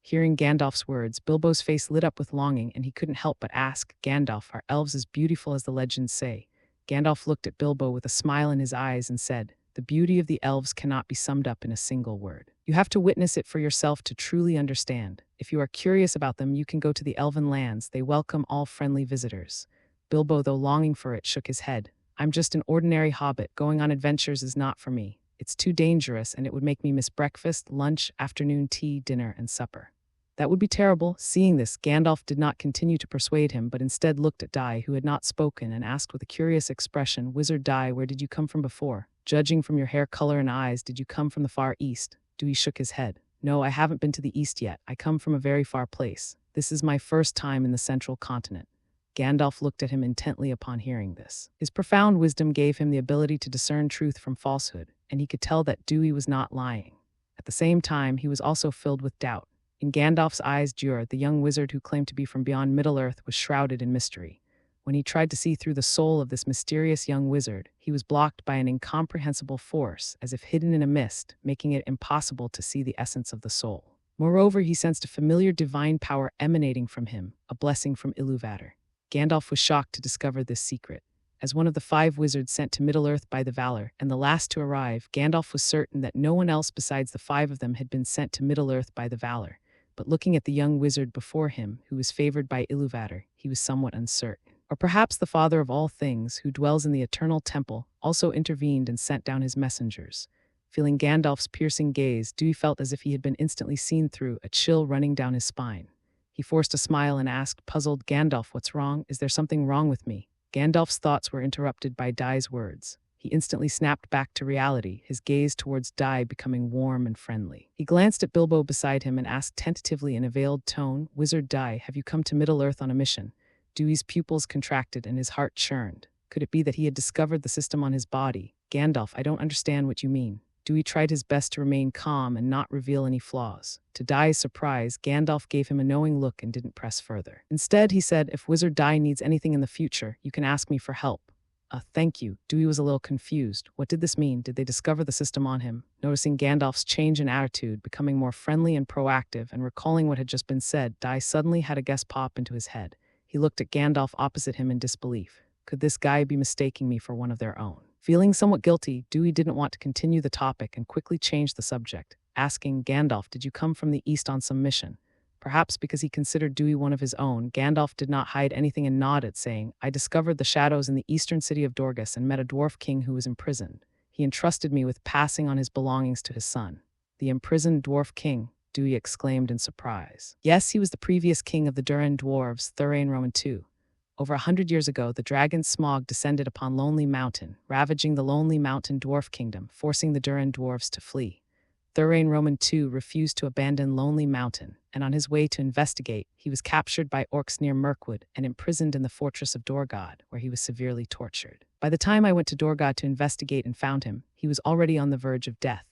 Hearing Gandalf's words, Bilbo's face lit up with longing, and he couldn't help but ask, Gandalf, are elves as beautiful as the legends say? Gandalf looked at Bilbo with a smile in his eyes and said, the beauty of the elves cannot be summed up in a single word. You have to witness it for yourself to truly understand. If you are curious about them, you can go to the elven lands. They welcome all friendly visitors. Bilbo, though longing for it, shook his head. I'm just an ordinary hobbit. Going on adventures is not for me. It's too dangerous, and it would make me miss breakfast, lunch, afternoon tea, dinner, and supper. That would be terrible. Seeing this, Gandalf did not continue to persuade him, but instead looked at Dai, who had not spoken, and asked with a curious expression, Wizard Dai, where did you come from before? Judging from your hair color and eyes, did you come from the far east? Dewey shook his head. No, I haven't been to the east yet. I come from a very far place. This is my first time in the central continent. Gandalf looked at him intently upon hearing this. His profound wisdom gave him the ability to discern truth from falsehood, and he could tell that Dewey was not lying. At the same time, he was also filled with doubt. In Gandalf's eyes, Dewey, the young wizard who claimed to be from beyond Middle-earth, was shrouded in mystery. When he tried to see through the soul of this mysterious young wizard, he was blocked by an incomprehensible force, as if hidden in a mist, making it impossible to see the essence of the soul. Moreover, he sensed a familiar divine power emanating from him, a blessing from Iluvatar. Gandalf was shocked to discover this secret. As one of the 5 wizards sent to Middle-earth by the Valar, and the last to arrive, Gandalf was certain that no one else besides the 5 of them had been sent to Middle-earth by the Valar. But looking at the young wizard before him, who was favored by Iluvatar, he was somewhat uncertain. Or perhaps the Father of all things, who dwells in the eternal temple, also intervened and sent down his messengers. Feeling Gandalf's piercing gaze, Dewey felt as if he had been instantly seen through, a chill running down his spine. He forced a smile and asked, puzzled, Gandalf, what's wrong? Is there something wrong with me? Gandalf's thoughts were interrupted by Dai's words. He instantly snapped back to reality, his gaze towards Dai becoming warm and friendly. He glanced at Bilbo beside him and asked tentatively in a veiled tone, Wizard Dai, have you come to Middle-earth on a mission? Dewey's pupils contracted and his heart churned. Could it be that he had discovered the system on his body? Gandalf, I don't understand what you mean. Dewey tried his best to remain calm and not reveal any flaws. To Dai's surprise, Gandalf gave him a knowing look and didn't press further. Instead, he said, if Wizard Dai needs anything in the future, you can ask me for help. Thank you. Dewey was a little confused. What did this mean? Did they discover the system on him? Noticing Gandalf's change in attitude, becoming more friendly and proactive, and recalling what had just been said, Dai suddenly had a guess pop into his head. He looked at Gandalf opposite him in disbelief. Could this guy be mistaking me for one of their own? Feeling somewhat guilty, Dewey didn't want to continue the topic and quickly changed the subject, asking, Gandalf, did you come from the east on some mission? Perhaps because he considered Dewey one of his own, Gandalf did not hide anything and nodded, saying, I discovered the shadows in the eastern city of Dorgus and met a Dwarf King who was imprisoned. He entrusted me with passing on his belongings to his son. The imprisoned Dwarf King, Dewey exclaimed in surprise. Yes, he was the previous king of the Durin dwarves, Thurain Roman II. Over 100 years ago, the dragon Smaug descended upon Lonely Mountain, ravaging the Lonely Mountain dwarf kingdom, forcing the Durin dwarves to flee. Thurain Roman II refused to abandon Lonely Mountain, and on his way to investigate, he was captured by orcs near Mirkwood and imprisoned in the fortress of Dorgod, where he was severely tortured. By the time I went to Dorgod to investigate and found him, he was already on the verge of death.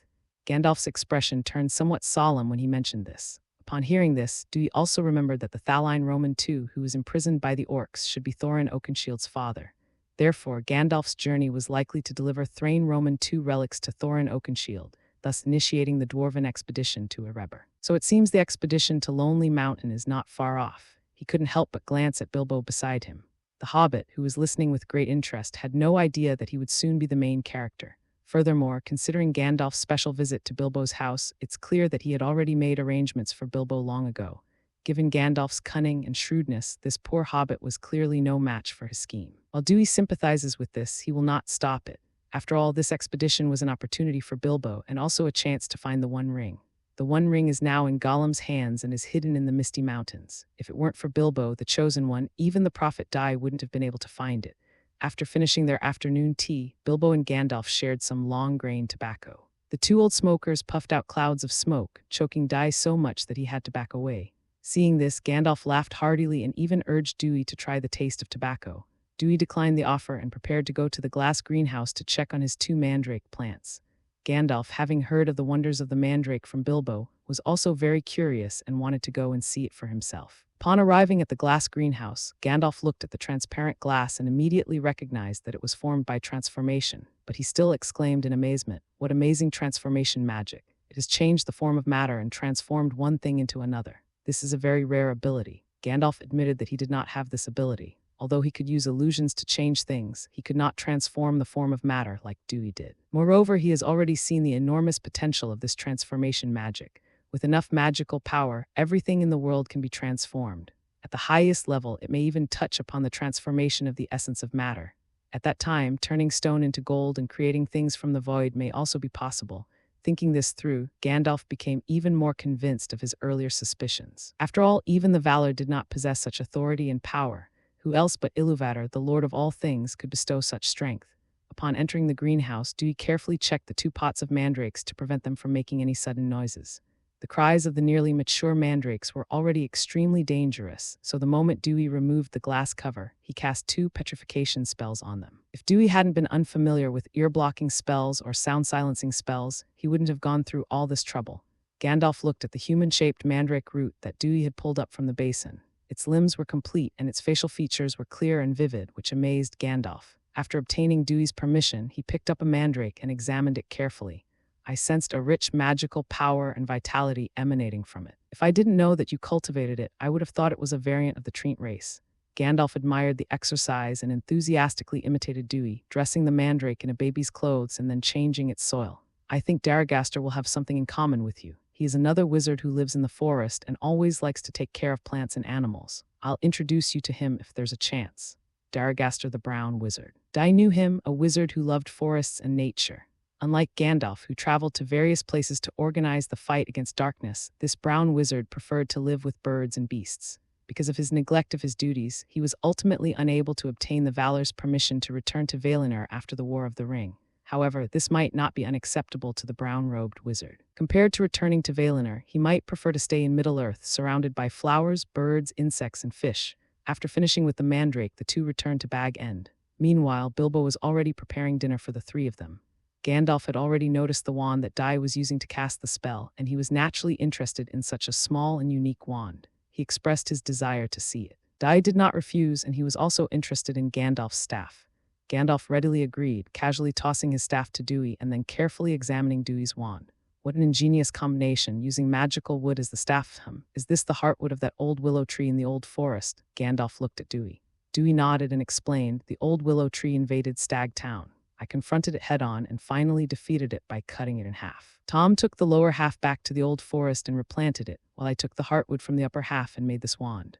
Gandalf's expression turned somewhat solemn when he mentioned this. Upon hearing this, Dewey also remembered that the Thalain Roman II, who was imprisoned by the orcs, should be Thorin Oakenshield's father. Therefore, Gandalf's journey was likely to deliver Thrain Roman II relics to Thorin Oakenshield, thus initiating the dwarven expedition to Erebor. So it seems the expedition to Lonely Mountain is not far off. He couldn't help but glance at Bilbo beside him. The hobbit, who was listening with great interest, had no idea that he would soon be the main character. Furthermore, considering Gandalf's special visit to Bilbo's house, it's clear that he had already made arrangements for Bilbo long ago. Given Gandalf's cunning and shrewdness, this poor hobbit was clearly no match for his scheme. While Dewey sympathizes with this, he will not stop it. After all, this expedition was an opportunity for Bilbo and also a chance to find the One Ring. The One Ring is now in Gollum's hands and is hidden in the Misty Mountains. If it weren't for Bilbo, the Chosen One, even the Prophet Dai wouldn't have been able to find it. After finishing their afternoon tea, Bilbo and Gandalf shared some long-grain tobacco. The two old smokers puffed out clouds of smoke, choking Dai so much that he had to back away. Seeing this, Gandalf laughed heartily and even urged Dewey to try the taste of tobacco. Dewey declined the offer and prepared to go to the glass greenhouse to check on his 2 mandrake plants. Gandalf, having heard of the wonders of the mandrake from Bilbo, was also very curious and wanted to go and see it for himself. Upon arriving at the glass greenhouse, Gandalf looked at the transparent glass and immediately recognized that it was formed by transformation, but he still exclaimed in amazement, "What amazing transformation magic! It has changed the form of matter and transformed one thing into another. This is a very rare ability." Gandalf admitted that he did not have this ability. Although he could use illusions to change things, he could not transform the form of matter like Dewey did. Moreover, he has already seen the enormous potential of this transformation magic. With enough magical power, everything in the world can be transformed. At the highest level, it may even touch upon the transformation of the essence of matter. At that time, turning stone into gold and creating things from the void may also be possible. Thinking this through, Gandalf became even more convinced of his earlier suspicions. After all, even the Valar did not possess such authority and power. Who else but Iluvatar, the Lord of all things, could bestow such strength? Upon entering the greenhouse, Dewey carefully checked the 2 pots of mandrakes to prevent them from making any sudden noises. The cries of the nearly mature mandrakes were already extremely dangerous, so the moment Dewey removed the glass cover, he cast 2 petrification spells on them. If Dewey hadn't been unfamiliar with ear-blocking spells or sound-silencing spells, he wouldn't have gone through all this trouble. Gandalf looked at the human-shaped mandrake root that Dewey had pulled up from the basin. Its limbs were complete and its facial features were clear and vivid, which amazed Gandalf. After obtaining Dewey's permission, he picked up a mandrake and examined it carefully. I sensed a rich magical power and vitality emanating from it. If I didn't know that you cultivated it, I would have thought it was a variant of the Treant race. Gandalf admired the exercise and enthusiastically imitated Dewey, dressing the mandrake in a baby's clothes and then changing its soil. I think Daragaster will have something in common with you. He is another wizard who lives in the forest and always likes to take care of plants and animals. I'll introduce you to him if there's a chance. Daragaster the Brown Wizard. Dai knew him, a wizard who loved forests and nature. Unlike Gandalf, who traveled to various places to organize the fight against darkness, this brown wizard preferred to live with birds and beasts. Because of his neglect of his duties, he was ultimately unable to obtain the Valar's permission to return to Valinor after the War of the Ring. However, this might not be unacceptable to the brown-robed wizard. Compared to returning to Valinor, he might prefer to stay in Middle-earth, surrounded by flowers, birds, insects, and fish. After finishing with the mandrake, the 2 returned to Bag End. Meanwhile, Bilbo was already preparing dinner for the 3 of them. Gandalf had already noticed the wand that Dai was using to cast the spell, and he was naturally interested in such a small and unique wand. He expressed his desire to see it. Dai did not refuse, and he was also interested in Gandalf's staff. Gandalf readily agreed, casually tossing his staff to Dewey and then carefully examining Dewey's wand. What an ingenious combination, using magical wood as the staff. Is this the heartwood of that old willow tree in the old forest? Gandalf looked at Dewey. Dewey nodded and explained, the old willow tree invaded Stag Town. I confronted it head-on and finally defeated it by cutting it in half. Tom took the lower half back to the old forest and replanted it, while I took the heartwood from the upper half and made this wand.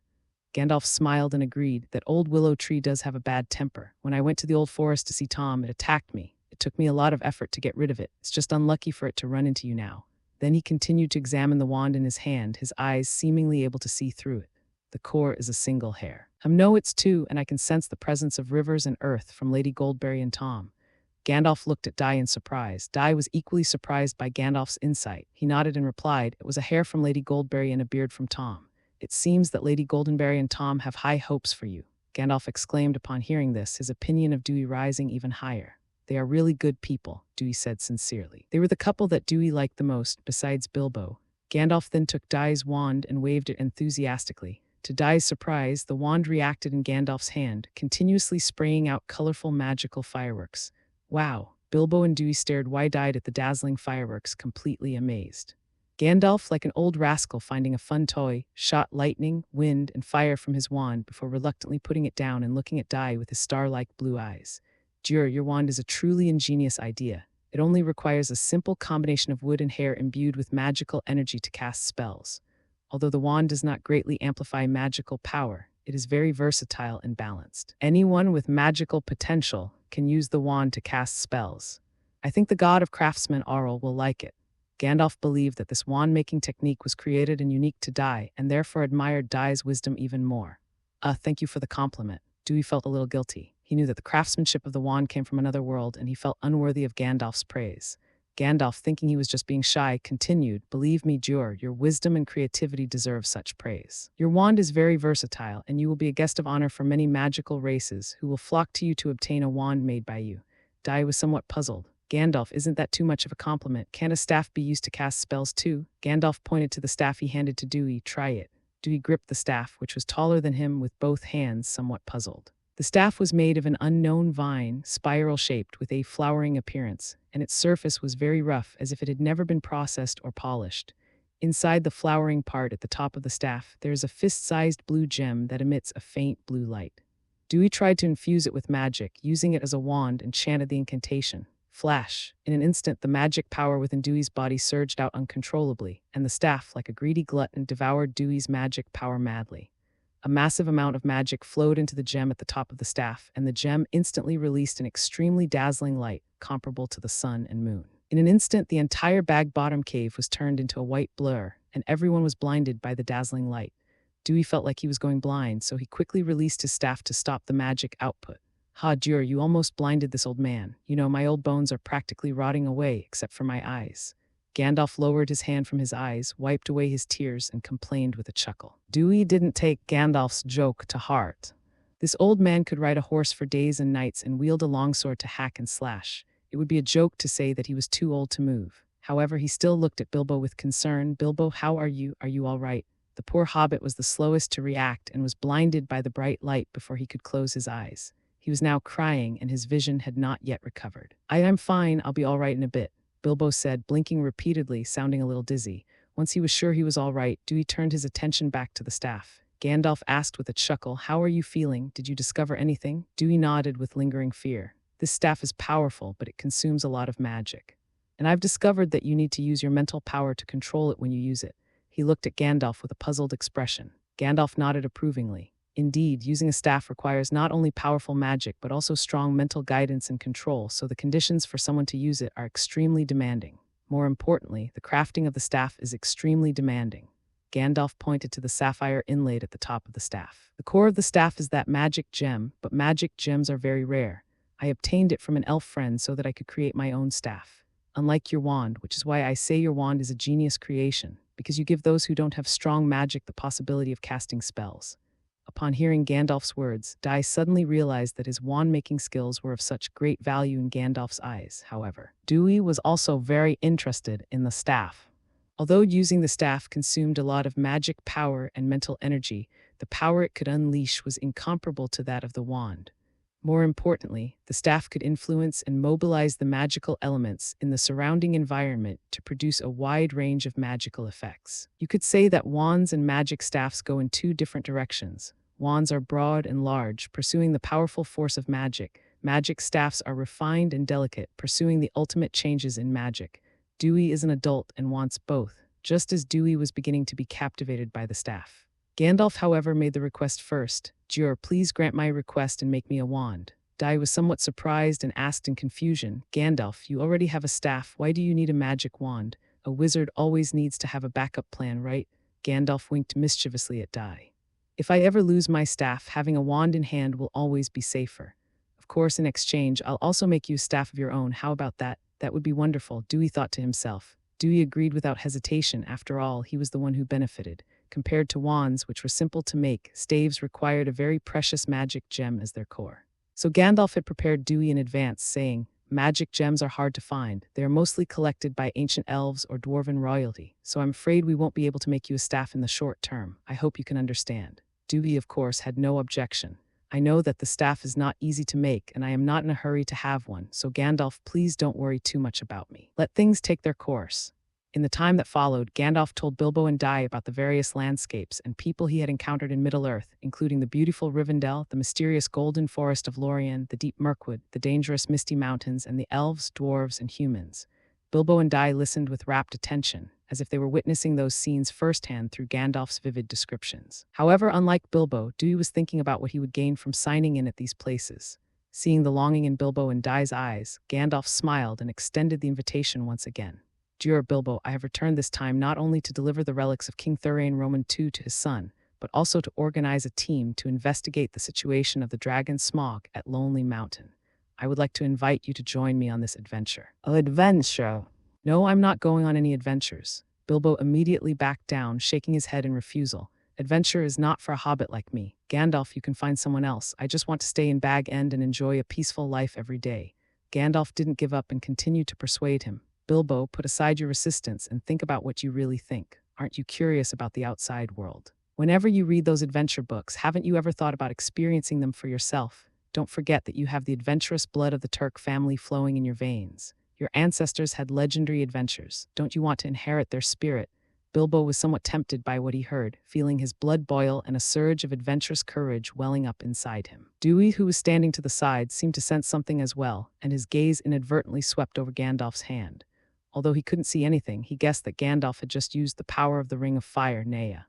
Gandalf smiled and agreed that old willow tree does have a bad temper. When I went to the old forest to see Tom, it attacked me. It took me a lot of effort to get rid of it. It's just unlucky for it to run into you now. Then he continued to examine the wand in his hand, his eyes seemingly able to see through it. The core is a single hair. No, it's 2, and I can sense the presence of rivers and earth from Lady Goldberry and Tom. Gandalf looked at Dai in surprise. Dai was equally surprised by Gandalf's insight. He nodded and replied, it was a hair from Lady Goldberry and a beard from Tom. It seems that Lady Goldenberry and Tom have high hopes for you. Gandalf exclaimed upon hearing this, his opinion of Dewey rising even higher. They are really good people, Dewey said sincerely. They were the couple that Dewey liked the most, besides Bilbo. Gandalf then took Dai's wand and waved it enthusiastically. To Dai's surprise, the wand reacted in Gandalf's hand, continuously spraying out colorful magical fireworks. Wow! Bilbo and Dewey stared wide-eyed at the dazzling fireworks, completely amazed. Gandalf, like an old rascal finding a fun toy, shot lightning, wind, and fire from his wand before reluctantly putting it down and looking at Dai with his star-like blue eyes. Your wand is a truly ingenious idea. It only requires a simple combination of wood and hair imbued with magical energy to cast spells. Although the wand does not greatly amplify magical power, it is very versatile and balanced. Anyone with magical potential can use the wand to cast spells. I think the god of craftsmen Auril will like it. Gandalf believed that this wand-making technique was created and unique to Dai, and therefore admired Dai's wisdom even more. Thank you for the compliment. Dewey felt a little guilty. He knew that the craftsmanship of the wand came from another world, and he felt unworthy of Gandalf's praise. Gandalf, thinking he was just being shy, continued, believe me, Jur, your wisdom and creativity deserve such praise. Your wand is very versatile, and you will be a guest of honor for many magical races who will flock to you to obtain a wand made by you. Dai was somewhat puzzled. Gandalf, isn't that too much of a compliment? Can't a staff be used to cast spells too? Gandalf pointed to the staff he handed to Dewey. Try it. Dewey gripped the staff, which was taller than him, with both hands, somewhat puzzled. The staff was made of an unknown vine, spiral-shaped with a flowering appearance, and its surface was very rough, as if it had never been processed or polished. Inside the flowering part at the top of the staff, there is a fist-sized blue gem that emits a faint blue light. Dewey tried to infuse it with magic, using it as a wand, and chanted the incantation. Flash! In an instant, the magic power within Dewey's body surged out uncontrollably, and the staff, like a greedy glutton, devoured Dewey's magic power madly. A massive amount of magic flowed into the gem at the top of the staff, and the gem instantly released an extremely dazzling light, comparable to the sun and moon. In an instant, the entire bag-bottom cave was turned into a white blur, and everyone was blinded by the dazzling light. Dewey felt like he was going blind, so he quickly released his staff to stop the magic output. "Ha, Dur, you almost blinded this old man. You know, my old bones are practically rotting away, except for my eyes." Gandalf lowered his hand from his eyes, wiped away his tears, and complained with a chuckle. Dewey didn't take Gandalf's joke to heart. This old man could ride a horse for days and nights and wield a longsword to hack and slash. It would be a joke to say that he was too old to move. However, he still looked at Bilbo with concern. "Bilbo, how are you? Are you all right?" The poor hobbit was the slowest to react and was blinded by the bright light before he could close his eyes. He was now crying, and his vision had not yet recovered. I'm fine. I'll be all right in a bit," Bilbo said, blinking repeatedly, sounding a little dizzy. Once he was sure he was all right, Dewey turned his attention back to the staff. Gandalf asked with a chuckle, "How are you feeling? Did you discover anything?" Dewey nodded with lingering fear. "This staff is powerful, but it consumes a lot of magic. And I've discovered that you need to use your mental power to control it when you use it." He looked at Gandalf with a puzzled expression. Gandalf nodded approvingly. Indeed, using a staff requires not only powerful magic but also strong mental guidance and control, so the conditions for someone to use it are extremely demanding. More importantly, the crafting of the staff is extremely demanding. Gandalf pointed to the sapphire inlaid at the top of the staff. "The core of the staff is that magic gem, but magic gems are very rare. I obtained it from an elf friend so that I could create my own staff. Unlike your wand, which is why I say your wand is a genius creation, because you give those who don't have strong magic the possibility of casting spells." Upon hearing Gandalf's words, Dai suddenly realized that his wand-making skills were of such great value in Gandalf's eyes. However, Dewey was also very interested in the staff. Although using the staff consumed a lot of magic power and mental energy, the power it could unleash was incomparable to that of the wand. More importantly, the staff could influence and mobilize the magical elements in the surrounding environment to produce a wide range of magical effects. You could say that wands and magic staffs go in two different directions. Wands are broad and large, pursuing the powerful force of magic. Magic staffs are refined and delicate, pursuing the ultimate changes in magic. Dewey is an adult and wants both, just as Dewey was beginning to be captivated by the staff. Gandalf, however, made the request first. "Jur, please grant my request and make me a wand." Dai was somewhat surprised and asked in confusion, "Gandalf, you already have a staff. Why do you need a magic wand? A wizard always needs to have a backup plan, right?" Gandalf winked mischievously at Dai. "If I ever lose my staff, having a wand in hand will always be safer. Of course, in exchange, I'll also make you a staff of your own. How about that? That would be wonderful," Dewey thought to himself. Dewey agreed without hesitation. After all, he was the one who benefited. Compared to wands, which were simple to make, staves required a very precious magic gem as their core. So Gandalf had prepared Dewey in advance, saying, "Magic gems are hard to find. They are mostly collected by ancient elves or dwarven royalty, so I'm afraid we won't be able to make you a staff in the short term. I hope you can understand." Dewey, of course, had no objection. "I know that the staff is not easy to make, and I am not in a hurry to have one, so Gandalf, please don't worry too much about me. Let things take their course." In the time that followed, Gandalf told Bilbo and Dai about the various landscapes and people he had encountered in Middle-earth, including the beautiful Rivendell, the mysterious golden forest of Lorien, the deep Mirkwood, the dangerous misty mountains, and the elves, dwarves, and humans. Bilbo and Dai listened with rapt attention, as if they were witnessing those scenes firsthand through Gandalf's vivid descriptions. However, unlike Bilbo, Dewey was thinking about what he would gain from signing in at these places. Seeing the longing in Bilbo and Dai's eyes, Gandalf smiled and extended the invitation once again. "Dear Bilbo, I have returned this time not only to deliver the relics of King Thurain Roman II to his son, but also to organize a team to investigate the situation of the dragon Smog at Lonely Mountain. I would like to invite you to join me on this adventure." "An adventure?" "No, I'm not going on any adventures." Bilbo immediately backed down, shaking his head in refusal. "Adventure is not for a hobbit like me. Gandalf, you can find someone else. I just want to stay in Bag End and enjoy a peaceful life every day." Gandalf didn't give up and continued to persuade him. Bilbo, put aside your resistance and think about what you really think. Aren't you curious about the outside world? Whenever you read those adventure books, haven't you ever thought about experiencing them for yourself? Don't forget that you have the adventurous blood of the Turk family flowing in your veins. Your ancestors had legendary adventures. Don't you want to inherit their spirit? Bilbo was somewhat tempted by what he heard, feeling his blood boil and a surge of adventurous courage welling up inside him. Dewey, who was standing to the side, seemed to sense something as well, and his gaze inadvertently swept over Gandalf's hand. Although he couldn't see anything, he guessed that Gandalf had just used the power of the Ring of Fire, Naya.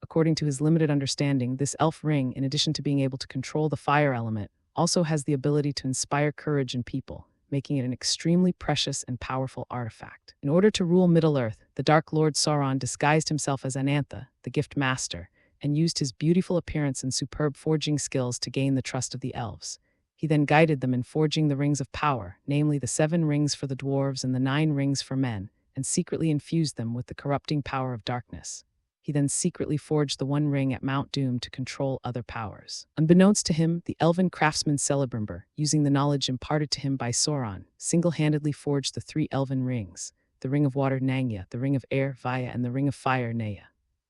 According to his limited understanding, this elf ring, in addition to being able to control the fire element, also has the ability to inspire courage in people, making it an extremely precious and powerful artifact. In order to rule Middle-earth, the Dark Lord Sauron disguised himself as Anantha, the Gift Master, and used his beautiful appearance and superb forging skills to gain the trust of the elves. He then guided them in forging the rings of power, namely the 7 rings for the dwarves and the 9 rings for men, and secretly infused them with the corrupting power of darkness. He then secretly forged the 1 ring at Mount Doom to control other powers. Unbeknownst to him, the elven craftsman Celebrimbor, using the knowledge imparted to him by Sauron, single-handedly forged the 3 elven rings, the Ring of Water Nangya, the Ring of Air Vaya, and the Ring of Fire Naya.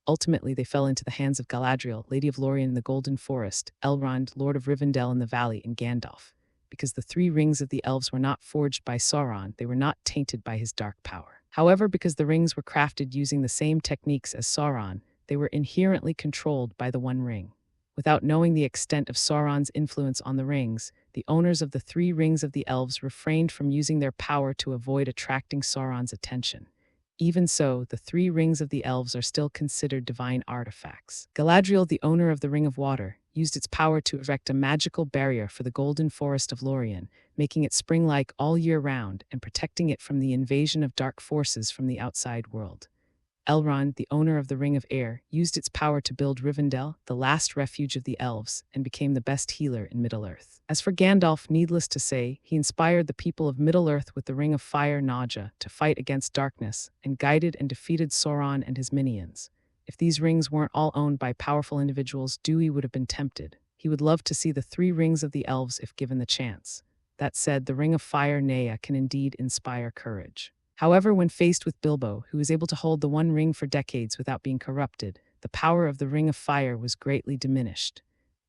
Ultimately, they fell into the hands of Galadriel, Lady of Lorien in the Golden Forest, Elrond, Lord of Rivendell in the Valley, and Gandalf. Because the 3 rings of the elves were not forged by Sauron, they were not tainted by his dark power. However, because the rings were crafted using the same techniques as Sauron, they were inherently controlled by the 1 ring. Without knowing the extent of Sauron's influence on the rings, the owners of the 3 rings of the elves refrained from using their power to avoid attracting Sauron's attention. Even so, the 3 rings of the elves are still considered divine artifacts. Galadriel, the owner of the Ring of Water, used its power to erect a magical barrier for the Golden Forest of Lorien, making it spring-like all year round and protecting it from the invasion of dark forces from the outside world. Elrond, the owner of the Ring of Air, used its power to build Rivendell, the last refuge of the elves, and became the best healer in Middle-earth. As for Gandalf, needless to say, he inspired the people of Middle-earth with the Ring of Fire Naja to fight against darkness, and guided and defeated Sauron and his minions. If these rings weren't all owned by powerful individuals, Dewey would have been tempted. He would love to see the 3 rings of the elves if given the chance. That said, the Ring of Fire Naya can indeed inspire courage. However, when faced with Bilbo, who was able to hold the 1 ring for decades without being corrupted, the power of the Ring of Fire was greatly diminished.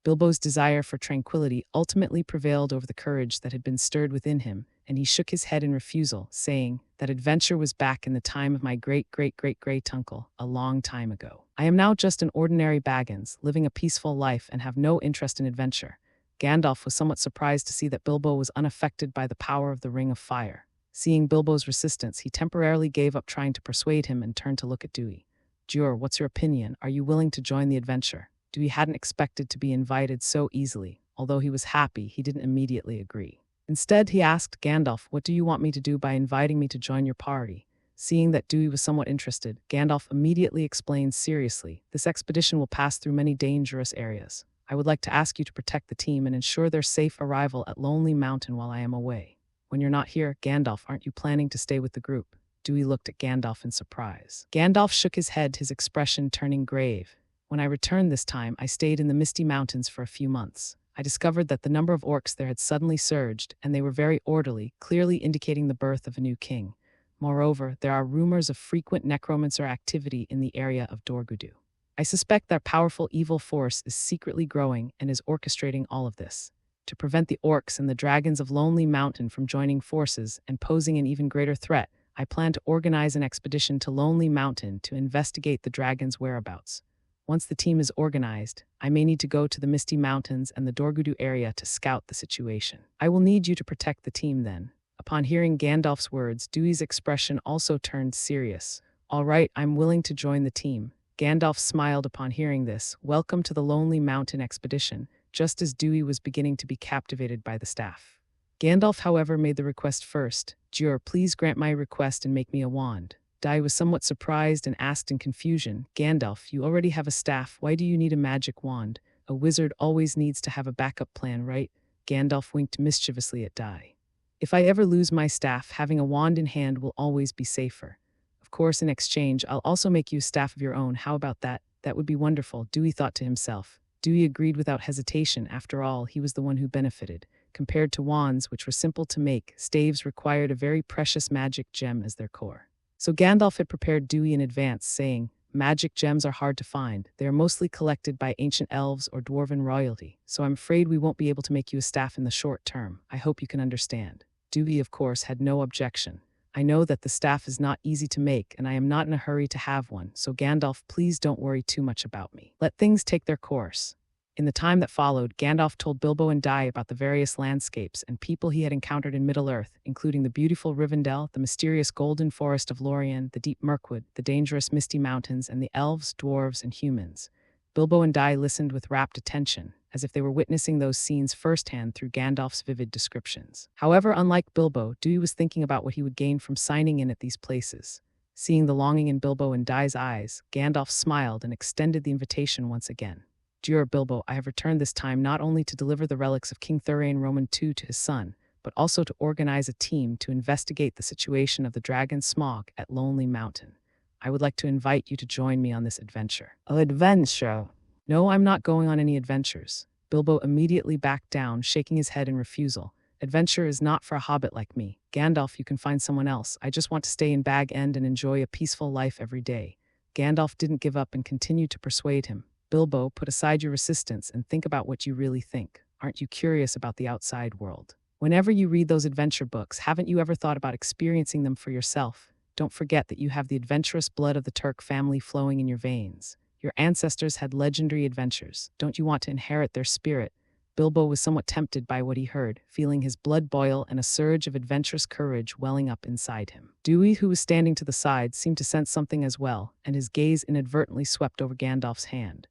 Bilbo's desire for tranquility ultimately prevailed over the courage that had been stirred within him, and he shook his head in refusal, saying, "That adventure was back in the time of my great-great-great-great-uncle, a long time ago. I am now just an ordinary Baggins, living a peaceful life and have no interest in adventure." Gandalf was somewhat surprised to see that Bilbo was unaffected by the power of the Ring of Fire. Seeing Bilbo's resistance, he temporarily gave up trying to persuade him and turned to look at Dewey. "Dewey, what's your opinion? Are you willing to join the adventure?" Dewey hadn't expected to be invited so easily. Although he was happy, he didn't immediately agree. Instead, he asked Gandalf, "What do you want me to do by inviting me to join your party?" Seeing that Dewey was somewhat interested, Gandalf immediately explained seriously, "This expedition will pass through many dangerous areas. I would like to ask you to protect the team and ensure their safe arrival at Lonely Mountain while I am away. When you're not here, Gandalf, aren't you planning to stay with the group?" Dewey looked at Gandalf in surprise. Gandalf shook his head, his expression turning grave. "When I returned this time, I stayed in the Misty Mountains for a few months. I discovered that the number of orcs there had suddenly surged, and they were very orderly, clearly indicating the birth of a new king. Moreover, there are rumors of frequent necromancer activity in the area of Dor-Guldur. I suspect that powerful evil force is secretly growing and is orchestrating all of this. To prevent the orcs and the dragons of Lonely Mountain from joining forces and posing an even greater threat, I plan to organize an expedition to Lonely Mountain to investigate the dragons' whereabouts. Once the team is organized, I may need to go to the Misty Mountains and the Dor-Guldur area to scout the situation. I will need you to protect the team then." Upon hearing Gandalf's words, Dewey's expression also turned serious. "All right, I'm willing to join the team." Gandalf smiled upon hearing this. "Welcome to the Lonely Mountain expedition," just as Dewey was beginning to be captivated by the staff. Gandalf, however, made the request first. "Dewey, please grant my request and make me a wand." Dewey was somewhat surprised and asked in confusion, "Gandalf, you already have a staff. Why do you need a magic wand? A wizard always needs to have a backup plan, right?" Gandalf winked mischievously at Dewey. "If I ever lose my staff, having a wand in hand will always be safer. Of course, in exchange, I'll also make you a staff of your own. How about that? That would be wonderful," Dewey thought to himself. Dewey agreed without hesitation. After all, he was the one who benefited. Compared to wands, which were simple to make, staves required a very precious magic gem as their core. So Gandalf had prepared Dewey in advance, saying, "Magic gems are hard to find. They are mostly collected by ancient elves or dwarven royalty, so I'm afraid we won't be able to make you a staff in the short term. I hope you can understand." Dewey, of course, had no objection. "I know that the staff is not easy to make, and I am not in a hurry to have one, so Gandalf, please don't worry too much about me. Let things take their course." In the time that followed, Gandalf told Bilbo and Dai about the various landscapes and people he had encountered in Middle-earth, including the beautiful Rivendell, the mysterious golden forest of Lorien, the deep Mirkwood, the dangerous misty mountains, and the elves, dwarves, and humans. Bilbo and Dai listened with rapt attention, as if they were witnessing those scenes firsthand through Gandalf's vivid descriptions. However, unlike Bilbo, Dewey was thinking about what he would gain from signing in at these places. Seeing the longing in Bilbo and Dai's eyes, Gandalf smiled and extended the invitation once again. "Dear Bilbo, I have returned this time not only to deliver the relics of King Thurain Roman II to his son, but also to organize a team to investigate the situation of the dragon Smaug at Lonely Mountain. I would like to invite you to join me on this adventure." "Adventure?" "No, I'm not going on any adventures." Bilbo immediately backed down, shaking his head in refusal. "Adventure is not for a hobbit like me. Gandalf, you can find someone else. I just want to stay in Bag End and enjoy a peaceful life every day." Gandalf didn't give up and continued to persuade him. "Bilbo, put aside your resistance and think about what you really think. Aren't you curious about the outside world? Whenever you read those adventure books, haven't you ever thought about experiencing them for yourself? Don't forget that you have the adventurous blood of the Turk family flowing in your veins. Your ancestors had legendary adventures. Don't you want to inherit their spirit?" Bilbo was somewhat tempted by what he heard, feeling his blood boil and a surge of adventurous courage welling up inside him. Dewey, who was standing to the side, seemed to sense something as well, and his gaze inadvertently swept over Gandalf's hand.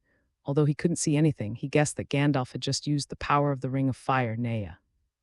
Although he couldn't see anything, he guessed that Gandalf had just used the power of the Ring of Fire, Naya.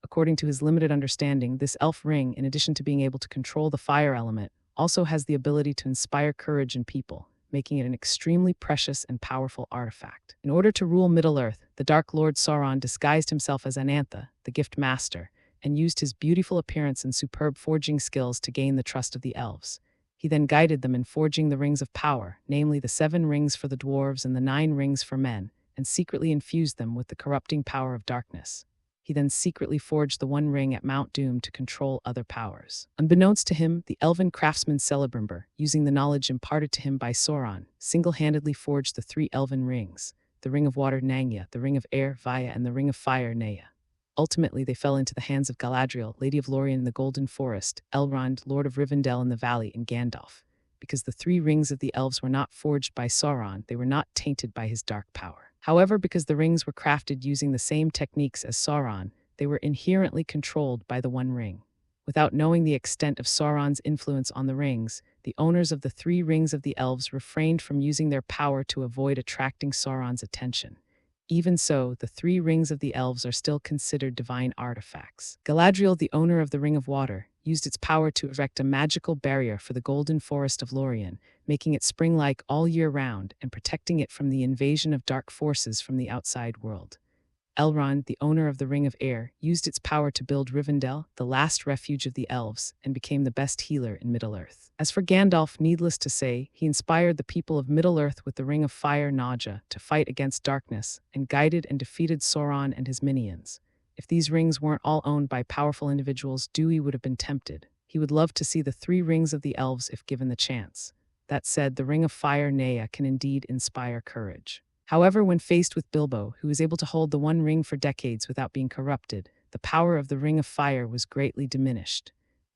According to his limited understanding, this elf ring, in addition to being able to control the fire element, also has the ability to inspire courage in people, making it an extremely precious and powerful artifact. In order to rule Middle-earth, the Dark Lord Sauron disguised himself as Anantha, the Gift Master, and used his beautiful appearance and superb forging skills to gain the trust of the elves. He then guided them in forging the rings of power, namely the 7 rings for the dwarves and the 9 rings for men, and secretly infused them with the corrupting power of darkness. He then secretly forged the 1 ring at Mount Doom to control other powers. Unbeknownst to him, the elven craftsman Celebrimbor, using the knowledge imparted to him by Sauron, single-handedly forged the 3 elven rings, the Ring of Water Nanya, the Ring of Air Vaya, and the Ring of Fire Naya. Ultimately, they fell into the hands of Galadriel, Lady of Lorien in the Golden Forest, Elrond, Lord of Rivendell in the Valley, and Gandalf. Because the 3 rings of the elves were not forged by Sauron, they were not tainted by his dark power. However, because the rings were crafted using the same techniques as Sauron, they were inherently controlled by the 1 ring. Without knowing the extent of Sauron's influence on the rings, the owners of the 3 rings of the elves refrained from using their power to avoid attracting Sauron's attention. Even so, the 3 rings of the elves are still considered divine artifacts. Galadriel, the owner of the Ring of Water, used its power to erect a magical barrier for the Golden Forest of Lorien, making it spring-like all year round and protecting it from the invasion of dark forces from the outside world. Elrond, the owner of the Ring of Air, used its power to build Rivendell, the last refuge of the elves, and became the best healer in Middle-earth. As for Gandalf, needless to say, he inspired the people of Middle-earth with the Ring of Fire Naja to fight against darkness, and guided and defeated Sauron and his minions. If these rings weren't all owned by powerful individuals, Dewey would have been tempted. He would love to see the 3 rings of the elves if given the chance. That said, the Ring of Fire Naya can indeed inspire courage. However, when faced with Bilbo, who was able to hold the 1 ring for decades without being corrupted, the power of the Ring of Fire was greatly diminished.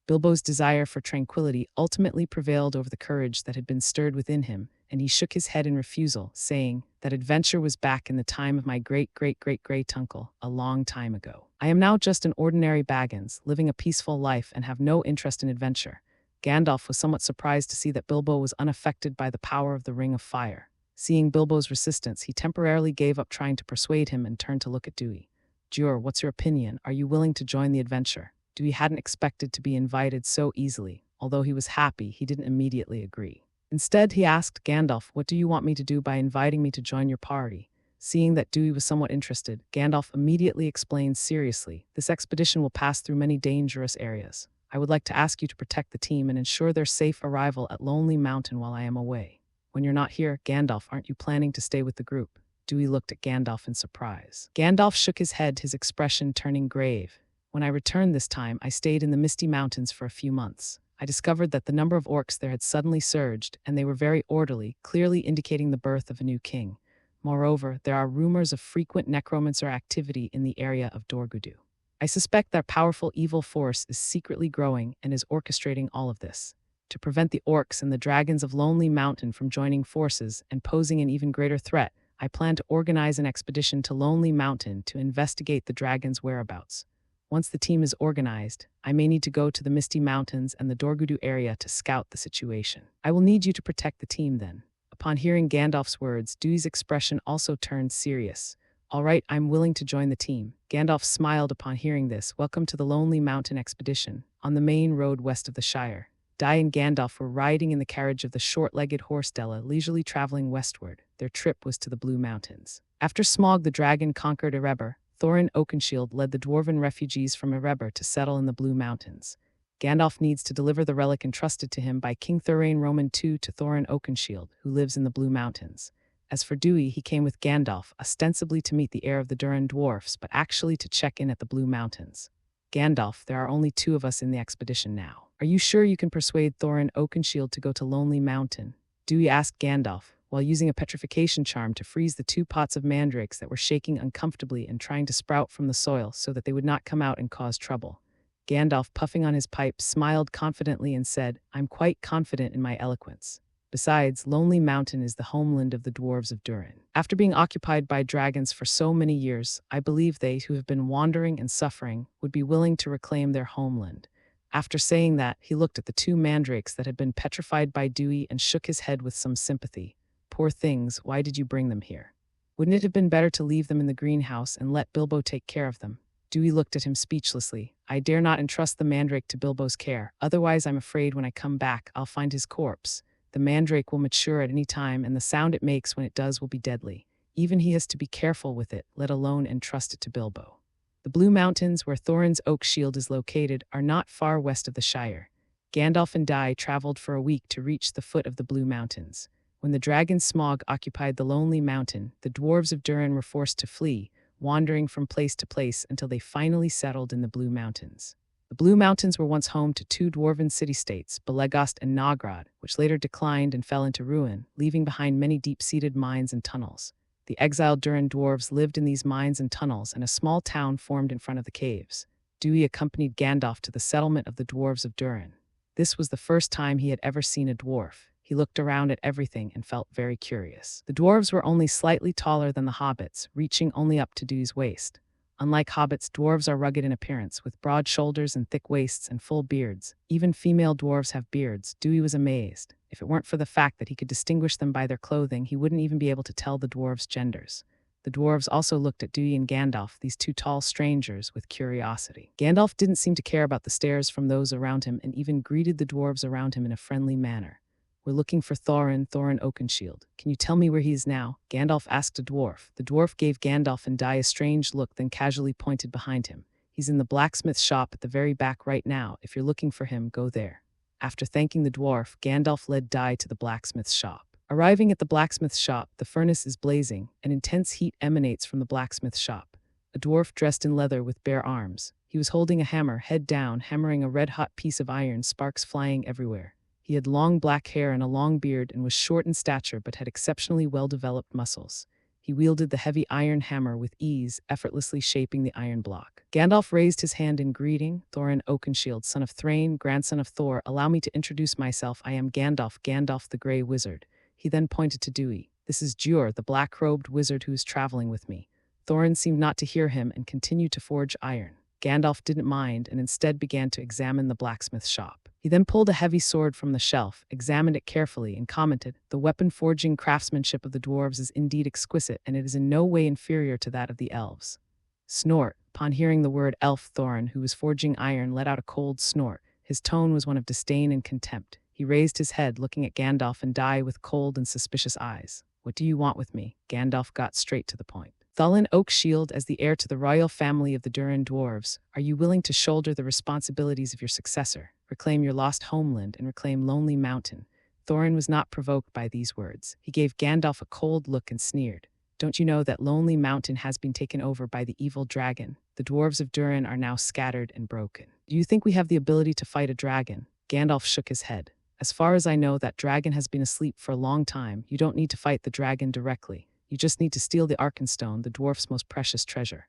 Bilbo's desire for tranquility ultimately prevailed over the courage that had been stirred within him, and he shook his head in refusal, saying, "That adventure was back in the time of my great-great-great-great-uncle, a long time ago. I am now just an ordinary Baggins, living a peaceful life and have no interest in adventure." Gandalf was somewhat surprised to see that Bilbo was unaffected by the power of the Ring of Fire. Seeing Bilbo's resistance, he temporarily gave up trying to persuade him and turned to look at Dewey. "Dewey, what's your opinion? Are you willing to join the adventure?" Dewey hadn't expected to be invited so easily. Although he was happy, he didn't immediately agree. Instead, he asked Gandalf, "What do you want me to do by inviting me to join your party?" Seeing that Dewey was somewhat interested, Gandalf immediately explained seriously, "This expedition will pass through many dangerous areas. I would like to ask you to protect the team and ensure their safe arrival at Lonely Mountain while I am away." "When you're not here, Gandalf, aren't you planning to stay with the group?" Dewey looked at Gandalf in surprise. Gandalf shook his head, his expression turning grave. When I returned this time, I stayed in the Misty Mountains for a few months. I discovered that the number of orcs there had suddenly surged, and they were very orderly, clearly indicating the birth of a new king. Moreover, there are rumors of frequent necromancer activity in the area of Dor-Guldur. I suspect that powerful evil force is secretly growing and is orchestrating all of this. To prevent the orcs and the dragons of Lonely Mountain from joining forces and posing an even greater threat, I plan to organize an expedition to Lonely Mountain to investigate the dragons' whereabouts. Once the team is organized, I may need to go to the Misty Mountains and the Dor-Guldur area to scout the situation. I will need you to protect the team then. Upon hearing Gandalf's words, Dewey's expression also turned serious. All right, I'm willing to join the team. Gandalf smiled upon hearing this. Welcome to the Lonely Mountain expedition, on the main road west of the Shire. Dai and Gandalf were riding in the carriage of the short-legged horse Della, leisurely traveling westward. Their trip was to the Blue Mountains. After Smaug the dragon conquered Erebor, Thorin Oakenshield led the dwarven refugees from Erebor to settle in the Blue Mountains. Gandalf needs to deliver the relic entrusted to him by King Thorane Roman II to Thorin Oakenshield, who lives in the Blue Mountains. As for Dewey, he came with Gandalf, ostensibly to meet the heir of the Durin dwarfs, but actually to check in at the Blue Mountains. Gandalf, there are only 2 of us in the expedition now. Are you sure you can persuade Thorin Oakenshield to go to Lonely Mountain? Dewey asked Gandalf, while using a petrification charm to freeze the 2 pots of mandrakes that were shaking uncomfortably and trying to sprout from the soil so that they would not come out and cause trouble. Gandalf, puffing on his pipe, smiled confidently and said, I'm quite confident in my eloquence. Besides, Lonely Mountain is the homeland of the dwarves of Durin. After being occupied by dragons for so many years, I believe they, who have been wandering and suffering, would be willing to reclaim their homeland. After saying that, he looked at the 2 mandrakes that had been petrified by Dewey and shook his head with some sympathy. Poor things, why did you bring them here? Wouldn't it have been better to leave them in the greenhouse and let Bilbo take care of them? Dewey looked at him speechlessly. I dare not entrust the mandrake to Bilbo's care, otherwise I'm afraid when I come back I'll find his corpse. The mandrake will mature at any time, and the sound it makes when it does will be deadly. Even he has to be careful with it, let alone entrust it to Bilbo. The Blue Mountains, where Thorin's Oak Shield is located, are not far west of the Shire. Gandalf and Dai traveled for a week to reach the foot of the Blue Mountains. When the dragon Smaug occupied the Lonely Mountain, the dwarves of Durin were forced to flee, wandering from place to place until they finally settled in the Blue Mountains. The Blue Mountains were once home to 2 dwarven city-states, Belegost and Nogrod, which later declined and fell into ruin, leaving behind many deep-seated mines and tunnels. The exiled Durin dwarves lived in these mines and tunnels, and a small town formed in front of the caves. Dewey accompanied Gandalf to the settlement of the dwarves of Durin. This was the first time he had ever seen a dwarf. He looked around at everything and felt very curious. The dwarves were only slightly taller than the hobbits, reaching only up to Dewey's waist. Unlike hobbits, dwarves are rugged in appearance, with broad shoulders and thick waists and full beards. Even female dwarves have beards. Dewey was amazed. If it weren't for the fact that he could distinguish them by their clothing, he wouldn't even be able to tell the dwarves' genders. The dwarves also looked at Dewey and Gandalf, these 2 tall strangers, with curiosity. Gandalf didn't seem to care about the stares from those around him and even greeted the dwarves around him in a friendly manner. We're looking for Thorin Oakenshield. Can you tell me where he is now? Gandalf asked a dwarf. The dwarf gave Gandalf and Dai a strange look, then casually pointed behind him. He's in the blacksmith shop at the very back right now. If you're looking for him, go there. After thanking the dwarf, Gandalf led Dai to the blacksmith's shop. Arriving at the blacksmith's shop, the furnace is blazing, and intense heat emanates from the blacksmith's shop. A dwarf dressed in leather with bare arms. He was holding a hammer, head down, hammering a red-hot piece of iron, sparks flying everywhere. He had long black hair and a long beard and was short in stature but had exceptionally well-developed muscles. He wielded the heavy iron hammer with ease, effortlessly shaping the iron block. Gandalf raised his hand in greeting. Thorin Oakenshield, son of Thrain, grandson of Thor, allow me to introduce myself. I am Gandalf, Gandalf the Grey Wizard. He then pointed to Dewey. This is Jur, the black-robed wizard who is traveling with me. Thorin seemed not to hear him and continued to forge iron. Gandalf didn't mind and instead began to examine the blacksmith's shop. He then pulled a heavy sword from the shelf, examined it carefully, and commented, the weapon-forging craftsmanship of the dwarves is indeed exquisite, and it is in no way inferior to that of the elves. Snort. Upon hearing the word elf, Thorin, who was forging iron, let out a cold snort. His tone was one of disdain and contempt. He raised his head, looking at Gandalf and Dai with cold and suspicious eyes. What do you want with me? Gandalf got straight to the point. Thorin Oakenshield, as the heir to the royal family of the Durin dwarves, are you willing to shoulder the responsibilities of your successor, reclaim your lost homeland, and reclaim Lonely Mountain? Thorin was not provoked by these words. He gave Gandalf a cold look and sneered. Don't you know that Lonely Mountain has been taken over by the evil dragon? The dwarves of Durin are now scattered and broken. Do you think we have the ability to fight a dragon? Gandalf shook his head. As far as I know, that dragon has been asleep for a long time. You don't need to fight the dragon directly. You just need to steal the Arkenstone, the dwarf's most precious treasure.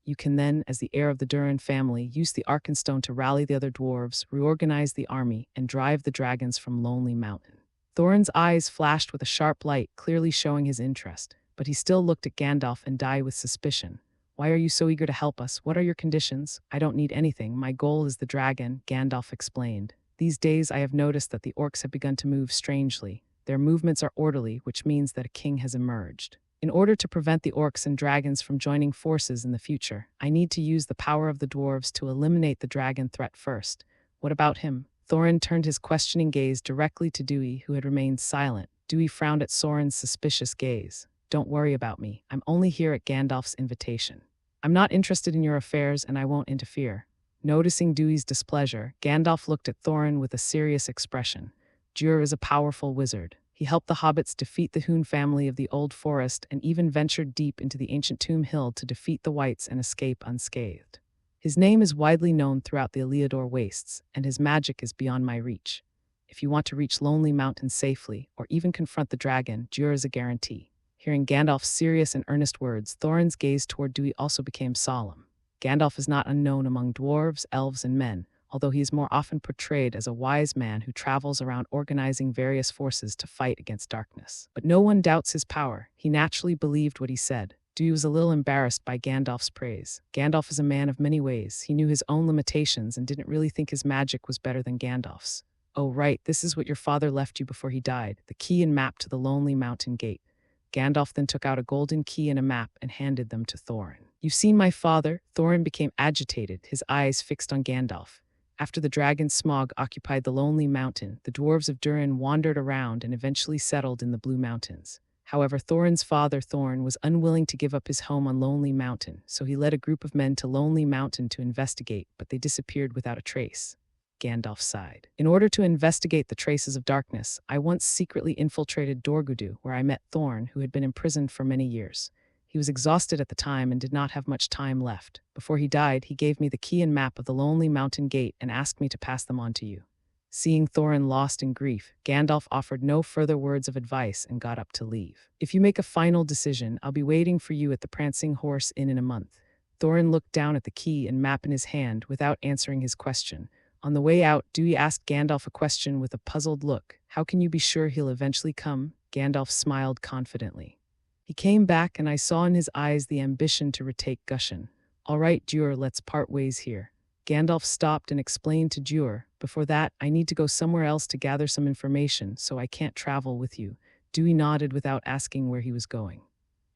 You can then, as the heir of the Durin family, use the Arkenstone to rally the other dwarves, reorganize the army, and drive the dragons from Lonely Mountain. Thorin's eyes flashed with a sharp light, clearly showing his interest, but he still looked at Gandalf and Dai with suspicion. Why are you so eager to help us? What are your conditions? I don't need anything. My goal is the dragon, Gandalf explained. These days I have noticed that the orcs have begun to move strangely. Their movements are orderly, which means that a king has emerged. In order to prevent the orcs and dragons from joining forces in the future, I need to use the power of the dwarves to eliminate the dragon threat first. What about him? Thorin turned his questioning gaze directly to Dewey, who had remained silent. Dewey frowned at Soren's suspicious gaze. Don't worry about me. I'm only here at Gandalf's invitation. I'm not interested in your affairs and I won't interfere. Noticing Dewey's displeasure, Gandalf looked at Thorin with a serious expression. Dewey is a powerful wizard. He helped the hobbits defeat the Hoon family of the Old Forest and even ventured deep into the ancient Tomb Hill to defeat the Whites and escape unscathed. His name is widely known throughout the Eliador Wastes, and his magic is beyond my reach. If you want to reach Lonely Mountain safely, or even confront the dragon, Dewey is a guarantee. Hearing Gandalf's serious and earnest words, Thorin's gaze toward Dewey also became solemn. Gandalf is not unknown among dwarves, elves, and men, although he is more often portrayed as a wise man who travels around organizing various forces to fight against darkness. But no one doubts his power. He naturally believed what he said. Dewey was a little embarrassed by Gandalf's praise. Gandalf is a man of many ways. He knew his own limitations and didn't really think his magic was better than Gandalf's. Oh, right, this is what your father left you before he died, the key and map to the Lonely Mountain Gate. Gandalf then took out a golden key and a map and handed them to Thorin. You've seen my father? Thorin became agitated, his eyes fixed on Gandalf. After the dragon Smaug occupied the Lonely Mountain, the dwarves of Durin wandered around and eventually settled in the Blue Mountains. However, Thorin's father, Thorn, was unwilling to give up his home on Lonely Mountain, so he led a group of men to Lonely Mountain to investigate, but they disappeared without a trace. Gandalf sighed. In order to investigate the traces of darkness, I once secretly infiltrated Dor-Guldu, where I met Thorn, who had been imprisoned for many years. He was exhausted at the time and did not have much time left. Before he died, he gave me the key and map of the Lonely Mountain Gate and asked me to pass them on to you. Seeing Thorin lost in grief, Gandalf offered no further words of advice and got up to leave. If you make a final decision, I'll be waiting for you at the Prancing Horse Inn in a month. Thorin looked down at the key and map in his hand without answering his question. On the way out, Dewey asked Gandalf a question with a puzzled look. How can you be sure he'll eventually come? Gandalf smiled confidently. He came back and I saw in his eyes the ambition to retake Gushan. All right, Dewey, let's part ways here. Gandalf stopped and explained to Dewey, before that, I need to go somewhere else to gather some information, so I can't travel with you. Dewey nodded without asking where he was going.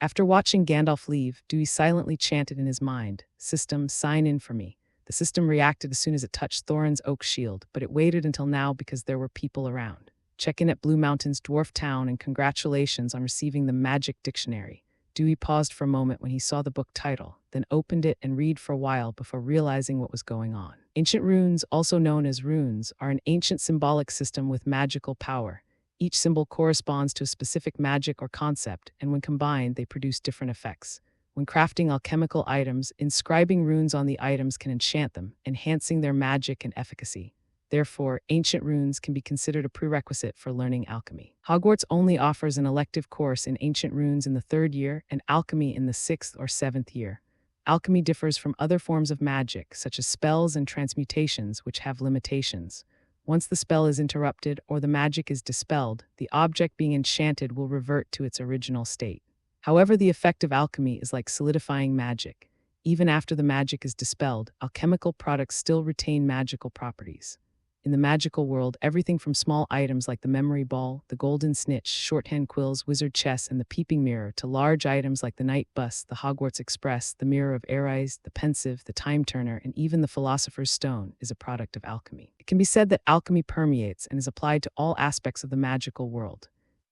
After watching Gandalf leave, Dewey silently chanted in his mind, System, sign in for me. The system reacted as soon as it touched Thorin's oak shield, but it waited until now because there were people around. Check in at Blue Mountain's dwarf town and congratulations on receiving the magic dictionary. Dewey paused for a moment when he saw the book title, then opened it and read for a while before realizing what was going on. Ancient runes, also known as runes, are an ancient symbolic system with magical power. Each symbol corresponds to a specific magic or concept, and when combined, they produce different effects. When crafting alchemical items, inscribing runes on the items can enchant them, enhancing their magic and efficacy. Therefore, ancient runes can be considered a prerequisite for learning alchemy. Hogwarts only offers an elective course in ancient runes in the 3rd year and alchemy in the 6th or 7th year. Alchemy differs from other forms of magic, such as spells and transmutations, which have limitations. Once the spell is interrupted or the magic is dispelled, the object being enchanted will revert to its original state. However, the effect of alchemy is like solidifying magic. Even after the magic is dispelled, alchemical products still retain magical properties. In the magical world, everything from small items like the memory ball, the golden snitch, shorthand quills, wizard chess, and the peeping mirror, to large items like the night bus, the Hogwarts Express, the mirror of Erebor, the pensieve, the time turner, and even the philosopher's stone, is a product of alchemy. It can be said that alchemy permeates and is applied to all aspects of the magical world.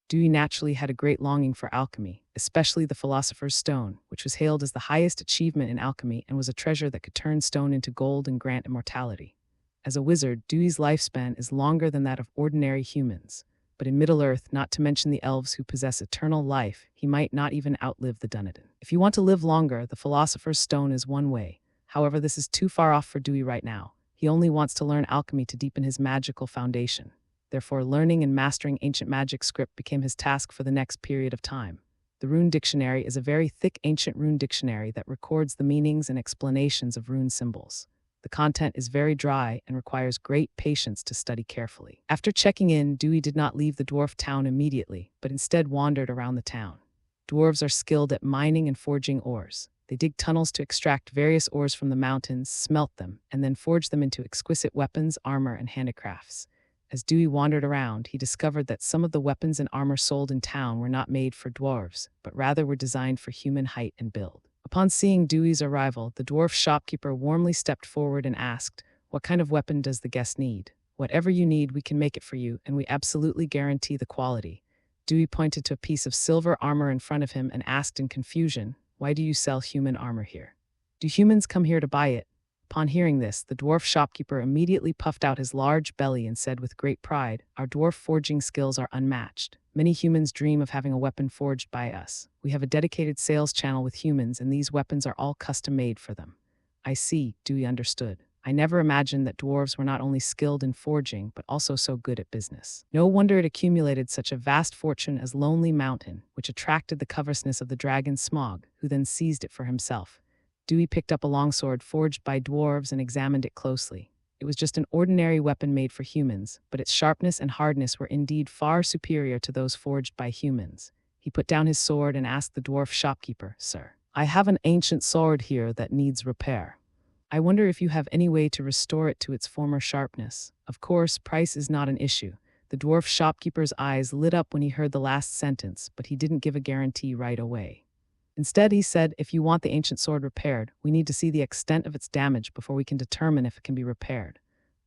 Dewey naturally had a great longing for alchemy, especially the philosopher's stone, which was hailed as the highest achievement in alchemy and was a treasure that could turn stone into gold and grant immortality. As a wizard, Dewey's lifespan is longer than that of ordinary humans. But in Middle-earth, not to mention the elves who possess eternal life, he might not even outlive the Dunedain. If you want to live longer, the Philosopher's Stone is one way. However, this is too far off for Dewey right now. He only wants to learn alchemy to deepen his magical foundation. Therefore, learning and mastering ancient magic script became his task for the next period of time. The Rune Dictionary is a very thick ancient rune dictionary that records the meanings and explanations of rune symbols. The content is very dry and requires great patience to study carefully. After checking in, Dewey did not leave the dwarf town immediately, but instead wandered around the town. Dwarves are skilled at mining and forging ores. They dig tunnels to extract various ores from the mountains, smelt them, and then forge them into exquisite weapons, armor, and handicrafts. As Dewey wandered around, he discovered that some of the weapons and armor sold in town were not made for dwarves, but rather were designed for human height and build. Upon seeing Dewey's arrival, the dwarf shopkeeper warmly stepped forward and asked, "What kind of weapon does the guest need? Whatever you need, we can make it for you, and we absolutely guarantee the quality." Dewey pointed to a piece of silver armor in front of him and asked in confusion, "Why do you sell human armor here? Do humans come here to buy it?" Upon hearing this, the dwarf shopkeeper immediately puffed out his large belly and said with great pride, "Our dwarf forging skills are unmatched. Many humans dream of having a weapon forged by us. We have a dedicated sales channel with humans, and these weapons are all custom-made for them." "I see," Dewey understood. "I never imagined that dwarves were not only skilled in forging, but also so good at business." No wonder it accumulated such a vast fortune as Lonely Mountain, which attracted the covetousness of the dragon Smog, who then seized it for himself. Dewey picked up a longsword forged by dwarves and examined it closely. It was just an ordinary weapon made for humans, but its sharpness and hardness were indeed far superior to those forged by humans. He put down his sword and asked the dwarf shopkeeper, "Sir, I have an ancient sword here that needs repair. I wonder if you have any way to restore it to its former sharpness." Of course, price is not an issue. The dwarf shopkeeper's eyes lit up when he heard the last sentence, but he didn't give a guarantee right away. Instead, he said, "If you want the ancient sword repaired, we need to see the extent of its damage before we can determine if it can be repaired."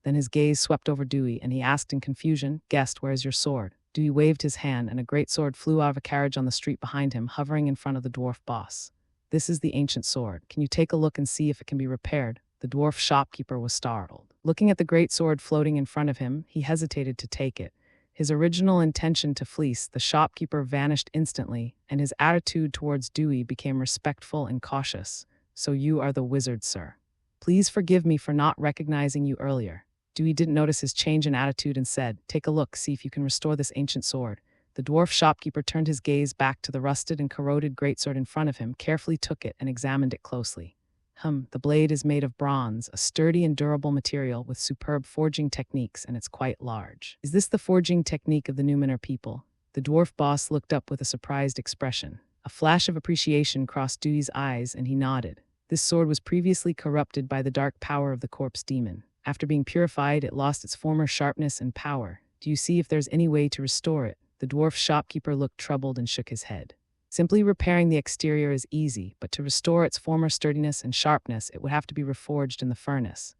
Then his gaze swept over Dewey, and he asked in confusion, "Guest, where is your sword?" Dewey waved his hand, and a great sword flew out of a carriage on the street behind him, hovering in front of the dwarf boss. "This is the ancient sword. Can you take a look and see if it can be repaired?" The dwarf shopkeeper was startled. Looking at the great sword floating in front of him, he hesitated to take it. His original intention to fleece the shopkeeper vanished instantly, and his attitude towards Dewey became respectful and cautious. "So you are the wizard, sir. Please forgive me for not recognizing you earlier." Dewey didn't notice his change in attitude and said, "Take a look, see if you can restore this ancient sword." The dwarf shopkeeper turned his gaze back to the rusted and corroded greatsword in front of him, carefully took it, and examined it closely. The blade is made of bronze, a sturdy and durable material with superb forging techniques, and it's quite large. "Is this the forging technique of the Numenor people?" The dwarf boss looked up with a surprised expression. A flash of appreciation crossed Dewey's eyes, and he nodded. "This sword was previously corrupted by the dark power of the corpse demon. After being purified, it lost its former sharpness and power. Do you see if there's any way to restore it?" The dwarf shopkeeper looked troubled and shook his head. "Simply repairing the exterior is easy, but to restore its former sturdiness and sharpness, it would have to be reforged in the furnace."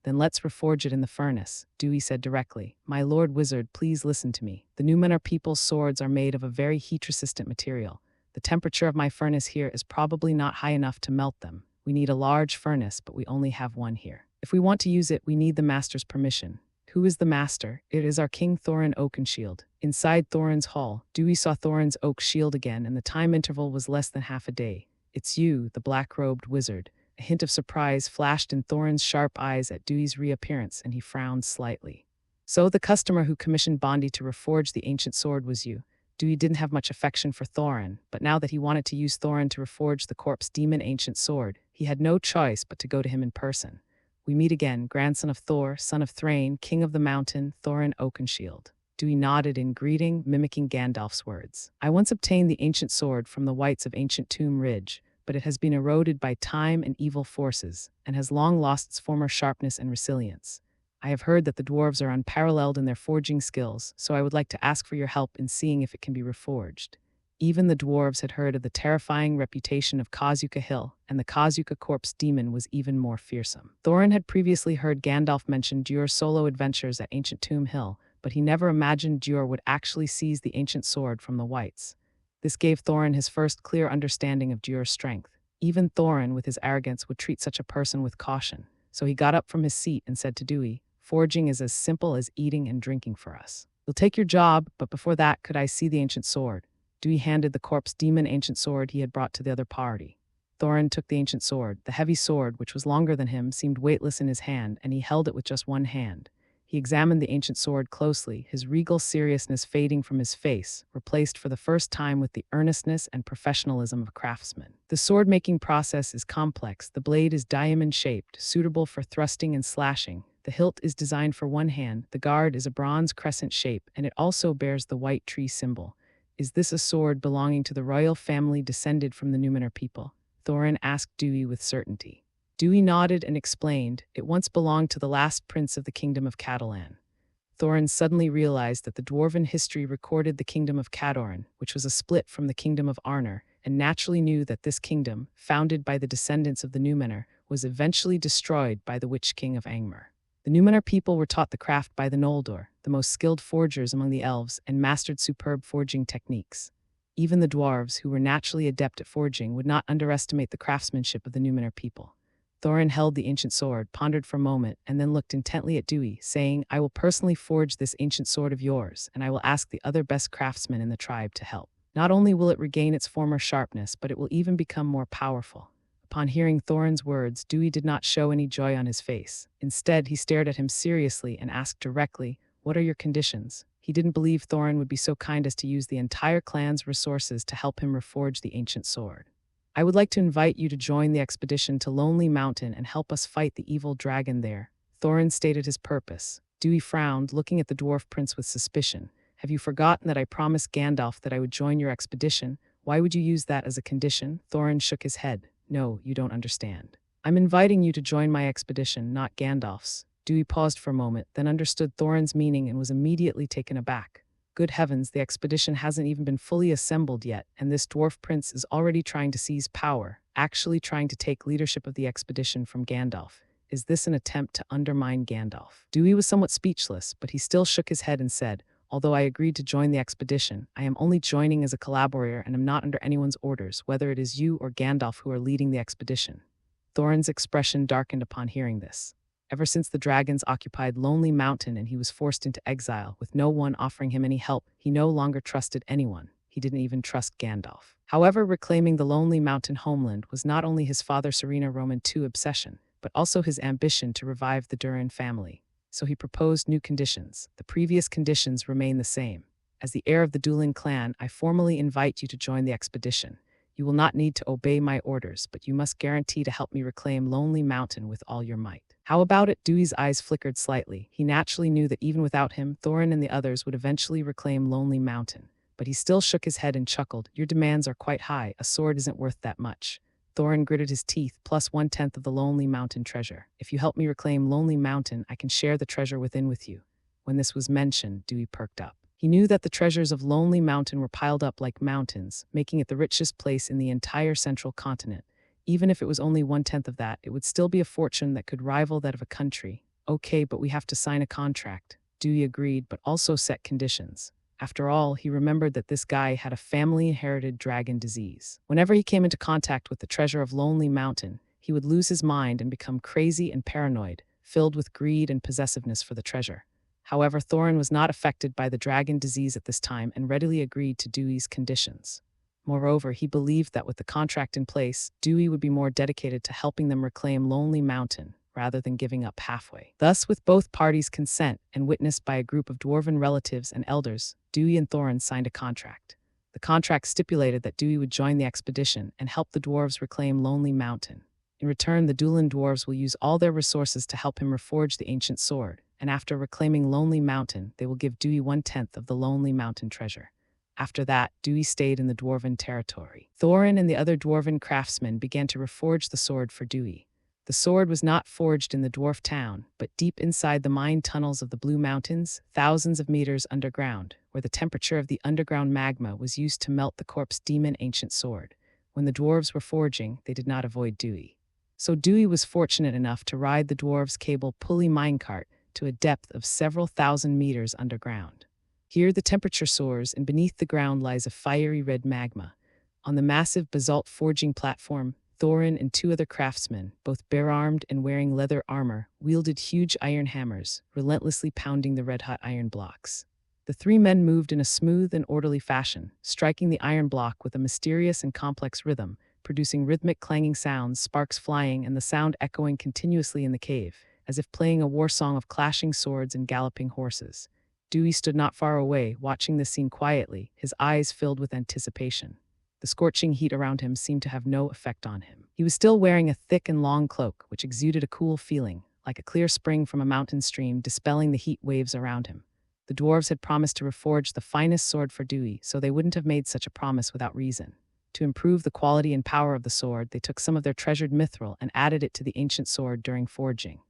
"Then let's reforge it in the furnace," Dewey said directly. "My lord wizard, please listen to me. The Numenor people's swords are made of a very heat-resistant material. The temperature of my furnace here is probably not high enough to melt them. We need a large furnace, but we only have one here. If we want to use it, we need the master's permission." "Who is the master?" "It is our King Thorin Oakenshield." Inside Thorin's hall, Dewey saw Thorin's oak shield again, and the time interval was less than half a day. "It's you, the black-robed wizard." A hint of surprise flashed in Thorin's sharp eyes at Dewey's reappearance, and he frowned slightly. "So the customer who commissioned Bondi to reforge the ancient sword was you." Dewey didn't have much affection for Thorin, but now that he wanted to use Thorin to reforge the corpse demon ancient sword, he had no choice but to go to him in person. "We meet again, grandson of Thor, son of Thrain, king of the mountain, Thorin Oakenshield." Dewey nodded in greeting, mimicking Gandalf's words. "I once obtained the ancient sword from the wights of ancient Tomb Ridge, but it has been eroded by time and evil forces, and has long lost its former sharpness and resilience. I have heard that the dwarves are unparalleled in their forging skills, so I would like to ask for your help in seeing if it can be reforged." Even the dwarves had heard of the terrifying reputation of Kazuka Hill, and the Kazuka corpse demon was even more fearsome. Thorin had previously heard Gandalf mention Duer's solo adventures at Ancient Tomb Hill, but he never imagined Duer would actually seize the ancient sword from the wights. This gave Thorin his first clear understanding of Duer's strength. Even Thorin, with his arrogance, would treat such a person with caution. So he got up from his seat and said to Dewey, "Forging is as simple as eating and drinking for us. You'll take your job, but before that, could I see the ancient sword? Dewey handed the corpse demon ancient sword he had brought to the other party. Thorin took the ancient sword. The heavy sword, which was longer than him, seemed weightless in his hand, and he held it with just one hand. He examined the ancient sword closely, his regal seriousness fading from his face, replaced for the first time with the earnestness and professionalism of a craftsman. The sword-making process is complex. The blade is diamond-shaped, suitable for thrusting and slashing. The hilt is designed for one hand, the guard is a bronze crescent shape, and it also bears the white tree symbol. Is this a sword belonging to the royal family descended from the Numenor people? Thorin asked Dewey with certainty. Dewey nodded and explained, it once belonged to the last prince of the kingdom of Catalan. Thorin suddenly realized that the dwarven history recorded the kingdom of Cadoran, which was a split from the kingdom of Arnor, and naturally knew that this kingdom, founded by the descendants of the Numenor, was eventually destroyed by the Witch King of Angmar. The Numenor people were taught the craft by the Noldor, the most skilled forgers among the elves, and mastered superb forging techniques. Even the dwarves, who were naturally adept at forging, would not underestimate the craftsmanship of the Numenor people. Thorin held the ancient sword, pondered for a moment, and then looked intently at Dewey, saying, I will personally forge this ancient sword of yours, and I will ask the other best craftsmen in the tribe to help. Not only will it regain its former sharpness, but it will even become more powerful. Upon hearing Thorin's words, Dewey did not show any joy on his face. Instead, he stared at him seriously and asked directly, What are your conditions? He didn't believe Thorin would be so kind as to use the entire clan's resources to help him reforge the ancient sword. I would like to invite you to join the expedition to Lonely Mountain and help us fight the evil dragon there. Thorin stated his purpose. Dewey frowned, looking at the dwarf prince with suspicion. Have you forgotten that I promised Gandalf that I would join your expedition? Why would you use that as a condition? Thorin shook his head. No, you don't understand. I'm inviting you to join my expedition, not Gandalf's. Dewey paused for a moment, then understood Thorin's meaning and was immediately taken aback. Good heavens, the expedition hasn't even been fully assembled yet, and this dwarf prince is already trying to seize power, actually trying to take leadership of the expedition from Gandalf. Is this an attempt to undermine Gandalf? Dewey was somewhat speechless, but he still shook his head and said, Although I agreed to join the expedition, I am only joining as a collaborator and am not under anyone's orders, whether it is you or Gandalf who are leading the expedition. Thorin's expression darkened upon hearing this. Ever since the dragons occupied Lonely Mountain and he was forced into exile, with no one offering him any help, he no longer trusted anyone. He didn't even trust Gandalf. However, reclaiming the Lonely Mountain homeland was not only his father Serena Roman II's obsession, but also his ambition to revive the Durin family. So he proposed new conditions. The previous conditions remain the same. As the heir of the Durin clan, I formally invite you to join the expedition. You will not need to obey my orders, but you must guarantee to help me reclaim Lonely Mountain with all your might. How about it? Dewey's eyes flickered slightly. He naturally knew that even without him, Thorin and the others would eventually reclaim Lonely Mountain. But he still shook his head and chuckled. Your demands are quite high. A sword isn't worth that much. Thorin gritted his teeth, plus 1/10 of the Lonely Mountain treasure. If you help me reclaim Lonely Mountain, I can share the treasure within with you. When this was mentioned, Dewey perked up. He knew that the treasures of Lonely Mountain were piled up like mountains, making it the richest place in the entire central continent. Even if it was only 1/10 of that, it would still be a fortune that could rival that of a country. Okay, but we have to sign a contract. Dewey agreed, but also set conditions. After all, he remembered that this guy had a family-inherited dragon disease. Whenever he came into contact with the treasure of Lonely Mountain, he would lose his mind and become crazy and paranoid, filled with greed and possessiveness for the treasure. However, Thorin was not affected by the dragon disease at this time and readily agreed to Dewey's conditions. Moreover, he believed that with the contract in place, Dewey would be more dedicated to helping them reclaim Lonely Mountain, rather than giving up halfway. Thus, with both parties' consent and witnessed by a group of dwarven relatives and elders, Dewey and Thorin signed a contract. The contract stipulated that Dewey would join the expedition and help the dwarves reclaim Lonely Mountain. In return, the Dulan dwarves will use all their resources to help him reforge the ancient sword, and after reclaiming Lonely Mountain, they will give Dewey 1/10 of the Lonely Mountain treasure. After that, Dewey stayed in the dwarven territory. Thorin and the other dwarven craftsmen began to reforge the sword for Dewey. The sword was not forged in the dwarf town, but deep inside the mine tunnels of the Blue Mountains, thousands of meters underground, where the temperature of the underground magma was used to melt the corpse demon ancient sword. When the dwarves were forging, they did not avoid Dewey. So Dewey was fortunate enough to ride the dwarves' cable pulley minecart to a depth of several thousand meters underground. Here the temperature soars, and beneath the ground lies a fiery red magma. On the massive basalt forging platform, Thorin and 2 other craftsmen, both bare-armed and wearing leather armor, wielded huge iron hammers, relentlessly pounding the red-hot iron blocks. The three men moved in a smooth and orderly fashion, striking the iron block with a mysterious and complex rhythm, producing rhythmic clanging sounds, sparks flying, and the sound echoing continuously in the cave, as if playing a war song of clashing swords and galloping horses. Dewey stood not far away, watching this scene quietly, his eyes filled with anticipation. The scorching heat around him seemed to have no effect on him. He was still wearing a thick and long cloak, which exuded a cool feeling, like a clear spring from a mountain stream, dispelling the heat waves around him. The dwarves had promised to reforge the finest sword for Dewey, so they wouldn't have made such a promise without reason. To improve the quality and power of the sword, they took some of their treasured mithril and added it to the ancient sword during forging.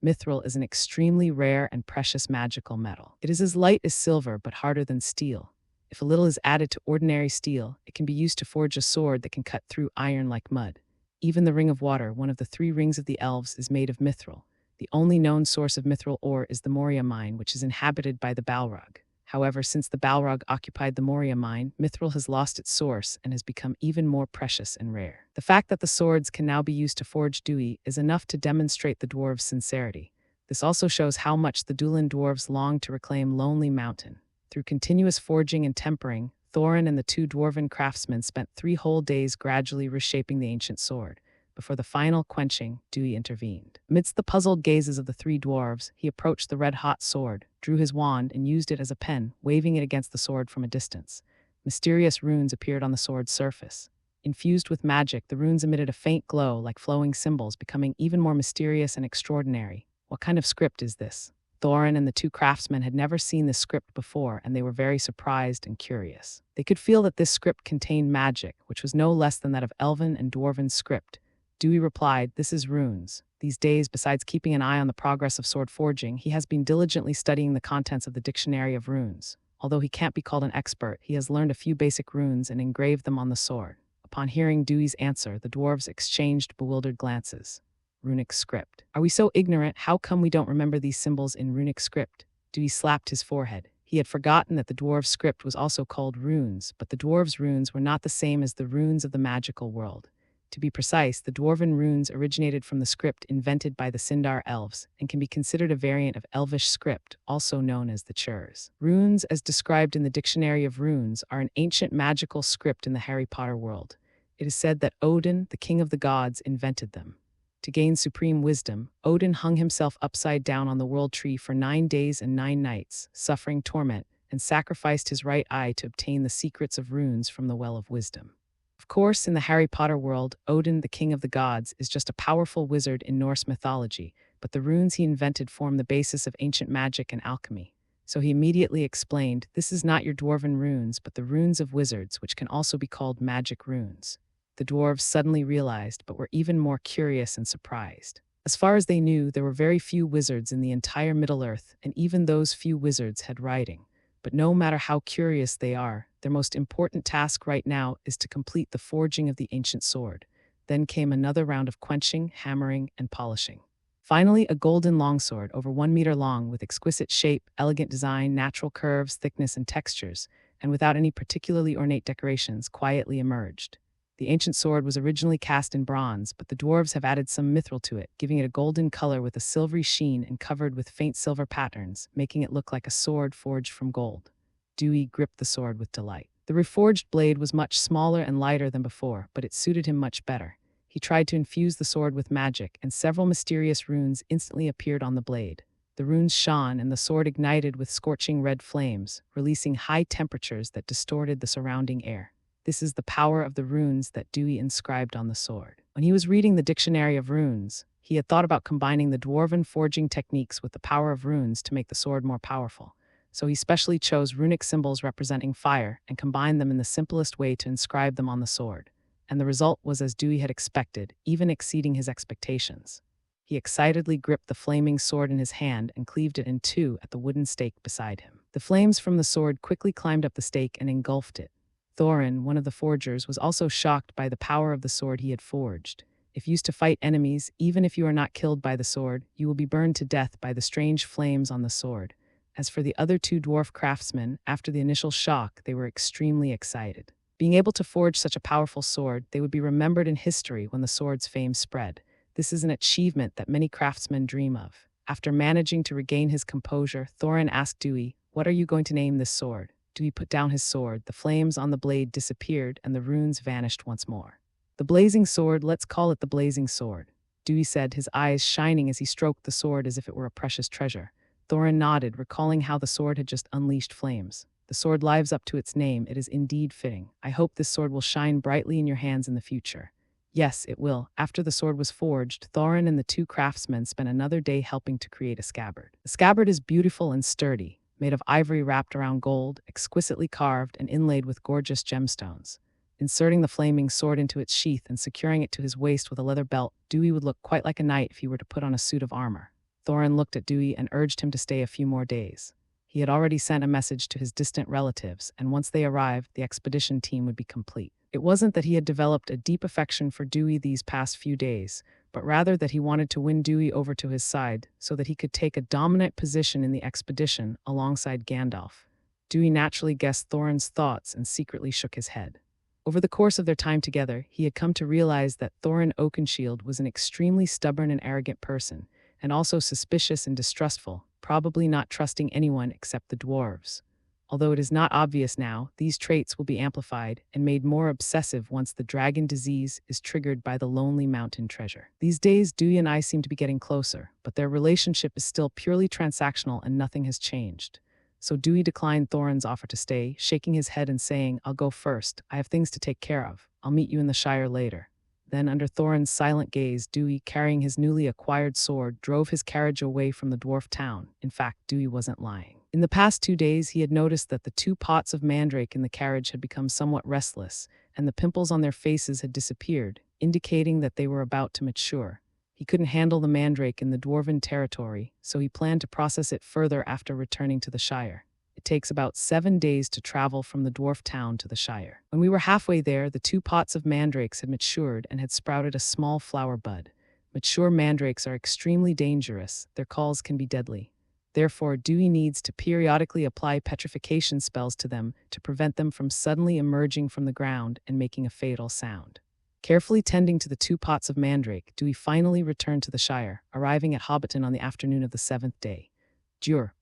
Mithril is an extremely rare and precious magical metal. It is as light as silver but harder than steel. If a little is added to ordinary steel, it can be used to forge a sword that can cut through iron like mud. Even the Ring of Water, one of the 3 rings of the elves, is made of mithril. The only known source of mithril ore is the Moria mine, which is inhabited by the Balrog. However, since the Balrog occupied the Moria mine, mithril has lost its source and has become even more precious and rare. The fact that the swords can now be used to forge Dewey is enough to demonstrate the dwarves' sincerity. This also shows how much the Duelan dwarves longed to reclaim Lonely Mountain. Through continuous forging and tempering, Thorin and the 2 dwarven craftsmen spent 3 whole days gradually reshaping the ancient sword. Before the final quenching, Dewey intervened. Amidst the puzzled gazes of the 3 dwarves, he approached the red-hot sword, drew his wand, and used it as a pen, waving it against the sword from a distance. Mysterious runes appeared on the sword's surface. Infused with magic, the runes emitted a faint glow like flowing symbols, becoming even more mysterious and extraordinary. What kind of script is this? Thorin and the 2 craftsmen had never seen this script before, and they were very surprised and curious. They could feel that this script contained magic, which was no less than that of Elven and Dwarven script. Dewey replied, "This is runes. These days, besides keeping an eye on the progress of sword forging, he has been diligently studying the contents of the Dictionary of Runes. Although he can't be called an expert, he has learned a few basic runes and engraved them on the sword." Upon hearing Dewey's answer, the dwarves exchanged bewildered glances. Runic script. Are we so ignorant? How come we don't remember these symbols in runic script? Dewey slapped his forehead. He had forgotten that the dwarves' script was also called runes, but the dwarves' runes were not the same as the runes of the magical world. To be precise, the dwarven runes originated from the script invented by the Sindar elves and can be considered a variant of Elvish script, also known as the Churs. Runes, as described in the Dictionary of Runes, are an ancient magical script in the Harry Potter world. It is said that Odin, the king of the gods, invented them. To gain supreme wisdom, Odin hung himself upside down on the world tree for 9 days and 9 nights, suffering torment, and sacrificed his right eye to obtain the secrets of runes from the Well of Wisdom. Of course, in the Harry Potter world, Odin, the king of the gods, is just a powerful wizard in Norse mythology, but the runes he invented form the basis of ancient magic and alchemy. So he immediately explained, "This is not your dwarven runes, but the runes of wizards, which can also be called magic runes." The dwarves suddenly realized, but were even more curious and surprised. As far as they knew, there were very few wizards in the entire Middle-earth, and even those few wizards had writing. But no matter how curious they are, their most important task right now is to complete the forging of the ancient sword. Then came another round of quenching, hammering, and polishing. Finally, a golden longsword, over 1 meter long, with exquisite shape, elegant design, natural curves, thickness, and textures, and without any particularly ornate decorations, quietly emerged. The ancient sword was originally cast in bronze, but the dwarves have added some mithril to it, giving it a golden color with a silvery sheen and covered with faint silver patterns, making it look like a sword forged from gold. Dewey gripped the sword with delight. The reforged blade was much smaller and lighter than before, but it suited him much better. He tried to infuse the sword with magic, and several mysterious runes instantly appeared on the blade. The runes shone, and the sword ignited with scorching red flames, releasing high temperatures that distorted the surrounding air. This is the power of the runes that Dewey inscribed on the sword. When he was reading the Dictionary of Runes, he had thought about combining the dwarven forging techniques with the power of runes to make the sword more powerful. So he specially chose runic symbols representing fire and combined them in the simplest way to inscribe them on the sword. And the result was as Dewey had expected, even exceeding his expectations. He excitedly gripped the flaming sword in his hand and cleaved it in 2 at the wooden stake beside him. The flames from the sword quickly climbed up the stake and engulfed it. Thorin, one of the forgers, was also shocked by the power of the sword he had forged. If used to fight enemies, even if you are not killed by the sword, you will be burned to death by the strange flames on the sword. As for the other 2 dwarf craftsmen, after the initial shock, they were extremely excited. Being able to forge such a powerful sword, they would be remembered in history when the sword's fame spread. This is an achievement that many craftsmen dream of. After managing to regain his composure, Thorin asked Dewey, What are you going to name this sword? Dewey put down his sword, the flames on the blade disappeared, and the runes vanished once more. The blazing sword, let's call it the blazing sword, Dewey said, his eyes shining as he stroked the sword as if it were a precious treasure. Thorin nodded, recalling how the sword had just unleashed flames. The sword lives up to its name, it is indeed fitting. I hope this sword will shine brightly in your hands in the future. Yes, it will. After the sword was forged, Thorin and the two craftsmen spent another day helping to create a scabbard. The scabbard is beautiful and sturdy, made of ivory wrapped around gold, exquisitely carved and inlaid with gorgeous gemstones. Inserting the flaming sword into its sheath and securing it to his waist with a leather belt, Dewey would look quite like a knight if he were to put on a suit of armor. Thorin looked at Dewey and urged him to stay a few more days. He had already sent a message to his distant relatives, and once they arrived, the expedition team would be complete. It wasn't that he had developed a deep affection for Dewey these past few days, but rather that he wanted to win Dewey over to his side so that he could take a dominant position in the expedition alongside Gandalf. Dewey naturally guessed Thorin's thoughts and secretly shook his head. Over the course of their time together, he had come to realize that Thorin Oakenshield was an extremely stubborn and arrogant person, and also suspicious and distrustful, probably not trusting anyone except the dwarves. Although it is not obvious now, these traits will be amplified and made more obsessive once the dragon disease is triggered by the Lonely Mountain treasure. These days, Dewey and I seem to be getting closer, but their relationship is still purely transactional and nothing has changed. So Dewey declined Thorin's offer to stay, shaking his head and saying, "I'll go first. I have things to take care of. I'll meet you in the Shire later." Then, under Thorin's silent gaze, Dewey, carrying his newly acquired sword, drove his carriage away from the dwarf town. In fact, Dewey wasn't lying. In the past 2 days, he had noticed that the 2 pots of mandrake in the carriage had become somewhat restless, and the pimples on their faces had disappeared, indicating that they were about to mature. He couldn't handle the mandrake in the dwarven territory, so he planned to process it further after returning to the Shire. It takes about 7 days to travel from the dwarf town to the Shire. When we were halfway there, the 2 pots of mandrakes had matured and had sprouted a small flower bud. Mature mandrakes are extremely dangerous. Their calls can be deadly. Therefore, Dewey needs to periodically apply petrification spells to them to prevent them from suddenly emerging from the ground and making a fatal sound. Carefully tending to the 2 pots of mandrake, Dewey finally returned to the Shire, arriving at Hobbiton on the afternoon of the 7th day.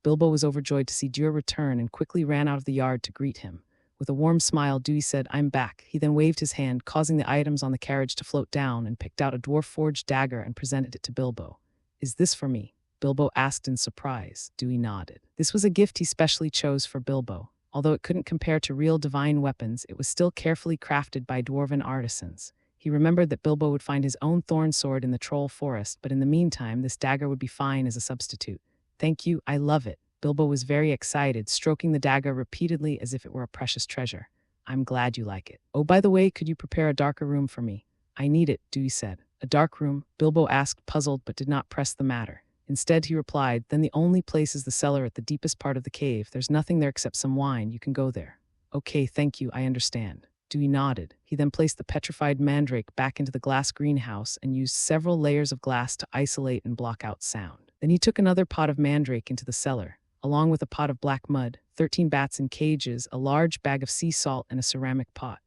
Bilbo was overjoyed to see Dewey return and quickly ran out of the yard to greet him. With a warm smile, Dewey said, "I'm back." He then waved his hand, causing the items on the carriage to float down, and picked out a dwarf-forged dagger and presented it to Bilbo. "Is this for me?" Bilbo asked in surprise. Dewey nodded. This was a gift he specially chose for Bilbo. Although it couldn't compare to real divine weapons, it was still carefully crafted by dwarven artisans. He remembered that Bilbo would find his own thorn sword in the troll forest, but in the meantime, this dagger would be fine as a substitute. "Thank you, I love it." Bilbo was very excited, stroking the dagger repeatedly as if it were a precious treasure. "I'm glad you like it. Oh, by the way, could you prepare a darker room for me?" "I need it," Dewey said. "A dark room?" Bilbo asked, puzzled, but did not press the matter. Instead, he replied, "Then the only place is the cellar at the deepest part of the cave. There's nothing there except some wine. You can go there." "Okay, thank you, I understand." Dewey nodded. He then placed the petrified mandrake back into the glass greenhouse and used several layers of glass to isolate and block out sound. Then he took another pot of mandrake into the cellar, along with a pot of black mud, 13 bats in cages, a large bag of sea salt, and a ceramic pot.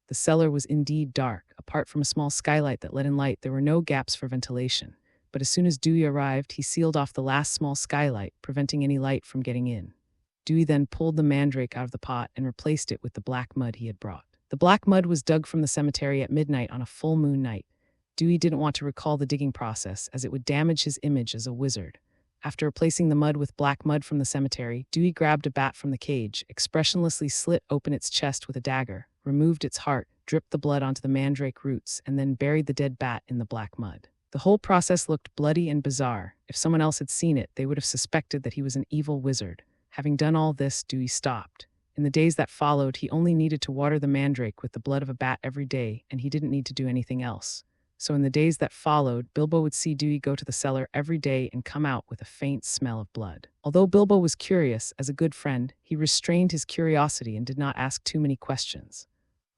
The cellar was indeed dark. Apart from a small skylight that let in light, there were no gaps for ventilation. But as soon as Dewey arrived, he sealed off the last small skylight, preventing any light from getting in. Dewey then pulled the mandrake out of the pot and replaced it with the black mud he had brought. The black mud was dug from the cemetery at midnight on a full moon night. Dewey didn't want to recall the digging process, as it would damage his image as a wizard. After replacing the mud with black mud from the cemetery, Dewey grabbed a bat from the cage, expressionlessly slit open its chest with a dagger, removed its heart, dripped the blood onto the mandrake roots, and then buried the dead bat in the black mud. The whole process looked bloody and bizarre. If someone else had seen it, they would have suspected that he was an evil wizard. Having done all this, Dewey stopped. In the days that followed, he only needed to water the mandrake with the blood of a bat every day, and he didn't need to do anything else. So in the days that followed, Bilbo would see Dewey go to the cellar every day and come out with a faint smell of blood. Although Bilbo was curious, as a good friend, he restrained his curiosity and did not ask too many questions.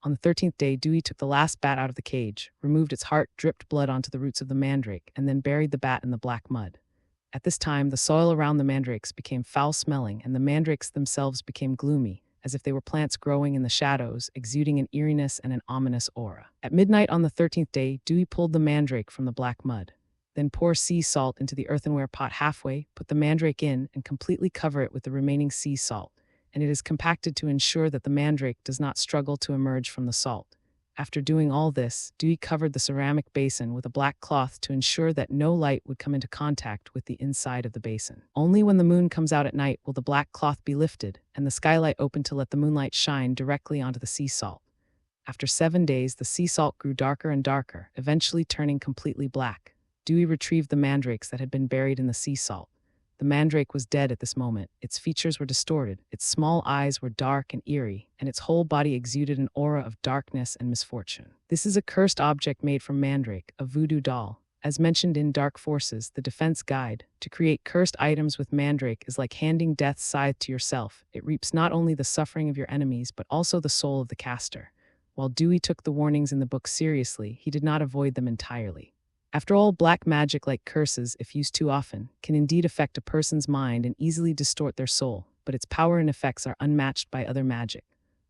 On the 13th day, Dewey took the last bat out of the cage, removed its heart, dripped blood onto the roots of the mandrake, and then buried the bat in the black mud. At this time, the soil around the mandrakes became foul-smelling, and the mandrakes themselves became gloomy, as if they were plants growing in the shadows, exuding an eeriness and an ominous aura. At midnight on the 13th day, Dewey pulled the mandrake from the black mud. Then pour sea salt into the earthenware pot halfway, put the mandrake in, and completely cover it with the remaining sea salt, and it is compacted to ensure that the mandrake does not struggle to emerge from the salt. After doing all this, Dewey covered the ceramic basin with a black cloth to ensure that no light would come into contact with the inside of the basin. Only when the moon comes out at night will the black cloth be lifted and the skylight open to let the moonlight shine directly onto the sea salt. After 7 days, the sea salt grew darker and darker, eventually turning completely black. Dewey retrieved the mandrakes that had been buried in the sea salt. The mandrake was dead at this moment. Its features were distorted, its small eyes were dark and eerie, and its whole body exuded an aura of darkness and misfortune. This is a cursed object made from mandrake, a voodoo doll. As mentioned in Dark Forces, the defense guide, to create cursed items with mandrake is like handing death's scythe to yourself. It reaps not only the suffering of your enemies, but also the soul of the caster. While Dewey took the warnings in the book seriously, he did not avoid them entirely. After all, black magic, like curses, if used too often, can indeed affect a person's mind and easily distort their soul, but its power and effects are unmatched by other magic.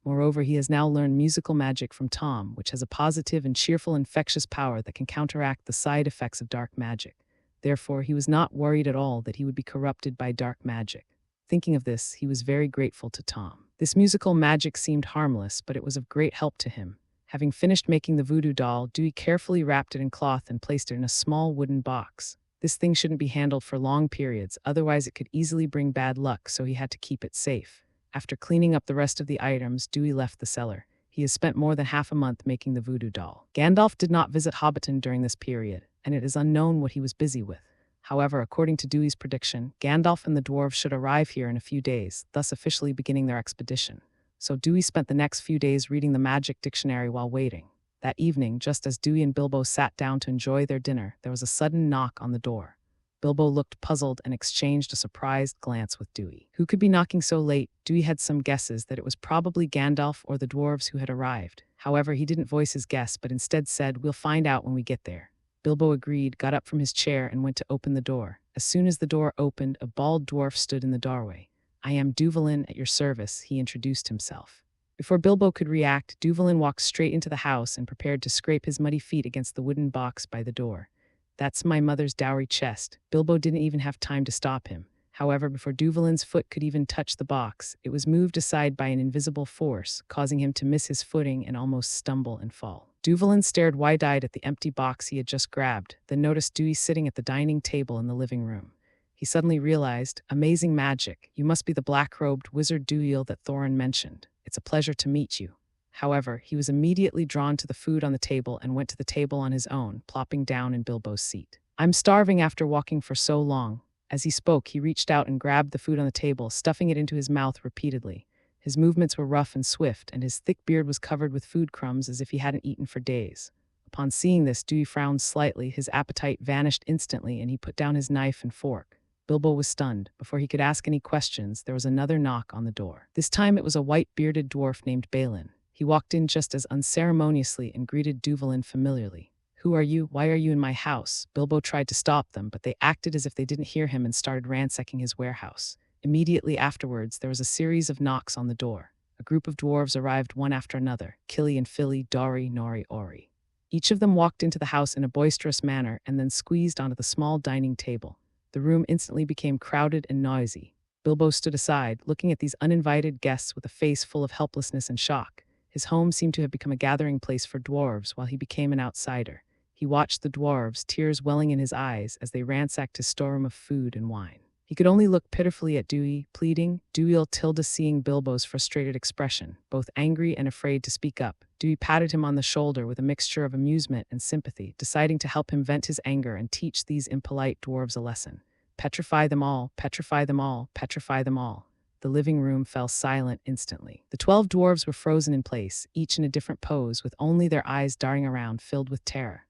Moreover, he has now learned musical magic from Tom, which has a positive and cheerful infectious power that can counteract the side effects of dark magic. Therefore, he was not worried at all that he would be corrupted by dark magic. Thinking of this, he was very grateful to Tom. This musical magic seemed harmless, but it was of great help to him. Having finished making the voodoo doll, Dewey carefully wrapped it in cloth and placed it in a small wooden box. This thing shouldn't be handled for long periods, otherwise it could easily bring bad luck, so he had to keep it safe. After cleaning up the rest of the items, Dewey left the cellar. He has spent more than half a month making the voodoo doll. Gandalf did not visit Hobbiton during this period, and it is unknown what he was busy with. However, according to Dewey's prediction, Gandalf and the dwarves should arrive here in a few days, thus officially beginning their expedition. So Dewey spent the next few days reading the magic dictionary while waiting. That evening, just as Dewey and Bilbo sat down to enjoy their dinner, there was a sudden knock on the door. Bilbo looked puzzled and exchanged a surprised glance with Dewey. Who could be knocking so late? Dewey had some guesses that it was probably Gandalf or the dwarves who had arrived. However, he didn't voice his guess, but instead said, "We'll find out when we get there." Bilbo agreed, got up from his chair, and went to open the door. As soon as the door opened, a bald dwarf stood in the doorway. "I am Duvalin, at your service," he introduced himself. Before Bilbo could react, Duvalin walked straight into the house and prepared to scrape his muddy feet against the wooden box by the door. "That's my mother's dowry chest." Bilbo didn't even have time to stop him. However, before Duvalin's foot could even touch the box, it was moved aside by an invisible force, causing him to miss his footing and almost stumble and fall. Duvalin stared wide-eyed at the empty box he had just grabbed, then noticed Dewey sitting at the dining table in the living room. He suddenly realized, "Amazing magic. You must be the black-robed wizard Duil that Thorin mentioned. It's a pleasure to meet you." However, he was immediately drawn to the food on the table and went to the table on his own, plopping down in Bilbo's seat. "I'm starving after walking for so long." As he spoke, he reached out and grabbed the food on the table, stuffing it into his mouth repeatedly. His movements were rough and swift, and his thick beard was covered with food crumbs as if he hadn't eaten for days. Upon seeing this, Dewey frowned slightly, his appetite vanished instantly, and he put down his knife and fork. Bilbo was stunned. Before he could ask any questions, there was another knock on the door. This time it was a white-bearded dwarf named Balin. He walked in just as unceremoniously and greeted Duvalin familiarly. "Who are you? Why are you in my house?" Bilbo tried to stop them, but they acted as if they didn't hear him and started ransacking his warehouse. Immediately afterwards, there was a series of knocks on the door. A group of dwarves arrived one after another, Killy and Filly, Dori, Nori, Ori. Each of them walked into the house in a boisterous manner and then squeezed onto the small dining table. The room instantly became crowded and noisy. Bilbo stood aside, looking at these uninvited guests with a face full of helplessness and shock. His home seemed to have become a gathering place for dwarves while he became an outsider. He watched the dwarves, tears welling in his eyes, as they ransacked his storeroom of food and wine. He could only look pitifully at Dewey, pleading. Duil tilde seeing Bilbo's frustrated expression, both angry and afraid to speak up. Dewey patted him on the shoulder with a mixture of amusement and sympathy, deciding to help him vent his anger and teach these impolite dwarves a lesson. "Petrify them all, petrify them all, petrify them all." The living room fell silent instantly. The 12 dwarves were frozen in place, each in a different pose, with only their eyes darting around, filled with terror.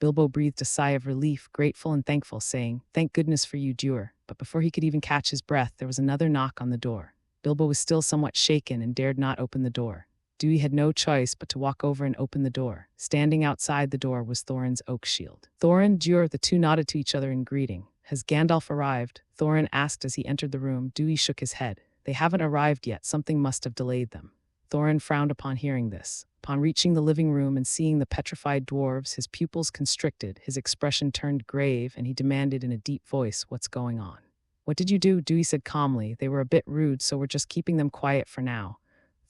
Bilbo breathed a sigh of relief, grateful and thankful, saying, "Thank goodness for you, Dewar." But before he could even catch his breath, there was another knock on the door. Bilbo was still somewhat shaken and dared not open the door. Dewey had no choice but to walk over and open the door. Standing outside the door was Thorin's oak shield. "Thorin, Dewar," the two nodded to each other in greeting. "Has Gandalf arrived?" Thorin asked as he entered the room. Dewey shook his head. "They haven't arrived yet. Something must have delayed them." Thorin frowned upon hearing this. Upon reaching the living room and seeing the petrified dwarves, his pupils constricted, his expression turned grave, and he demanded in a deep voice, "What's going on?" "What did you do?" Dewey said calmly. "They were a bit rude, so we're just keeping them quiet for now."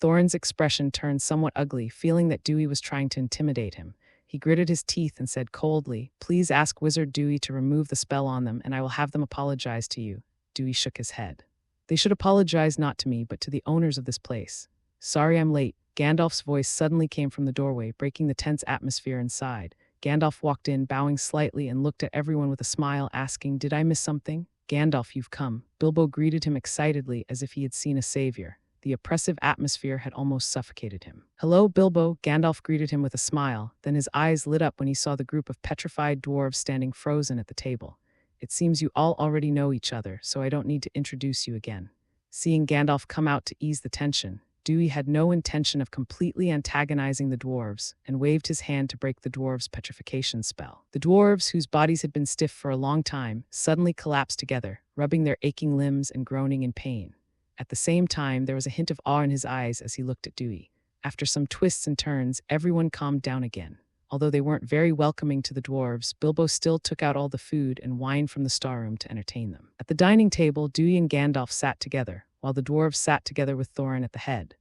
Thorin's expression turned somewhat ugly, feeling that Dewey was trying to intimidate him. He gritted his teeth and said coldly, "Please ask Wizard Dewey to remove the spell on them, and I will have them apologize to you." Dewey shook his head. "They should apologize not to me, but to the owners of this place." "Sorry I'm late." Gandalf's voice suddenly came from the doorway, breaking the tense atmosphere inside. Gandalf walked in, bowing slightly, and looked at everyone with a smile, asking, "Did I miss something?" "Gandalf, you've come." Bilbo greeted him excitedly as if he had seen a savior. The oppressive atmosphere had almost suffocated him. "Hello, Bilbo," Gandalf greeted him with a smile. Then his eyes lit up when he saw the group of petrified dwarves standing frozen at the table. "It seems you all already know each other, so I don't need to introduce you again." Seeing Gandalf come out to ease the tension, Dewey had no intention of completely antagonizing the dwarves and waved his hand to break the dwarves' petrification spell. The dwarves, whose bodies had been stiff for a long time, suddenly collapsed together, rubbing their aching limbs and groaning in pain. At the same time, there was a hint of awe in his eyes as he looked at Dewey. After some twists and turns, everyone calmed down again. Although they weren't very welcoming to the dwarves, Bilbo still took out all the food and wine from the storeroom to entertain them. At the dining table, Dewey and Gandalf sat together, while the dwarves sat together with Thorin at the head.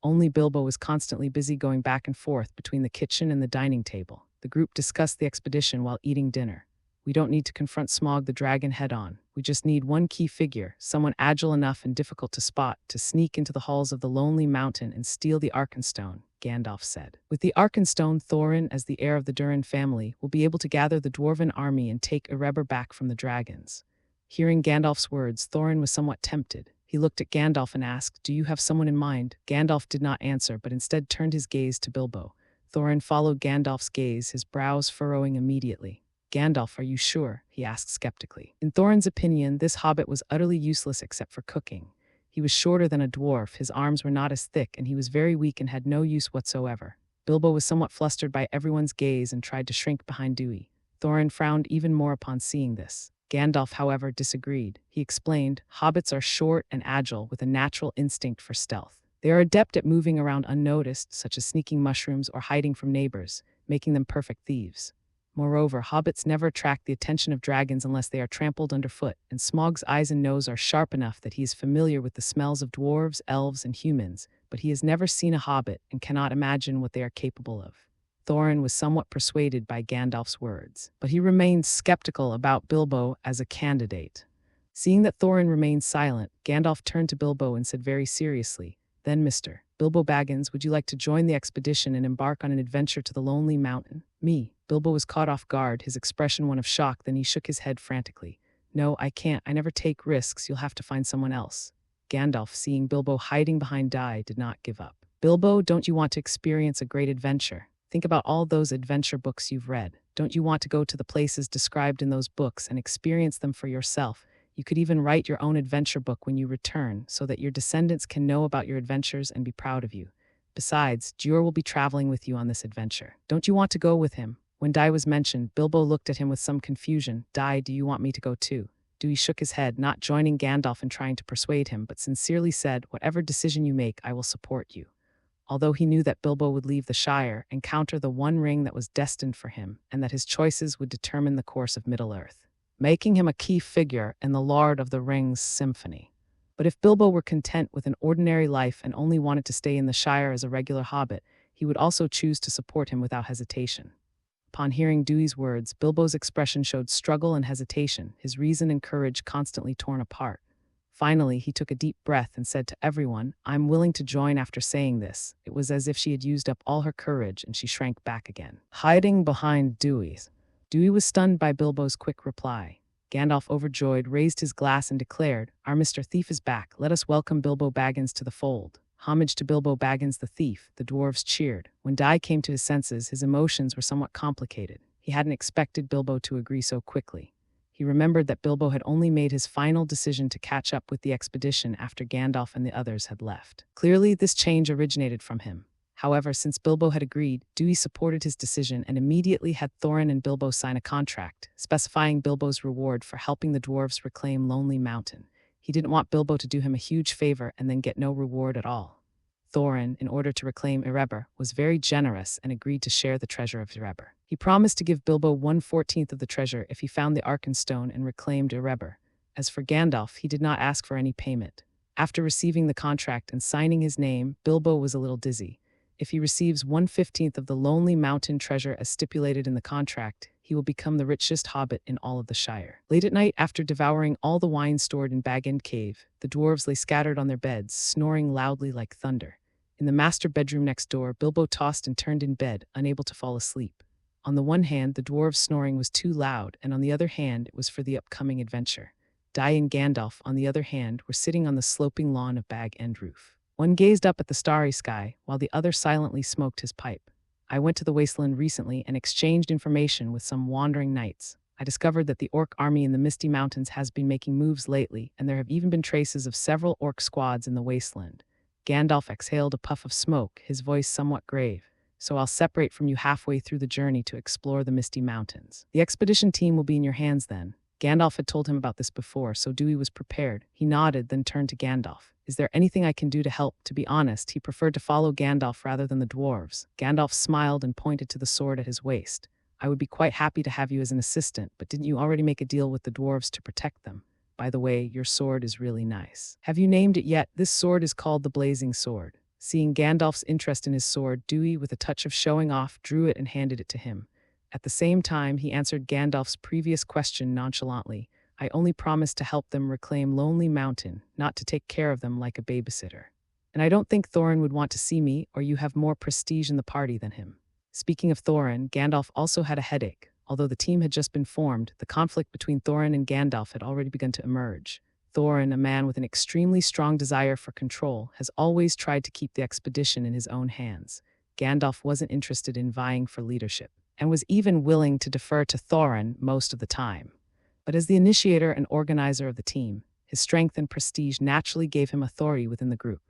Only Bilbo was constantly busy going back and forth between the kitchen and the dining table. The group discussed the expedition while eating dinner. "We don't need to confront Smaug the dragon head-on. We just need one key figure, someone agile enough and difficult to spot, to sneak into the halls of the Lonely Mountain and steal the Arkenstone," Gandalf said. "With the Arkenstone, Thorin, as the heir of the Durin family, will be able to gather the dwarven army and take Erebor back from the dragons." Hearing Gandalf's words, Thorin was somewhat tempted. He looked at Gandalf and asked, "Do you have someone in mind?" Gandalf did not answer, but instead turned his gaze to Bilbo. Thorin followed Gandalf's gaze, his brows furrowing immediately. "Gandalf, are you sure?" he asked skeptically. In Thorin's opinion, this hobbit was utterly useless except for cooking. He was shorter than a dwarf, his arms were not as thick, and he was very weak and had no use whatsoever. Bilbo was somewhat flustered by everyone's gaze and tried to shrink behind Dewey. Thorin frowned even more upon seeing this. Gandalf, however, disagreed. He explained, "Hobbits are short and agile with a natural instinct for stealth. They are adept at moving around unnoticed, such as sneaking mushrooms or hiding from neighbors, making them perfect thieves. Moreover, hobbits never attract the attention of dragons unless they are trampled underfoot, and Smaug's eyes and nose are sharp enough that he is familiar with the smells of dwarves, elves, and humans, but he has never seen a hobbit and cannot imagine what they are capable of." Thorin was somewhat persuaded by Gandalf's words, but he remained skeptical about Bilbo as a candidate. Seeing that Thorin remained silent, Gandalf turned to Bilbo and said very seriously, "Then, Mr. Bilbo Baggins, would you like to join the expedition and embark on an adventure to the Lonely Mountain?" "Me?" Bilbo was caught off guard, his expression one of shock, then he shook his head frantically. "No, I can't. I never take risks. You'll have to find someone else." Gandalf, seeing Bilbo hiding behind Dai, did not give up. "Bilbo, don't you want to experience a great adventure? Think about all those adventure books you've read. Don't you want to go to the places described in those books and experience them for yourself? You could even write your own adventure book when you return, so that your descendants can know about your adventures and be proud of you. Besides, Jur will be traveling with you on this adventure. Don't you want to go with him?" When Dai was mentioned, Bilbo looked at him with some confusion. "Dai, do you want me to go too?" Dewey shook his head, not joining Gandalf in trying to persuade him, but sincerely said, "Whatever decision you make, I will support you." Although he knew that Bilbo would leave the Shire, encounter the One Ring that was destined for him, and that his choices would determine the course of Middle-earth, making him a key figure in the Lord of the Rings symphony. But if Bilbo were content with an ordinary life and only wanted to stay in the Shire as a regular hobbit, he would also choose to support him without hesitation. Upon hearing Dewey's words, Bilbo's expression showed struggle and hesitation, his reason and courage constantly torn apart. Finally, he took a deep breath and said to everyone, "I'm willing to join." After saying this, it was as if she had used up all her courage and she shrank back again, hiding behind Dewey. Dewey was stunned by Bilbo's quick reply. Gandalf, overjoyed, raised his glass and declared, "Our Mr. Thief is back. Let us welcome Bilbo Baggins to the fold." Homage to Bilbo Baggins the thief, the dwarves cheered. When Dai came to his senses, his emotions were somewhat complicated. He hadn't expected Bilbo to agree so quickly. He remembered that Bilbo had only made his final decision to catch up with the expedition after Gandalf and the others had left. Clearly, this change originated from him. However, since Bilbo had agreed, Dewey supported his decision and immediately had Thorin and Bilbo sign a contract, specifying Bilbo's reward for helping the dwarves reclaim Lonely Mountain. He didn't want Bilbo to do him a huge favor and then get no reward at all. Thorin, in order to reclaim Erebor, was very generous and agreed to share the treasure of Erebor. He promised to give Bilbo 1/14 of the treasure if he found the Arkenstone and reclaimed Erebor. As for Gandalf, he did not ask for any payment. After receiving the contract and signing his name, Bilbo was a little dizzy. If he receives 1/15 of the Lonely Mountain treasure as stipulated in the contract, he will become the richest hobbit in all of the Shire. Late at night, after devouring all the wine stored in Bag End Cave, the dwarves lay scattered on their beds, snoring loudly like thunder. In the master bedroom next door, Bilbo tossed and turned in bed, unable to fall asleep. On the one hand, the dwarves' snoring was too loud, and on the other hand, it was for the upcoming adventure. Dai and Gandalf, on the other hand, were sitting on the sloping lawn of Bag End Roof. One gazed up at the starry sky, while the other silently smoked his pipe. I went to the wasteland recently and exchanged information with some wandering knights. I discovered that the orc army in the Misty Mountains has been making moves lately, and there have even been traces of several orc squads in the wasteland. Gandalf exhaled a puff of smoke, his voice somewhat grave. So I'll separate from you halfway through the journey to explore the Misty Mountains. The expedition team will be in your hands then. Gandalf had told him about this before, so Dewey was prepared. He nodded, then turned to Gandalf. Is there anything I can do to help? To be honest, he preferred to follow Gandalf rather than the dwarves. Gandalf smiled and pointed to the sword at his waist. I would be quite happy to have you as an assistant, but didn't you already make a deal with the dwarves to protect them? By the way, your sword is really nice. Have you named it yet? This sword is called the Blazing Sword. Seeing Gandalf's interest in his sword, Dewey, with a touch of showing off, drew it and handed it to him. At the same time, he answered Gandalf's previous question nonchalantly. I only promised to help them reclaim Lonely Mountain, not to take care of them like a babysitter. And I don't think Thorin would want to see me, or you have more prestige in the party than him. Speaking of Thorin, Gandalf also had a headache. Although the team had just been formed, the conflict between Thorin and Gandalf had already begun to emerge. Thorin, a man with an extremely strong desire for control, has always tried to keep the expedition in his own hands. Gandalf wasn't interested in vying for leadership, and was even willing to defer to Thorin most of the time. But as the initiator and organizer of the team, his strength and prestige naturally gave him authority within the group.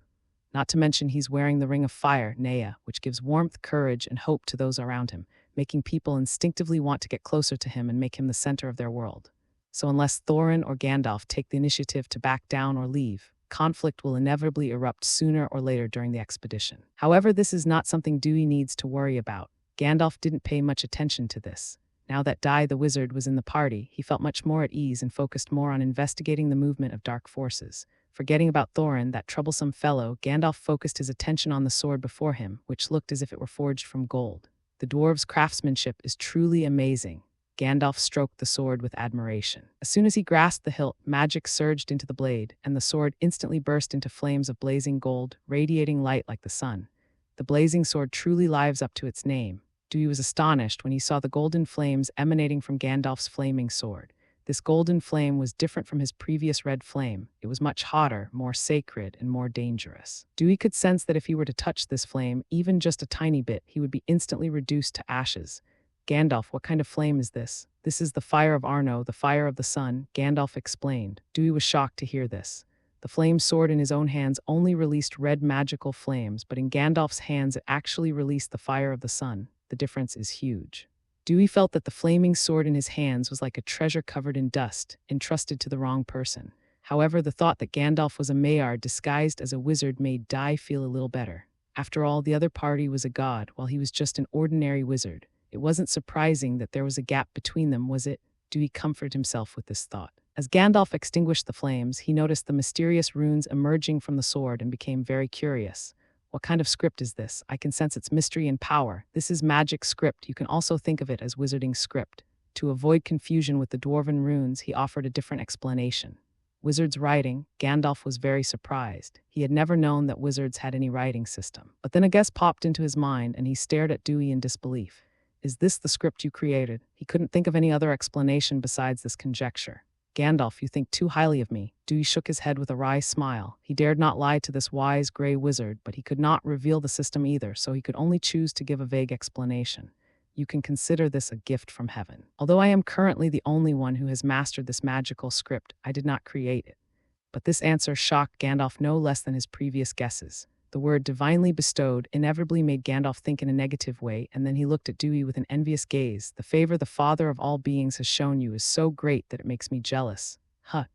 Not to mention he's wearing the Ring of Fire, Nea, which gives warmth, courage, and hope to those around him, making people instinctively want to get closer to him and make him the center of their world. So unless Thorin or Gandalf take the initiative to back down or leave, conflict will inevitably erupt sooner or later during the expedition. However, this is not something Dewey needs to worry about. Gandalf didn't pay much attention to this. Now that Dai the wizard was in the party, he felt much more at ease and focused more on investigating the movement of dark forces. Forgetting about Thorin, that troublesome fellow, Gandalf focused his attention on the sword before him, which looked as if it were forged from gold. The dwarves' craftsmanship is truly amazing. Gandalf stroked the sword with admiration. As soon as he grasped the hilt, magic surged into the blade, and the sword instantly burst into flames of blazing gold, radiating light like the sun. The blazing sword truly lives up to its name. Dewey was astonished when he saw the golden flames emanating from Gandalf's flaming sword. This golden flame was different from his previous red flame. It was much hotter, more sacred, and more dangerous. Dewey could sense that if he were to touch this flame, even just a tiny bit, he would be instantly reduced to ashes. Gandalf, what kind of flame is this? This is the fire of Arno, the fire of the sun, Gandalf explained. Dewey was shocked to hear this. The flame sword in his own hands only released red magical flames, but in Gandalf's hands it actually released the fire of the sun. The difference is huge. Dewey felt that the flaming sword in his hands was like a treasure covered in dust, entrusted to the wrong person. However, the thought that Gandalf was a Maillard disguised as a wizard made Dai feel a little better. After all, the other party was a god, while he was just an ordinary wizard. It wasn't surprising that there was a gap between them, was it? Dewey comforted himself with this thought. As Gandalf extinguished the flames, he noticed the mysterious runes emerging from the sword and became very curious. What kind of script is this? I can sense its mystery and power. This is magic script. You can also think of it as wizarding script. To avoid confusion with the dwarven runes, he offered a different explanation. Wizards' writing. Gandalf was very surprised. He had never known that wizards had any writing system. But then a guess popped into his mind, and he stared at Dewey in disbelief. Is this the script you created? He couldn't think of any other explanation besides this conjecture. Gandalf, you think too highly of me. Dewey shook his head with a wry smile. He dared not lie to this wise gray wizard, but he could not reveal the system either, so he could only choose to give a vague explanation. You can consider this a gift from heaven. Although I am currently the only one who has mastered this magical script, I did not create it. But this answer shocked Gandalf no less than his previous guesses. The word divinely bestowed inevitably made Gandalf think in a negative way, and then he looked at Dewey with an envious gaze. The favor the Father of all beings has shown you is so great that it makes me jealous.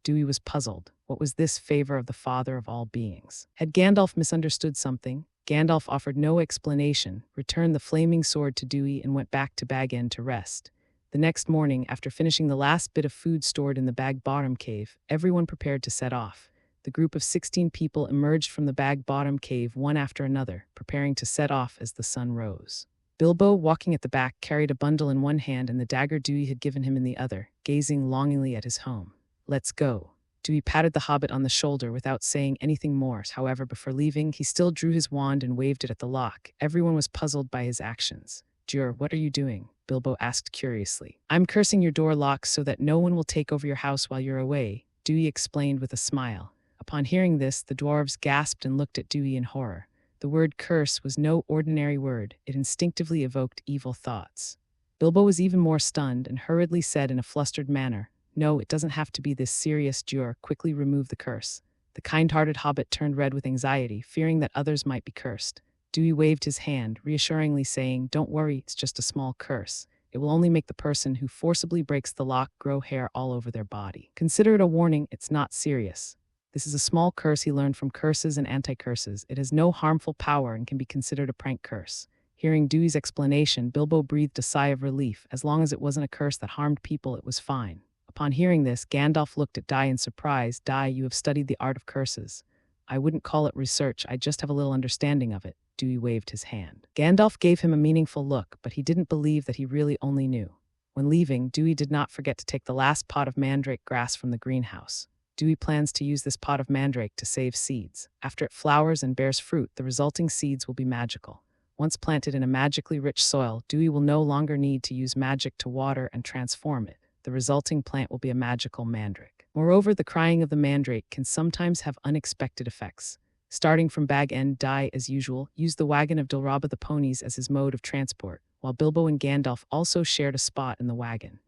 Dewey was puzzled. What was this favor of the father of all beings? Had Gandalf misunderstood something? Gandalf offered no explanation, returned the flaming sword to Dewey, and went back to Bag End to rest. The next morning, after finishing the last bit of food stored in the Bag Bottom cave, everyone prepared to set off. The group of 16 people emerged from the Bag Bottom cave one after another, preparing to set off as the sun rose. Bilbo, walking at the back, carried a bundle in one hand and the dagger Dewey had given him in the other, gazing longingly at his home. "Let's go." Dewey patted the hobbit on the shoulder without saying anything more. However, before leaving, he still drew his wand and waved it at the lock. Everyone was puzzled by his actions. "Dewar, what are you doing?" Bilbo asked curiously. "I'm cursing your door locks so that no one will take over your house while you're away," Dewey explained with a smile. Upon hearing this, the dwarves gasped and looked at Dewey in horror. The word curse was no ordinary word. It instinctively evoked evil thoughts. Bilbo was even more stunned and hurriedly said in a flustered manner, "No, it doesn't have to be this serious. Dewar, quickly remove the curse." The kind-hearted hobbit turned red with anxiety, fearing that others might be cursed. Dewey waved his hand, reassuringly saying, "Don't worry, it's just a small curse. It will only make the person who forcibly breaks the lock grow hair all over their body. Consider it a warning, it's not serious. This is a small curse he learned from curses and anti-curses. It has no harmful power and can be considered a prank curse." Hearing Dewey's explanation, Bilbo breathed a sigh of relief. As long as it wasn't a curse that harmed people, it was fine. Upon hearing this, Gandalf looked at Dai in surprise. "Dai, you have studied the art of curses." "I wouldn't call it research, I just have a little understanding of it." Dewey waved his hand. Gandalf gave him a meaningful look, but he didn't believe that he really only knew. When leaving, Dewey did not forget to take the last pot of mandrake grass from the greenhouse. Dewey plans to use this pot of mandrake to save seeds. After it flowers and bears fruit, the resulting seeds will be magical. Once planted in a magically rich soil, Dewey will no longer need to use magic to water and transform it. The resulting plant will be a magical mandrake. Moreover, the crying of the mandrake can sometimes have unexpected effects. Starting from Bag End, Dai, as usual, used the wagon of Dilraba the ponies as his mode of transport, while Bilbo and Gandalf also shared a spot in the wagon.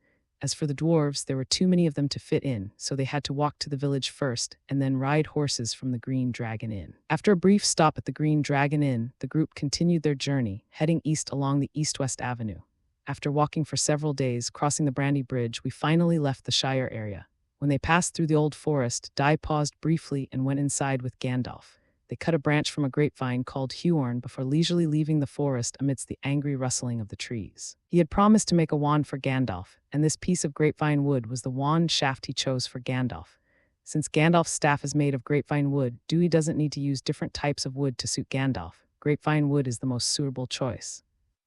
As for the dwarves, there were too many of them to fit in, so they had to walk to the village first and then ride horses from the Green Dragon Inn. After a brief stop at the Green Dragon Inn, the group continued their journey, heading east along the east-west avenue. After walking for several days, crossing the Brandy Bridge, we finally left the Shire area. When they passed through the old forest, Dai paused briefly and went inside with Gandalf. They cut a branch from a grapevine called Huorn before leisurely leaving the forest amidst the angry rustling of the trees. He had promised to make a wand for Gandalf, and this piece of grapevine wood was the wand shaft he chose for Gandalf. Since Gandalf's staff is made of grapevine wood, Dewey doesn't need to use different types of wood to suit Gandalf. Grapevine wood is the most suitable choice.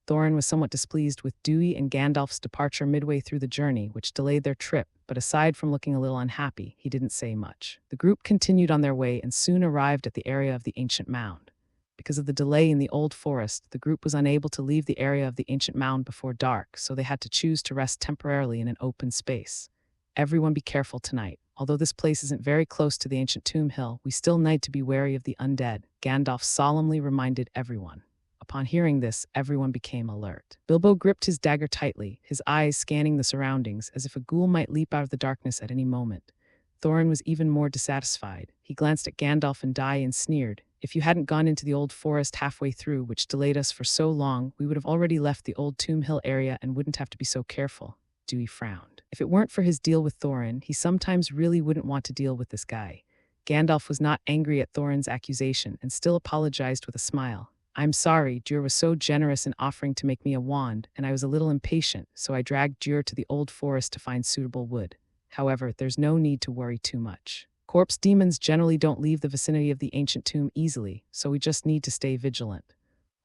Thorin was somewhat displeased with Dewey and Gandalf's departure midway through the journey, which delayed their trip, but aside from looking a little unhappy, he didn't say much. The group continued on their way and soon arrived at the area of the ancient mound. Because of the delay in the old forest, the group was unable to leave the area of the ancient mound before dark, so they had to choose to rest temporarily in an open space. "Everyone be careful tonight. Although this place isn't very close to the ancient tomb hill, we still need to be wary of the undead," Gandalf solemnly reminded everyone. Upon hearing this, everyone became alert. Bilbo gripped his dagger tightly, his eyes scanning the surroundings as if a ghoul might leap out of the darkness at any moment. Thorin was even more dissatisfied. He glanced at Gandalf and Dai and sneered, "If you hadn't gone into the old forest halfway through, which delayed us for so long, we would have already left the old tomb hill area and wouldn't have to be so careful." Dewey frowned. If it weren't for his deal with Thorin, he sometimes really wouldn't want to deal with this guy. Gandalf was not angry at Thorin's accusation and still apologized with a smile. "I'm sorry, Dewar was so generous in offering to make me a wand, and I was a little impatient, so I dragged Dewar to the old forest to find suitable wood. However, there's no need to worry too much. Corpse demons generally don't leave the vicinity of the ancient tomb easily, so we just need to stay vigilant."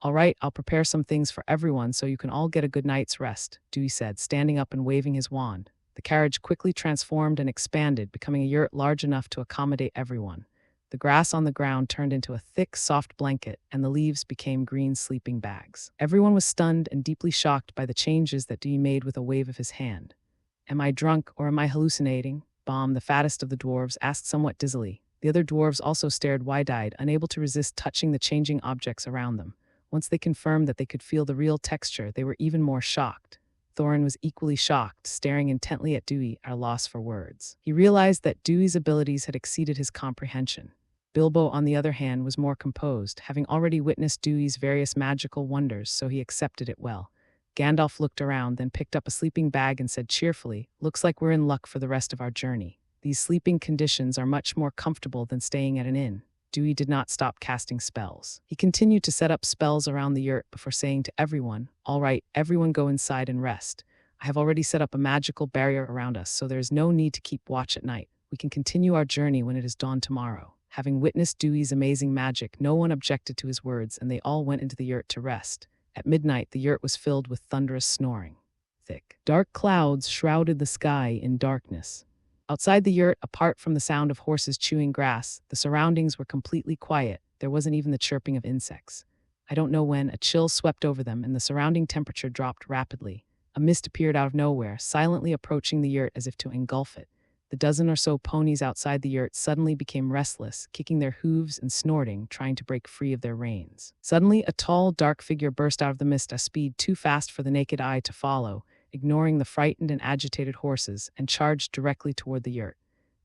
"All right, I'll prepare some things for everyone so you can all get a good night's rest," Dewey said, standing up and waving his wand. The carriage quickly transformed and expanded, becoming a yurt large enough to accommodate everyone. The grass on the ground turned into a thick, soft blanket, and the leaves became green sleeping bags. Everyone was stunned and deeply shocked by the changes that Dewey made with a wave of his hand. "Am I drunk or am I hallucinating?" Baum, the fattest of the dwarves, asked somewhat dizzily. The other dwarves also stared wide-eyed, unable to resist touching the changing objects around them. Once they confirmed that they could feel the real texture, they were even more shocked. Thorin was equally shocked, staring intently at Dewey, at a loss for words. He realized that Dewey's abilities had exceeded his comprehension. Bilbo, on the other hand, was more composed, having already witnessed Dewey's various magical wonders, so he accepted it well. Gandalf looked around, then picked up a sleeping bag and said cheerfully, "Looks like we're in luck for the rest of our journey." These sleeping conditions are much more comfortable than staying at an inn. Dewey did not stop casting spells. He continued to set up spells around the yurt before saying to everyone, "All right, everyone go inside and rest. I have already set up a magical barrier around us, so there is no need to keep watch at night. We can continue our journey when it is dawn tomorrow." Having witnessed Dewey's amazing magic, no one objected to his words, and they all went into the yurt to rest. At midnight, the yurt was filled with thunderous snoring. Thick, dark clouds shrouded the sky in darkness. Outside the yurt, apart from the sound of horses chewing grass, the surroundings were completely quiet. There wasn't even the chirping of insects. I don't know when, a chill swept over them and the surrounding temperature dropped rapidly. A mist appeared out of nowhere, silently approaching the yurt as if to engulf it. The dozen or so ponies outside the yurt suddenly became restless, kicking their hooves and snorting, trying to break free of their reins. Suddenly, a tall, dark figure burst out of the mist at a speed too fast for the naked eye to follow, ignoring the frightened and agitated horses, and charged directly toward the yurt.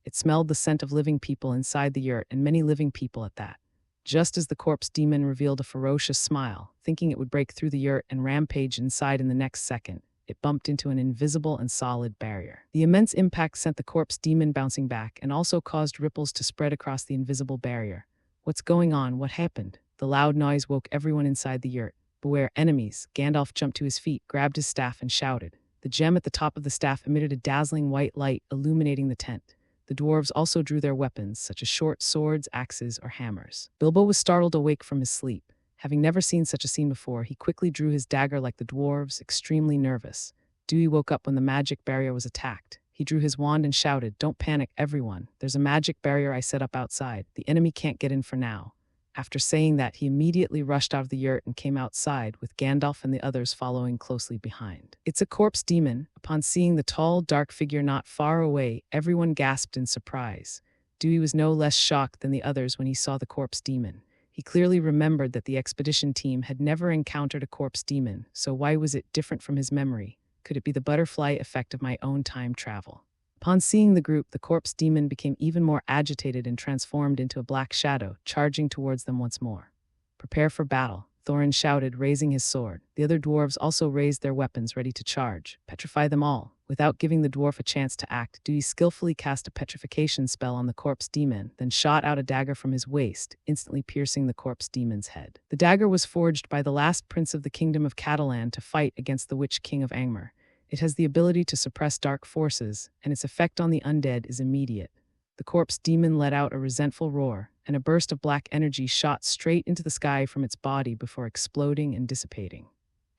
It smelled the scent of living people inside the yurt, and many living people at that. Just as the corpse demon revealed a ferocious smile, thinking it would break through the yurt and rampage inside in the next second, it bumped into an invisible and solid barrier. The immense impact sent the corpse demon bouncing back and also caused ripples to spread across the invisible barrier. "What's going on? What happened?" The loud noise woke everyone inside the yurt. "Beware enemies!" Gandalf jumped to his feet, grabbed his staff, and shouted. The gem at the top of the staff emitted a dazzling white light, illuminating the tent. The dwarves also drew their weapons, such as short swords, axes, or hammers. Bilbo was startled awake from his sleep. Having never seen such a scene before, he quickly drew his dagger like the dwarves, extremely nervous. Dewey woke up when the magic barrier was attacked. He drew his wand and shouted, "Don't panic, everyone. There's a magic barrier I set up outside. The enemy can't get in for now." After saying that, he immediately rushed out of the yurt and came outside, with Gandalf and the others following closely behind. "It's a corpse demon." Upon seeing the tall, dark figure not far away, everyone gasped in surprise. Dewey was no less shocked than the others when he saw the corpse demon. He clearly remembered that the expedition team had never encountered a corpse demon, so why was it different from his memory? Could it be the butterfly effect of my own time travel? Upon seeing the group, the corpse demon became even more agitated and transformed into a black shadow, charging towards them once more. "Prepare for battle," Thorin shouted, raising his sword. The other dwarves also raised their weapons, ready to charge. "Petrify them all." Without giving the dwarf a chance to act, Dewey skillfully cast a petrification spell on the corpse demon, then shot out a dagger from his waist, instantly piercing the corpse demon's head. The dagger was forged by the last prince of the kingdom of Catalan to fight against the Witch King of Angmar. It has the ability to suppress dark forces, and its effect on the undead is immediate. The corpse demon let out a resentful roar, and a burst of black energy shot straight into the sky from its body before exploding and dissipating.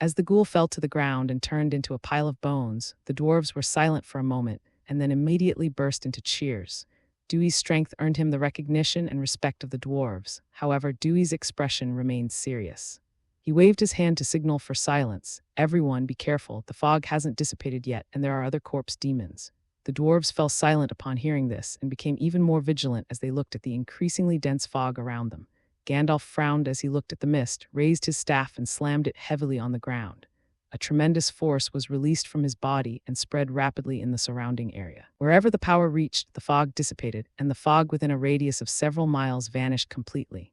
As the ghoul fell to the ground and turned into a pile of bones, the dwarves were silent for a moment, and then immediately burst into cheers. Dewey's strength earned him the recognition and respect of the dwarves. However, Dewey's expression remained serious. He waved his hand to signal for silence. "Everyone, be careful. The fog hasn't dissipated yet, and there are other corpse demons." The dwarves fell silent upon hearing this and became even more vigilant as they looked at the increasingly dense fog around them. Gandalf frowned as he looked at the mist, raised his staff, and slammed it heavily on the ground. A tremendous force was released from his body and spread rapidly in the surrounding area. Wherever the power reached, the fog dissipated, and the fog within a radius of several miles vanished completely.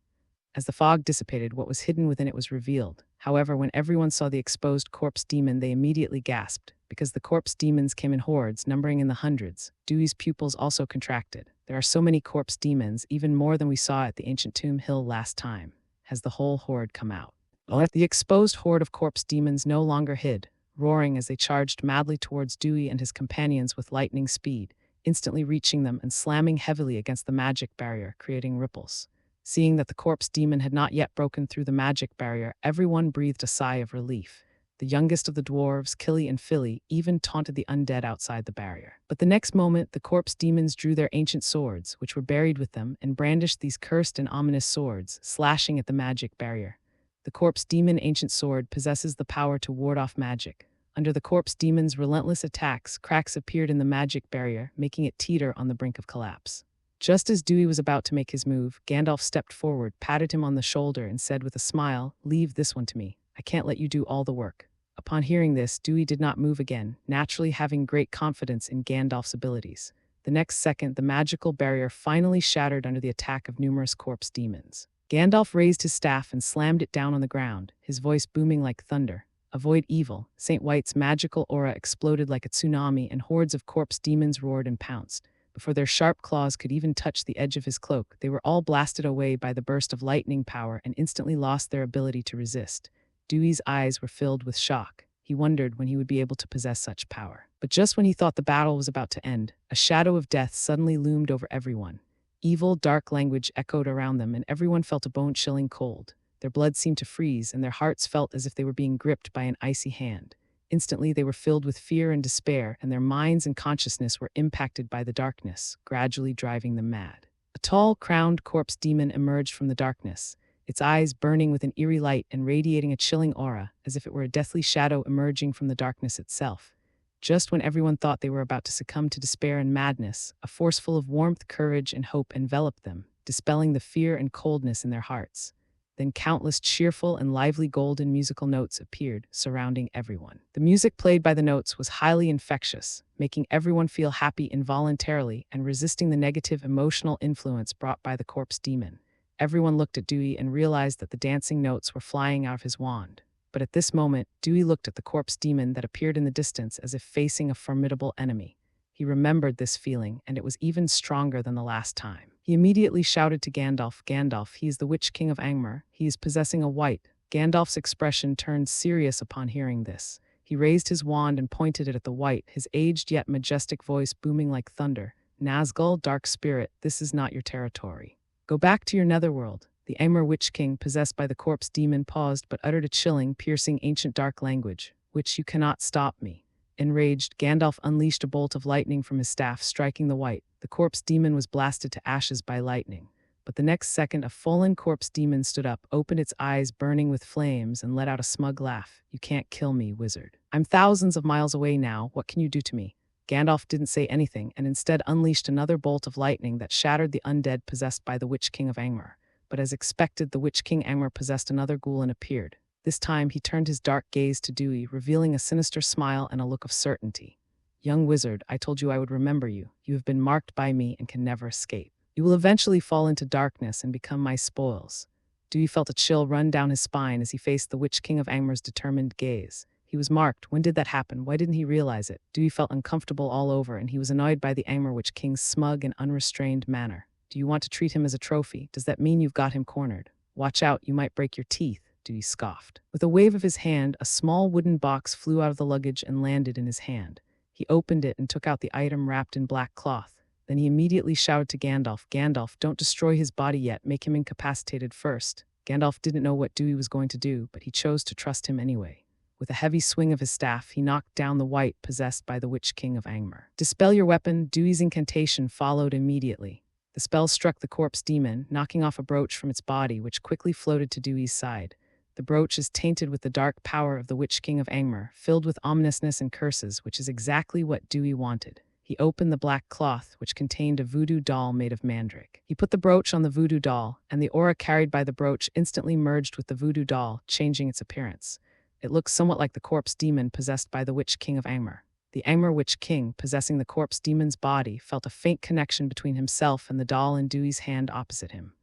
As the fog dissipated, what was hidden within it was revealed. However, when everyone saw the exposed corpse demon, they immediately gasped. Because the corpse demons came in hordes, numbering in the hundreds, Dewey's pupils also contracted. There are so many corpse demons, even more than we saw at the ancient Tomb Hill last time. Has the whole horde come out? The exposed horde of corpse demons no longer hid, roaring as they charged madly towards Dewey and his companions with lightning speed, instantly reaching them and slamming heavily against the magic barrier, creating ripples. Seeing that the corpse demon had not yet broken through the magic barrier, everyone breathed a sigh of relief. The youngest of the dwarves, Killy and Filly, even taunted the undead outside the barrier. But the next moment, the corpse demons drew their ancient swords, which were buried with them, and brandished these cursed and ominous swords, slashing at the magic barrier. The corpse demon ancient sword possesses the power to ward off magic. Under the corpse demon's relentless attacks, cracks appeared in the magic barrier, making it teeter on the brink of collapse. Just as Dewey was about to make his move, Gandalf stepped forward, patted him on the shoulder, and said with a smile, "Leave this one to me. I can't let you do all the work." Upon hearing this, Dewey did not move again, naturally having great confidence in Gandalf's abilities. The next second, the magical barrier finally shattered under the attack of numerous corpse demons. Gandalf raised his staff and slammed it down on the ground, his voice booming like thunder. "Avoid evil." St. White's magical aura exploded like a tsunami, and hordes of corpse demons roared and pounced. Before their sharp claws could even touch the edge of his cloak, they were all blasted away by the burst of lightning power and instantly lost their ability to resist. Dewey's eyes were filled with shock. He wondered when he would be able to possess such power. But just when he thought the battle was about to end, a shadow of death suddenly loomed over everyone. Evil, dark language echoed around them, and everyone felt a bone-chilling cold. Their blood seemed to freeze, and their hearts felt as if they were being gripped by an icy hand. Instantly, they were filled with fear and despair, and their minds and consciousness were impacted by the darkness, gradually driving them mad. A tall, crowned corpse demon emerged from the darkness, its eyes burning with an eerie light and radiating a chilling aura, as if it were a deathly shadow emerging from the darkness itself. Just when everyone thought they were about to succumb to despair and madness, a force full of warmth, courage, and hope enveloped them, dispelling the fear and coldness in their hearts. Then countless cheerful and lively golden musical notes appeared, surrounding everyone. The music played by the notes was highly infectious, making everyone feel happy involuntarily and resisting the negative emotional influence brought by the corpse demon. Everyone looked at Dewey and realized that the dancing notes were flying out of his wand. But at this moment, Dewey looked at the corpse demon that appeared in the distance as if facing a formidable enemy. He remembered this feeling, and it was even stronger than the last time. He immediately shouted to Gandalf, "Gandalf, he is the Witch King of Angmar. He is possessing a wight." Gandalf's expression turned serious upon hearing this. He raised his wand and pointed it at the wight, his aged yet majestic voice booming like thunder. "Nazgul, dark spirit, this is not your territory. Go back to your netherworld." The Angmar Witch King, possessed by the corpse demon, paused but uttered a chilling, piercing ancient dark language. "Which you cannot stop me." Enraged, Gandalf unleashed a bolt of lightning from his staff, striking the wight. The corpse demon was blasted to ashes by lightning. But the next second, a fallen corpse demon stood up, opened its eyes burning with flames, and let out a smug laugh. "You can't kill me, wizard. I'm thousands of miles away now. What can you do to me?" Gandalf didn't say anything, and instead unleashed another bolt of lightning that shattered the undead possessed by the Witch King of Angmar. But as expected, the Witch King Angmar possessed another ghoul and appeared. This time, he turned his dark gaze to Dewey, revealing a sinister smile and a look of certainty. "Young wizard, I told you I would remember you. You have been marked by me and can never escape. You will eventually fall into darkness and become my spoils." Dewey felt a chill run down his spine as he faced the Witch King of Angmar's determined gaze. He was marked. When did that happen? Why didn't he realize it? Dewey felt uncomfortable all over, and he was annoyed by the Angmar Witch King's smug and unrestrained manner. "Do you want to treat him as a trophy? Does that mean you've got him cornered? Watch out, you might break your teeth," Dewey scoffed. With a wave of his hand, a small wooden box flew out of the luggage and landed in his hand. He opened it and took out the item wrapped in black cloth. Then he immediately shouted to Gandalf, "Gandalf, don't destroy his body yet. Make him incapacitated first." Gandalf didn't know what Dewey was going to do, but he chose to trust him anyway. With a heavy swing of his staff, he knocked down the wight possessed by the Witch King of Angmar. "Dispel your weapon." Dewey's incantation followed immediately. The spell struck the corpse demon, knocking off a brooch from its body, which quickly floated to Dewey's side. The brooch is tainted with the dark power of the Witch King of Angmar, filled with ominousness and curses, which is exactly what Dewey wanted. He opened the black cloth, which contained a voodoo doll made of mandrake. He put the brooch on the voodoo doll, and the aura carried by the brooch instantly merged with the voodoo doll, changing its appearance. It looked somewhat like the corpse demon possessed by the Witch King of Angmar. The Angmar Witch King, possessing the corpse demon's body, felt a faint connection between himself and the doll in Dewey's hand opposite him.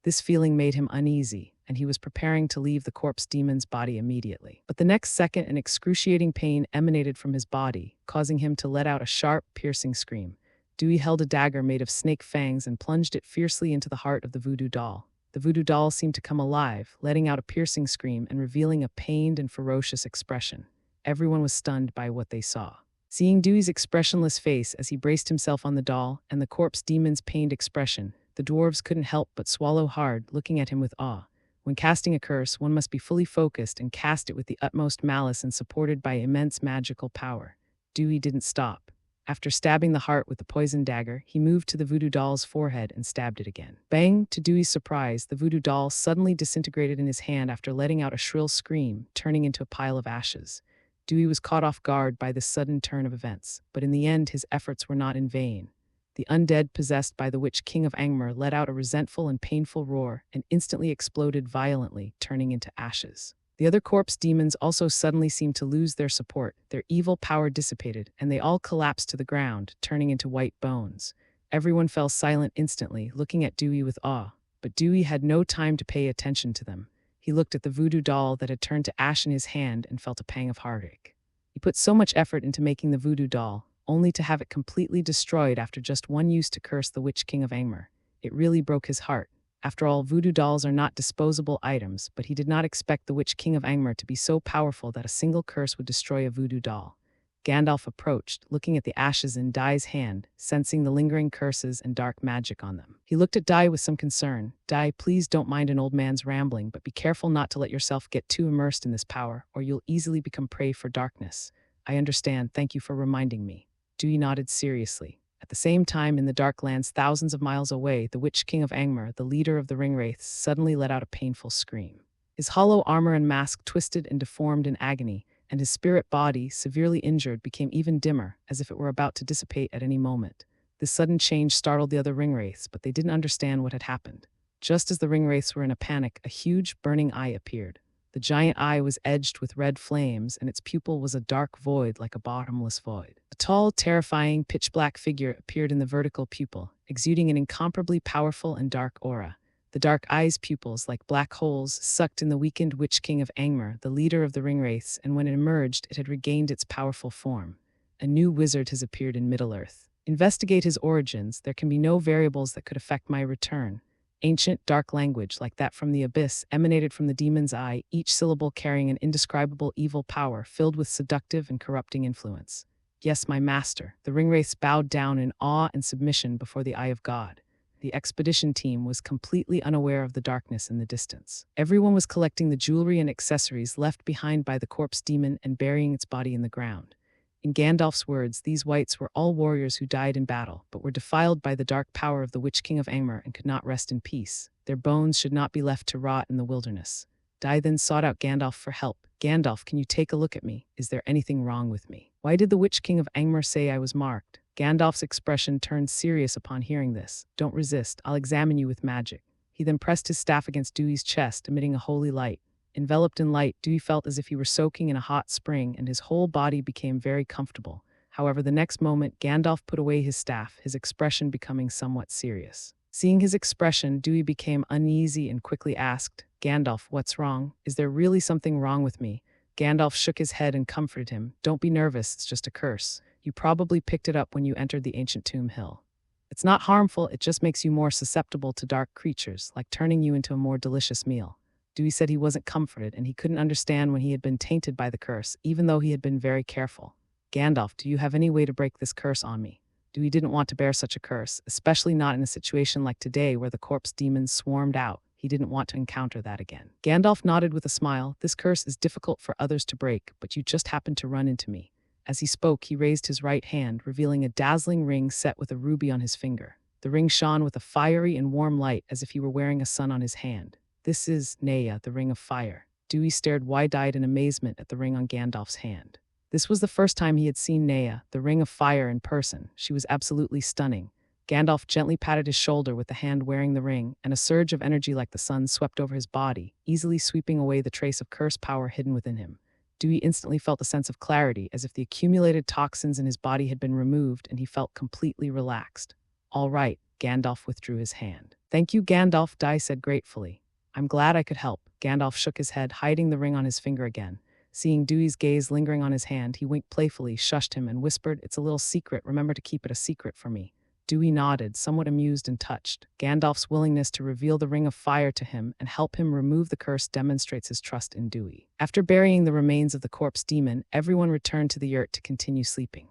This feeling made him uneasy, and he was preparing to leave the corpse demon's body immediately. But the next second, an excruciating pain emanated from his body, causing him to let out a sharp, piercing scream. Dewey held a dagger made of snake fangs and plunged it fiercely into the heart of the voodoo doll. The voodoo doll seemed to come alive, letting out a piercing scream and revealing a pained and ferocious expression. Everyone was stunned by what they saw. Seeing Dewey's expressionless face as he braced himself on the doll and the corpse demon's pained expression, the dwarves couldn't help but swallow hard, looking at him with awe. When casting a curse, one must be fully focused and cast it with the utmost malice and supported by immense magical power. Dewey didn't stop. After stabbing the heart with the poison dagger, he moved to the voodoo doll's forehead and stabbed it again. Bang! To Dewey's surprise, the voodoo doll suddenly disintegrated in his hand after letting out a shrill scream, turning into a pile of ashes. Dewey was caught off guard by this sudden turn of events, but in the end his efforts were not in vain. The undead possessed by the Witch King of Angmar let out a resentful and painful roar and instantly exploded violently, turning into ashes. The other corpse demons also suddenly seemed to lose their support. Their evil power dissipated, and they all collapsed to the ground, turning into white bones. Everyone fell silent instantly, looking at Dewey with awe. But Dewey had no time to pay attention to them. He looked at the voodoo doll that had turned to ash in his hand and felt a pang of heartache. He put so much effort into making the voodoo doll, only to have it completely destroyed after just one use to curse the Witch King of Angmar. It really broke his heart. After all, voodoo dolls are not disposable items, but he did not expect the Witch King of Angmar to be so powerful that a single curse would destroy a voodoo doll. Gandalf approached, looking at the ashes in Dai's hand, sensing the lingering curses and dark magic on them. He looked at Dai with some concern. Dai, please don't mind an old man's rambling, but be careful not to let yourself get too immersed in this power, or you'll easily become prey for darkness. I understand, thank you for reminding me. Dewey nodded seriously. At the same time, in the dark lands thousands of miles away, the Witch King of Angmar, the leader of the Ringwraiths, suddenly let out a painful scream. His hollow armor and mask twisted and deformed in agony, and his spirit body, severely injured, became even dimmer, as if it were about to dissipate at any moment. This sudden change startled the other Ringwraiths, but they didn't understand what had happened. Just as the Ringwraiths were in a panic, a huge, burning eye appeared. The giant eye was edged with red flames, and its pupil was a dark void like a bottomless void. A tall, terrifying, pitch-black figure appeared in the vertical pupil, exuding an incomparably powerful and dark aura. The dark eye's pupils, like black holes, sucked in the weakened Witch King of Angmar, the leader of the Ringwraiths, and when it emerged, it had regained its powerful form. A new wizard has appeared in Middle-earth. Investigate his origins. There can be no variables that could affect my return. Ancient, dark language, like that from the abyss, emanated from the demon's eye, each syllable carrying an indescribable evil power filled with seductive and corrupting influence. Yes, my master. The Ringwraiths bowed down in awe and submission before the eye of God. The expedition team was completely unaware of the darkness in the distance. Everyone was collecting the jewelry and accessories left behind by the corpse demon and burying its body in the ground. In Gandalf's words, these wights were all warriors who died in battle, but were defiled by the dark power of the Witch King of Angmar and could not rest in peace. Their bones should not be left to rot in the wilderness. Dai then sought out Gandalf for help. Gandalf, can you take a look at me? Is there anything wrong with me? Why did the Witch King of Angmar say I was marked? Gandalf's expression turned serious upon hearing this. Don't resist, I'll examine you with magic. He then pressed his staff against Dewey's chest, emitting a holy light. Enveloped in light, Dewey felt as if he were soaking in a hot spring, and his whole body became very comfortable. However, the next moment, Gandalf put away his staff, his expression becoming somewhat serious. Seeing his expression, Dewey became uneasy and quickly asked, Gandalf, what's wrong? Is there really something wrong with me? Gandalf shook his head and comforted him. Don't be nervous, it's just a curse. You probably picked it up when you entered the ancient tomb hill. It's not harmful, it just makes you more susceptible to dark creatures, like turning you into a more delicious meal. Dewey said he wasn't comforted, and he couldn't understand when he had been tainted by the curse, even though he had been very careful. Gandalf, do you have any way to break this curse on me? Dewey didn't want to bear such a curse, especially not in a situation like today where the corpse demons swarmed out. He didn't want to encounter that again. Gandalf nodded with a smile. This curse is difficult for others to break, but you just happened to run into me. As he spoke, he raised his right hand, revealing a dazzling ring set with a ruby on his finger. The ring shone with a fiery and warm light as if he were wearing a sun on his hand. This is Naya, the Ring of Fire. Dewey stared wide-eyed in amazement at the ring on Gandalf's hand. This was the first time he had seen Naya, the Ring of Fire, in person. She was absolutely stunning. Gandalf gently patted his shoulder with the hand wearing the ring, and a surge of energy like the sun swept over his body, easily sweeping away the trace of curse power hidden within him. Dewey instantly felt a sense of clarity, as if the accumulated toxins in his body had been removed, and he felt completely relaxed. All right, Gandalf withdrew his hand. Thank you, Gandalf, Dai said gratefully. I'm glad I could help. Gandalf shook his head, hiding the ring on his finger again. Seeing Dewey's gaze lingering on his hand, he winked playfully, shushed him, and whispered, It's a little secret, remember to keep it a secret for me. Dewey nodded, somewhat amused and touched. Gandalf's willingness to reveal the Ring of Fire to him and help him remove the curse demonstrates his trust in Dewey. After burying the remains of the corpse demon, everyone returned to the yurt to continue sleeping.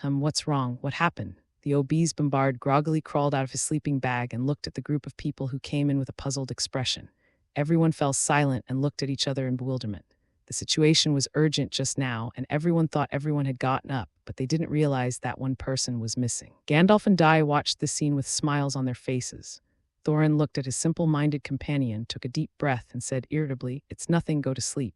What's wrong? What happened? The obese bombard groggily crawled out of his sleeping bag and looked at the group of people who came in with a puzzled expression. Everyone fell silent and looked at each other in bewilderment. The situation was urgent just now, and everyone thought everyone had gotten up, but they didn't realize that one person was missing. Gandalf and Dai watched the scene with smiles on their faces. Thorin looked at his simple-minded companion, took a deep breath, and said irritably, It's nothing, go to sleep.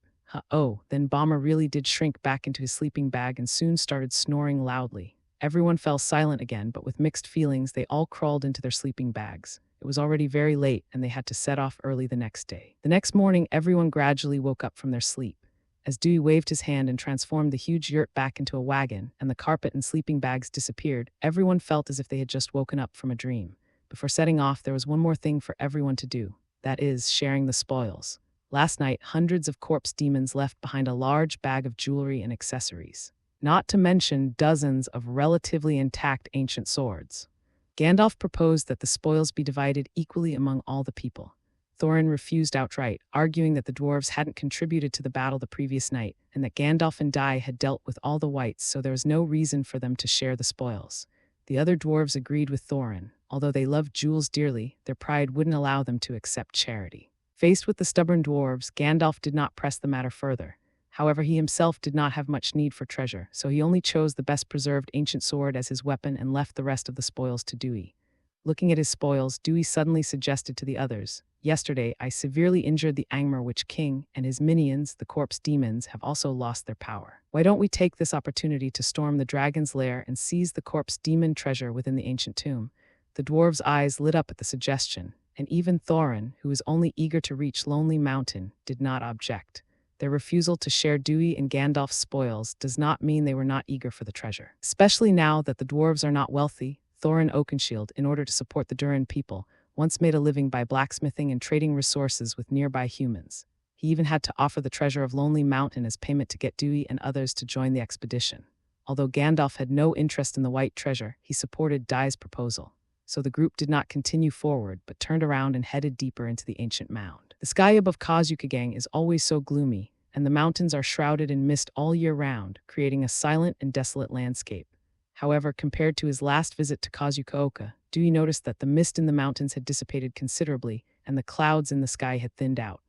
Then Bomber really did shrink back into his sleeping bag and soon started snoring loudly. Everyone fell silent again, but with mixed feelings, they all crawled into their sleeping bags. It was already very late, and they had to set off early the next day. The next morning, everyone gradually woke up from their sleep. As Dewey waved his hand and transformed the huge yurt back into a wagon, and the carpet and sleeping bags disappeared, everyone felt as if they had just woken up from a dream. Before setting off, there was one more thing for everyone to do. That is, sharing the spoils. Last night, hundreds of corpse demons left behind a large bag of jewelry and accessories. not to mention dozens of relatively intact ancient swords. Gandalf proposed that the spoils be divided equally among all the people. Thorin refused outright, arguing that the dwarves hadn't contributed to the battle the previous night, and that Gandalf and Dai had dealt with all the whites, so there was no reason for them to share the spoils. The other dwarves agreed with Thorin. Although they loved jewels dearly, their pride wouldn't allow them to accept charity. Faced with the stubborn dwarves, Gandalf did not press the matter further. However, he himself did not have much need for treasure, so he only chose the best-preserved ancient sword as his weapon and left the rest of the spoils to Dewey. Looking at his spoils, Dewey suddenly suggested to the others, "Yesterday, I severely injured the Angmar Witch King, and his minions, the corpse demons, have also lost their power. Why don't we take this opportunity to storm the dragon's lair and seize the corpse demon treasure within the ancient tomb?" The dwarves' eyes lit up at the suggestion, and even Thorin, who was only eager to reach Lonely Mountain, did not object. Their refusal to share Dewey and Gandalf's spoils does not mean they were not eager for the treasure. Especially now that the dwarves are not wealthy, Thorin Oakenshield, in order to support the Durin people, once made a living by blacksmithing and trading resources with nearby humans. He even had to offer the treasure of Lonely Mountain as payment to get Dewey and others to join the expedition. Although Gandalf had no interest in the white treasure, he supported Dai's proposal. So the group did not continue forward, but turned around and headed deeper into the ancient mound. The sky above Khazad-dûm is always so gloomy, and the mountains are shrouded in mist all year round, creating a silent and desolate landscape. However, compared to his last visit to Khazad-dûm, Dewey noticed that the mist in the mountains had dissipated considerably, and the clouds in the sky had thinned out.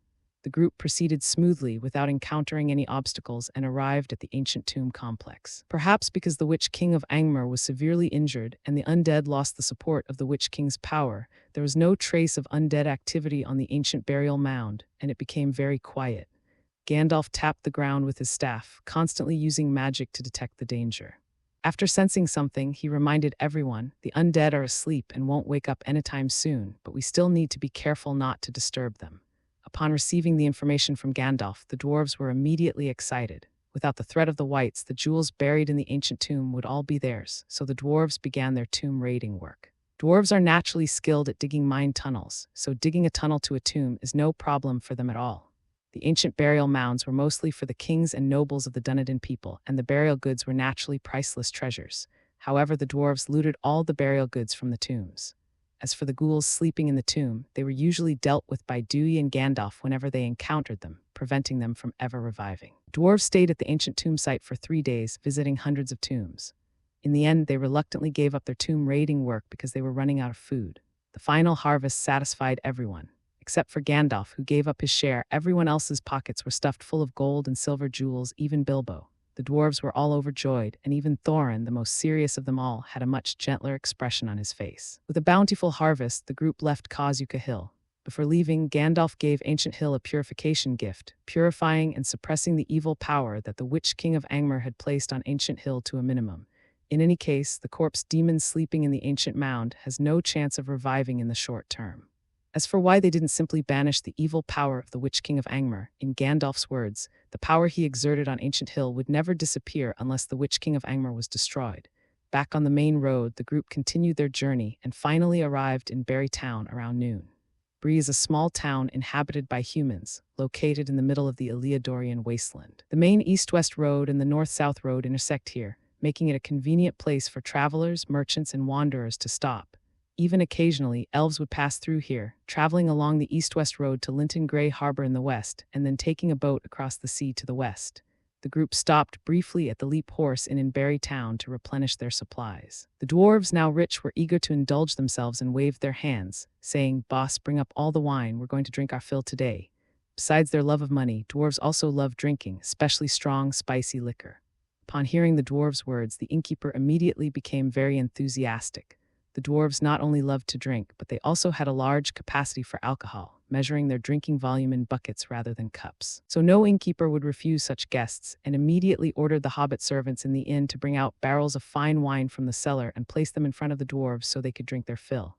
The group proceeded smoothly without encountering any obstacles and arrived at the ancient tomb complex. Perhaps because the Witch King of Angmar was severely injured and the undead lost the support of the Witch King's power, there was no trace of undead activity on the ancient burial mound, and it became very quiet. Gandalf tapped the ground with his staff, constantly using magic to detect the danger. After sensing something, he reminded everyone, "The undead are asleep and won't wake up anytime soon, but we still need to be careful not to disturb them." Upon receiving the information from Gandalf, the dwarves were immediately excited. Without the threat of the whites, the jewels buried in the ancient tomb would all be theirs, so the dwarves began their tomb raiding work. Dwarves are naturally skilled at digging mine tunnels, so digging a tunnel to a tomb is no problem for them at all. The ancient burial mounds were mostly for the kings and nobles of the Dunedain people, and the burial goods were naturally priceless treasures. However, the dwarves looted all the burial goods from the tombs. As for the ghouls sleeping in the tomb, they were usually dealt with by Dewey and Gandalf whenever they encountered them, preventing them from ever reviving. Dwarves stayed at the ancient tomb site for 3 days, visiting hundreds of tombs. In the end, they reluctantly gave up their tomb raiding work because they were running out of food. The final harvest satisfied everyone. Except for Gandalf, who gave up his share, everyone else's pockets were stuffed full of gold and silver jewels, even Bilbo. The dwarves were all overjoyed, and even Thorin, the most serious of them all, had a much gentler expression on his face. With a bountiful harvest, the group left Khazad-dûm Hill. Before leaving, Gandalf gave Ancient Hill a purification gift, purifying and suppressing the evil power that the Witch King of Angmar had placed on Ancient Hill to a minimum. In any case, the corpse demon sleeping in the ancient mound has no chance of reviving in the short term. As for why they didn't simply banish the evil power of the Witch King of Angmar, in Gandalf's words, the power he exerted on Ancient Hill would never disappear unless the Witch King of Angmar was destroyed. Back on the main road, the group continued their journey and finally arrived in Barry Town around noon. Bree is a small town inhabited by humans, located in the middle of the Eliadorian wasteland. The main east-west road and the north-south road intersect here, making it a convenient place for travelers, merchants, and wanderers to stop. Even occasionally, elves would pass through here, traveling along the east-west road to Linton Grey Harbor in the west, and then taking a boat across the sea to the west. The group stopped briefly at the Leap Horse Inn in Barry Town to replenish their supplies. The dwarves, now rich, were eager to indulge themselves and waved their hands, saying, "Boss, bring up all the wine, we're going to drink our fill today." Besides their love of money, dwarves also love drinking, especially strong, spicy liquor. Upon hearing the dwarves' words, the innkeeper immediately became very enthusiastic. The dwarves not only loved to drink, but they also had a large capacity for alcohol, measuring their drinking volume in buckets rather than cups. So no innkeeper would refuse such guests, and immediately ordered the hobbit servants in the inn to bring out barrels of fine wine from the cellar and place them in front of the dwarves so they could drink their fill.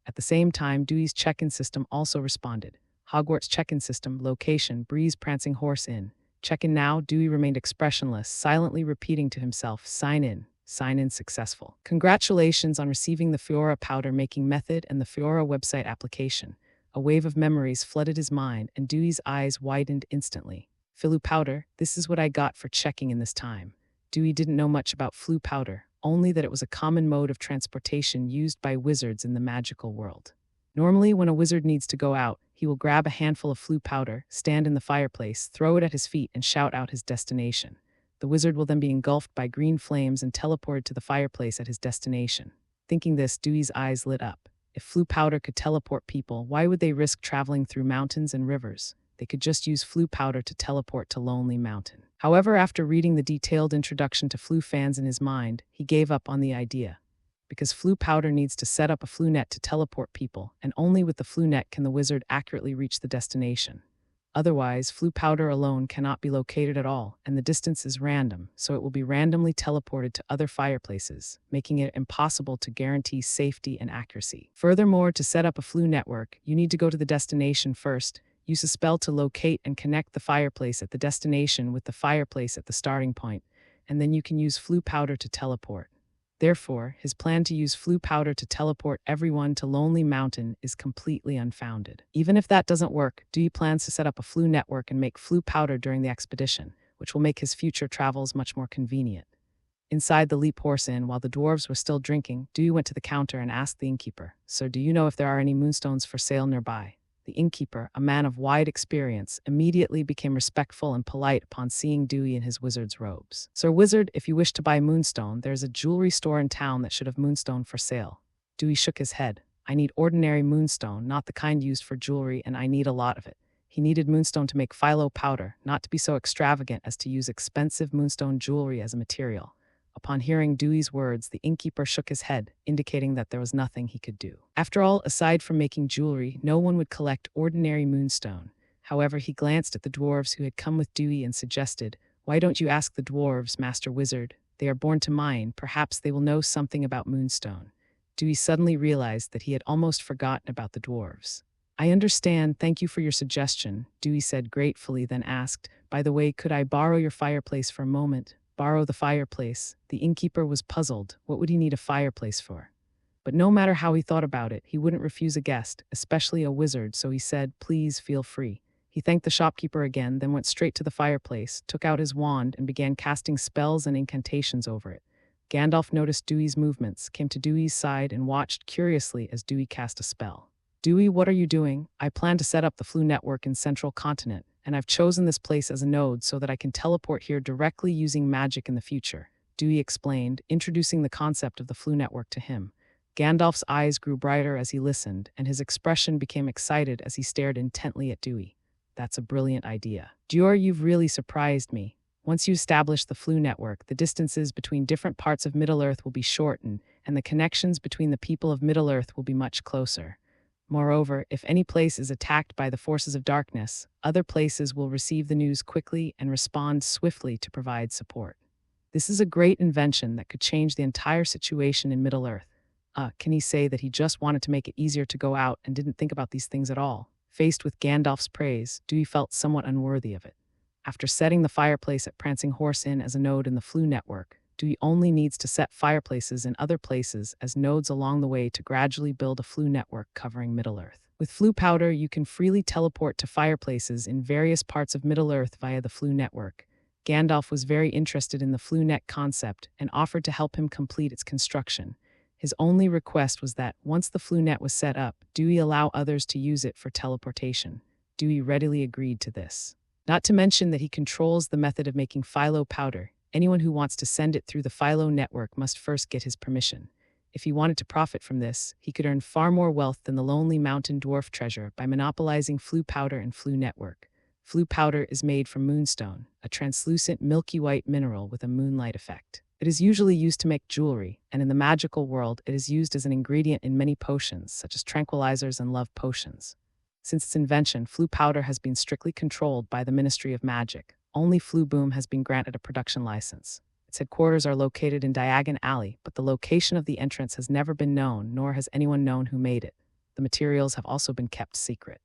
At the same time, Dewey's check-in system also responded. Hogwarts check-in system, location, Bree's Prancing Horse Inn. Check-in now. Dewey remained expressionless, silently repeating to himself, "Sign in. Sign-in successful. Congratulations on receiving the Fiora powder-making method and the Fiora website application." A wave of memories flooded his mind, and Dewey's eyes widened instantly. "Filu powder, this is what I got for checking in this time." Dewey didn't know much about flue powder, only that it was a common mode of transportation used by wizards in the magical world. Normally, when a wizard needs to go out, he will grab a handful of flue powder, stand in the fireplace, throw it at his feet, and shout out his destination. The wizard will then be engulfed by green flames and teleported to the fireplace at his destination. Thinking this, Dewey's eyes lit up. If flue powder could teleport people, why would they risk traveling through mountains and rivers? They could just use flue powder to teleport to Lonely Mountain. However, after reading the detailed introduction to flue fans in his mind, he gave up on the idea. Because flue powder needs to set up a flue net to teleport people, and only with the flue net can the wizard accurately reach the destination. Otherwise, flue powder alone cannot be located at all, and the distance is random, so it will be randomly teleported to other fireplaces, making it impossible to guarantee safety and accuracy. Furthermore, to set up a flue network, you need to go to the destination first, use a spell to locate and connect the fireplace at the destination with the fireplace at the starting point, and then you can use flue powder to teleport. Therefore, his plan to use flue powder to teleport everyone to Lonely Mountain is completely unfounded. Even if that doesn't work, Dewey plans to set up a flue network and make flue powder during the expedition, which will make his future travels much more convenient. Inside the Leap Horse Inn, while the dwarves were still drinking, Dewey went to the counter and asked the innkeeper, "Sir, do you know if there are any moonstones for sale nearby?" The innkeeper, a man of wide experience, immediately became respectful and polite upon seeing Dewey in his wizard's robes. "Sir Wizard, if you wish to buy moonstone, there is a jewelry store in town that should have moonstone for sale." Dewey shook his head. "I need ordinary moonstone, not the kind used for jewelry, and I need a lot of it." He needed moonstone to make phyllo powder, not to be so extravagant as to use expensive moonstone jewelry as a material. Upon hearing Dewey's words, the innkeeper shook his head, indicating that there was nothing he could do. After all, aside from making jewelry, no one would collect ordinary moonstone. However, he glanced at the dwarves who had come with Dewey and suggested, "Why don't you ask the dwarves, Master Wizard? They are born to mine. Perhaps they will know something about moonstone." Dewey suddenly realized that he had almost forgotten about the dwarves. "I understand. Thank you for your suggestion," Dewey said gratefully, then asked, "By the way, could I borrow your fireplace for a moment?" Borrow the fireplace? The innkeeper was puzzled. What would he need a fireplace for? But no matter how he thought about it, he wouldn't refuse a guest, especially a wizard, so he said, "Please feel free." He thanked the shopkeeper again, then went straight to the fireplace, took out his wand, and began casting spells and incantations over it. Gandalf noticed Dewey's movements, came to Dewey's side, and watched curiously as Dewey cast a spell. "Dewey, what are you doing?" "I plan to set up the flue network in Central Continent, and I've chosen this place as a node so that I can teleport here directly using magic in the future," Dewey explained, introducing the concept of the flue network to him. Gandalf's eyes grew brighter as he listened, and his expression became excited as he stared intently at Dewey. "That's a brilliant idea. Dior, you've really surprised me. Once you establish the flue network, the distances between different parts of Middle-earth will be shortened, and the connections between the people of Middle-earth will be much closer. Moreover, if any place is attacked by the forces of darkness, other places will receive the news quickly and respond swiftly to provide support. This is a great invention that could change the entire situation in Middle-earth." Can he say that he just wanted to make it easier to go out and didn't think about these things at all? Faced with Gandalf's praise, Dewey felt somewhat unworthy of it. After setting the fireplace at Prancing Horse Inn as a node in the flue network, Dewey only needs to set fireplaces in other places as nodes along the way to gradually build a flue network covering Middle-earth. With flue powder, you can freely teleport to fireplaces in various parts of Middle-earth via the flue network. Gandalf was very interested in the flue net concept and offered to help him complete its construction. His only request was that, once the flue net was set up, Dewey allow others to use it for teleportation. Dewey readily agreed to this. Not to mention that he controls the method of making phyllo powder. Anyone who wants to send it through the phyllo network must first get his permission. If he wanted to profit from this, he could earn far more wealth than the Lonely Mountain dwarf treasure by monopolizing flue powder and flue network. Flue powder is made from moonstone, a translucent milky white mineral with a moonlight effect. It is usually used to make jewelry, and in the magical world, it is used as an ingredient in many potions, such as tranquilizers and love potions. Since its invention, flue powder has been strictly controlled by the Ministry of Magic. Only Flue Boom has been granted a production license. Its headquarters are located in Diagon Alley, but the location of the entrance has never been known, nor has anyone known who made it. The materials have also been kept secret.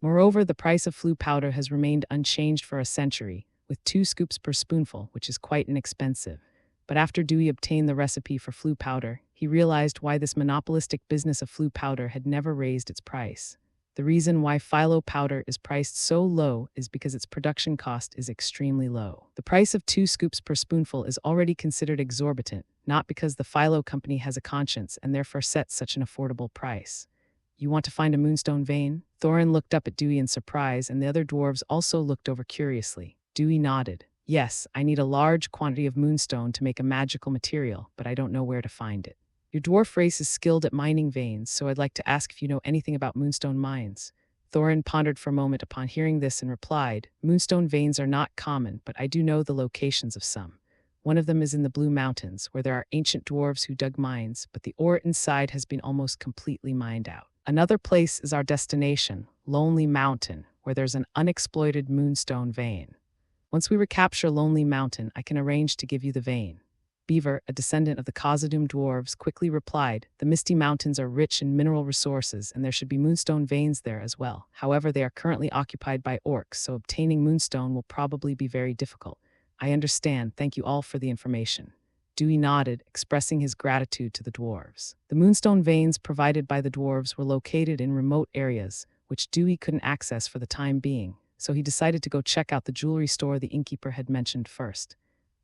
Moreover, the price of flue powder has remained unchanged for a century, with 2 scoops per spoonful, which is quite inexpensive. But after Dewey obtained the recipe for flue powder, he realized why this monopolistic business of flue powder had never raised its price. The reason why phyllo powder is priced so low is because its production cost is extremely low. The price of 2 scoops per spoonful is already considered exorbitant, not because the phyllo company has a conscience and therefore sets such an affordable price. You want to find a moonstone vein? Thorin looked up at Dewey in surprise, and the other dwarves also looked over curiously. Dewey nodded. Yes, I need a large quantity of moonstone to make a magical material, but I don't know where to find it. Your dwarf race is skilled at mining veins, so I'd like to ask if you know anything about moonstone mines. Thorin pondered for a moment upon hearing this and replied, Moonstone veins are not common, but I do know the locations of some. One of them is in the Blue Mountains, where there are ancient dwarves who dug mines, but the ore inside has been almost completely mined out. Another place is our destination, Lonely Mountain, where there's an unexploited moonstone vein. Once we recapture Lonely Mountain, I can arrange to give you the vein. Beaver, a descendant of the Khazad-dûm dwarves, quickly replied, The Misty Mountains are rich in mineral resources, and there should be moonstone veins there as well. However, they are currently occupied by orcs, so obtaining moonstone will probably be very difficult. I understand. Thank you all for the information. Dewey nodded, expressing his gratitude to the dwarves. The moonstone veins provided by the dwarves were located in remote areas, which Dewey couldn't access for the time being, so he decided to go check out the jewelry store the innkeeper had mentioned first.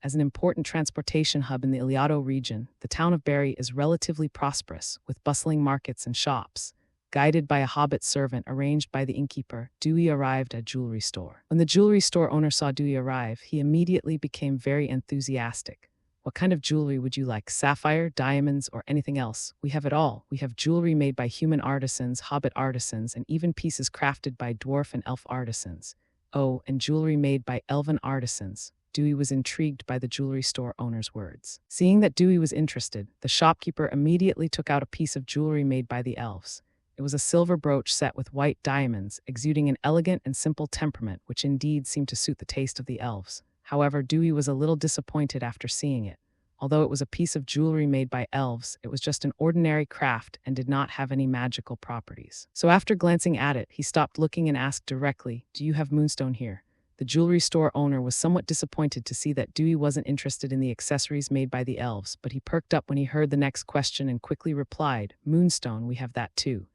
As an important transportation hub in the Iliado region, the town of Barry is relatively prosperous, with bustling markets and shops. Guided by a hobbit servant arranged by the innkeeper, Dewey arrived at a jewelry store. When the jewelry store owner saw Dewey arrive, he immediately became very enthusiastic. What kind of jewelry would you like? Sapphire, diamonds, or anything else? We have it all. We have jewelry made by human artisans, hobbit artisans, and even pieces crafted by dwarf and elf artisans. Oh, and jewelry made by elven artisans. Dewey was intrigued by the jewelry store owner's words. Seeing that Dewey was interested, the shopkeeper immediately took out a piece of jewelry made by the elves. It was a silver brooch set with white diamonds, exuding an elegant and simple temperament which indeed seemed to suit the taste of the elves. However, Dewey was a little disappointed after seeing it. Although it was a piece of jewelry made by elves, it was just an ordinary craft and did not have any magical properties. So after glancing at it, he stopped looking and asked directly, Do you have moonstone here? The jewelry store owner was somewhat disappointed to see that Dewey wasn't interested in the accessories made by the elves, but he perked up when he heard the next question and quickly replied, Moonstone, we have that too.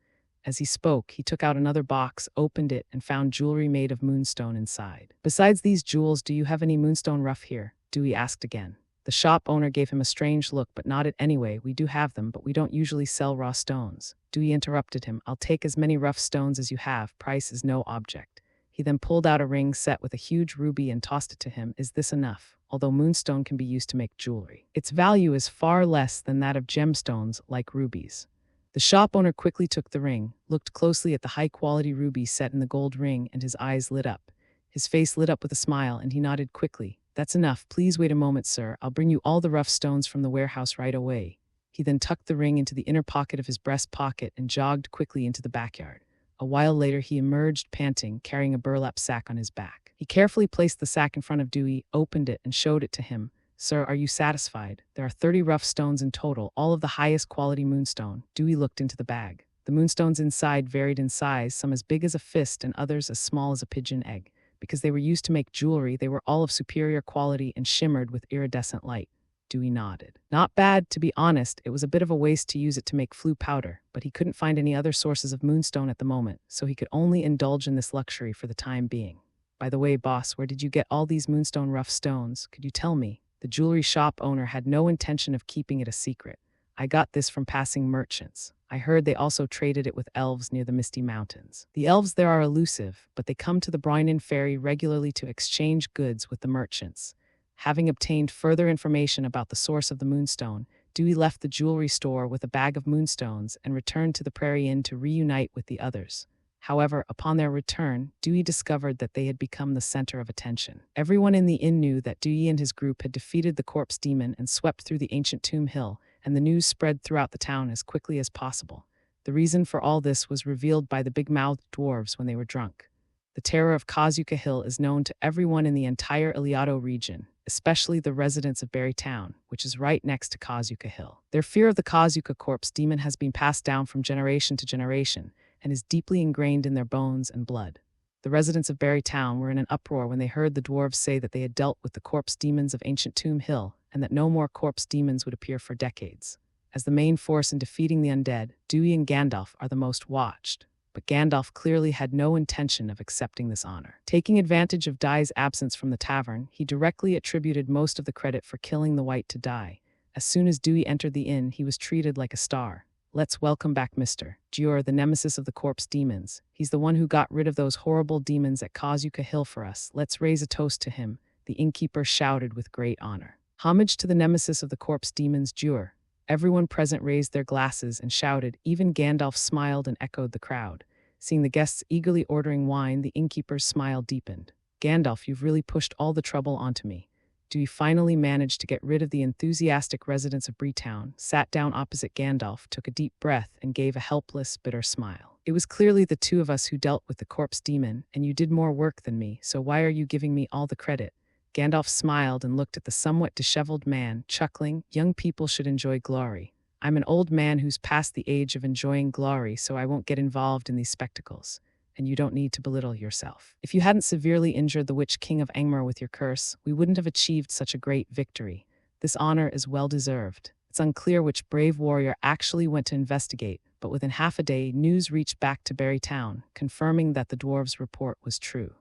As he spoke, he took out another box, opened it, and found jewelry made of moonstone inside. Besides these jewels, do you have any moonstone rough here? Dewey asked again. The shop owner gave him a strange look but nodded anyway. We do have them, but we don't usually sell raw stones. Dewey interrupted him. I'll take as many rough stones as you have. Price is no object. He then pulled out a ring set with a huge ruby and tossed it to him. Is this enough? Although moonstone can be used to make jewelry, its value is far less than that of gemstones like rubies. The shop owner quickly took the ring, looked closely at the high-quality ruby set in the gold ring, and his eyes lit up. His face lit up with a smile, and he nodded quickly. That's enough. Please wait a moment, sir. I'll bring you all the rough stones from the warehouse right away. He then tucked the ring into the inner pocket of his breast pocket and jogged quickly into the backyard. A while later, he emerged panting, carrying a burlap sack on his back. He carefully placed the sack in front of Dewey, opened it, and showed it to him. Sir, are you satisfied? There are 30 rough stones in total, all of the highest quality moonstone. Dewey looked into the bag. The moonstones inside varied in size, some as big as a fist and others as small as a pigeon egg. Because they were used to make jewelry, they were all of superior quality and shimmered with iridescent light. Dewey nodded. Not bad, to be honest. It was a bit of a waste to use it to make flue powder, but he couldn't find any other sources of moonstone at the moment, so he could only indulge in this luxury for the time being. By the way, boss, where did you get all these moonstone rough stones? Could you tell me? The jewelry shop owner had no intention of keeping it a secret. I got this from passing merchants. I heard they also traded it with elves near the Misty Mountains. The elves there are elusive, but they come to the Brynnin Ferry regularly to exchange goods with the merchants. Having obtained further information about the source of the moonstone, Dewey left the jewelry store with a bag of moonstones and returned to the Prairie Inn to reunite with the others. However, upon their return, Dewey discovered that they had become the center of attention. Everyone in the inn knew that Dewey and his group had defeated the corpse demon and swept through the ancient Tomb Hill, and the news spread throughout the town as quickly as possible. The reason for all this was revealed by the big-mouthed dwarves when they were drunk. The terror of Kazuka Hill is known to everyone in the entire Iliado region, especially the residents of Barry Town, which is right next to Kazuka Hill. Their fear of the Kazuka corpse demon has been passed down from generation to generation, and is deeply ingrained in their bones and blood. The residents of Barry Town were in an uproar when they heard the dwarves say that they had dealt with the corpse demons of ancient Tomb Hill, and that no more corpse demons would appear for decades. As the main force in defeating the undead, Dewey and Gandalf are the most watched. but Gandalf clearly had no intention of accepting this honor. Taking advantage of Dai's absence from the tavern, he directly attributed most of the credit for killing the White to Dai. As soon as Dewey entered the inn, he was treated like a star. Let's welcome back Mr. Dewar, the nemesis of the corpse demons. He's the one who got rid of those horrible demons at Kazuka Hill for us. Let's raise a toast to him, the innkeeper shouted with great honor. Homage to the nemesis of the corpse demons, Dewar. Everyone present raised their glasses and shouted. Even Gandalf smiled and echoed the crowd. Seeing the guests eagerly ordering wine, the innkeeper's smile deepened. Gandalf, you've really pushed all the trouble onto me. Dewey finally managed to get rid of the enthusiastic residents of Breetown, sat down opposite Gandalf, took a deep breath, and gave a helpless, bitter smile. It was clearly the two of us who dealt with the corpse demon, and you did more work than me, so why are you giving me all the credit? Gandalf smiled and looked at the somewhat disheveled man, chuckling. Young people should enjoy glory. I'm an old man who's past the age of enjoying glory, so I won't get involved in these spectacles. And you don't need to belittle yourself. If you hadn't severely injured the Witch King of Angmar with your curse, we wouldn't have achieved such a great victory. This honor is well-deserved. It's unclear which brave warrior actually went to investigate, but within half a day, news reached back to Barry Town, confirming that the dwarves' report was true.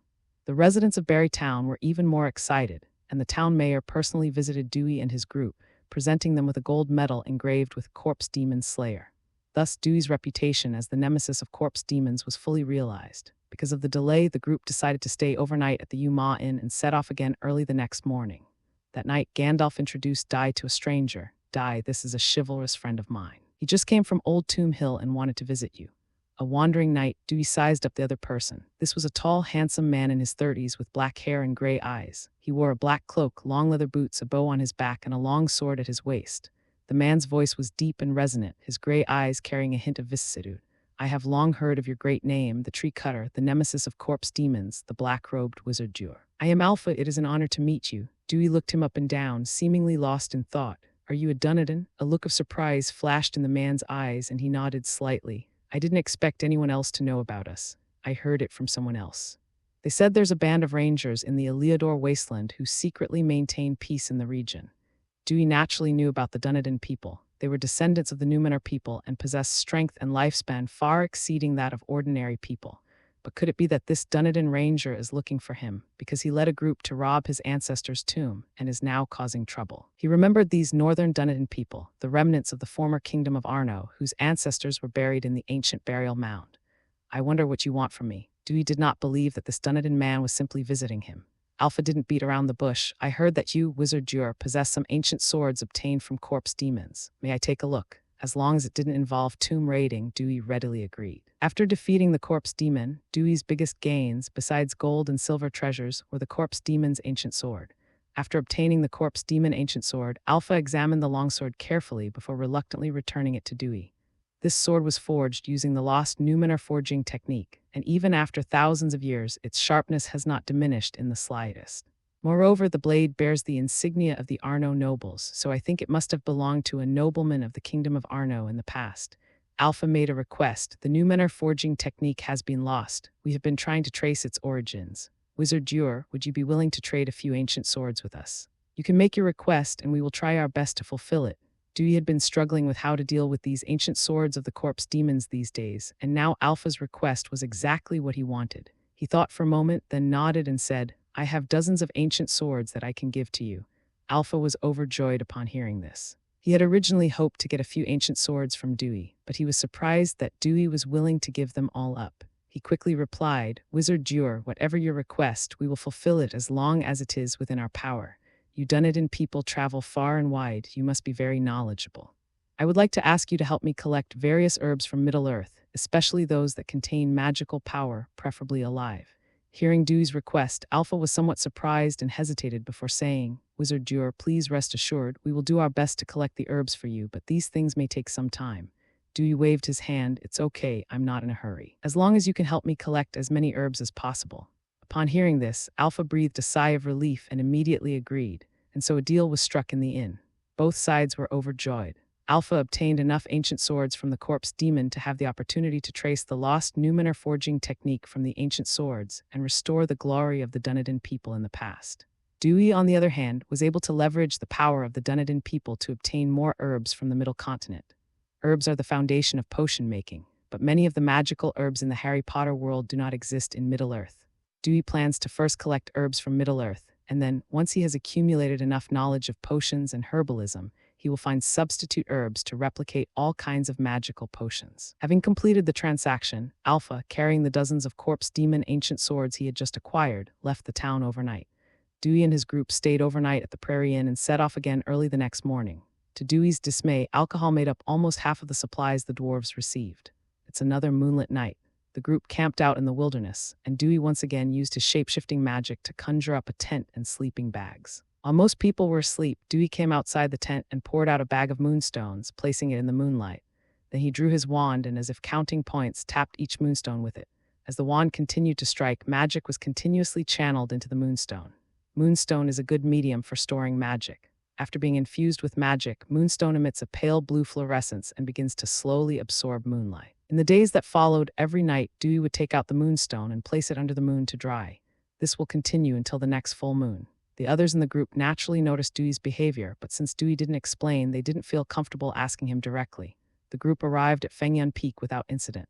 The residents of Barry Town were even more excited, and the town mayor personally visited Dewey and his group, presenting them with a gold medal engraved with Corpse Demon Slayer. Thus, Dewey's reputation as the nemesis of corpse demons was fully realized. Because of the delay, the group decided to stay overnight at the Umma Inn and set off again early the next morning. That night, Gandalf introduced Dai to a stranger. Dai, this is a chivalrous friend of mine. He just came from Old Tomb Hill and wanted to visit you. A wandering knight, Dewey sized up the other person. This was a tall, handsome man in his 30s with black hair and gray eyes. He wore a black cloak, long leather boots, a bow on his back, and a long sword at his waist. The man's voice was deep and resonant, his gray eyes carrying a hint of vicissitude. I have long heard of your great name, the tree cutter, the nemesis of corpse demons, the black-robed wizard Dewar. I am Alpha, it is an honor to meet you. Dewey looked him up and down, seemingly lost in thought. Are you a Dunedain? A look of surprise flashed in the man's eyes, and he nodded slightly. I didn't expect anyone else to know about us. I heard it from someone else. They said there's a band of rangers in the Eliador wasteland who secretly maintain peace in the region. Dewey naturally knew about the Dunedain people. They were descendants of the Numenor people and possessed strength and lifespan far exceeding that of ordinary people. But could it be that this Dunedain ranger is looking for him because he led a group to rob his ancestor's tomb and is now causing trouble? He remembered these northern Dunedain people, the remnants of the former kingdom of Arno, whose ancestors were buried in the ancient burial mound. I wonder what you want from me. Dewey did not believe that this Dunedain man was simply visiting him. Alpha didn't beat around the bush. I heard that you, Wizard Dewar, possess some ancient swords obtained from corpse demons. May I take a look? As long as it didn't involve tomb raiding, Dewey readily agreed. After defeating the corpse demon, Dewey's biggest gains, besides gold and silver treasures, were the corpse demon's ancient sword. After obtaining the corpse demon ancient sword, Alpha examined the longsword carefully before reluctantly returning it to Dewey. This sword was forged using the lost Numenor forging technique, and even after thousands of years, its sharpness has not diminished in the slightest. Moreover, the blade bears the insignia of the Arno nobles, so I think it must have belonged to a nobleman of the kingdom of Arno in the past. Alpha made a request. The Numenor forging technique has been lost. We have been trying to trace its origins. Wizard Dewar, would you be willing to trade a few ancient swords with us? You can make your request, and we will try our best to fulfill it. Dewey had been struggling with how to deal with these ancient swords of the corpse demons these days, and now Alpha's request was exactly what he wanted. He thought for a moment, then nodded and said, I have dozens of ancient swords that I can give to you. Alpha was overjoyed upon hearing this. He had originally hoped to get a few ancient swords from Dewey, but he was surprised that Dewey was willing to give them all up. He quickly replied, Wizard Dewar, whatever your request, we will fulfill it as long as it is within our power. You Dunedain people travel far and wide. You must be very knowledgeable. I would like to ask you to help me collect various herbs from Middle-earth, especially those that contain magical power, preferably alive. Hearing Dewey's request, Alpha was somewhat surprised and hesitated before saying, Wizard Dewar, please rest assured, we will do our best to collect the herbs for you, but these things may take some time. Dewey waved his hand. It's okay, I'm not in a hurry. As long as you can help me collect as many herbs as possible. Upon hearing this, Alpha breathed a sigh of relief and immediately agreed, and so a deal was struck in the inn. Both sides were overjoyed. Alpha obtained enough ancient swords from the corpse demon to have the opportunity to trace the lost Numenor forging technique from the ancient swords and restore the glory of the Dunedain people in the past. Dewey, on the other hand, was able to leverage the power of the Dunedain people to obtain more herbs from the Middle Continent. Herbs are the foundation of potion making, but many of the magical herbs in the Harry Potter world do not exist in Middle-earth. Dewey plans to first collect herbs from Middle-earth, and then, once he has accumulated enough knowledge of potions and herbalism, he will find substitute herbs to replicate all kinds of magical potions. Having completed the transaction, Alpha, carrying the dozens of corpse demon ancient swords he had just acquired, left the town overnight. Dewey and his group stayed overnight at the Prairie Inn and set off again early the next morning. To Dewey's dismay, alcohol made up almost half of the supplies the dwarves received. It's another moonlit night. The group camped out in the wilderness, and Dewey once again used his shape-shifting magic to conjure up a tent and sleeping bags. While most people were asleep, Dewey came outside the tent and poured out a bag of moonstones, placing it in the moonlight. Then he drew his wand and, as if counting points, tapped each moonstone with it. As the wand continued to strike, magic was continuously channeled into the moonstone. Moonstone is a good medium for storing magic. After being infused with magic, moonstone emits a pale blue fluorescence and begins to slowly absorb moonlight. In the days that followed, every night, Dewey would take out the moonstone and place it under the moon to dry. This will continue until the next full moon. The others in the group naturally noticed Dewey's behavior, but since Dewey didn't explain, they didn't feel comfortable asking him directly. The group arrived at Fengyun Peak without incident.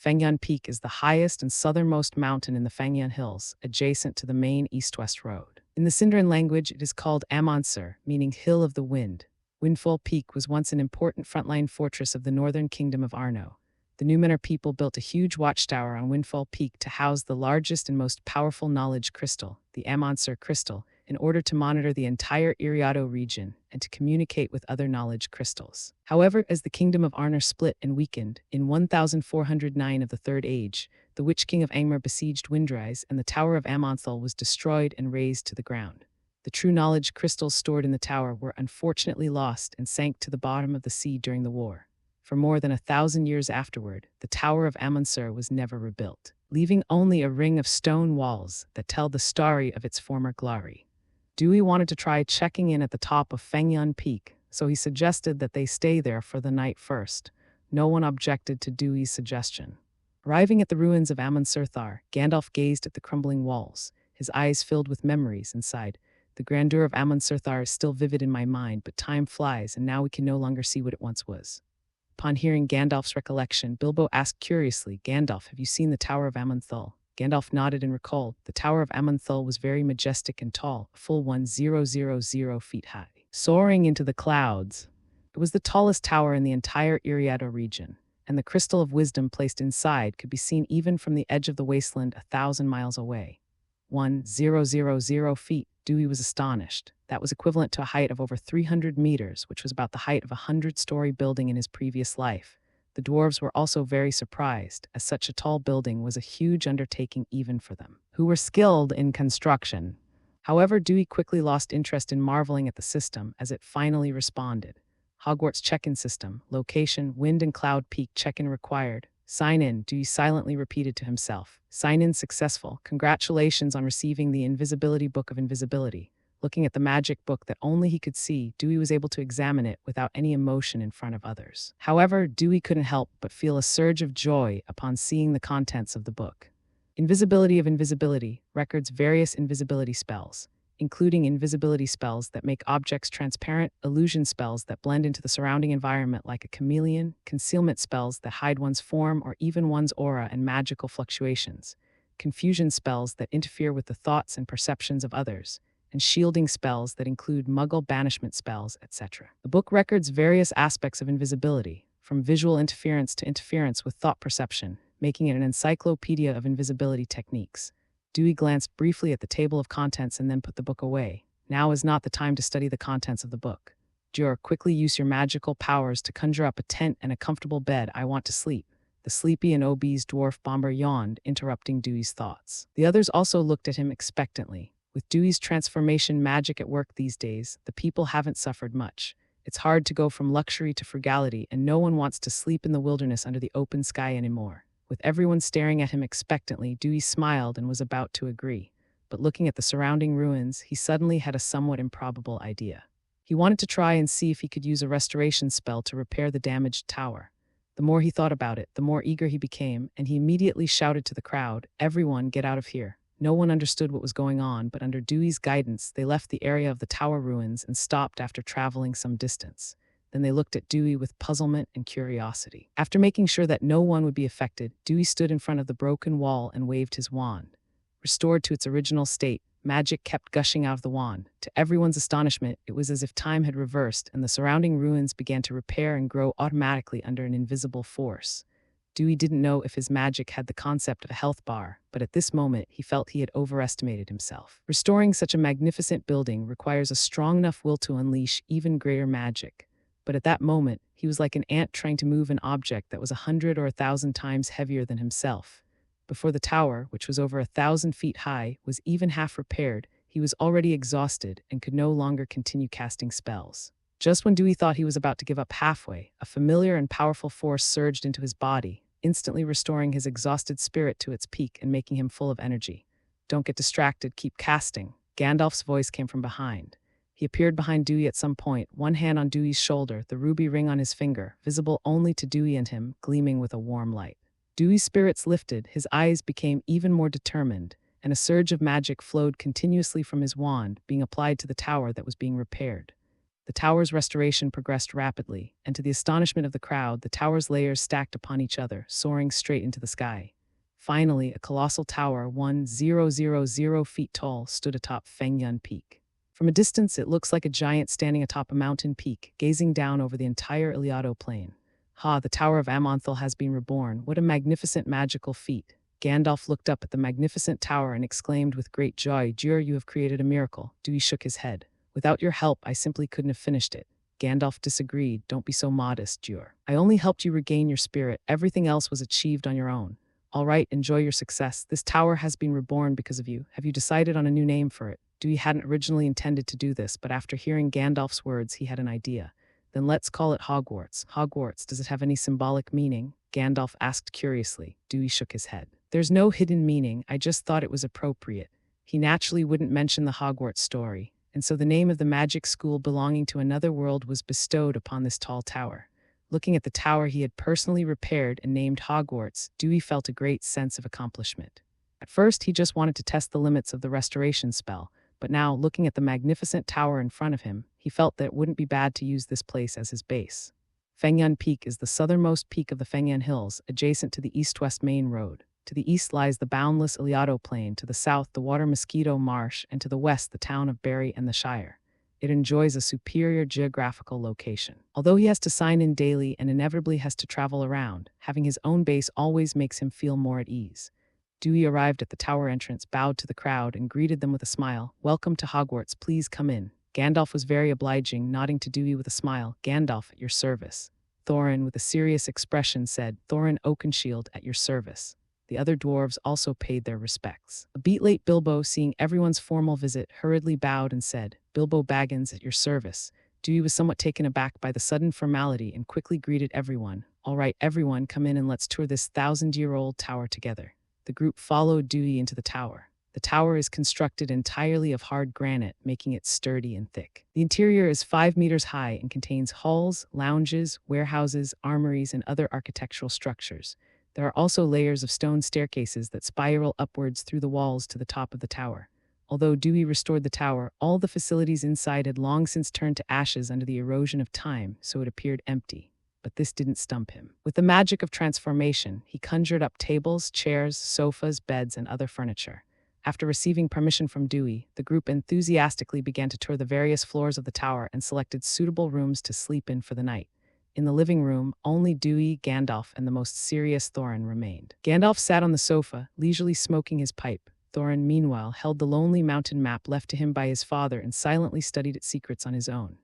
Fengyun Peak is the highest and southernmost mountain in the Fengyun Hills, adjacent to the main east-west road. In the Sindarin language, it is called Amansur, meaning Hill of the Wind. Windfall Peak was once an important frontline fortress of the northern kingdom of Arno. The Numenor people built a huge watchtower on Windfall Peak to house the largest and most powerful knowledge crystal, the Amansur crystal, in order to monitor the entire Iriado region and to communicate with other knowledge crystals. However, as the kingdom of Arnor split and weakened, in 1409 of the Third Age, the Witch King of Angmar besieged Windrise, and the Tower of Amanthal was destroyed and razed to the ground. The true knowledge crystals stored in the tower were unfortunately lost and sank to the bottom of the sea during the war. For more than 1,000 years afterward, the Tower of Amansur was never rebuilt, leaving only a ring of stone walls that tell the story of its former glory. Dewey wanted to try checking in at the top of Fengyun Peak, so he suggested that they stay there for the night first. No one objected to Dewey's suggestion. Arriving at the ruins of Amansurthar, Gandalf gazed at the crumbling walls, his eyes filled with memories, and sighed. The grandeur of Amansurthar is still vivid in my mind, but time flies, and now we can no longer see what it once was. Upon hearing Gandalf's recollection, Bilbo asked curiously, "Gandalf, have you seen the Tower of Amanthal?" Gandalf nodded and recalled. The Tower of Amanthal was very majestic and tall, a full 1,000 feet high. Soaring into the clouds, it was the tallest tower in the entire Iriado region, and the Crystal of Wisdom placed inside could be seen even from the edge of the wasteland 1,000 miles away. 1,000 feet. Dewey was astonished. That was equivalent to a height of over 300 meters, which was about the height of a 100-story building in his previous life. The dwarves were also very surprised, as such a tall building was a huge undertaking even for them, who were skilled in construction. However, Dewey quickly lost interest in marveling at the system as it finally responded. Hogwarts check-in system, location, wind and cloud peak check-in required. Sign in, Dewey silently repeated to himself. Sign in successful. Congratulations on receiving the Invisibility Book of Invisibility. Looking at the magic book that only he could see, Dewey was able to examine it without any emotion in front of others. However, Dewey couldn't help but feel a surge of joy upon seeing the contents of the book. Invisibility of Invisibility records various invisibility spells, including invisibility spells that make objects transparent, illusion spells that blend into the surrounding environment like a chameleon, concealment spells that hide one's form or even one's aura and magical fluctuations, confusion spells that interfere with the thoughts and perceptions of others, and shielding spells that include muggle banishment spells, etc. The book records various aspects of invisibility, from visual interference to interference with thought perception, making it an encyclopedia of invisibility techniques. Dewey glanced briefly at the table of contents and then put the book away. Now is not the time to study the contents of the book. Jur, quickly use your magical powers to conjure up a tent and a comfortable bed. I want to sleep. The sleepy and obese dwarf bomber yawned, interrupting Dewey's thoughts. The others also looked at him expectantly. With Dewey's transformation magic at work these days, the people haven't suffered much. It's hard to go from luxury to frugality, and no one wants to sleep in the wilderness under the open sky anymore. With everyone staring at him expectantly, Dewey smiled and was about to agree. But looking at the surrounding ruins, he suddenly had a somewhat improbable idea. He wanted to try and see if he could use a restoration spell to repair the damaged tower. The more he thought about it, the more eager he became, and he immediately shouted to the crowd, "Everyone, get out of here." No one understood what was going on, but under Dewey's guidance, they left the area of the tower ruins and stopped after traveling some distance. Then they looked at Dewey with puzzlement and curiosity. After making sure that no one would be affected, Dewey stood in front of the broken wall and waved his wand. Restored to its original state, magic kept gushing out of the wand. To everyone's astonishment, it was as if time had reversed and the surrounding ruins began to repair and grow automatically under an invisible force. Dewey didn't know if his magic had the concept of a health bar, but at this moment he felt he had overestimated himself. Restoring such a magnificent building requires a strong enough will to unleash even greater magic. But at that moment, he was like an ant trying to move an object that was 100 or 1,000 times heavier than himself. Before the tower, which was over 1,000 feet high, was even half repaired, he was already exhausted and could no longer continue casting spells. Just when Dewey thought he was about to give up halfway, a familiar and powerful force surged into his body, instantly restoring his exhausted spirit to its peak and making him full of energy. "Don't get distracted, keep casting." Gandalf's voice came from behind. He appeared behind Dewey at some point, one hand on Dewey's shoulder, the ruby ring on his finger, visible only to Dewey and him, gleaming with a warm light. Dewey's spirits lifted, his eyes became even more determined, and a surge of magic flowed continuously from his wand, being applied to the tower that was being repaired. The tower's restoration progressed rapidly, and to the astonishment of the crowd, the tower's layers stacked upon each other, soaring straight into the sky. Finally, a colossal tower, 1,000 feet tall, stood atop Fengyun Peak. From a distance, it looks like a giant standing atop a mountain peak, gazing down over the entire Iliado plain. "Ha, the Tower of Amonthel has been reborn. What a magnificent magical feat." Gandalf looked up at the magnificent tower and exclaimed with great joy, "Jur, you have created a miracle." Dewey shook his head. "Without your help, I simply couldn't have finished it." Gandalf disagreed. "Don't be so modest, Jur. I only helped you regain your spirit. Everything else was achieved on your own. All right, enjoy your success. This tower has been reborn because of you. Have you decided on a new name for it?" Dewey hadn't originally intended to do this, but after hearing Gandalf's words, he had an idea. "Then let's call it Hogwarts." "Hogwarts, does it have any symbolic meaning?" Gandalf asked curiously. Dewey shook his head. "There's no hidden meaning, I just thought it was appropriate." He naturally wouldn't mention the Hogwarts story, and so the name of the magic school belonging to another world was bestowed upon this tall tower. Looking at the tower he had personally repaired and named Hogwarts, Dewey felt a great sense of accomplishment. At first, he just wanted to test the limits of the restoration spell, but now, looking at the magnificent tower in front of him, he felt that it wouldn't be bad to use this place as his base. Fengyun Peak is the southernmost peak of the Fengyun Hills, adjacent to the east-west main road. To the east lies the boundless Iliado Plain, to the south the Water Mosquito Marsh, and to the west the town of Barry and the Shire. It enjoys a superior geographical location. Although he has to sign in daily and inevitably has to travel around, having his own base always makes him feel more at ease. Dewey arrived at the tower entrance, bowed to the crowd, and greeted them with a smile. "Welcome to Hogwarts, please come in." Gandalf was very obliging, nodding to Dewey with a smile. "Gandalf, at your service." Thorin, with a serious expression, said, "Thorin Oakenshield, at your service." The other dwarves also paid their respects. A beat late Bilbo, seeing everyone's formal visit, hurriedly bowed and said, "Bilbo Baggins, at your service." Dewey was somewhat taken aback by the sudden formality and quickly greeted everyone. "All right, everyone, come in and let's tour this 1,000-year-old tower together." The group followed Dewey into the tower. The tower is constructed entirely of hard granite, making it sturdy and thick. The interior is 5 meters high and contains halls, lounges, warehouses, armories, and other architectural structures. There are also layers of stone staircases that spiral upwards through the walls to the top of the tower. Although Dewey restored the tower, all the facilities inside had long since turned to ashes under the erosion of time, so it appeared empty. But this didn't stump him. With the magic of transformation, he conjured up tables, chairs, sofas, beds, and other furniture. After receiving permission from Dewey, the group enthusiastically began to tour the various floors of the tower and selected suitable rooms to sleep in for the night. In the living room, only Dewey, Gandalf, and the most serious Thorin remained. Gandalf sat on the sofa, leisurely smoking his pipe. Thorin, meanwhile, held the lonely mountain map left to him by his father and silently studied its secrets on his own.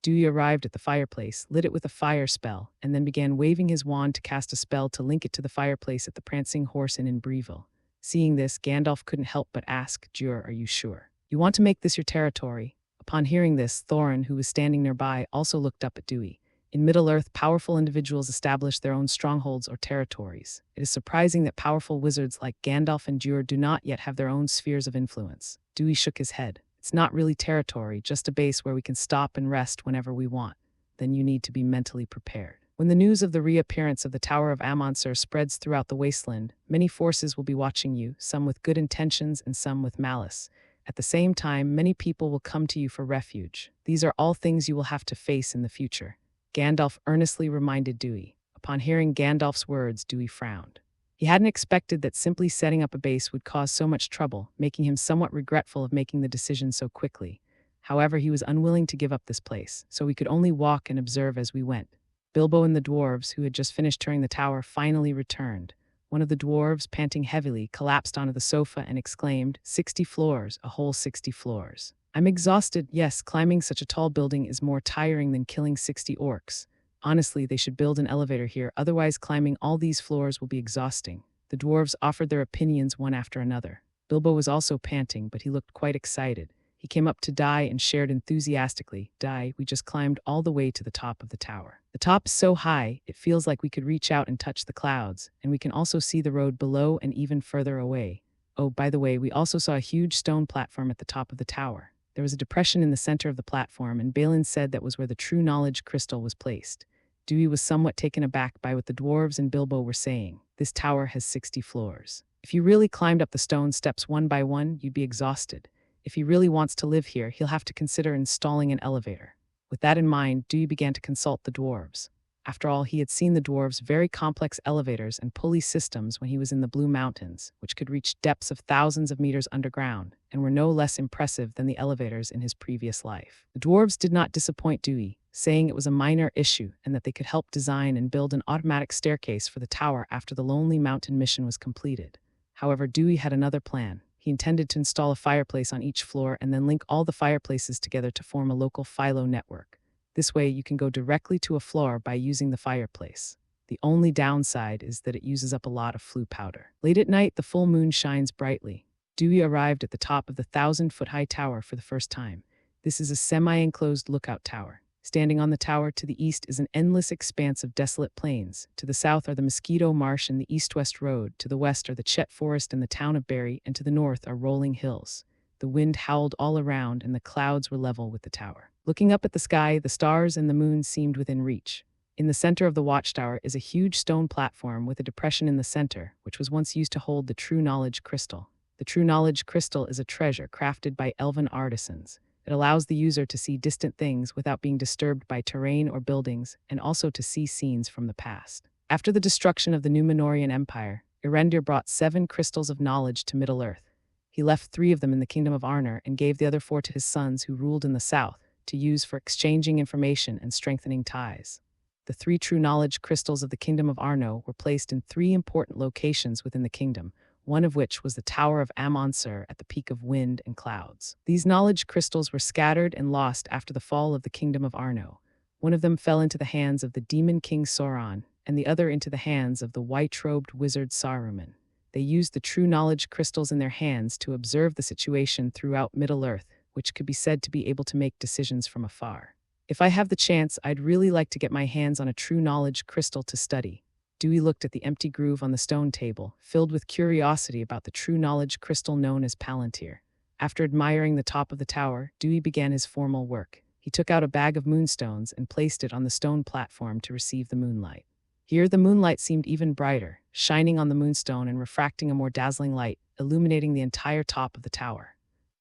Dewey arrived at the fireplace, lit it with a fire spell, and then began waving his wand to cast a spell to link it to the fireplace at the Prancing Horse Inn in Breville. Seeing this, Gandalf couldn't help but ask, "Jur, are you sure? You want to make this your territory?" Upon hearing this, Thorin, who was standing nearby, also looked up at Dewey. In Middle-earth, powerful individuals establish their own strongholds or territories. It is surprising that powerful wizards like Gandalf and Jur do not yet have their own spheres of influence. Dewey shook his head. "It's not really territory, just a base where we can stop and rest whenever we want. Then you need to be mentally prepared. When the news of the reappearance of the Tower of Amonthel spreads throughout the wasteland, many forces will be watching you, some with good intentions and some with malice. At the same time, many people will come to you for refuge. These are all things you will have to face in the future. Gandalf earnestly reminded Dewey. Upon hearing Gandalf's words, Dewey frowned. He hadn't expected that simply setting up a base would cause so much trouble, making him somewhat regretful of making the decision so quickly. However, he was unwilling to give up this place, so we could only walk and observe as we went. Bilbo and the dwarves, who had just finished touring the tower, finally returned. One of the dwarves, panting heavily, collapsed onto the sofa and exclaimed, 60 floors, a whole 60 floors. I'm exhausted. Yes, climbing such a tall building is more tiring than killing 60 orcs. Honestly, they should build an elevator here, otherwise climbing all these floors will be exhausting. The dwarves offered their opinions one after another. Bilbo was also panting, but he looked quite excited. He came up to Dai and shared enthusiastically, Dai, we just climbed all the way to the top of the tower. The top is so high, it feels like we could reach out and touch the clouds, and we can also see the road below and even further away. Oh, by the way, we also saw a huge stone platform at the top of the tower. There was a depression in the center of the platform, and Balin said that was where the true knowledge crystal was placed. Dewey was somewhat taken aback by what the dwarves and Bilbo were saying. This tower has 60 floors. If you really climbed up the stone steps one by one, you'd be exhausted. If he really wants to live here, he'll have to consider installing an elevator. With that in mind, Dewey began to consult the dwarves. After all, he had seen the dwarves' very complex elevators and pulley systems when he was in the Blue Mountains, which could reach depths of thousands of meters underground, and were no less impressive than the elevators in his previous life. The dwarves did not disappoint Dewey, saying it was a minor issue and that they could help design and build an automatic staircase for the tower after the Lonely Mountain mission was completed. However, Dewey had another plan. He intended to install a fireplace on each floor and then link all the fireplaces together to form a local philo network. This way, you can go directly to a floor by using the fireplace. The only downside is that it uses up a lot of flue powder. Late at night, the full moon shines brightly. Dewey arrived at the top of the 1,000-foot-high tower for the first time. This is a semi-enclosed lookout tower. Standing on the tower to the east is an endless expanse of desolate plains. To the south are the Mosquito Marsh and the east-west road. To the west are the Chet Forest and the town of Barry, and to the north are rolling hills. The wind howled all around, and the clouds were level with the tower. Looking up at the sky, the stars and the moon seemed within reach. In the center of the watchtower is a huge stone platform with a depression in the center, which was once used to hold the True Knowledge Crystal. The True Knowledge Crystal is a treasure crafted by elven artisans. It allows the user to see distant things without being disturbed by terrain or buildings, and also to see scenes from the past. After the destruction of the Númenórean Empire, Erendir brought 7 crystals of knowledge to Middle-earth. He left 3 of them in the Kingdom of Arnor and gave the other 4 to his sons who ruled in the south, to use for exchanging information and strengthening ties. The 3 true knowledge crystals of the Kingdom of Arnor were placed in 3 important locations within the kingdom, one of which was the Tower of Amon-Sur at the peak of Wind and Clouds. These knowledge crystals were scattered and lost after the fall of the Kingdom of Arnor. One of them fell into the hands of the Demon King Sauron, and the other into the hands of the white-robed wizard Saruman. They used the true knowledge crystals in their hands to observe the situation throughout Middle-earth, which could be said to be able to make decisions from afar. If I have the chance, I'd really like to get my hands on a true knowledge crystal to study. Dewey looked at the empty groove on the stone table, filled with curiosity about the true knowledge crystal known as Palantir. After admiring the top of the tower, Dewey began his formal work. He took out a bag of moonstones and placed it on the stone platform to receive the moonlight. Here, the moonlight seemed even brighter, shining on the moonstone and refracting a more dazzling light, illuminating the entire top of the tower.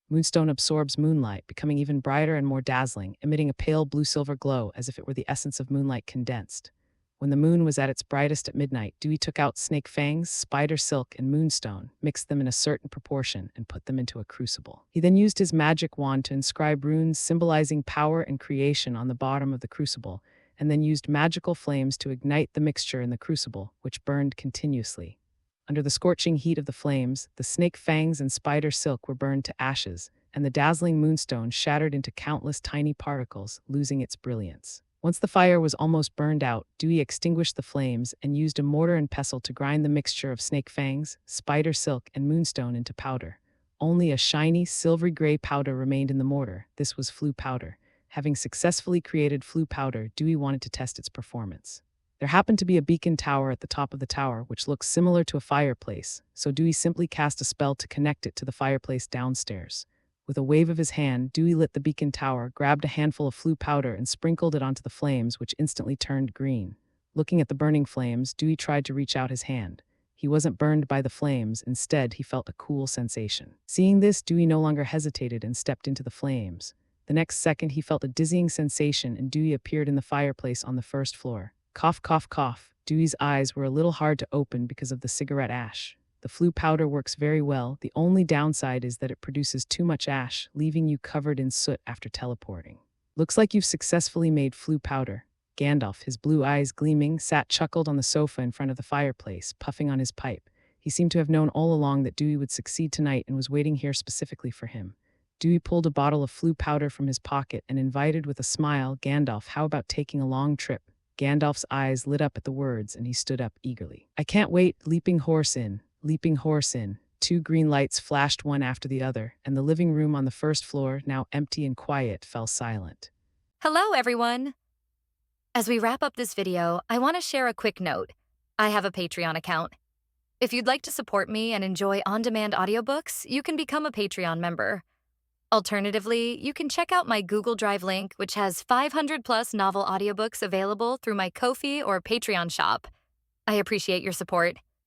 Moonstone absorbs moonlight, becoming even brighter and more dazzling, emitting a pale blue-silver glow as if it were the essence of moonlight condensed. When the moon was at its brightest at midnight, Dewey took out snake fangs, spider silk, and moonstone, mixed them in a certain proportion, and put them into a crucible. He then used his magic wand to inscribe runes symbolizing power and creation on the bottom of the crucible, and then used magical flames to ignite the mixture in the crucible, which burned continuously. Under the scorching heat of the flames, the snake fangs and spider silk were burned to ashes, and the dazzling moonstone shattered into countless tiny particles, losing its brilliance. Once the fire was almost burned out, Dewey extinguished the flames and used a mortar and pestle to grind the mixture of snake fangs, spider silk, and moonstone into powder. Only a shiny, silvery gray powder remained in the mortar. This was flue powder. Having successfully created flue powder, Dewey wanted to test its performance. There happened to be a beacon tower at the top of the tower, which looked similar to a fireplace, so Dewey simply cast a spell to connect it to the fireplace downstairs. With a wave of his hand, Dewey lit the beacon tower, grabbed a handful of flue powder, and sprinkled it onto the flames, which instantly turned green. Looking at the burning flames, Dewey tried to reach out his hand. He wasn't burned by the flames, instead he felt a cool sensation. Seeing this, Dewey no longer hesitated and stepped into the flames. The next second, he felt a dizzying sensation and Dewey appeared in the fireplace on the first floor. Cough, cough, cough. Dewey's eyes were a little hard to open because of the cigarette ash. The flue powder works very well. The only downside is that it produces too much ash, leaving you covered in soot after teleporting. Looks like you've successfully made flue powder. Gandalf, his blue eyes gleaming, sat chuckled on the sofa in front of the fireplace, puffing on his pipe. He seemed to have known all along that Dewey would succeed tonight and was waiting here specifically for him. Dewey pulled a bottle of flue powder from his pocket and invited with a smile, "Gandalf, how about taking a long trip?" Gandalf's eyes lit up at the words and he stood up eagerly. "I can't wait." Leaping horse in. Leaping horse in. Two green lights flashed one after the other, and the living room on the first floor, now empty and quiet, fell silent. Hello, everyone! As we wrap up this video, I want to share a quick note. I have a Patreon account. If you'd like to support me and enjoy on-demand audiobooks, you can become a Patreon member. Alternatively, you can check out my Google Drive link, which has 500+ novel audiobooks available through my Ko-fi or Patreon shop. I appreciate your support.